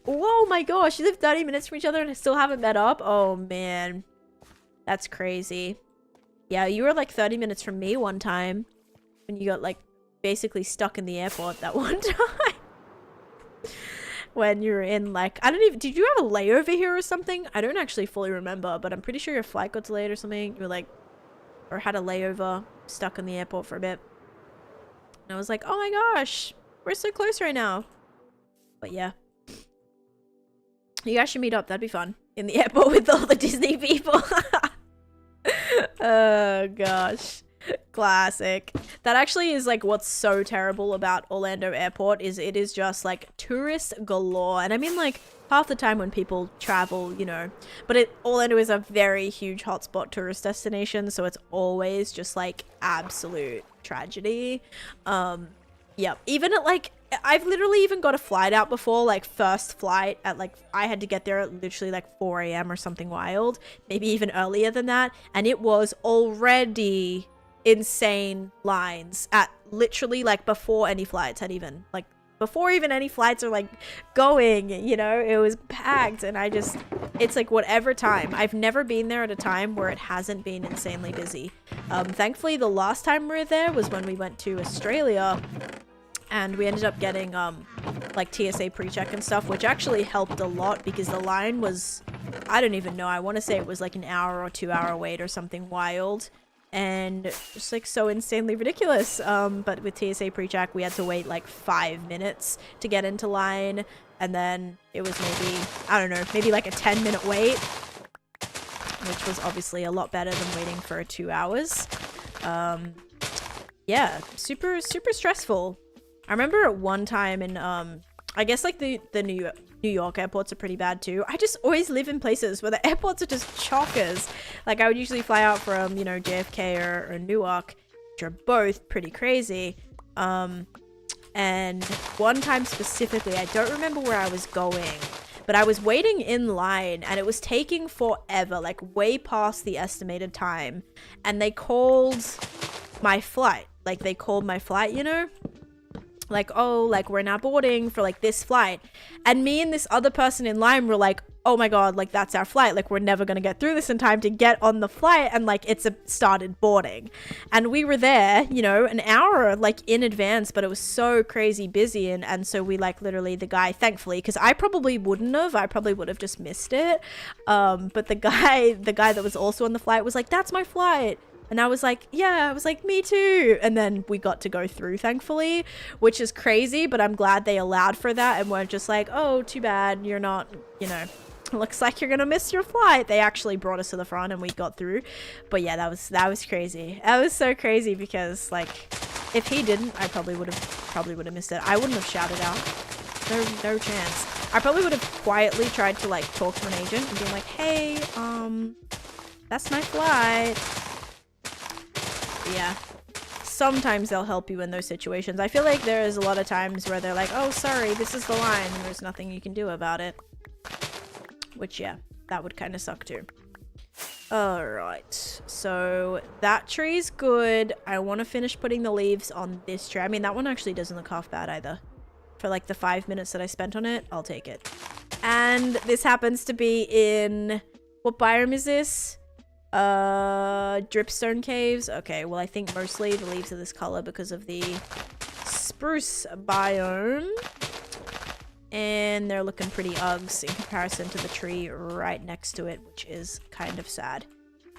Whoa, my gosh, you live 30 minutes from each other and I still haven't met up? Oh, man. That's crazy. Yeah, you were like 30 minutes from me one time when you got like basically stuck in the airport that one time. When you were in like, I don't even, did you have a layover here or something? I don't actually fully remember, but I'm pretty sure your flight got delayed or something. You were like, or had a layover, stuck in the airport for a bit. And I was like, oh my gosh, we're so close right now. But yeah. You guys should meet up. That'd be fun. In the airport with all the Disney people. Oh, gosh. Classic. That actually is like what's so terrible about Orlando Airport is it is just like tourist galore. And I mean like half the time when people travel, you know, but Orlando is a very huge hotspot tourist destination. So it's always just like absolute tragedy. Yeah, even at like, I've literally even got a flight out before, like first flight at like, I had to get there at literally like 4 a.m. or something wild, maybe even earlier than that. And it was already insane lines at literally like before any flights had even, like before even any flights are like going, you know, it was packed. And it's like whatever time. I've never been there at a time where it hasn't been insanely busy. Thankfully, the last time we were there was when we went to Australia. And we ended up getting, like, TSA pre-check and stuff, which actually helped a lot because the line was, I don't even know, I want to say it was like an hour or 2 hour wait or something wild. And just, like, so insanely ridiculous. But with TSA pre-check, we had to wait, like, 5 minutes to get into line. And then it was maybe, I don't know, maybe like a 10-minute wait, which was obviously a lot better than waiting for 2 hours. Yeah, super, super stressful. I remember at one time in, I guess like the New York airports are pretty bad too. I just always live in places where the airports are just chockers. Like I would usually fly out from, you know, JFK or Newark, which are both pretty crazy. And one time specifically, I don't remember where I was going, but I was waiting in line and it was taking forever, like way past the estimated time. And they called my flight. Like they called my flight, you know? Like, oh, like we're now boarding for like this flight. And me and this other person in line were like, oh my god, like that's our flight, like we're never gonna get through this in time to get on the flight, and like it's started boarding. And we were there, you know, an hour like in advance, but it was so crazy busy. And so we like literally the guy, thankfully, because I probably wouldn't have, I probably would have just missed it. But the guy that was also on the flight was like, that's my flight. And I was like, yeah, I was like, me too. And then we got to go through, thankfully, which is crazy, but I'm glad they allowed for that and weren't just like, oh, too bad, you're not, you know, looks like you're gonna miss your flight. They actually brought us to the front and we got through. But yeah, that was crazy. That was so crazy because like if he didn't, I probably would have missed it. I wouldn't have shouted out. No chance. I probably would have quietly tried to like talk to an agent and be like, hey, that's my flight. Yeah. Sometimes they'll help you in those situations. I feel like there is a lot of times where they're like, oh, sorry, this is the line, and there's nothing you can do about it. Which, yeah, that would kind of suck too. Alright, so that tree's good. I want to finish putting the leaves on this tree. I mean, that one actually doesn't look half bad either. For like the 5 minutes that I spent on it, I'll take it. And this happens to be in... What biome is this? Dripstone caves. Okay, well I think mostly the leaves are this color because of the spruce biome. And they're looking pretty uggs in comparison to the tree right next to it, which is kind of sad.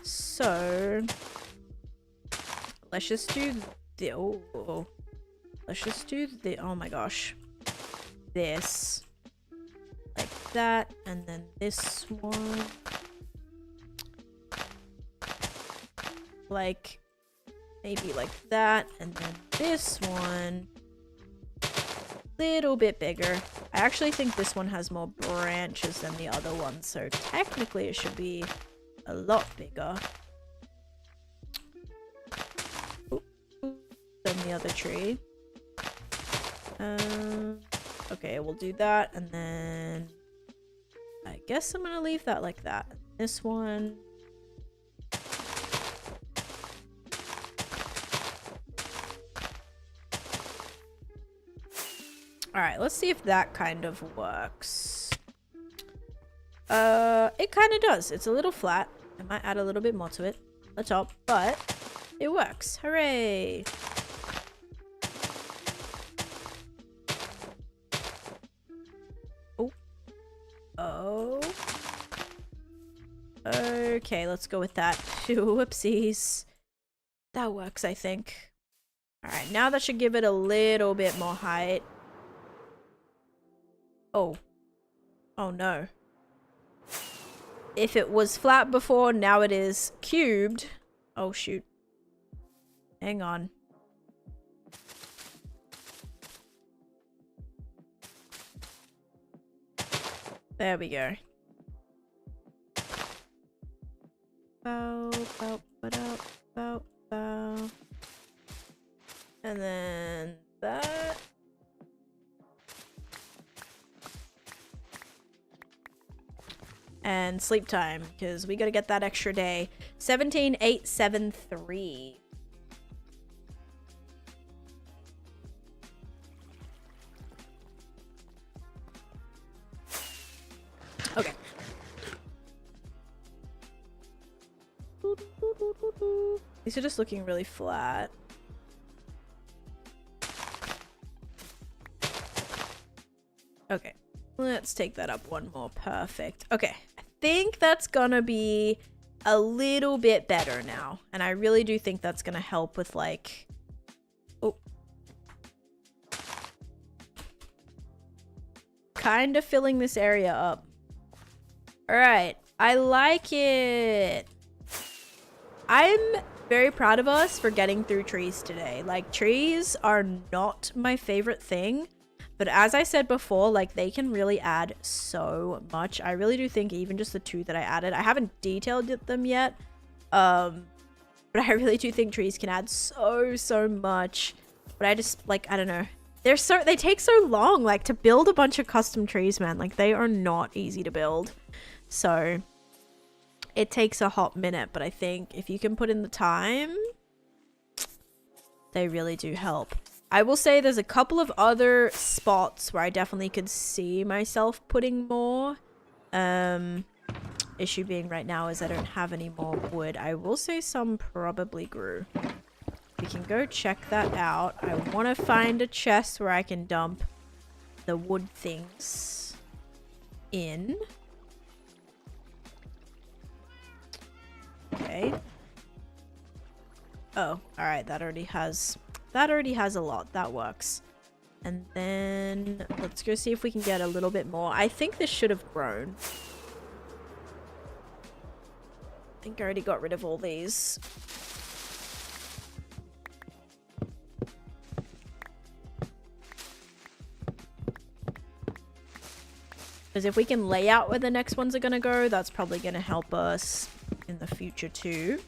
So let's just do the let's just do the oh my gosh. This. Like that, and then this one. Like maybe like that, and then this one little bit bigger. I actually think this one has more branches than the other one, so technically it should be a lot bigger than the other tree. Okay, we'll do that, and then I guess I'm gonna leave that like that. This one. Alright, let's see if that kind of works. It kind of does. It's a little flat. I might add a little bit more to it. The top, but it works. Hooray! Oh. Oh. Okay, let's go with that. Whoopsies. That works, I think. Alright, now that should give it a little bit more height. Oh. Oh no. If it was flat before, now it is cubed. Oh shoot. Hang on. There we go. Bow, bow, bow, bow, bow. And then that. And sleep time, because we gotta get that extra day. 17,873. Okay. These are just looking really flat. Okay. Let's take that up one more. Perfect. Okay. I think that's gonna be a little bit better now. And I really do think that's gonna help with like... Oh. Kind of filling this area up. Alright. I like it. I'm very proud of us for getting through trees today. Like, trees are not my favorite thing. But as I said before, like, they can really add so much. I really do think even just the two that I added, I haven't detailed them yet. But I really do think trees can add so much. But I just, like, I don't know. They take so long, like, to build a bunch of custom trees, man. Like, they are not easy to build. So it takes a hot minute, but I think if you can put in the time, they really do help. I will say there's a couple of other spots where I definitely could see myself putting more. Issue being right now is I don't have any more wood. I will say some probably grew. We can go check that out. I want to find a chest where I can dump the wood things in. Okay. Oh, alright, that already has a lot. That works. And then let's go see if we can get a little bit more. I think this should have grown. think I already got rid of all these. Because if we can lay out where the next ones are going to go, that's probably going to help us in the future too.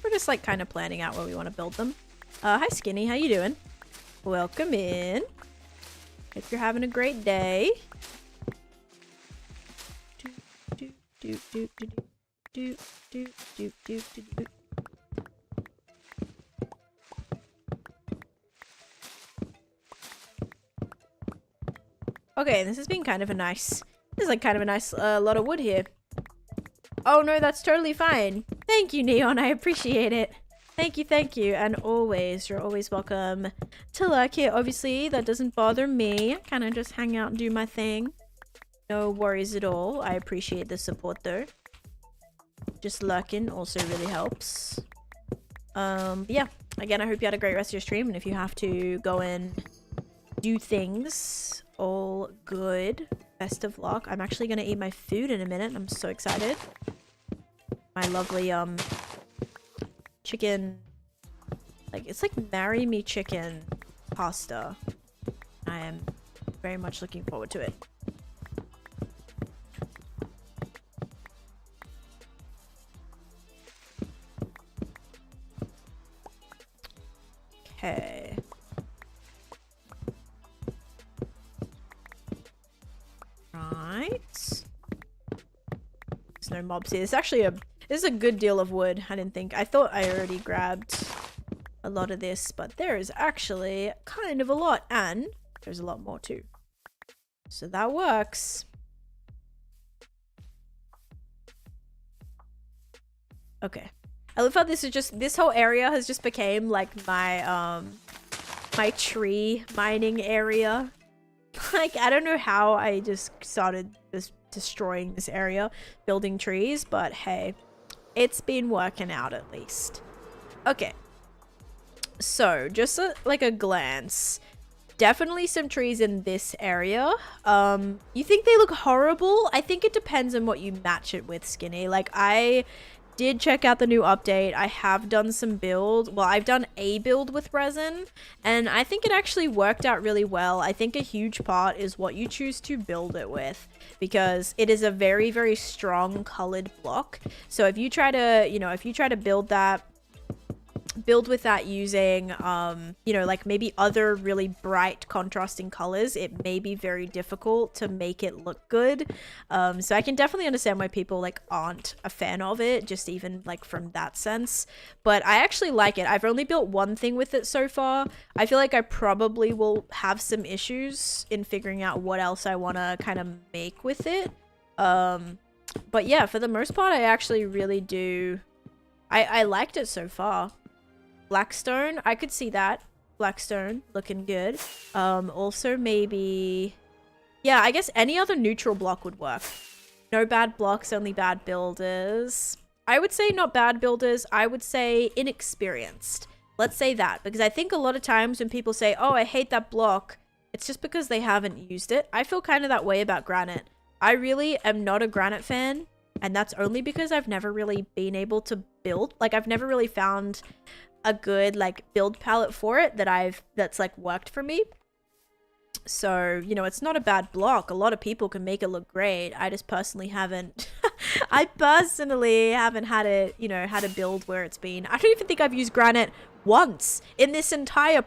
We're just like kind of planning out where we want to build them. Hi Skinny, how you doing? Welcome in. Hope you're having a great day. Okay, this has been kind of a nice... There's like kind of a nice lot of wood here. Oh no, that's totally fine. Thank you, Neon. I appreciate it. Thank you. And always, you're always welcome to lurk here. Obviously, that doesn't bother me. I kind of just hang out and do my thing. No worries at all. I appreciate the support though. Just lurking also really helps. Yeah. Again, I hope you had a great rest of your stream. And if you have to go and do things, all good. Best of luck. I'm actually going to eat my food in a minute. I'm so excited. My lovely, chicken, like, it's like marry me chicken pasta. I am very much looking forward to it. Okay. Right. There's no mobs here. It's actually this is a good deal of wood. I didn't think. I thought I already grabbed a lot of this, but there is actually kind of a lot, and there's a lot more too. So that works. Okay. I love how this whole area has just became like my my tree mining area. Like, I don't know how I just started destroying this area, building trees, but hey, it's been working out at least. Okay. So, just like a glance. Definitely some trees in this area. You think they look horrible? I think it depends on what you match it with, Skinny. Like, I did check out the new update. I have done some build. Well, I've done a build with resin, and I think it actually worked out really well. I think a huge part is what you choose to build it with, because it is a very, very strong colored block. So if you try to, you know, if you try to build with that using, you know, like maybe other really bright contrasting colors, it may be very difficult to make it look good. So I can definitely understand why people like aren't a fan of it, just even like from that sense. But I actually like it. I've only built one thing with it so far. I feel like I probably will have some issues in figuring out what else I want to kind of make with it. But yeah, for the most part, I actually really do. I liked it so far. Blackstone, I could see that. Blackstone, looking good. Also maybe... Yeah, I guess any other neutral block would work. No bad blocks, only bad builders. I would say not bad builders. I would say inexperienced. Let's say that. Because I think a lot of times when people say, oh, I hate that block, it's just because they haven't used it. I feel kind of that way about granite. I really am not a granite fan. And that's only because I've never really been able to build. Like, I've never really found a good like build palette for it that's like worked for me. So, you know, it's not a bad block. A lot of people can make it look great. I just personally haven't I personally haven't had it, you know, had a build where it's been. I don't even think I've used granite once in this entire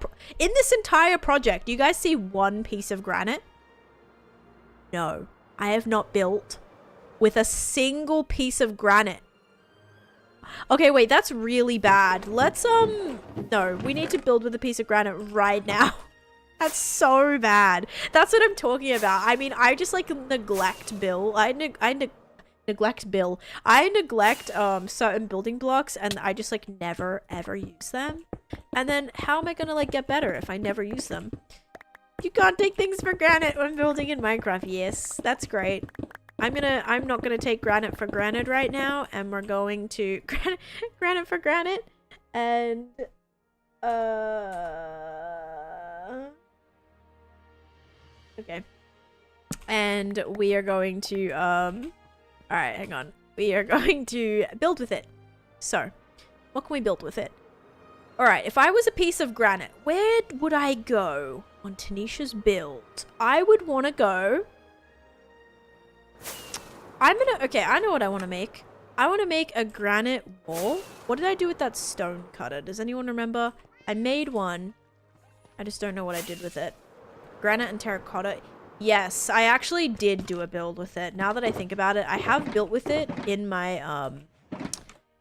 project. Do you guys see one piece of granite? No, I have not built with a single piece of granite. Okay, wait, that's really bad. Let's, no, we need to build with a piece of granite right now. That's so bad. That's what I'm talking about. I mean, I just, like, neglect certain building blocks, and I just, like, never, ever use them. And then, how am I gonna, like, get better if I never use them? You can't take things for granted when building in Minecraft. Yes, that's great. I'm not gonna take granite for granted right now, and we're going to granite for granite, and okay, and we are going to all right, hang on. we are going to build with it. So, what can we build with it? Alright, if I was a piece of granite, where would I go on Taneesha's build? I would want to go... Okay, I know what I want to make. I want to make a granite wall. What did I do with that stone cutter? Does anyone remember? I made one. I just don't know what I did with it. Granite and terracotta. Yes, I actually did do a build with it. Now that I think about it, I have built with it in my,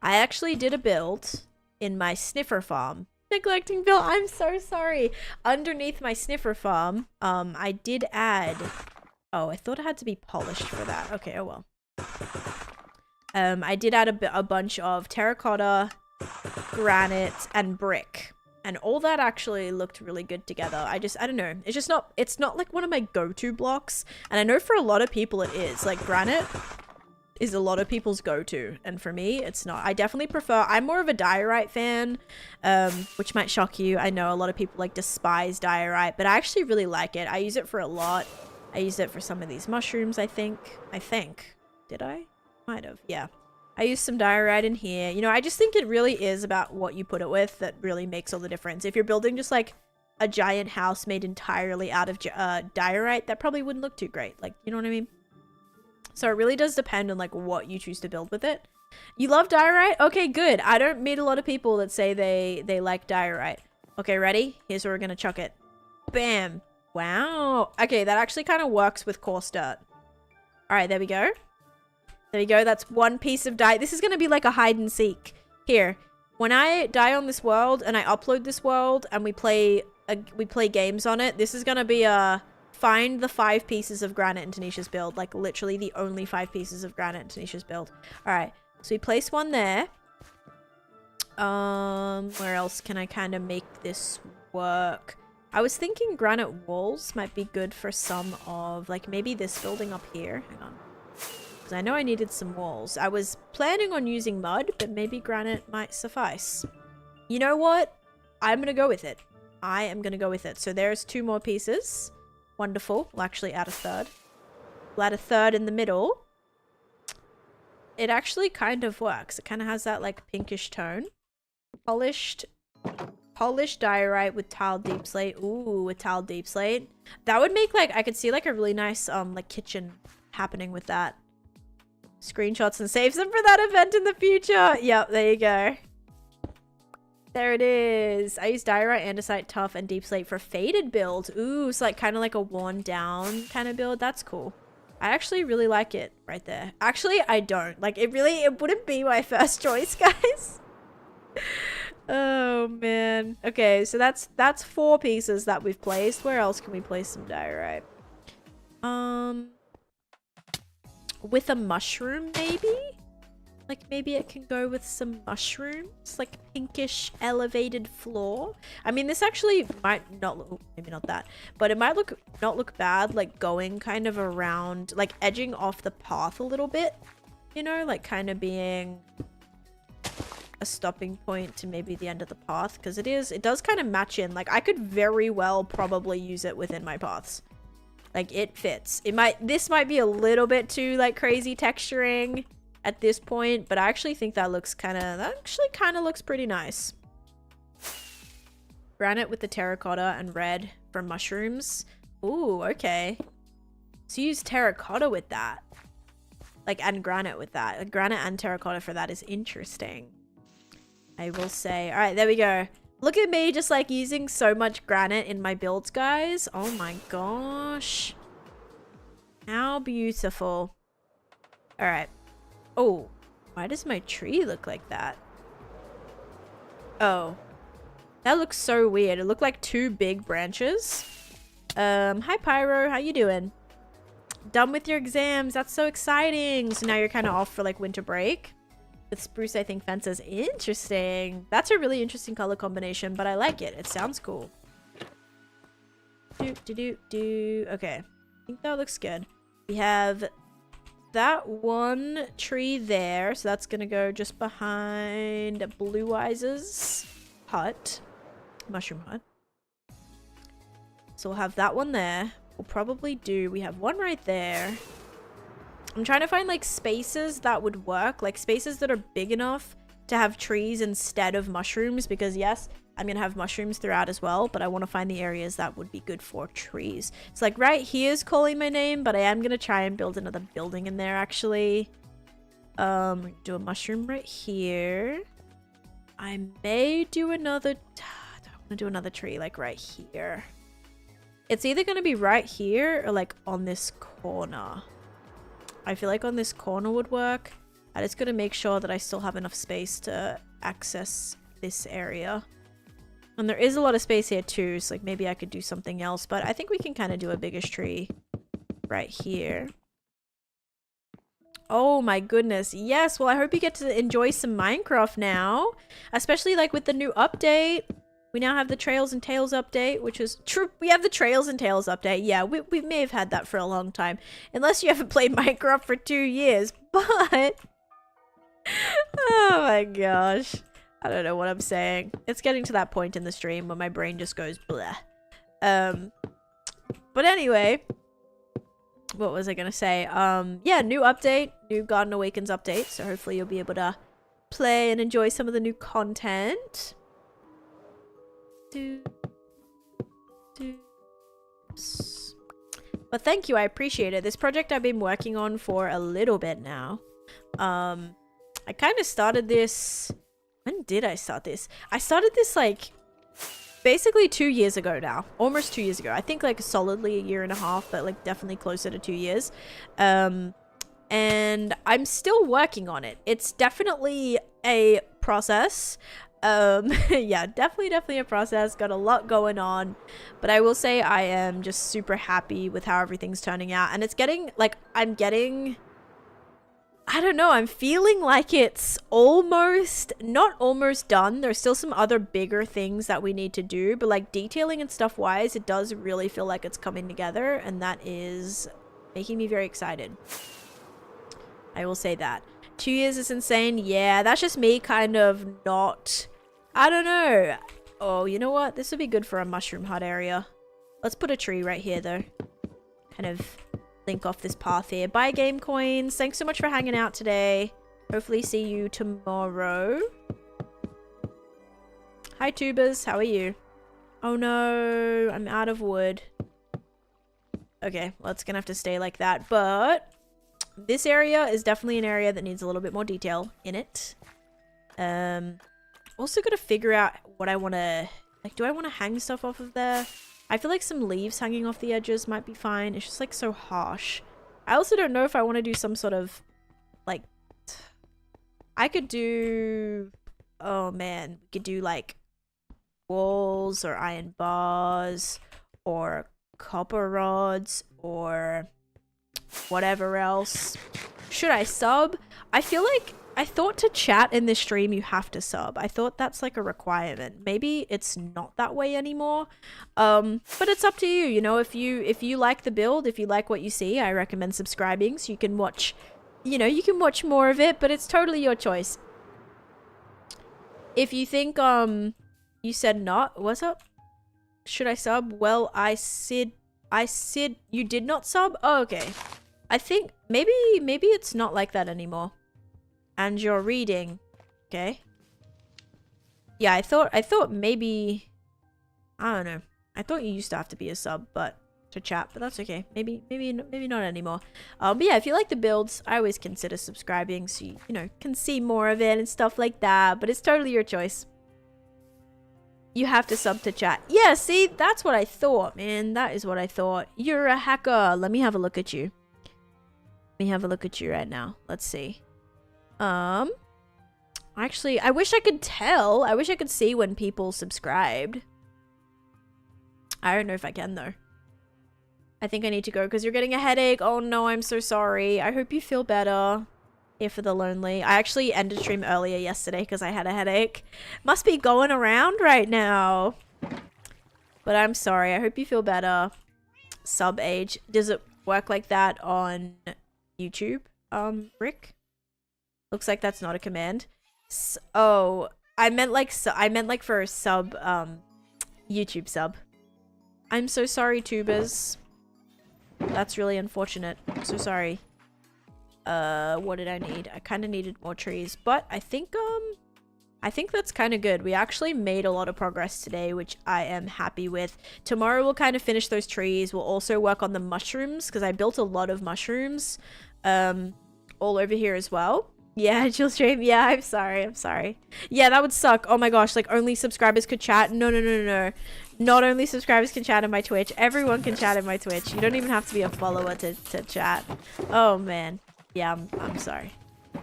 I actually did a build in my sniffer farm. Neglecting build. I'm so sorry. Underneath my sniffer farm, I did add... Oh, I thought it had to be polished for that. Okay, oh well. I did add a bunch of terracotta, granite, and brick. And all that actually looked really good together. I don't know. It's not like one of my go-to blocks. And I know for a lot of people it is. Like, granite is a lot of people's go-to. And for me, it's not. I definitely prefer... I'm more of a diorite fan, which might shock you. I know a lot of people, like, despise diorite, but I actually really like it. I use it for a lot. I used it for some of these mushrooms, I think. Did I? Might have. Yeah. I used some diorite in here. You know, I just think it really is about what you put it with that really makes all the difference. If you're building just like a giant house made entirely out of diorite, that probably wouldn't look too great. Like, you know what I mean? So it really does depend on like what you choose to build with it. You love diorite? Okay, good. I don't meet a lot of people that say they like diorite. Okay, ready? Here's where we're gonna chuck it. Bam. Wow. Okay, that actually kind of works with coarse dirt. All right, there we go. There we go. That's one piece of die. This is going to be like a hide and seek. Here, when I die on this world and I upload this world and we play games on it, this is going to be a find the 5 pieces of granite in Taneesha's build. Like literally the only 5 pieces of granite in Taneesha's build. All right. So we place one there. Where else can I kind of make this work? I was thinking granite walls might be good for some of, like, maybe this building up here. Hang on. Because I know I needed some walls. I was planning on using mud, but maybe granite might suffice. You know what? I'm going to go with it. I am going to go with it. So there's 2 more pieces. Wonderful. We'll actually add a third. We'll add a third in the middle. It actually kind of works. It kind of has that, like, pinkish tone. Polished diorite with tiled deep slate. Ooh, with tiled deep slate. That would make, like, I could see, like, a really nice, like, kitchen happening with that. Screenshots and saves them for that event in the future. Yep, there you go. There it is. I use diorite, andesite, tough, and deep slate for faded build. Ooh, it's like kind of like a worn down kind of build. That's cool. I actually really like it right there. Actually, I don't. Like, it wouldn't be my first choice, guys. Oh man. Okay, so that's 4 pieces that we've placed. Where else can we place some diorite? With a mushroom, maybe? Like, maybe it can go with some mushrooms, like pinkish elevated floor. I mean, this actually might not look, maybe not that, but it might not look bad, like going kind of around, like edging off the path a little bit, you know, like kind of being a stopping point to maybe the end of the path, because it does kind of match in. Like, I could very well probably use it within my paths. Like, it fits. This might be a little bit too like crazy texturing at this point, but I actually think that actually kind of looks pretty nice. Granite with the terracotta and red for mushrooms. Ooh, okay. So use terracotta with that. Like, and granite with that. Like, granite and terracotta for that is interesting, I will say. All right, there we go. Look at me just like using so much granite in my builds, guys. Oh my gosh. How beautiful. All right. Oh, why does my tree look like that? Oh, that looks so weird. It looked like 2 big branches. Hi Pyro, how you doing? Done with your exams. That's so exciting. So now you're kind of off for like winter break. With spruce, I think fences. Interesting. That's a really interesting color combination, but I like it. It sounds cool. Okay. I think that looks good. We have that one tree there. So that's going to go just behind Blue Eyes' hut. Mushroom hut. So we'll have that one there. We'll probably do... We have one right there. I'm trying to find like spaces that would work, like spaces that are big enough to have trees instead of mushrooms, because yes, I'm gonna have mushrooms throughout as well, but I want to find the areas that would be good for trees. It's like right here is calling my name, but I am gonna try and build another building in there actually. Do a mushroom right here. I may do another, I want to do another tree like right here. It's either going to be right here or like on this corner. I feel like on this corner would work. I'm just going to make sure that I still have enough space to access this area. And there is a lot of space here too, so like maybe I could do something else, but I think we can kind of do a biggish tree right here. Oh my goodness, yes. Well, I hope you get to enjoy some Minecraft now, especially like with the new update. We now have the Trails and Tales update, which is true. We have the Trails and Tales update. Yeah, we may have had that for a long time, unless you haven't played Minecraft for 2 years, but oh my gosh, I don't know what I'm saying. It's getting to that point in the stream where my brain just goes bleh. But anyway, what was I gonna say? Yeah, new update, new Garden Awakens update, so hopefully you'll be able to play and enjoy some of the new content. But thank you, I appreciate it. This project I've been working on for a little bit now. I kind of started this, when did I start this? I started this like basically 2 years ago now, almost 2 years ago. I think like solidly 1.5 years, but like definitely closer to 2 years. And I'm still working on it. It's definitely a process. Yeah, definitely a process. Got a lot going on, but I will say I am just super happy with how everything's turning out, and it's getting like I don't know, I'm feeling like it's not almost done. There's still some other bigger things that we need to do, but like detailing and stuff wise, it does really feel like it's coming together, and that is making me very excited. I will say that. 2 years is insane. Yeah, that's just me kind of not, I don't know. Oh, you know what? This would be good for a mushroom hut area. Let's put a tree right here though. Kind of link off this path here. Bye game coins. Thanks so much for hanging out today. Hopefully see you tomorrow. Hi tubers, how are you? Oh no, I'm out of wood. Okay, well it's gonna have to stay like that, but this area is definitely an area that needs a little bit more detail in it. Also gotta figure out what I want to, like, do I want to hang stuff off of there? I feel like some leaves hanging off the edges might be fine. It's just like so harsh. I also don't know if I want to do some sort of like, I could do, oh man, we could do like walls or iron bars or copper rods or whatever else. Should I sub? I feel like I thought to chat in this stream you have to sub. I thought that's like a requirement. Maybe it's not that way anymore. But it's up to you, you know, if you like the build, if you like what you see, I recommend subscribing so you can watch, you know, you can watch more of it, but it's totally your choice. If you think you said not, what's up? Should I sub? Well, I said you did not sub? Oh, okay. I think maybe it's not like that anymore. And you're reading. Okay. Yeah, I thought maybe, I don't know. I thought you used to have to be a sub, but to chat, but that's okay. Maybe not anymore. But yeah, if you like the builds, I always consider subscribing so you know, can see more of it and stuff like that, but it's totally your choice. You have to sub to chat. Yeah, see, that's what I thought, man. That is what I thought. You're a hacker. Let me have a look at you. Let me have a look at you right now. Let's see. Actually, I wish I could tell. I wish I could see when people subscribed. I don't know if I can, though. I think I need to go because you're getting a headache. Oh, no, I'm so sorry. I hope you feel better. Here for the lonely. I actually ended stream earlier yesterday because I had a headache. Must be going around right now. But I'm sorry. I hope you feel better. Sub age. Does it work like that on YouTube, Rick? Looks like that's not a command. Oh, I meant like for a sub, YouTube sub. I'm so sorry, tubers. That's really unfortunate. I'm so sorry. What did I need? I kind of needed more trees, but I think that's kind of good. We actually made a lot of progress today, which I am happy with. Tomorrow we'll kind of finish those trees. We'll also work on the mushrooms because I built a lot of mushrooms all over here as well. Yeah, chill stream. Yeah, I'm sorry. Yeah, that would suck. Oh my gosh, like only subscribers could chat. No. Not only subscribers can chat in my Twitch. Everyone can chat in my Twitch. You don't even have to be a follower to chat. Oh man. Yeah, I'm sorry.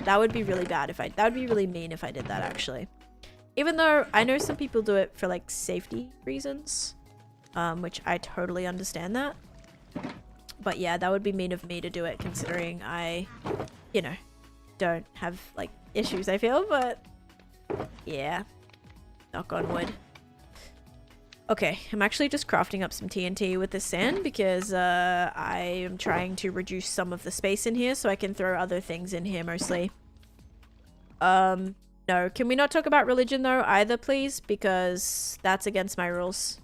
That would be really bad that would be really mean if I did that actually. Even though I know some people do it for like safety reasons, which I totally understand that. But yeah, that would be mean of me to do it considering I, you know, don't have like issues I feel, but yeah. Knock on wood. Okay, I'm actually just crafting up some TNT with this sand because I am trying to reduce some of the space in here so I can throw other things in here mostly. No, can we not talk about religion though either, please? Because that's against my rules.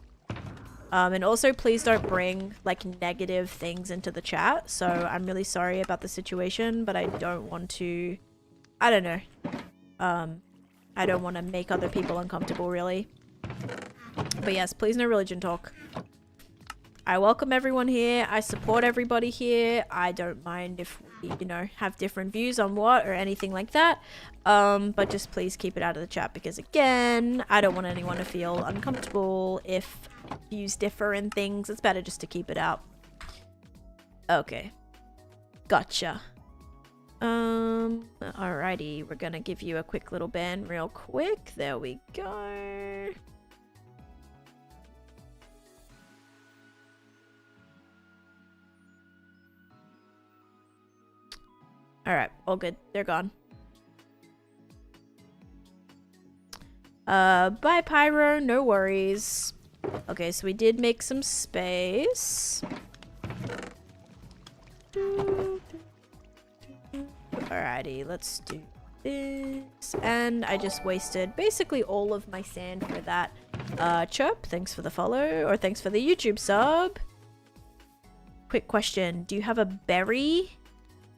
And also please don't bring like negative things into the chat. So I'm really sorry about the situation, but I don't want to, I don't know. I don't want to make other people uncomfortable really. But yes, please no religion talk. I welcome everyone here. I support everybody here. I don't mind if we, you know, have different views on what or anything like that. But just please keep it out of the chat because again, I don't want anyone to feel uncomfortable if views differ in things. It's better just to keep it out. Okay. Gotcha. Alrighty. We're gonna give you a quick little ban real quick. There we go. Alright, all good. They're gone. Bye Pyro, no worries. Okay, so we did make some space. Alrighty, let's do this. And I just wasted basically all of my sand for that. Chirp, thanks for the follow, or thanks for the YouTube sub. Quick question, do you have a berry?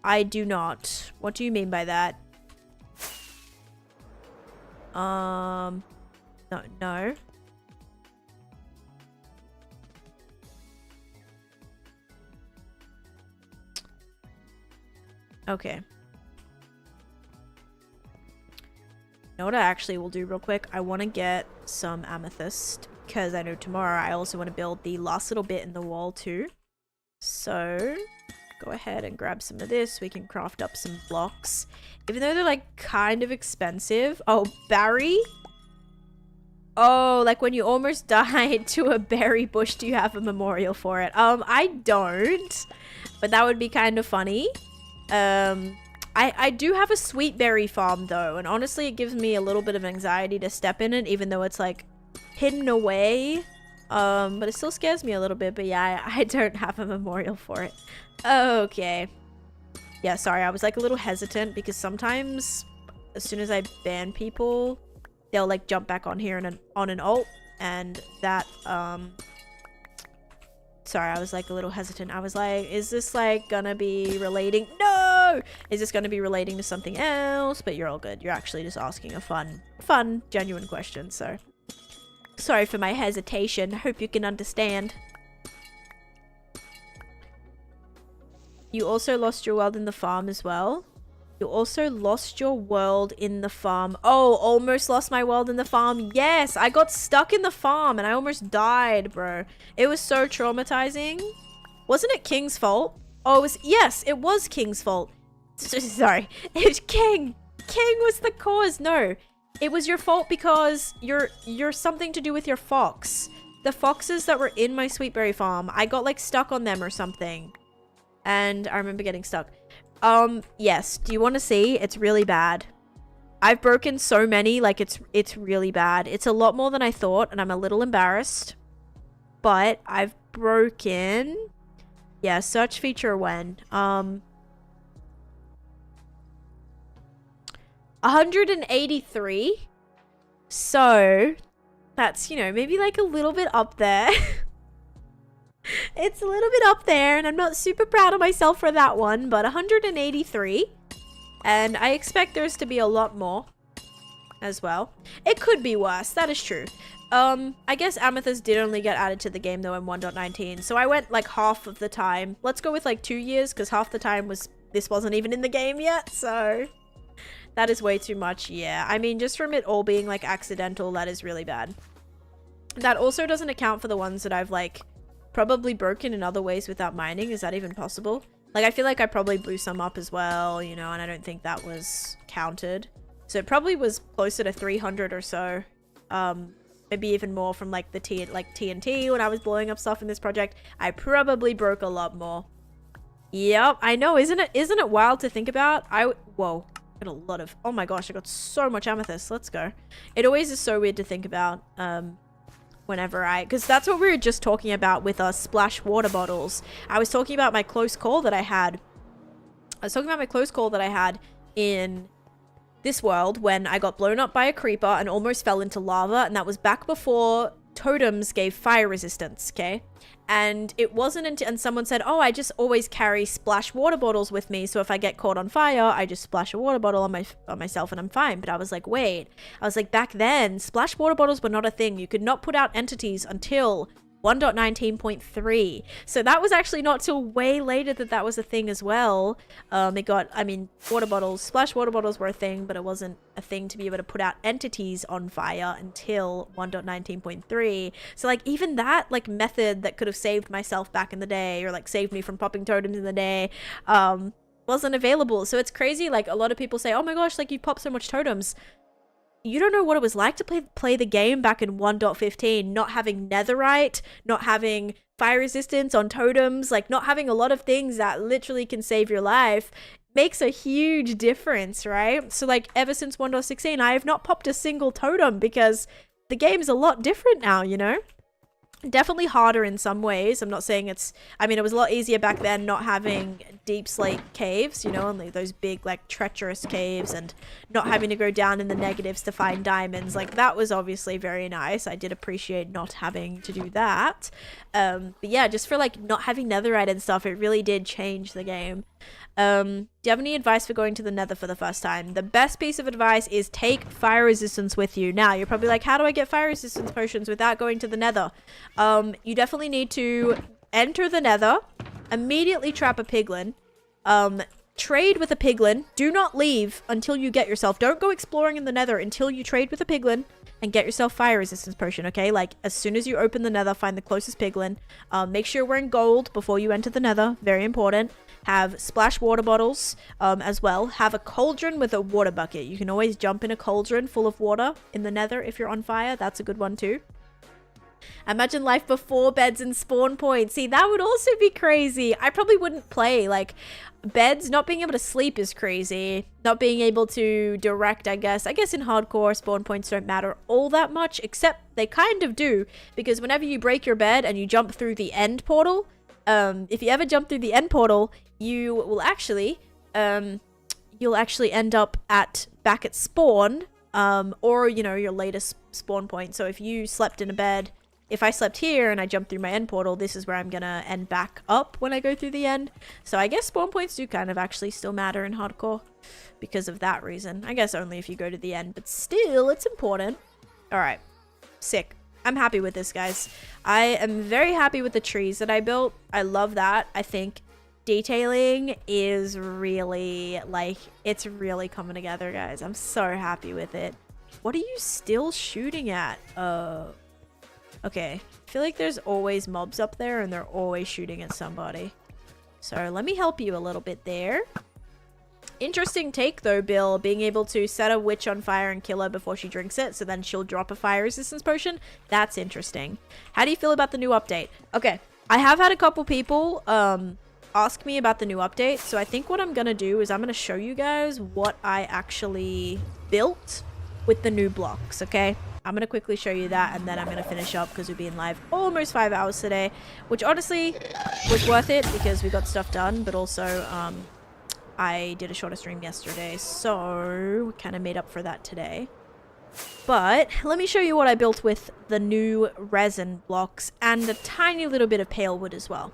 I do not. What do you mean by that? No. Okay. You know what I actually will do real quick? I want to get some amethyst because I know tomorrow I also want to build the last little bit in the wall too. So go ahead and grab some of this. We can craft up some blocks. Even though they're like kind of expensive. Oh, Barry? Oh, like when you almost died to a berry bush, do you have a memorial for it? I don't. But that would be kind of funny. I do have a sweet berry farm though. And honestly, it gives me a little bit of anxiety to step in it, even though it's like hidden away. But it still scares me a little bit. But yeah, I don't have a memorial for it. Okay. Yeah, sorry, I was like a little hesitant because sometimes as soon as I ban people, they'll like jump back on here and on an alt, and that sorry, I was like a little hesitant. I was like, is this like gonna be relating? No! Is this gonna be relating to something else? But you're all good. You're actually just asking a fun, genuine question, so sorry for my hesitation. Hope you can understand. You also lost your world in the farm as well. You also lost your world in the farm. Oh, almost lost my world in the farm. Yes, I got stuck in the farm and I almost died, bro. It was so traumatizing. Wasn't it King's fault? Oh, it was, yes, it was King's fault. Sorry, it was King. King was the cause. No, it was your fault because you're something to do with your fox. The foxes that were in my sweetberry farm, I got like stuck on them or something. And I remember getting stuck. Yes. Do you want to see? It's really bad. I've broken so many, like it's really bad. It's a lot more than I thought, and I'm a little embarrassed. But I've broken... Yeah, search feature when. 183. So, that's, you know, maybe like a little bit up there. It's a little bit up there, and I'm not super proud of myself for that one, but 183. And I expect there's to be a lot more as well. It could be worse, that is true. I guess Amethyst did only get added to the game though in 1.19, so I went like half of the time. Let's go with like 2 years, because half the time this wasn't even in the game yet, so that is way too much. Yeah, I mean, just from it all being like accidental, that is really bad. That also doesn't account for the ones that I've like probably broken in other ways without mining. Is that even possible? Like, I feel like I probably blew some up as well, you know, and I don't think that was counted. So it probably was closer to 300 or so. Maybe even more from like the TNT when I was blowing up stuff in this project. I probably broke a lot more. Yep, I know, isn't it wild to think about? Whoa, got a lot of, oh my gosh, I got so much amethyst. Let's go. It always is so weird to think about, whenever because that's what we were just talking about with our splash water bottles. I was talking about my close call that I had. In this world when I got blown up by a creeper and almost fell into lava, and that was back before totems gave fire resistance, okay? And it wasn't until, and someone said, oh, I just always carry splash water bottles with me, so if I get caught on fire, I just splash a water bottle on myself and I'm fine. But I was like, wait, back then, splash water bottles were not a thing. You could not put out entities until 1.19.3. So that was actually not till way later that was a thing as well. Water bottles, splash water bottles were a thing, but it wasn't a thing to be able to put out entities on fire until 1.19.3. So like even that like method that could have saved myself back in the day, or like saved me from popping totems in the day, wasn't available. So it's crazy. Like a lot of people say, oh my gosh, like you popped so much totems. You don't know what it was like to play the game back in 1.15, not having netherite, not having fire resistance on totems, like not having a lot of things that literally can save your life makes a huge difference, right? So like ever since 1.16, I have not popped a single totem because the game's a lot different now, you know? Definitely harder in some ways. I'm not saying it was a lot easier back then not having deep slate caves, you know, only those big like treacherous caves, and not having to go down in the negatives to find diamonds. Like that was obviously very nice. I did appreciate not having to do that. But yeah, just for like not having netherite and stuff, it really did change the game. Do you have any advice for going to the nether for the first time? The best piece of advice is take fire resistance with you. Now, you're probably like, how do I get fire resistance potions without going to the nether? You definitely need to enter the nether, immediately trap a piglin, trade with a piglin. Do not leave until you get yourself. Don't go exploring in the nether until you trade with a piglin and get yourself fire resistance potion, okay? Like, as soon as you open the nether, find the closest piglin. Make sure you're wearing gold before you enter the nether. Very important. Have splash water bottles as well. Have a cauldron with a water bucket. You can always jump in a cauldron full of water in the nether if you're on fire. That's a good one too. Imagine life before beds and spawn points. See, that would also be crazy. I probably wouldn't play. Like, beds, not being able to sleep is crazy. Not being able to direct, I guess in hardcore, spawn points don't matter all that much, except they kind of do. Because whenever you break your bed and you jump through the end portal, if you ever jump through the end portal, you will actually, you'll actually end up back at spawn, or, you know, your latest spawn point. So if you slept in a bed, if I slept here and I jumped through my end portal, this is where I'm gonna end back up when I go through the end. So I guess spawn points do kind of actually still matter in hardcore because of that reason. I guess only if you go to the end, but still, it's important. All right, sick. I'm happy with this, guys. I am very happy with the trees that I built. I love that. I think detailing is really, like, it's really coming together, guys. I'm so happy with it. What are you still shooting at? Okay. I feel like there's always mobs up there and they're always shooting at somebody. So let me help you a little bit there. Interesting take though, Bill, being able to set a witch on fire and kill her before she drinks it, so then she'll drop a fire resistance potion. That's interesting. How do you feel about the new update? Okay, I have had a couple people ask me about the new update, so I think what I'm gonna do is I'm gonna show you guys what I actually built with the new blocks, okay? I'm gonna quickly show you that, and then I'm gonna finish up because we've been live almost 5 hours today, which honestly was worth it because we got stuff done, but also I did a shorter stream yesterday, so kind of made up for that today. But let me show you what I built with the new resin blocks and a tiny little bit of pale wood as well.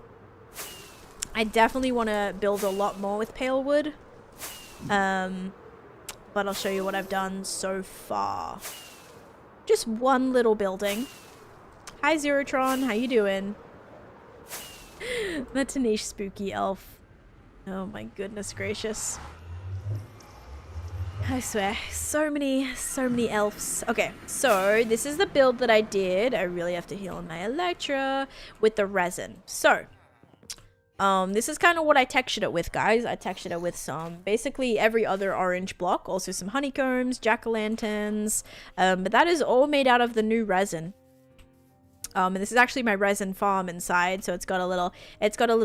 I definitely want to build a lot more with pale wood. But I'll show you what I've done so far. Just one little building. Hi Zerotron, how you doing? The Taneesha spooky elf. Oh my goodness gracious. I swear, so many elves. Okay, so this is the build that I did. I really have to heal on my Electra with the resin. So, this is kind of what I textured it with, guys. I textured it with some, basically every other orange block. Also some honeycombs, jack-o'-lanterns. But that is all made out of the new resin. And this is actually my resin farm inside. So it's got a little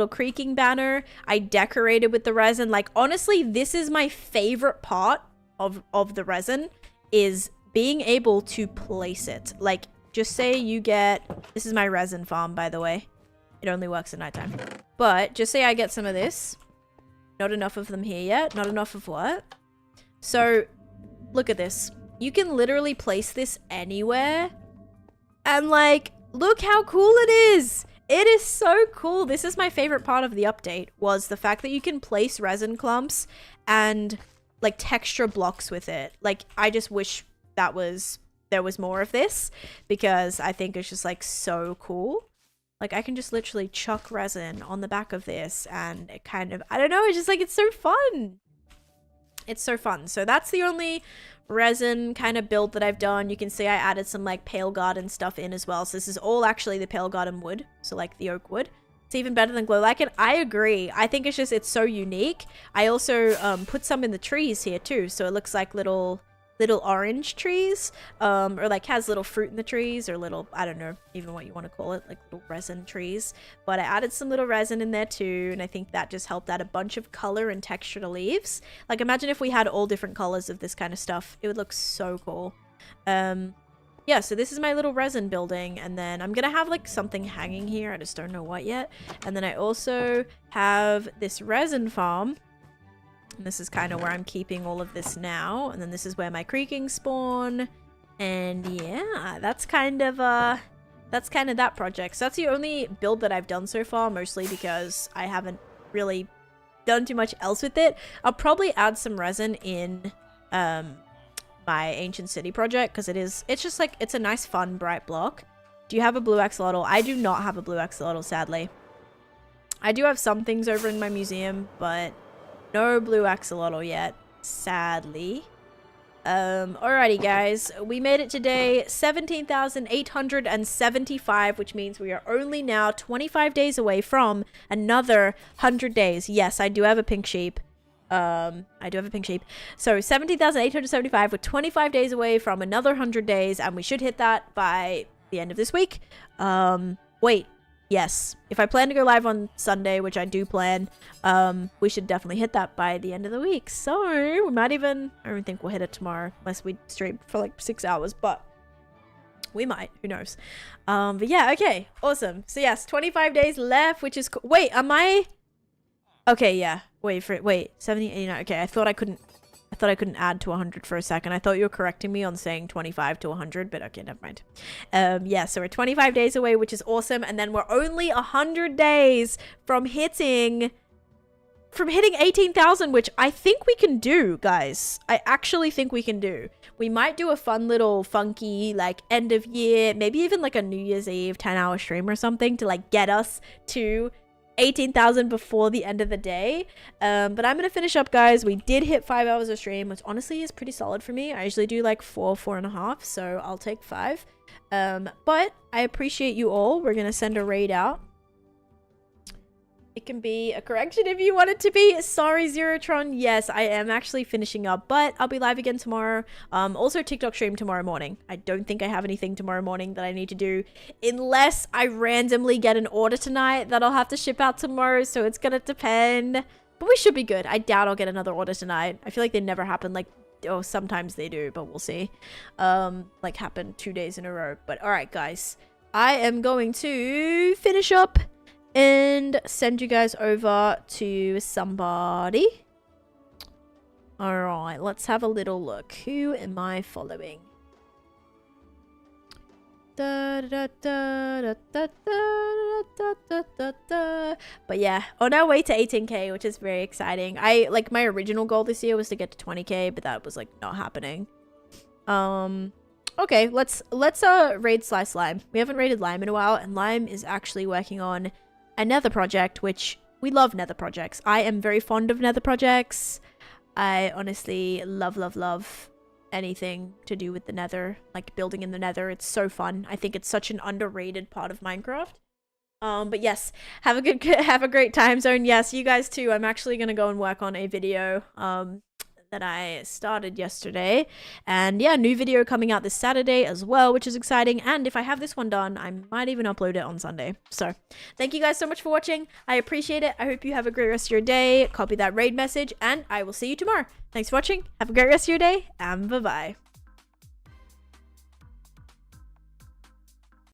creaking banner. I decorated with the resin. Like, honestly, this is my favorite part of the resin, is being able to place it. Like, just say you get, this is my resin farm, by the way. It only works at nighttime. But just say I get some of this. Not enough of them here yet. Not enough of what? So, look at this. You can literally place this anywhere. And like, look how cool it is. It is so cool. This is my favorite part of the update, was the fact that you can place resin clumps and like texture blocks with it. Like, I just wish there was more of this, because I think it's just like so cool. Like, I can just literally chuck resin on the back of this and it kind of, I don't know, it's just like, it's so fun. It's so fun. So that's the only resin kind of build that I've done. You can see I added some like pale garden stuff in as well. So this is all actually the pale garden wood. So like the oak wood. It's even better than glow lichen. I agree. I think it's just, it's so unique. I also put some in the trees here too. So it looks like little orange trees, or like has little fruit in the trees, or little, I don't know even what you want to call it, like little resin trees. But I added some little resin in there too, and I think that just helped add a bunch of color and texture to leaves. Like, imagine if we had all different colors of this kind of stuff. It would look so cool. Yeah, so this is my little resin building, and then I'm gonna have like something hanging here. I just don't know what yet. And then I also have this resin farm. And this is kind of where I'm keeping all of this now. And then this is where my creaking spawn. And yeah, that's kind of that project. So that's the only build that I've done so far, mostly because I haven't really done too much else with it. I'll probably add some resin in my ancient city project, because it's just like, it's a nice fun bright block. Do you have a blue axolotl? I do not have a blue axolotl, sadly. I do have some things over in my museum, but no blue axolotl yet, sadly. Alrighty guys, we made it today 17,875, which means we are only now 25 days away from another 100 days. Yes, I do have a pink sheep. I do have a pink sheep. So 17,875, we're 25 days away from another 100 days, and we should hit that by the end of this week. Wait. Yes, if I plan to go live on Sunday, which I do plan, we should definitely hit that by the end of the week. So we might even, I don't think we'll hit it tomorrow unless we stream for like 6 hours, but we might, who knows. But yeah, okay, awesome. So yes, 25 days left, which is wait, am I okay? Yeah, wait, 70, 89. Okay, I thought I couldn't add to 100 for a second. I thought you were correcting me on saying 25 to 100, but okay, never mind. Yeah, so we're 25 days away, which is awesome. And then we're only 100 days from hitting 18,000, which I think we can do, guys. I actually think we can do. We might do a fun little funky, like, end of year, maybe even like a New Year's Eve 10-hour stream or something to like get us to 18,000 before the end of the day. But I'm gonna finish up, guys. We did hit 5 hours of stream, which honestly is pretty solid for me. I usually do like 4.5, so I'll take 5. But I appreciate you all. We're gonna send a raid out. It can be a correction if you want it to be. Sorry, Zerotron. Yes, I am actually finishing up, but I'll be live again tomorrow. Also TikTok stream tomorrow morning. I don't think I have anything tomorrow morning that I need to do, unless I randomly get an order tonight that I'll have to ship out tomorrow, so it's gonna depend. But we should be good. I doubt I'll get another order tonight. I feel like they never happen, like, oh, sometimes they do, but we'll see. Like, happen 2 days in a row. But alright, guys. I am going to finish up and send you guys over to somebody. Alright, let's have a little look. Who am I following? But yeah, on our way to 18k, which is very exciting. I like my original goal this year was to get to 20k, but that was like not happening. Okay, let's raid Slice Lime. We haven't raided Lime in a while, and Lime is actually working on a nether project, which we love nether projects. I am very fond of nether projects. I honestly love anything to do with the nether, like building in the nether. It's so fun. I think it's such an underrated part of Minecraft. But yes, have a great time zone. Yes, you guys too. I'm actually gonna go and work on a video that I started yesterday, and yeah, new video coming out this Saturday as well, which is exciting. And if I have this one done, I might even upload it on Sunday. So thank you guys so much for watching. I appreciate it. I hope you have a great rest of your day. Copy that raid message, and I will see you tomorrow. Thanks for watching. Have a great rest of your day, and bye bye.